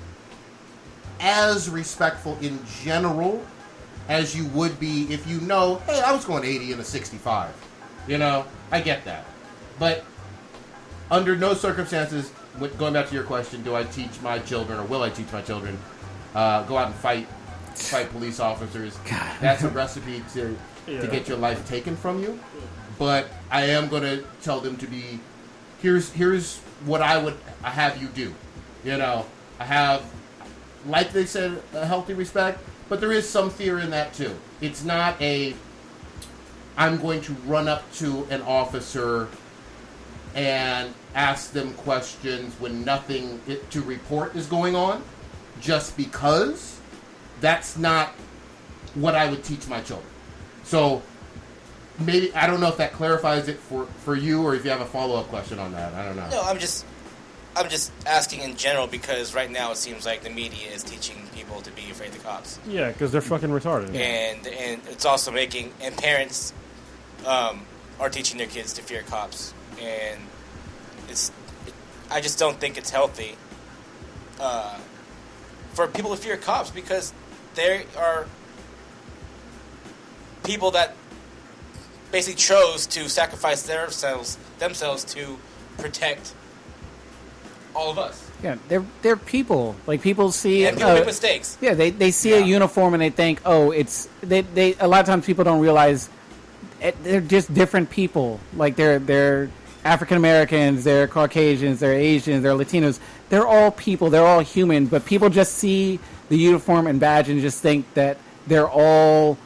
[SPEAKER 6] as respectful in general as you would be if you know, hey, I was going 80 in a 65. I get that. But under no circumstances, going back to your question, do I teach my children, or will I teach my children, go out and fight police officers? God. That's a recipe to get your life taken from you. But I am going to tell them to be, here's what I would have you do. I have, like they said, a healthy respect, but there is some fear in that too. It's not I'm going to run up to an officer and ask them questions when nothing to report is going on, just because. That's not what I would teach my children. So maybe, I don't know if that clarifies it for you, or if you have a follow-up question on that. I don't know.
[SPEAKER 10] No, I'm just asking in general because right now it seems like the media is teaching people to be afraid of the cops.
[SPEAKER 11] Yeah, because they're fucking retarded.
[SPEAKER 10] And it's also and parents are teaching their kids to fear cops. And I just don't think it's healthy for people to fear cops, because there are people that basically chose to sacrifice themselves to protect all of us.
[SPEAKER 9] Yeah, they're people. People see...
[SPEAKER 10] And people make mistakes.
[SPEAKER 9] Yeah, they see a uniform and they think, it's... They a lot of times people don't realize they're just different people. They're African Americans, they're Caucasians, they're Asians, they're Latinos. They're all people. They're all human. But people just see the uniform and badge and just think that they're all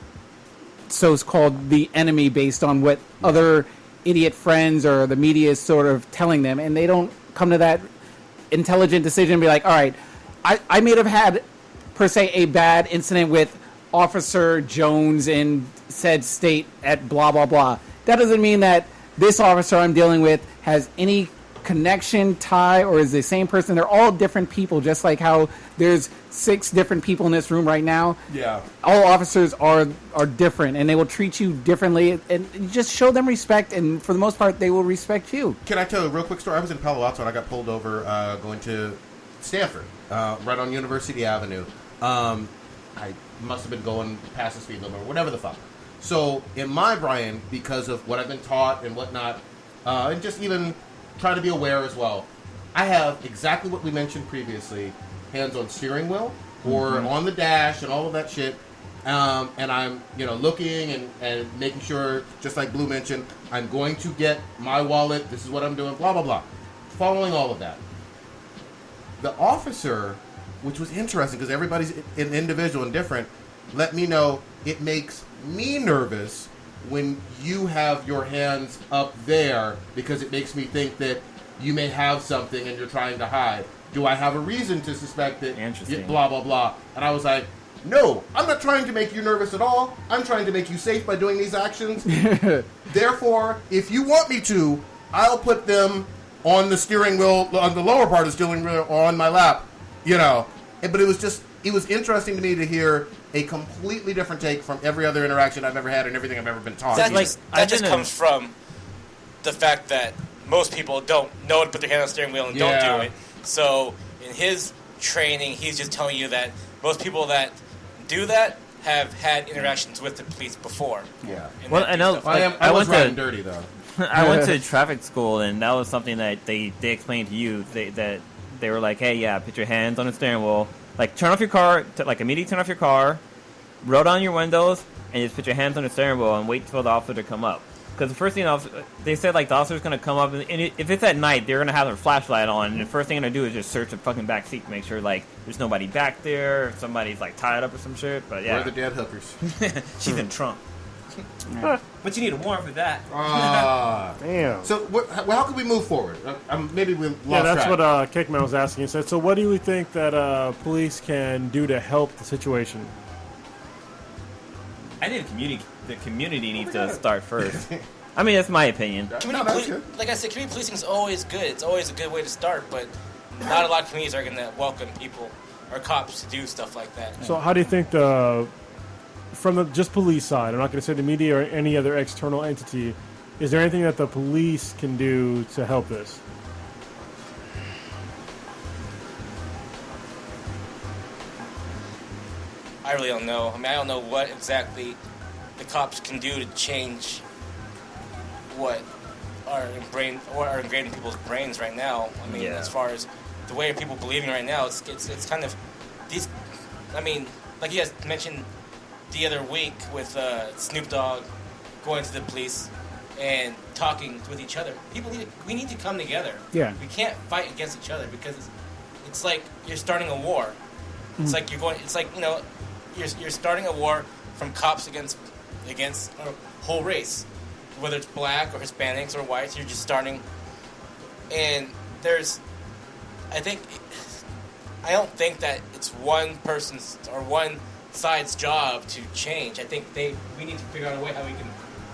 [SPEAKER 9] so-called the enemy based on what other idiot friends or the media is sort of telling them. And they don't come to that intelligent decision and be like, all right, I may have had, per se, a bad incident with Officer Jones in said state at blah, blah, blah. That doesn't mean that this officer I'm dealing with has any connection, tie, or is the same person? They're all different people, just like how there's 6 different people in this room right now.
[SPEAKER 6] Yeah.
[SPEAKER 9] All officers are different, and they will treat you differently, and you just show them respect, and for the most part, they will respect you.
[SPEAKER 6] Can I tell a real quick story? I was in Palo Alto, and I got pulled over going to Stanford, right on University Avenue. I must have been going past the speed limit or whatever the fuck. So in my brain, because of what I've been taught and whatnot, and just even trying to be aware as well, I have exactly what we mentioned previously, hands on steering wheel or on the dash and all of that shit. And I'm, looking and making sure, just like Blue mentioned, I'm going to get my wallet. This is what I'm doing, blah, blah, blah. Following all of that. The officer, which was interesting because everybody's an individual and different, let me know it makes me nervous when you have your hands up there because it makes me think that you may have something and you're trying to hide. Do I have a reason to suspect that?
[SPEAKER 7] Interesting.
[SPEAKER 6] Blah, blah, blah. And I was like, no, I'm not trying to make you nervous at all. I'm trying to make you safe by doing these actions. Therefore, if you want me to, I'll put them on the steering wheel, on the lower part of the steering wheel, or on my lap, But it was interesting to me to hear a completely different take from every other interaction I've ever had and everything I've ever been taught.
[SPEAKER 10] That just comes from the fact that most people don't know to put their hand on the steering wheel and don't do it. So in his training, he's just telling you that most people that do that have had interactions with the police before.
[SPEAKER 6] Yeah.
[SPEAKER 7] Well, I know.
[SPEAKER 6] I was riding dirty though.
[SPEAKER 7] I went to traffic school, and that was something that they explained to you. That they were like, hey, yeah, put your hands on the steering wheel, like turn off your car, immediately turn off your car, roll down your windows, and just put your hands on the steering wheel and wait for the officer to come up. Because the first thing they said, the officer's going to come up, and if it's at night, they're going to have their flashlight on, and the first thing they're going to do is just search the fucking back seat to make sure, there's nobody back there, if somebody's, tied up or some shit, but yeah.
[SPEAKER 6] Where are the dead hookers?
[SPEAKER 7] She's in trunk. But you need a warrant for that.
[SPEAKER 6] Damn. So, how can we move forward? Maybe we lost track.
[SPEAKER 11] That's what Kickman was asking. He said, so what do you think that police can do to help the situation?
[SPEAKER 7] I think the community needs to start first. I mean, that's my opinion.
[SPEAKER 10] Like I said, community policing is always good. It's always a good way to start, but not a lot of communities are going to welcome people or cops to do stuff like that.
[SPEAKER 11] So how do you think from the just police side, I'm not going to say the media or any other external entity, is there anything that the police can do to help this?
[SPEAKER 10] I really don't know. I mean, I don't know what exactly the cops can do to change what are ingrained in people's brains right now. I mean, as far as the way people believing right now, it's kind of these. I mean, like you guys mentioned the other week with Snoop Dogg going to the police and talking with each other. We need to come together.
[SPEAKER 9] Yeah.
[SPEAKER 10] We can't fight against each other because it's like you're starting a war. It's like you're starting a war from cops against a whole race, whether it's black or Hispanics or whites. You're just starting, and I don't think that it's one person's or one side's job to change. I think we need to figure out a way how we can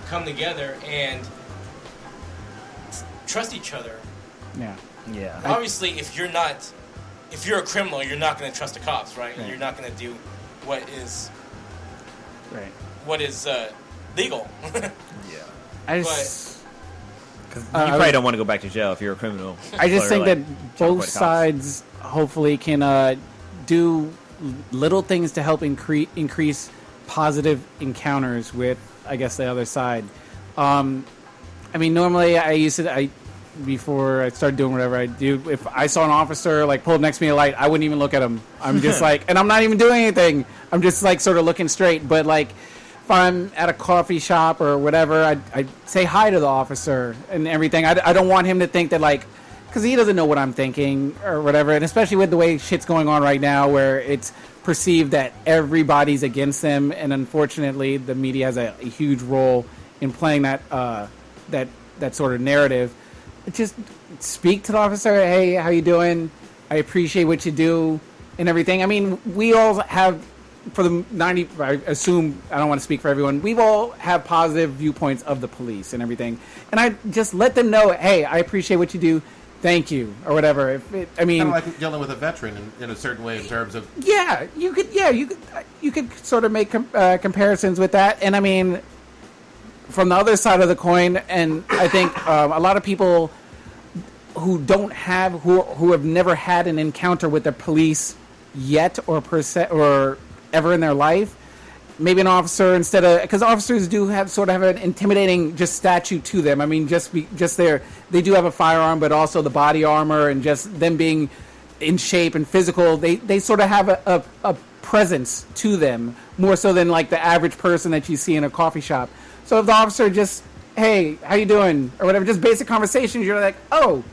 [SPEAKER 10] come together and trust each other.
[SPEAKER 7] Yeah.
[SPEAKER 10] Obviously, if you're a criminal, you're not going to trust the cops, right? You're not going to do what is legal.
[SPEAKER 7] Because you probably don't want to go back to jail if you're a criminal.
[SPEAKER 9] I just think that both sides hopefully can do little things to help increase positive encounters with, I guess, the other side. I mean, normally before I started doing whatever I do, if I saw an officer pull up next to me at a light, I wouldn't even look at him. I'm just and I'm not even doing anything. I'm just sort of looking straight. But if I'm at a coffee shop or whatever, I say hi to the officer and everything. I don't want him to think that because he doesn't know what I'm thinking or whatever, and especially with the way shit's going on right now, where it's perceived that everybody's against them, and unfortunately, the media has a huge role in playing that sort of narrative. Just speak to the officer. Hey, how you doing? I appreciate what you do and everything. I mean, we all have, for the 90, I assume, I don't want to speak for everyone, we all have positive viewpoints of the police and everything. And I just let them know, hey, I appreciate what you do. thank you, or whatever. I mean,
[SPEAKER 6] kind of like dealing with a veteran in a certain way in terms of
[SPEAKER 9] you could sort of make comparisons with that. And I mean, from the other side of the coin, and I think a lot of people who have never had an encounter with the police yet or ever in their life, maybe an officer because officers do have an intimidating just statue to them. I mean, they do have a firearm, but also the body armor and just them being in shape and physical. They sort of have a presence to them more so than like the average person that you see in a coffee shop. So if the officer just, hey, how you doing, or whatever, just basic conversations, you're like, oh,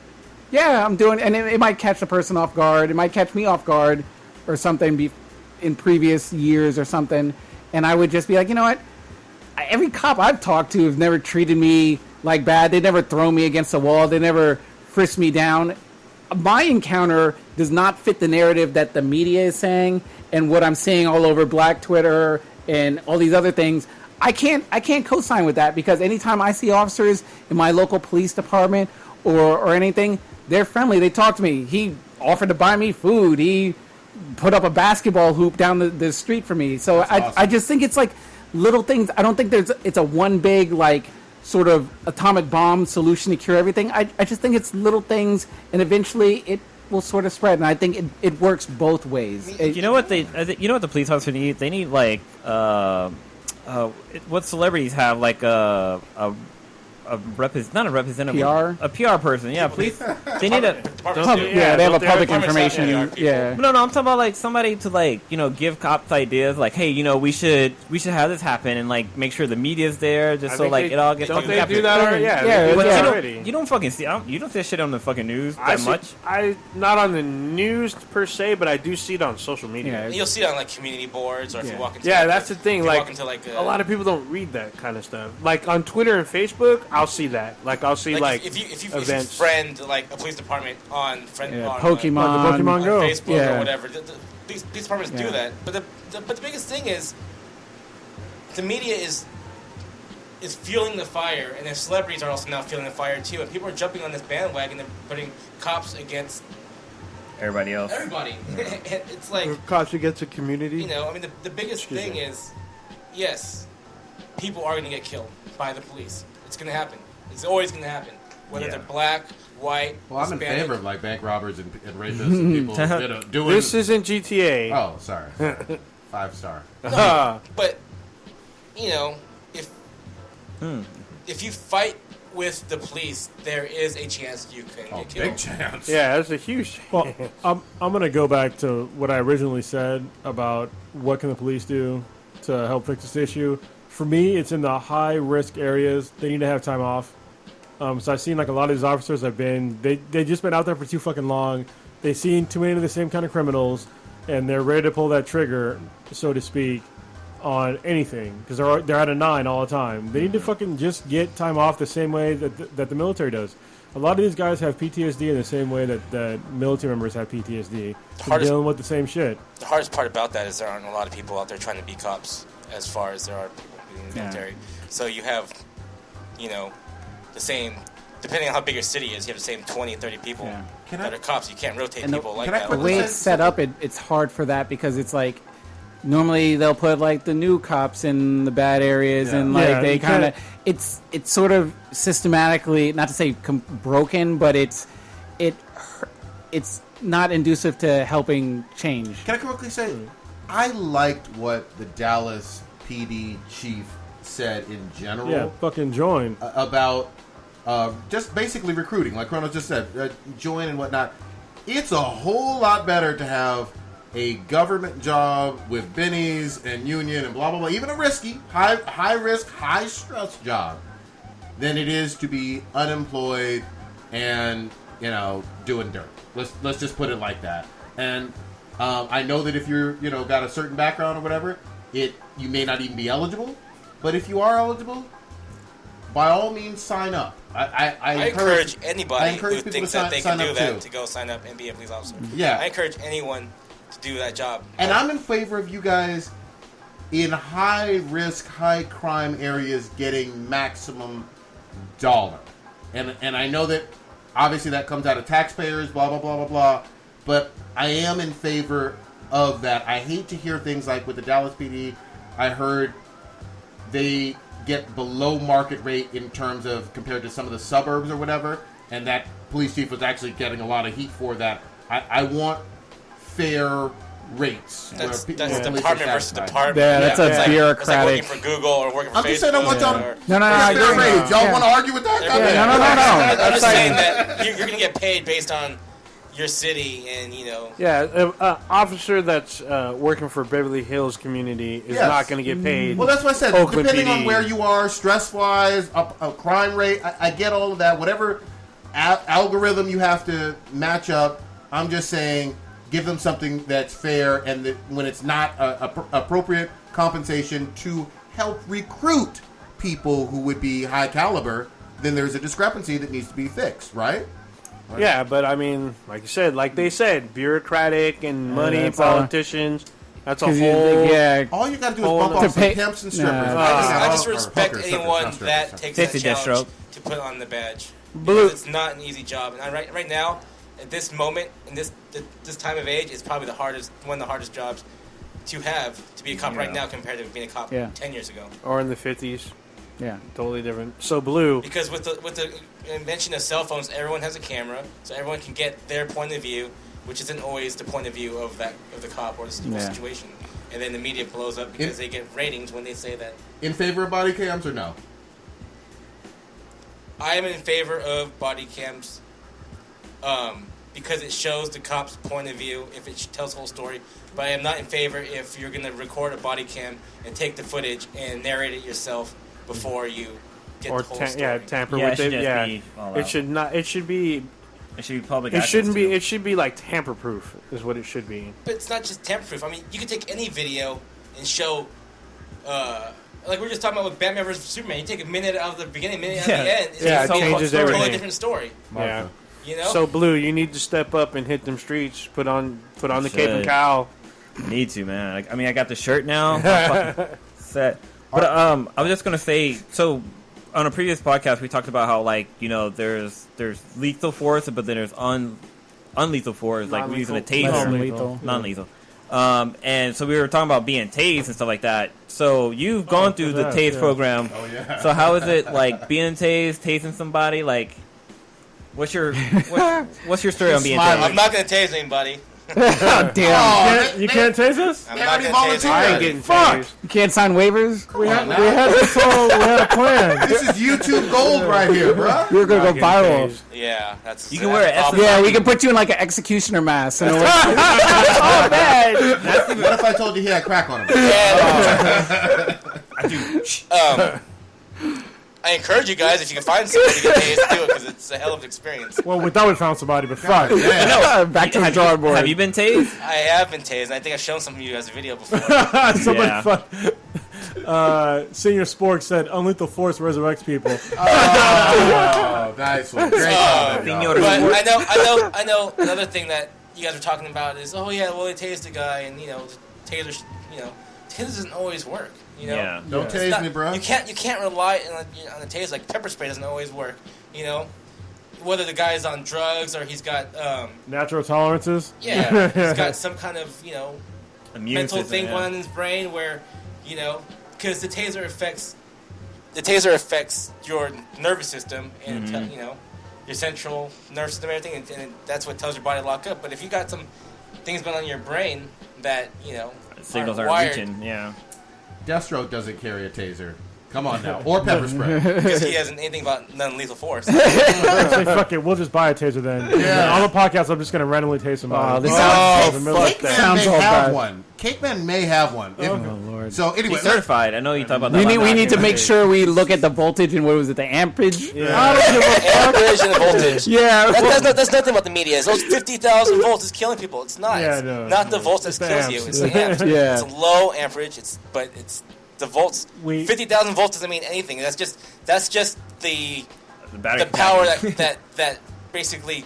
[SPEAKER 9] yeah, I'm doing, and it might catch the person off guard. It might catch me off guard or something in previous years or something. And I would just be like, you know what? Every cop I've talked to has never treated me like bad. They never thrown me against a wall. They never frisked me down. My encounter does not fit the narrative that the media is saying and what I'm seeing all over Black Twitter and all these other things. I can't co-sign with that because anytime I see officers in my local police department or anything, they're friendly. They talk to me. He offered to buy me food. He put up a basketball hoop down the street for me. So I just think it's like little things. I don't think it's a one big like sort of atomic bomb solution to cure everything. I just think it's little things, and eventually it will sort of spread. And I think it works both ways.
[SPEAKER 7] You know what the police officer need? They need like what celebrities have like not a representative, a PR person. Yeah, please. They need a
[SPEAKER 9] they have a public information. Yeah.
[SPEAKER 7] No, I'm talking about like somebody to like give cops ideas. Like, hey, we should have this happen and like make sure the media's there just so like it all gets.
[SPEAKER 8] Don't they do that already?
[SPEAKER 7] You don't fucking see. You don't see that shit on the fucking news much.
[SPEAKER 8] I not on the news per se, but I do see it on social media.
[SPEAKER 10] You'll see it on like community boards or if you walk into.
[SPEAKER 8] Yeah, that's the thing. Like
[SPEAKER 10] a
[SPEAKER 8] lot of people don't read that kind of stuff. Like on Twitter and Facebook, I'll see that. Like I'll see like
[SPEAKER 10] if you friend like a police department on
[SPEAKER 9] Pokemon,
[SPEAKER 10] on
[SPEAKER 11] Go,
[SPEAKER 10] Facebook or whatever. These departments do that. But the biggest thing is the media is fueling the fire, and the celebrities are also now fueling the fire too. And people are jumping on this bandwagon and putting cops against
[SPEAKER 7] everybody else.
[SPEAKER 10] It's like
[SPEAKER 8] cops against the community.
[SPEAKER 10] I mean, the biggest thing is, yes, people are going to get killed by the police. It's going to happen. It's always going to happen. Whether they're black, white,
[SPEAKER 6] Well, I'm
[SPEAKER 10] Hispanic.
[SPEAKER 6] in favor of like bank robbers and rapists and people doing.
[SPEAKER 8] This isn't GTA.
[SPEAKER 6] Oh, sorry. 5-star.
[SPEAKER 10] No, but if you fight with the police, there is a chance you can get killed.
[SPEAKER 6] Big chance.
[SPEAKER 8] Yeah, that's a huge.
[SPEAKER 11] Well, I'm going to go back to what I originally said about what can the police do to help fix this issue. For me, it's in the high-risk areas. They need to have time off. So I've seen like a lot of these officers have been, they just been out there for too fucking long. They've seen too many of the same kind of criminals, and they're ready to pull that trigger, so to speak, on anything because they're at a 9 all the time. They need to fucking just get time off the same way that the military does. A lot of these guys have PTSD in the same way that military members have PTSD. They're dealing with the same shit.
[SPEAKER 10] The hardest part about that is there aren't a lot of people out there trying to be cops as far as there are people in the military. So you have, the same, depending on how big your city is, you have the same 20, 30 people that are cops. You can't rotate people like that.
[SPEAKER 9] The way it's set up, it's hard for that because it's like, normally they'll put like the new cops in the bad areas and like they kind of it's sort of systematically, not to say broken, but it's not conducive to helping change.
[SPEAKER 6] Can I quickly say I liked what the Dallas PD chief said in general.
[SPEAKER 11] Yeah, fucking join
[SPEAKER 6] about just basically recruiting, like Chrono just said, join and whatnot. It's a whole lot better to have a government job with bennies and union and blah blah blah, even a risky, high risk, high stress job, than it is to be unemployed and doing dirt. Let's just put it like that. And I know that if you're got a certain background or whatever, you may not even be eligible. But if you are eligible, by all means sign up. I
[SPEAKER 10] encourage anybody who thinks that they can do that to go sign up and be a police officer.
[SPEAKER 6] Yeah,
[SPEAKER 10] I encourage anyone to do that job.
[SPEAKER 6] And I'm in favor of you guys in high risk, high crime areas getting maximum dollar. And I know that Obviously, that comes out of taxpayers, blah, blah, blah, blah, blah. But I am in favor of that. I hate to hear things like with the Dallas PD, I heard they get below market rate in terms of compared to some of the suburbs or whatever, and that police chief was actually getting a lot of heat for that. I want fair rates.
[SPEAKER 10] That's
[SPEAKER 6] where
[SPEAKER 10] department versus department.
[SPEAKER 9] Yeah, that's a
[SPEAKER 10] It's
[SPEAKER 9] bureaucratic.
[SPEAKER 10] like working for Google or working for
[SPEAKER 6] I'm
[SPEAKER 10] Facebook.
[SPEAKER 6] just saying I want y'all.
[SPEAKER 9] No,
[SPEAKER 6] fair rates. Y'all want to argue with that?
[SPEAKER 9] No.
[SPEAKER 10] I'm just saying that you're going to get paid based on your city and,
[SPEAKER 8] Officer that's working for Beverly Hills community is not going to get paid.
[SPEAKER 6] Well, that's what I said.
[SPEAKER 8] Oakland
[SPEAKER 6] Depending
[SPEAKER 8] PD.
[SPEAKER 6] on where you are, stress-wise, a crime rate, I get all of that. Whatever algorithm you have to match up, I'm just saying give them something that's fair, and that when it's not appropriate compensation to help recruit people who would be high caliber, then there's a discrepancy that needs to be fixed, right?
[SPEAKER 8] Yeah, but I mean, like you said, like they said, bureaucratic and money politicians. That's a whole.
[SPEAKER 6] All you got to do is bump off some pimps and strippers.
[SPEAKER 10] I just respect anyone that takes that challenge to put on the badge. Because it's not an easy job, and right now, at this moment, in this time of age, it's probably one of the hardest jobs to have to be a cop right now compared to being a cop 10 years ago.
[SPEAKER 8] Or in the 50s.
[SPEAKER 9] Yeah,
[SPEAKER 8] totally different. So Blue,
[SPEAKER 10] because with the invention of cell phones, everyone has a camera, so everyone can get their point of view, which isn't always the point of view of the cop or the situation. And then the media blows up because they get ratings when they say that.
[SPEAKER 6] In favor of body cams or no?
[SPEAKER 10] I am in favor of body cams, because it shows the cop's point of view if it tells the whole story. But I am not in favor if you're going to record a body cam and take the footage and narrate it yourself before you get the whole story.
[SPEAKER 8] Tamper with it. It should not. It should be.
[SPEAKER 7] It should be public.
[SPEAKER 8] It shouldn't be. It should be like tamper-proof, is what it should be.
[SPEAKER 10] But it's not just tamper-proof. I mean, you can take any video and show, like we were just talking about with Batman vs Superman. You take a minute out of the beginning, a minute out of the end.
[SPEAKER 8] It changes everything.
[SPEAKER 10] Totally different story.
[SPEAKER 8] Yeah.
[SPEAKER 10] You know.
[SPEAKER 8] So Blue, you need to step up and hit them streets. Put on the cape and cowl.
[SPEAKER 7] Need to, man. I mean, I got the shirt now. I'm fucking set. But I was just gonna say, so on a previous podcast we talked about how there's lethal force, but then there's unlethal force, like we're using a taser, non-lethal. And so we were talking about being tased and stuff like that. So you've gone through the tase program. Oh yeah. So how is it like being tased, tasing somebody? Like, what's your story on being tased?
[SPEAKER 10] I'm not gonna tase anybody.
[SPEAKER 9] Oh, damn.
[SPEAKER 11] You can't tase us?
[SPEAKER 10] I'm not gonna tase
[SPEAKER 8] I ain't getting tased.
[SPEAKER 9] You can't sign waivers?
[SPEAKER 11] We had this whole a plan.
[SPEAKER 6] This is YouTube gold right here, bro.
[SPEAKER 9] You're going to go viral.
[SPEAKER 10] Yeah, that's.
[SPEAKER 7] You can wear an
[SPEAKER 9] Yeah, we can put you in like an executioner mask. And
[SPEAKER 6] oh, man. What if I told you he had crack on him?
[SPEAKER 10] Yeah. I encourage you guys, if you can find somebody to get tased, do it, because it's a hell of an experience.
[SPEAKER 11] Well, we thought we found somebody, but fuck.
[SPEAKER 9] Back to the drawing board.
[SPEAKER 7] Have you been tased?
[SPEAKER 10] I have been tased, and I think I've shown some of you guys a video before.
[SPEAKER 11] Senior Spork said, "Unlethal force resurrects people."
[SPEAKER 6] Oh, nice one. Great
[SPEAKER 10] but I know. Another thing that you guys are talking about is, they tased the guy, and taser doesn't always work.
[SPEAKER 6] Don't tase me, bro.
[SPEAKER 10] You can't rely on the taser. Like pepper spray doesn't always work. Whether the guy's on drugs or he's got
[SPEAKER 11] natural tolerances.
[SPEAKER 10] Yeah, he's got some kind of mental thing
[SPEAKER 7] going
[SPEAKER 10] on in his brain where because the taser affects your nervous system and your central nervous system and everything, and that's what tells your body to lock up. But if you got some things going on in your brain that
[SPEAKER 7] signals aren't
[SPEAKER 10] wired,
[SPEAKER 7] reaching,
[SPEAKER 6] Deathstroke doesn't carry a taser. Come on now. Or pepper spray.
[SPEAKER 10] Because he hasn't anything about non-lethal force.
[SPEAKER 11] Say, fuck it, we'll just buy a taser then. Yeah. On the podcast, I'm just going to randomly tase somebody.
[SPEAKER 6] Sounds all bad. Cake Man may have one.
[SPEAKER 9] Oh, Lord.
[SPEAKER 6] So, anyway.
[SPEAKER 7] He's certified. I know you talk about that.
[SPEAKER 9] We need to make sure we look at the voltage and what was it, the ampage?
[SPEAKER 10] Yeah. Amperage and the voltage.
[SPEAKER 9] Yeah.
[SPEAKER 10] That's nothing about the media. It's those 50,000 volts is killing people. It's not. Not the volts that kills you. It's the amps.
[SPEAKER 9] Yeah.
[SPEAKER 10] It's low amperage, but it's the volts. 50,000 volts doesn't mean anything. That's just the power that basically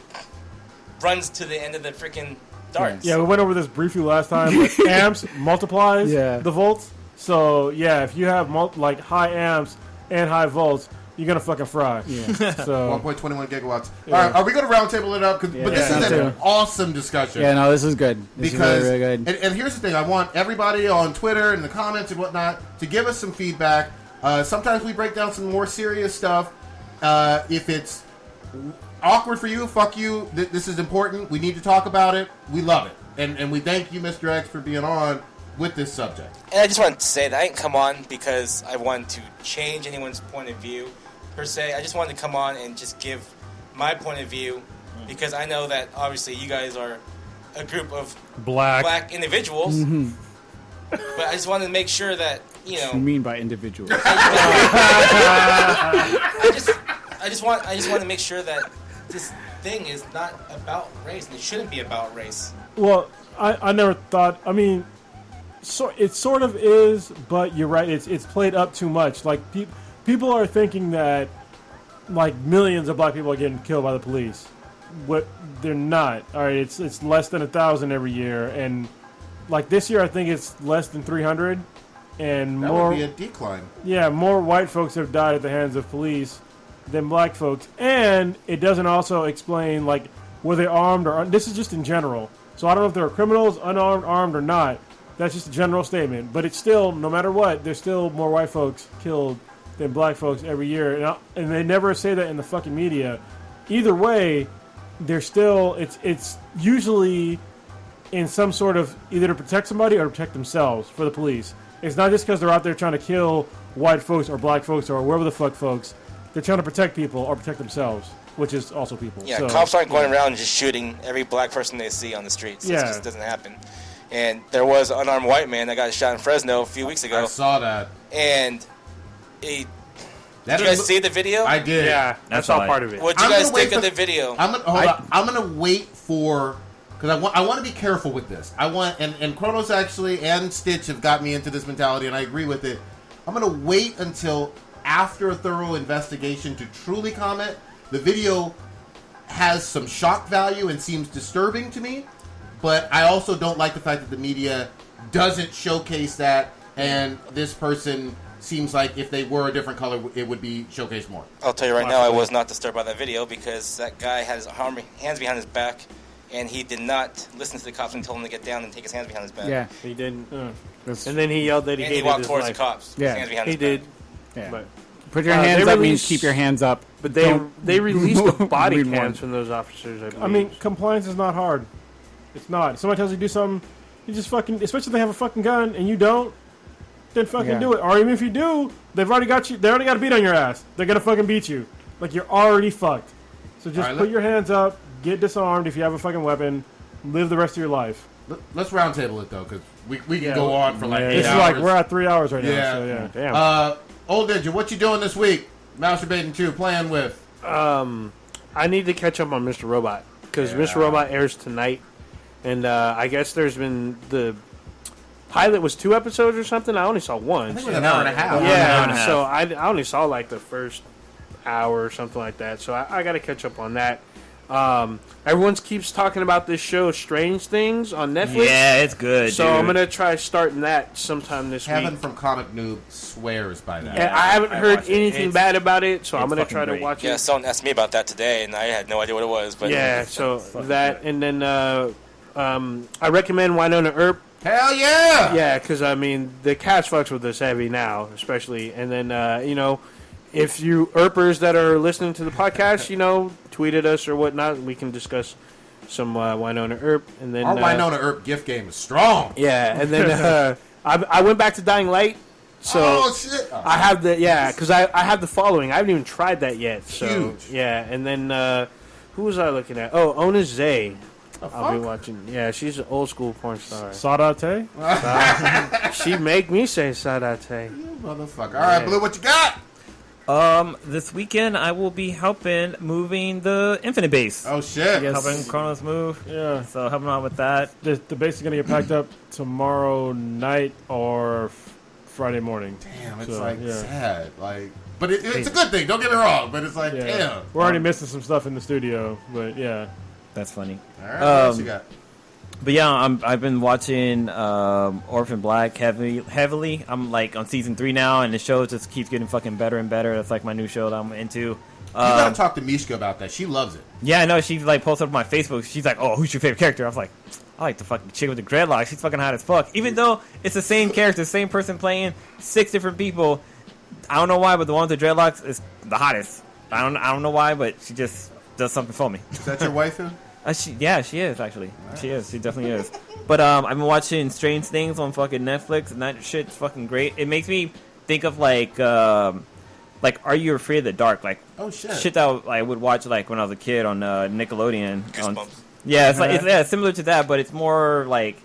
[SPEAKER 10] runs to the end of the freaking darts.
[SPEAKER 11] Yeah, we went over this briefly last time. Like amps multiplies the volts. So yeah, if you have high amps and high volts, you're gonna fucking fry.
[SPEAKER 9] Yeah.
[SPEAKER 11] So
[SPEAKER 6] 1.21 gigawatts.
[SPEAKER 11] Yeah.
[SPEAKER 6] All right, are we going to roundtable it up? But this is an awesome discussion.
[SPEAKER 9] Yeah, no, this is good. This is really, really good.
[SPEAKER 6] And here's the thing: I want everybody on Twitter and the comments and whatnot to give us some feedback. Sometimes we break down some more serious stuff. If it's awkward for you, fuck you. This is important. We need to talk about it. We love it, and we thank you, Mr. X, for being on with this subject.
[SPEAKER 10] And I just wanted to say that I didn't come on because I wanted to change anyone's point of view, per se. I just wanted to come on and just give my point of view because I know that obviously you guys are a group of black individuals. Mm-hmm. But I just wanted to make sure that, you know...
[SPEAKER 9] What do you mean by individuals?
[SPEAKER 10] I just want to make sure that this thing is not about race, and it shouldn't be about race.
[SPEAKER 11] Well, I never thought... I mean... So it sort of is, but you're right. It's played up too much. Like people are thinking that like millions of black people are getting killed by the police. What they're not. All right, it's less than 1,000 every year, and like this year I think it's less than 300, and
[SPEAKER 6] that
[SPEAKER 11] more
[SPEAKER 6] would be a decline.
[SPEAKER 11] Yeah, more white folks have died at the hands of police than black folks, and it doesn't also explain like were they armed or this is just in general. So I don't know if they're criminals, unarmed, armed, or not. That's just a general statement, but it's still, no matter what, there's still more white folks killed than black folks every year, and they never say that in the fucking media. Either way, they're still, it's usually in some sort of either to protect somebody or to protect themselves for the police. It's not just because they're out there trying to kill white folks or black folks or wherever the fuck folks. They're trying to protect people or protect themselves, which is also people.
[SPEAKER 10] Yeah,
[SPEAKER 11] so,
[SPEAKER 10] cops aren't going around just shooting every black person they see on the streets.
[SPEAKER 11] Yeah.
[SPEAKER 10] It just doesn't happen. And there was an unarmed white man that got shot in Fresno a few weeks ago.
[SPEAKER 6] I saw that.
[SPEAKER 10] And did you guys see the video?
[SPEAKER 6] I did.
[SPEAKER 8] Yeah, that's all part of it.
[SPEAKER 10] What do you guys think of the video?
[SPEAKER 6] I'm gonna wait for because I want to be careful with this. I want and Kronos actually and Stitch have got me into this mentality, and I agree with it. I'm gonna wait until after a thorough investigation to truly comment. The video has some shock value and seems disturbing to me. But I also don't like the fact that the media doesn't showcase that, and this person seems like if they were a different color, it would be showcased more.
[SPEAKER 10] I'll tell you right now, I was not disturbed by that video because that guy had his hands behind his back, and he did not listen to the cops and told him to get down and take his hands behind his back.
[SPEAKER 8] Yeah, he didn't. And then he yelled that he hated his life.
[SPEAKER 10] And he walked towards the cops.
[SPEAKER 9] Yeah,
[SPEAKER 10] his hands behind
[SPEAKER 8] he
[SPEAKER 10] his
[SPEAKER 8] did.
[SPEAKER 10] Back.
[SPEAKER 9] Yeah.
[SPEAKER 8] But
[SPEAKER 9] put your hands up means keep your hands up.
[SPEAKER 8] But they released the body cams from those officers, I believe.
[SPEAKER 11] I mean, compliance is not hard. It's not. If somebody tells you to do something, you just fucking, especially if they have a fucking gun and you don't, then fucking do it. Or even if you do, they've already got you, they already got a beat on your ass. They're going to fucking beat you. Like, you're already fucked. So just put your hands up, get disarmed if you have a fucking weapon, live the rest of your life.
[SPEAKER 6] Let's roundtable it, though, because we can go on for like 8 hours.
[SPEAKER 11] It's like, we're at 3 hours right now.
[SPEAKER 6] Yeah.
[SPEAKER 11] So, yeah.
[SPEAKER 8] Damn.
[SPEAKER 6] Old Ninja, what you doing this week? Masturbating to, playing with?
[SPEAKER 8] I need to catch up on Mr. Robot, because Mr. Robot airs tonight. And I guess there's been the pilot was 2 episodes or something. I only saw one.
[SPEAKER 6] I think it was an hour and a half.
[SPEAKER 8] Yeah, so I only saw like the first hour or something like that. So I got to catch up on that. Everyone keeps talking about this show, Strange Things, on Netflix.
[SPEAKER 7] Yeah, it's good.
[SPEAKER 8] So I'm gonna try starting that sometime this
[SPEAKER 6] Kevin
[SPEAKER 8] week.
[SPEAKER 6] from Comic Noob swears by that.
[SPEAKER 8] Yeah, I haven't heard anything bad about it, so I'm gonna try to watch it.
[SPEAKER 10] Yeah, someone asked me about that today, and I had no idea what it was. But
[SPEAKER 8] yeah, so that, and then I recommend Wynonna Earp.
[SPEAKER 6] Hell yeah!
[SPEAKER 8] Yeah, because I mean the cast fucks with us heavy now, especially, and then if you Earpers that are listening to the podcast, tweet at us or whatnot, we can discuss some Wynonna Earp, and then
[SPEAKER 6] our Wynonna Earp gift game is strong.
[SPEAKER 8] Yeah, and then I went back to Dying Light. So
[SPEAKER 6] shit!
[SPEAKER 8] I have because I have the following. I haven't even tried that yet. So
[SPEAKER 6] huge.
[SPEAKER 8] Yeah, and then who was I looking at? Oh, Ona Zay. I'll be watching. Yeah, she's an old school porn star.
[SPEAKER 11] Sadate?
[SPEAKER 8] She make me say Sadate.
[SPEAKER 6] You motherfucker. All right, Blue, what you got?
[SPEAKER 7] This weekend I will be helping moving the Infinite base.
[SPEAKER 6] Oh shit!
[SPEAKER 7] Helping Kronos move.
[SPEAKER 11] Yeah.
[SPEAKER 7] So helping out with that.
[SPEAKER 11] The base is gonna get packed up tomorrow night or Friday morning.
[SPEAKER 6] Damn, it's
[SPEAKER 11] So,
[SPEAKER 6] sad. Like, but it's a good thing. Don't get me wrong. But it's like, damn.
[SPEAKER 11] We're already missing some stuff in the studio, but yeah.
[SPEAKER 7] That's funny.
[SPEAKER 6] All right, what else you got?
[SPEAKER 7] But yeah, I've been watching Orphan Black heavily. I'm like on season 3 now, and the show just keeps getting fucking better and better. That's like my new show that I'm into.
[SPEAKER 6] You gotta talk to Mishka about that. She loves it.
[SPEAKER 7] Yeah, I know. She like posted up on my Facebook. She's like, "Oh, who's your favorite character?" I was like, "I like the fucking chick with the dreadlocks. She's fucking hot as fuck." Even though it's the same character, same person playing 6 different people. I don't know why, but the one with the dreadlocks is the hottest. I don't know why, but she just does something for me.
[SPEAKER 6] Is that your waifu?
[SPEAKER 7] She is actually. Right. She is. She definitely is. But I've been watching Strange Things on fucking Netflix, and that shit's fucking great. It makes me think of like Are You Afraid of the Dark? Like,
[SPEAKER 6] oh shit,
[SPEAKER 7] shit that I would watch like when I was a kid on Nickelodeon.
[SPEAKER 10] Goosebumps.
[SPEAKER 7] Yeah, it's like similar to that, but it's more like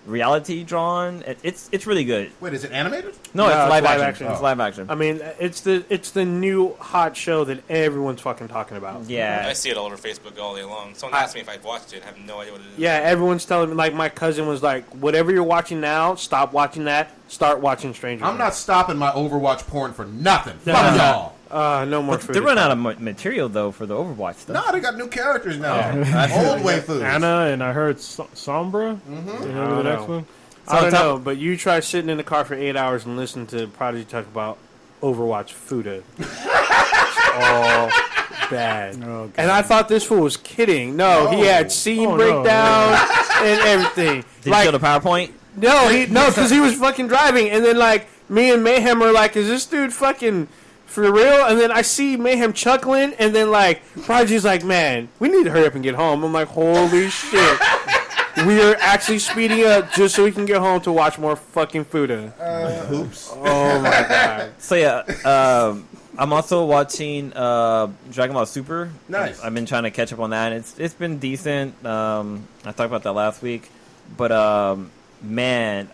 [SPEAKER 7] reality drawn. It's really good.
[SPEAKER 6] Wait, is it animated?
[SPEAKER 7] No, it's live action. It's live action.
[SPEAKER 8] I mean, it's the new hot show that everyone's fucking talking about.
[SPEAKER 7] Yeah,
[SPEAKER 10] I see it all over Facebook all day long. Someone asked me if I've watched it. I have no idea what it is.
[SPEAKER 8] Yeah, everyone's telling me. Like my cousin was like, "Whatever you're watching now, stop watching that. Start watching Stranger Things."
[SPEAKER 6] I'm not stopping my Overwatch porn for nothing. Fuck y'all.
[SPEAKER 8] No more.
[SPEAKER 7] They run out of material though for the Overwatch stuff.
[SPEAKER 6] No, they got new characters now. Old waifus.
[SPEAKER 11] Anna and I heard Sombra. Mm-hmm. You know the next one.
[SPEAKER 8] I don't know, but you try sitting in the car for 8 hours and listen to Prodigy talk about Overwatch Fuda. It's all bad. Oh, and I thought this fool was kidding. No, he had scene breakdowns and everything.
[SPEAKER 7] Did you show the PowerPoint?
[SPEAKER 8] No, because he was fucking driving, and then like me and Mayhem are like, "Is this dude fucking for real?" And then I see Mayhem chuckling, and then like Prodigy's like, "Man, we need to hurry up and get home." I'm like, "Holy shit." We are actually speeding up just so we can get home to watch more fucking Fuda.
[SPEAKER 6] Oops.
[SPEAKER 8] Oh my god.
[SPEAKER 7] So yeah, I'm also watching Dragon Ball Super.
[SPEAKER 6] Nice.
[SPEAKER 7] I've been trying to catch up on that. It's been decent. I talked about that last week, but man,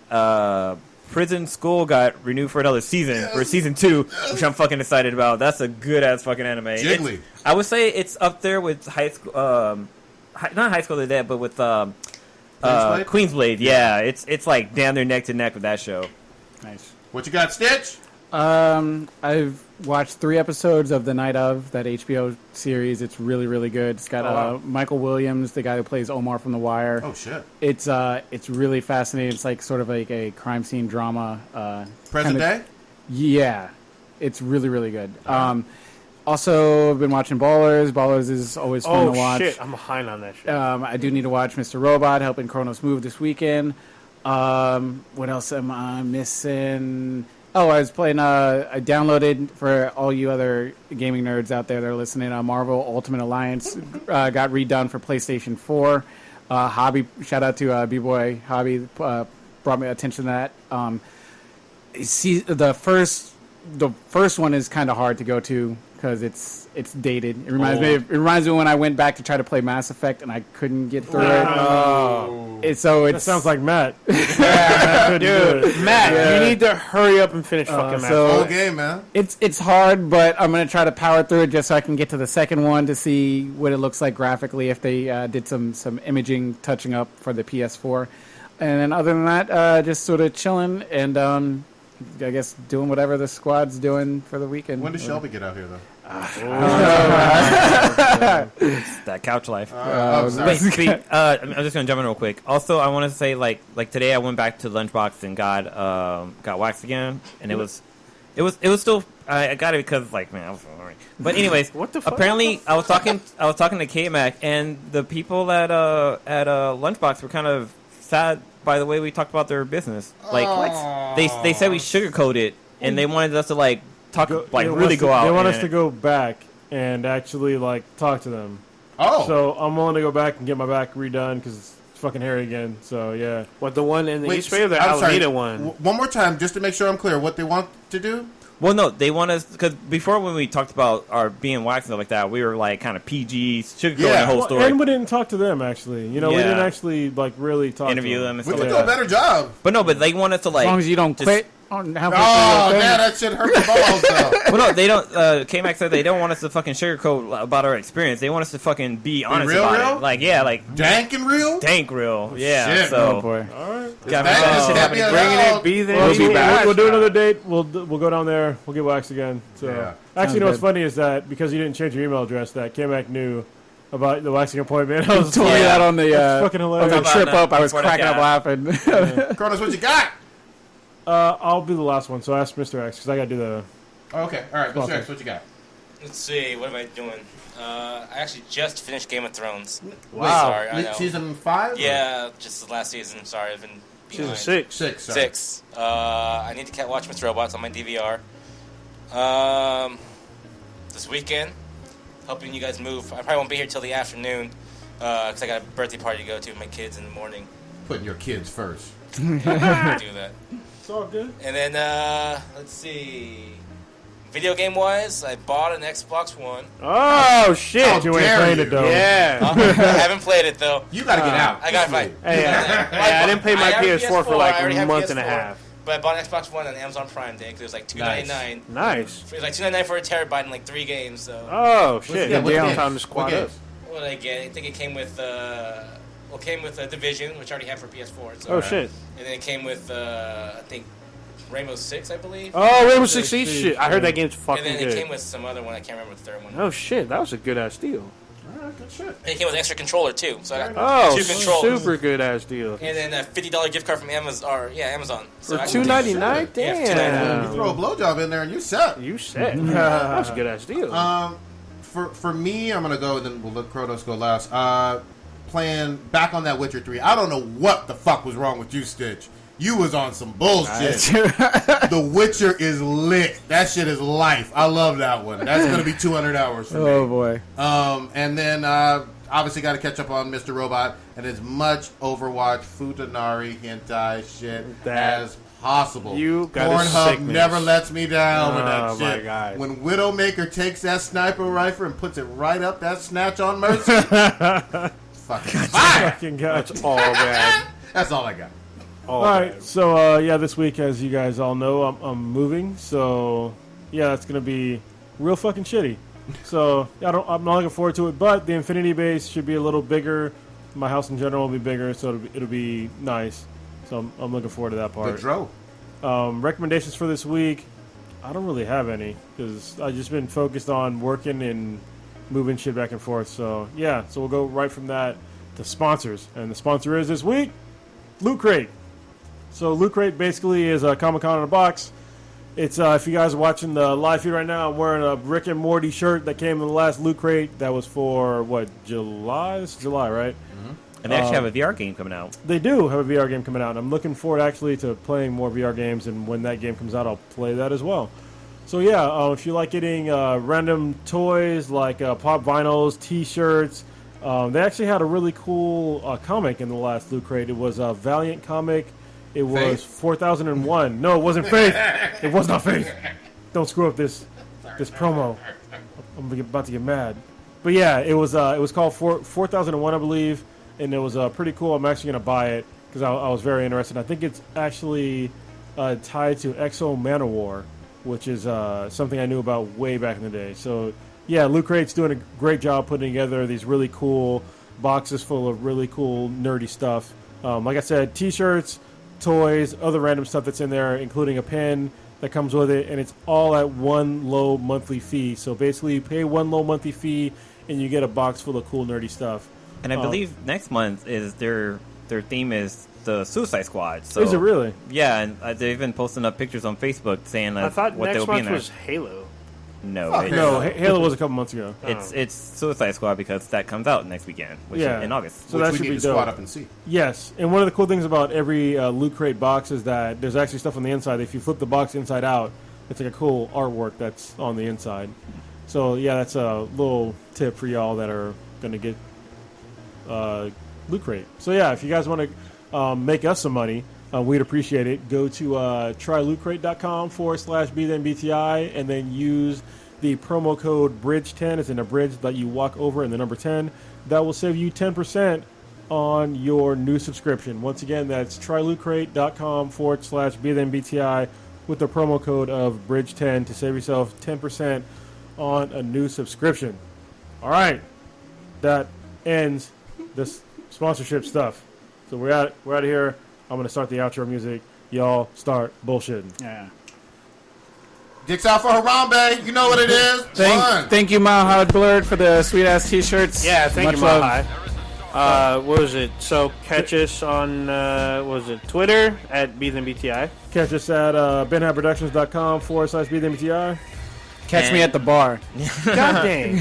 [SPEAKER 7] Prison School got renewed for another season for season 2, which I'm fucking excited about. That's a good ass fucking anime.
[SPEAKER 6] Jiggly.
[SPEAKER 7] I would say it's up there with High School, not High School of the Dead, but with Queensblade. Yeah, it's like damn near neck to neck with that show.
[SPEAKER 9] Nice.
[SPEAKER 6] What you got, Stitch?
[SPEAKER 9] I've watched 3 episodes of The Night Of, that HBO series. It's really, really good. It's got Michael Williams, the guy who plays Omar from The Wire.
[SPEAKER 6] Oh shit!
[SPEAKER 9] It's really fascinating. It's like sort of like a crime scene drama.
[SPEAKER 6] Present day.
[SPEAKER 9] Yeah, it's really, really good. Also, I've been watching Ballers. Ballers is always fun to watch.
[SPEAKER 8] Oh shit! I'm behind on that shit.
[SPEAKER 9] I do need to watch Mr. Robot, helping Kronos move this weekend. What else am I missing? Oh, I was playing. I downloaded, for all you other gaming nerds out there that are listening, Marvel Ultimate Alliance got redone for PlayStation 4. Hobby, shout out to B-Boy Hobby, brought me attention to that. The first one is kind of hard to go to because it's dated. It reminds me when I went back to try to play Mass Effect and I couldn't get through it.
[SPEAKER 11] That sounds like Matt.
[SPEAKER 8] Dude, Matt, you need to hurry up and finish fucking Mass Effect.
[SPEAKER 6] Whole game, man.
[SPEAKER 9] It's hard, but I'm gonna try to power through it just so I can get to the second one to see what it looks like graphically if they did some imaging touching up for the PS4. And then other than that, just sort of chilling and I guess doing whatever the squad's doing for the weekend.
[SPEAKER 6] When does Shelby get out here, though?
[SPEAKER 7] That couch life.
[SPEAKER 6] I'm
[SPEAKER 7] I'm just gonna jump in real quick. Also, I want to say like today I went back to Lunchbox and got waxed again, and it was still I got it because like man I was sorry. But anyways,
[SPEAKER 8] what the fuck?
[SPEAKER 7] Apparently I was talking to K-Mac and the people at Lunchbox were kind of sad by the way we talked about their business. Like they said we sugarcoated it and they wanted us to like talk really go out.
[SPEAKER 11] They want us to go back and actually like talk to them.
[SPEAKER 6] Oh,
[SPEAKER 11] so I'm willing to go back and get my back redone because it's fucking hairy again. So yeah.
[SPEAKER 8] What, the one in the East Bay or the Alameda one?
[SPEAKER 6] One more time, just to make sure I'm clear. What they want to do?
[SPEAKER 7] Well, no, they want us because before when we talked about our being waxed and stuff like that, we were like kind of PG, sugarcoating the whole story.
[SPEAKER 11] And we didn't talk to them actually. You know, we didn't actually like really talk.
[SPEAKER 7] Interview them. And
[SPEAKER 6] we
[SPEAKER 7] stuff
[SPEAKER 6] could
[SPEAKER 7] like
[SPEAKER 6] do a better job.
[SPEAKER 7] But no, but they want us to like
[SPEAKER 9] as long as you don't quit.
[SPEAKER 6] Man, that shit hurt the balls though.
[SPEAKER 7] Well, no, they don't. K-Mac said they don't want us to fucking sugarcoat about our experience. They want us to fucking be honest about it. Like, yeah, like
[SPEAKER 6] dank and real.
[SPEAKER 7] Dank real. Yeah.
[SPEAKER 6] Shit.
[SPEAKER 7] So,
[SPEAKER 9] oh boy.
[SPEAKER 11] All right.
[SPEAKER 8] Bringing it.
[SPEAKER 11] We'll do another date. We'll go down there. We'll get waxed again. So
[SPEAKER 6] yeah.
[SPEAKER 11] actually, you know what's funny is that because you didn't change your email address, that K-Mac knew about the waxing appointment. I was
[SPEAKER 9] told me that on the
[SPEAKER 11] fucking
[SPEAKER 9] on
[SPEAKER 11] hilarious.
[SPEAKER 9] the trip up. I was
[SPEAKER 7] Before the
[SPEAKER 9] cracking up
[SPEAKER 7] cast.
[SPEAKER 9] laughing.
[SPEAKER 6] Cronus, what you got?
[SPEAKER 11] I'll do the last one. So ask Mr. X because I got to do the.
[SPEAKER 6] Okay, all right, Mr. X, what you got?
[SPEAKER 10] Let's see, what am I doing? I actually just finished Game of Thrones.
[SPEAKER 8] Wow.
[SPEAKER 10] Sorry, I know.
[SPEAKER 6] Season 5?
[SPEAKER 10] Yeah, just the last season. Sorry, I've been
[SPEAKER 8] Season
[SPEAKER 10] behind.
[SPEAKER 8] 6.
[SPEAKER 6] 6, sorry.
[SPEAKER 10] 6. I need to watch Mr. Robots on my DVR. This weekend, hoping you guys move. I probably won't be here till the afternoon because I got a birthday party to go to with my kids in the morning.
[SPEAKER 6] Putting your kids first.
[SPEAKER 10] Do that.
[SPEAKER 11] It's all good.
[SPEAKER 10] And then, let's see. Video game wise, I bought an Xbox One.
[SPEAKER 8] Oh, shit.
[SPEAKER 6] How
[SPEAKER 11] You ain't
[SPEAKER 6] dare
[SPEAKER 11] playing
[SPEAKER 6] you.
[SPEAKER 11] it though.
[SPEAKER 8] Yeah.
[SPEAKER 10] I haven't played it though.
[SPEAKER 6] You gotta get out.
[SPEAKER 10] I gotta fight.
[SPEAKER 8] Hey, I didn't pay my
[SPEAKER 10] I have a
[SPEAKER 8] PS4 for like
[SPEAKER 10] I already
[SPEAKER 8] a
[SPEAKER 10] have
[SPEAKER 8] month and a
[SPEAKER 10] PS4,
[SPEAKER 8] half.
[SPEAKER 10] But I bought an Xbox One on Amazon Prime Day because it was like $2.99.
[SPEAKER 8] Nice.
[SPEAKER 10] It was like $2.99 for a terabyte and like 3 games. So
[SPEAKER 8] Oh, shit.
[SPEAKER 6] What
[SPEAKER 8] Damn
[SPEAKER 6] games?
[SPEAKER 8] time to
[SPEAKER 6] What
[SPEAKER 8] squat up.
[SPEAKER 6] games?
[SPEAKER 10] what did I get? I think it came with Division, which I already have for PS4. So,
[SPEAKER 8] Oh, shit.
[SPEAKER 10] And then it came with I think Rainbow Six, I believe.
[SPEAKER 8] Oh, Rainbow Six Siege shit. I heard that game's fucking
[SPEAKER 10] and then it came
[SPEAKER 8] good.
[SPEAKER 10] with some other one. I can't remember the third one.
[SPEAKER 8] Oh, shit. That was a good-ass deal.
[SPEAKER 6] All right, good shit.
[SPEAKER 10] And it came with an extra controller too. So I got
[SPEAKER 8] Oh,
[SPEAKER 10] 2 controllers.
[SPEAKER 8] super good-ass deal.
[SPEAKER 10] And then a $50 gift card from Amazon. Amazon. So
[SPEAKER 8] For
[SPEAKER 10] I can-
[SPEAKER 8] $2.99?
[SPEAKER 10] Yeah,
[SPEAKER 6] You
[SPEAKER 8] Damn.
[SPEAKER 6] throw a blowjob in there and you set.
[SPEAKER 8] You set. That was a good-ass deal.
[SPEAKER 6] For me, I'm gonna go, and then we'll let Kronos go last. Playing back on that Witcher 3. I don't know what the fuck was wrong with you, Stitch. You was on some bullshit. The Witcher is lit. That shit is life. I love that one. That's gonna be 200 hours for me.
[SPEAKER 9] Oh boy.
[SPEAKER 6] And then obviously got to catch up on Mr. Robot and as much Overwatch, Futanari, hentai shit
[SPEAKER 8] That-
[SPEAKER 6] as possible.
[SPEAKER 8] You got a
[SPEAKER 6] Pornhub
[SPEAKER 8] sickness.
[SPEAKER 6] never lets me down with that
[SPEAKER 8] Oh,
[SPEAKER 6] shit.
[SPEAKER 8] my God.
[SPEAKER 6] When Widowmaker takes that sniper rifle and puts it right up that snatch on Mercy, fucking fire.
[SPEAKER 11] Fucking God.
[SPEAKER 8] That's all bad.
[SPEAKER 6] That's all I got.
[SPEAKER 8] All
[SPEAKER 11] All
[SPEAKER 8] bad.
[SPEAKER 11] right, so yeah, this week, as you guys all know, I'm moving. So yeah, it's gonna be real fucking shitty. So I'm not looking forward to it. But the Infinity base should be a little bigger. My house in general will be bigger, so it'll be nice. So I'm looking forward to that part.
[SPEAKER 6] Good dro.
[SPEAKER 11] Recommendations for this week, I don't really have any because I've just been focused on working and moving shit back and forth. So yeah, so we'll go right from that to sponsors, and the sponsor is this week Loot Crate. So Loot Crate basically is a Comic-Con in a box. It's if you guys are watching the live feed right now, I'm wearing a Rick and Morty shirt that came in the last Loot Crate. That was for what, July? This is July, right?
[SPEAKER 7] And they actually have a VR game coming out.
[SPEAKER 11] They do have a VR game coming out. And I'm looking forward actually to playing more VR games, and when that game comes out, I'll play that as well. So yeah, if you like getting random toys like pop vinyls, T-shirts, they actually had a really cool comic in the last Loot Crate. It was a Valiant comic. It was 4001. No, it wasn't Faith. It was not Faith. Don't screw up this promo. I'm about to get mad. But yeah, it was called 4001, I believe, and it was pretty cool. I'm actually gonna buy it because I was very interested. I think it's actually tied to Exo Manowar, which is something I knew about way back in the day. So yeah, Loot Crate's doing a great job putting together these really cool boxes full of really cool nerdy stuff. Like I said, T-shirts, toys, other random stuff that's in there, including a pen that comes with it, and it's all at one low monthly fee. So basically, you pay one low monthly fee, and you get a box full of cool nerdy stuff.
[SPEAKER 7] And I believe next month is their theme is the Suicide Squad. So
[SPEAKER 11] Is it really?
[SPEAKER 7] Yeah, and they've been posting up pictures on Facebook saying
[SPEAKER 8] I thought
[SPEAKER 7] what
[SPEAKER 8] next
[SPEAKER 7] they'll be in
[SPEAKER 8] month
[SPEAKER 7] there.
[SPEAKER 8] was Halo.
[SPEAKER 7] No,
[SPEAKER 6] Fuck
[SPEAKER 7] it's,
[SPEAKER 11] No, Halo was a couple months ago.
[SPEAKER 7] it's Suicide Squad because that comes out next weekend, which
[SPEAKER 11] Yeah.
[SPEAKER 7] is in August.
[SPEAKER 11] So
[SPEAKER 6] Which
[SPEAKER 11] that
[SPEAKER 6] we
[SPEAKER 11] should
[SPEAKER 6] need
[SPEAKER 11] be
[SPEAKER 6] to
[SPEAKER 11] dope.
[SPEAKER 6] squat up and see.
[SPEAKER 11] Yes, and one of the cool things about every Loot Crate box is that there's actually stuff on the inside. If you flip the box inside out, it's like a cool artwork that's on the inside. So yeah, that's a little tip for y'all that are going to get Loot Crate. So yeah, if you guys want to make us some money, we'd appreciate it. Go to trylootcrate.com/BThenBTI and then use the promo code BRIDGE10. It's in a bridge that you walk over and the number 10. That will save you 10% on your new subscription. Once again, that's trylootcrate.com/BThenBTI with the promo code of BRIDGE10 to save yourself 10% on a new subscription. All right, that ends this sponsorship stuff. So we're out of here. I'm going to start the outro music. Y'all start bullshitting.
[SPEAKER 9] Yeah.
[SPEAKER 6] Dicks out for Harambe. You know what it is.
[SPEAKER 9] Thank you, High Blerd, for the sweet ass t-shirts.
[SPEAKER 8] Yeah, thank
[SPEAKER 9] Much
[SPEAKER 8] you,
[SPEAKER 9] love.
[SPEAKER 8] High. What was it? So catch us on Twitter at BTI.
[SPEAKER 11] Catch us at benhatproductions.com/BTI.
[SPEAKER 9] Catch me at the bar.
[SPEAKER 8] God dang.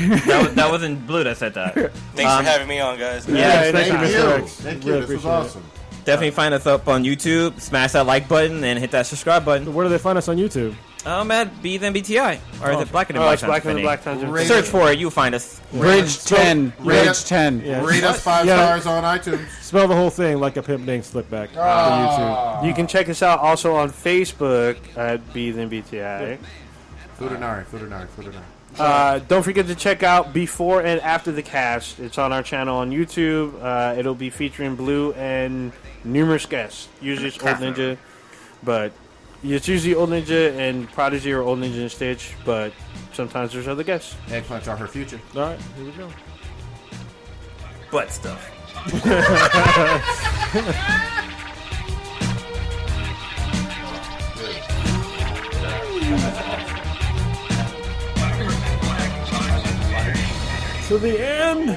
[SPEAKER 7] That wasn't Blue that said that.
[SPEAKER 10] Thanks for having me on, guys.
[SPEAKER 11] Yeah,
[SPEAKER 6] Thank
[SPEAKER 11] Mr.
[SPEAKER 6] you.
[SPEAKER 11] X.
[SPEAKER 6] Thank
[SPEAKER 11] Really
[SPEAKER 6] you. This was
[SPEAKER 11] appreciate it.
[SPEAKER 6] awesome.
[SPEAKER 7] Definitely find us up on YouTube. Smash that like button and hit that subscribe button.
[SPEAKER 11] Where do they find us on YouTube?
[SPEAKER 7] At Be Then BTI. Or is it Black and the
[SPEAKER 8] Oh,
[SPEAKER 7] Black
[SPEAKER 8] it's Black and the Black
[SPEAKER 7] Times?
[SPEAKER 8] Times.
[SPEAKER 7] Search for it. You'll find us.
[SPEAKER 9] Bridge 10. Bridge 10.
[SPEAKER 11] Yeah.
[SPEAKER 6] Rate us 5
[SPEAKER 11] Yeah.
[SPEAKER 6] stars on iTunes.
[SPEAKER 11] Spell the whole thing like a pimp named Slickback for YouTube.
[SPEAKER 8] You can check us out also on Facebook at BTI.
[SPEAKER 6] Fudanari.
[SPEAKER 8] Don't forget to check out Before and After the Cast. It's on our channel on YouTube. It'll be featuring Blue and numerous guests. Usually it's Old Ninja, but it's usually Old Ninja and Prodigy or Old Ninja and Stitch, but sometimes there's other guests.
[SPEAKER 6] Eggplants are her future.
[SPEAKER 11] All right, here we go.
[SPEAKER 7] Butt stuff.
[SPEAKER 11] To the end.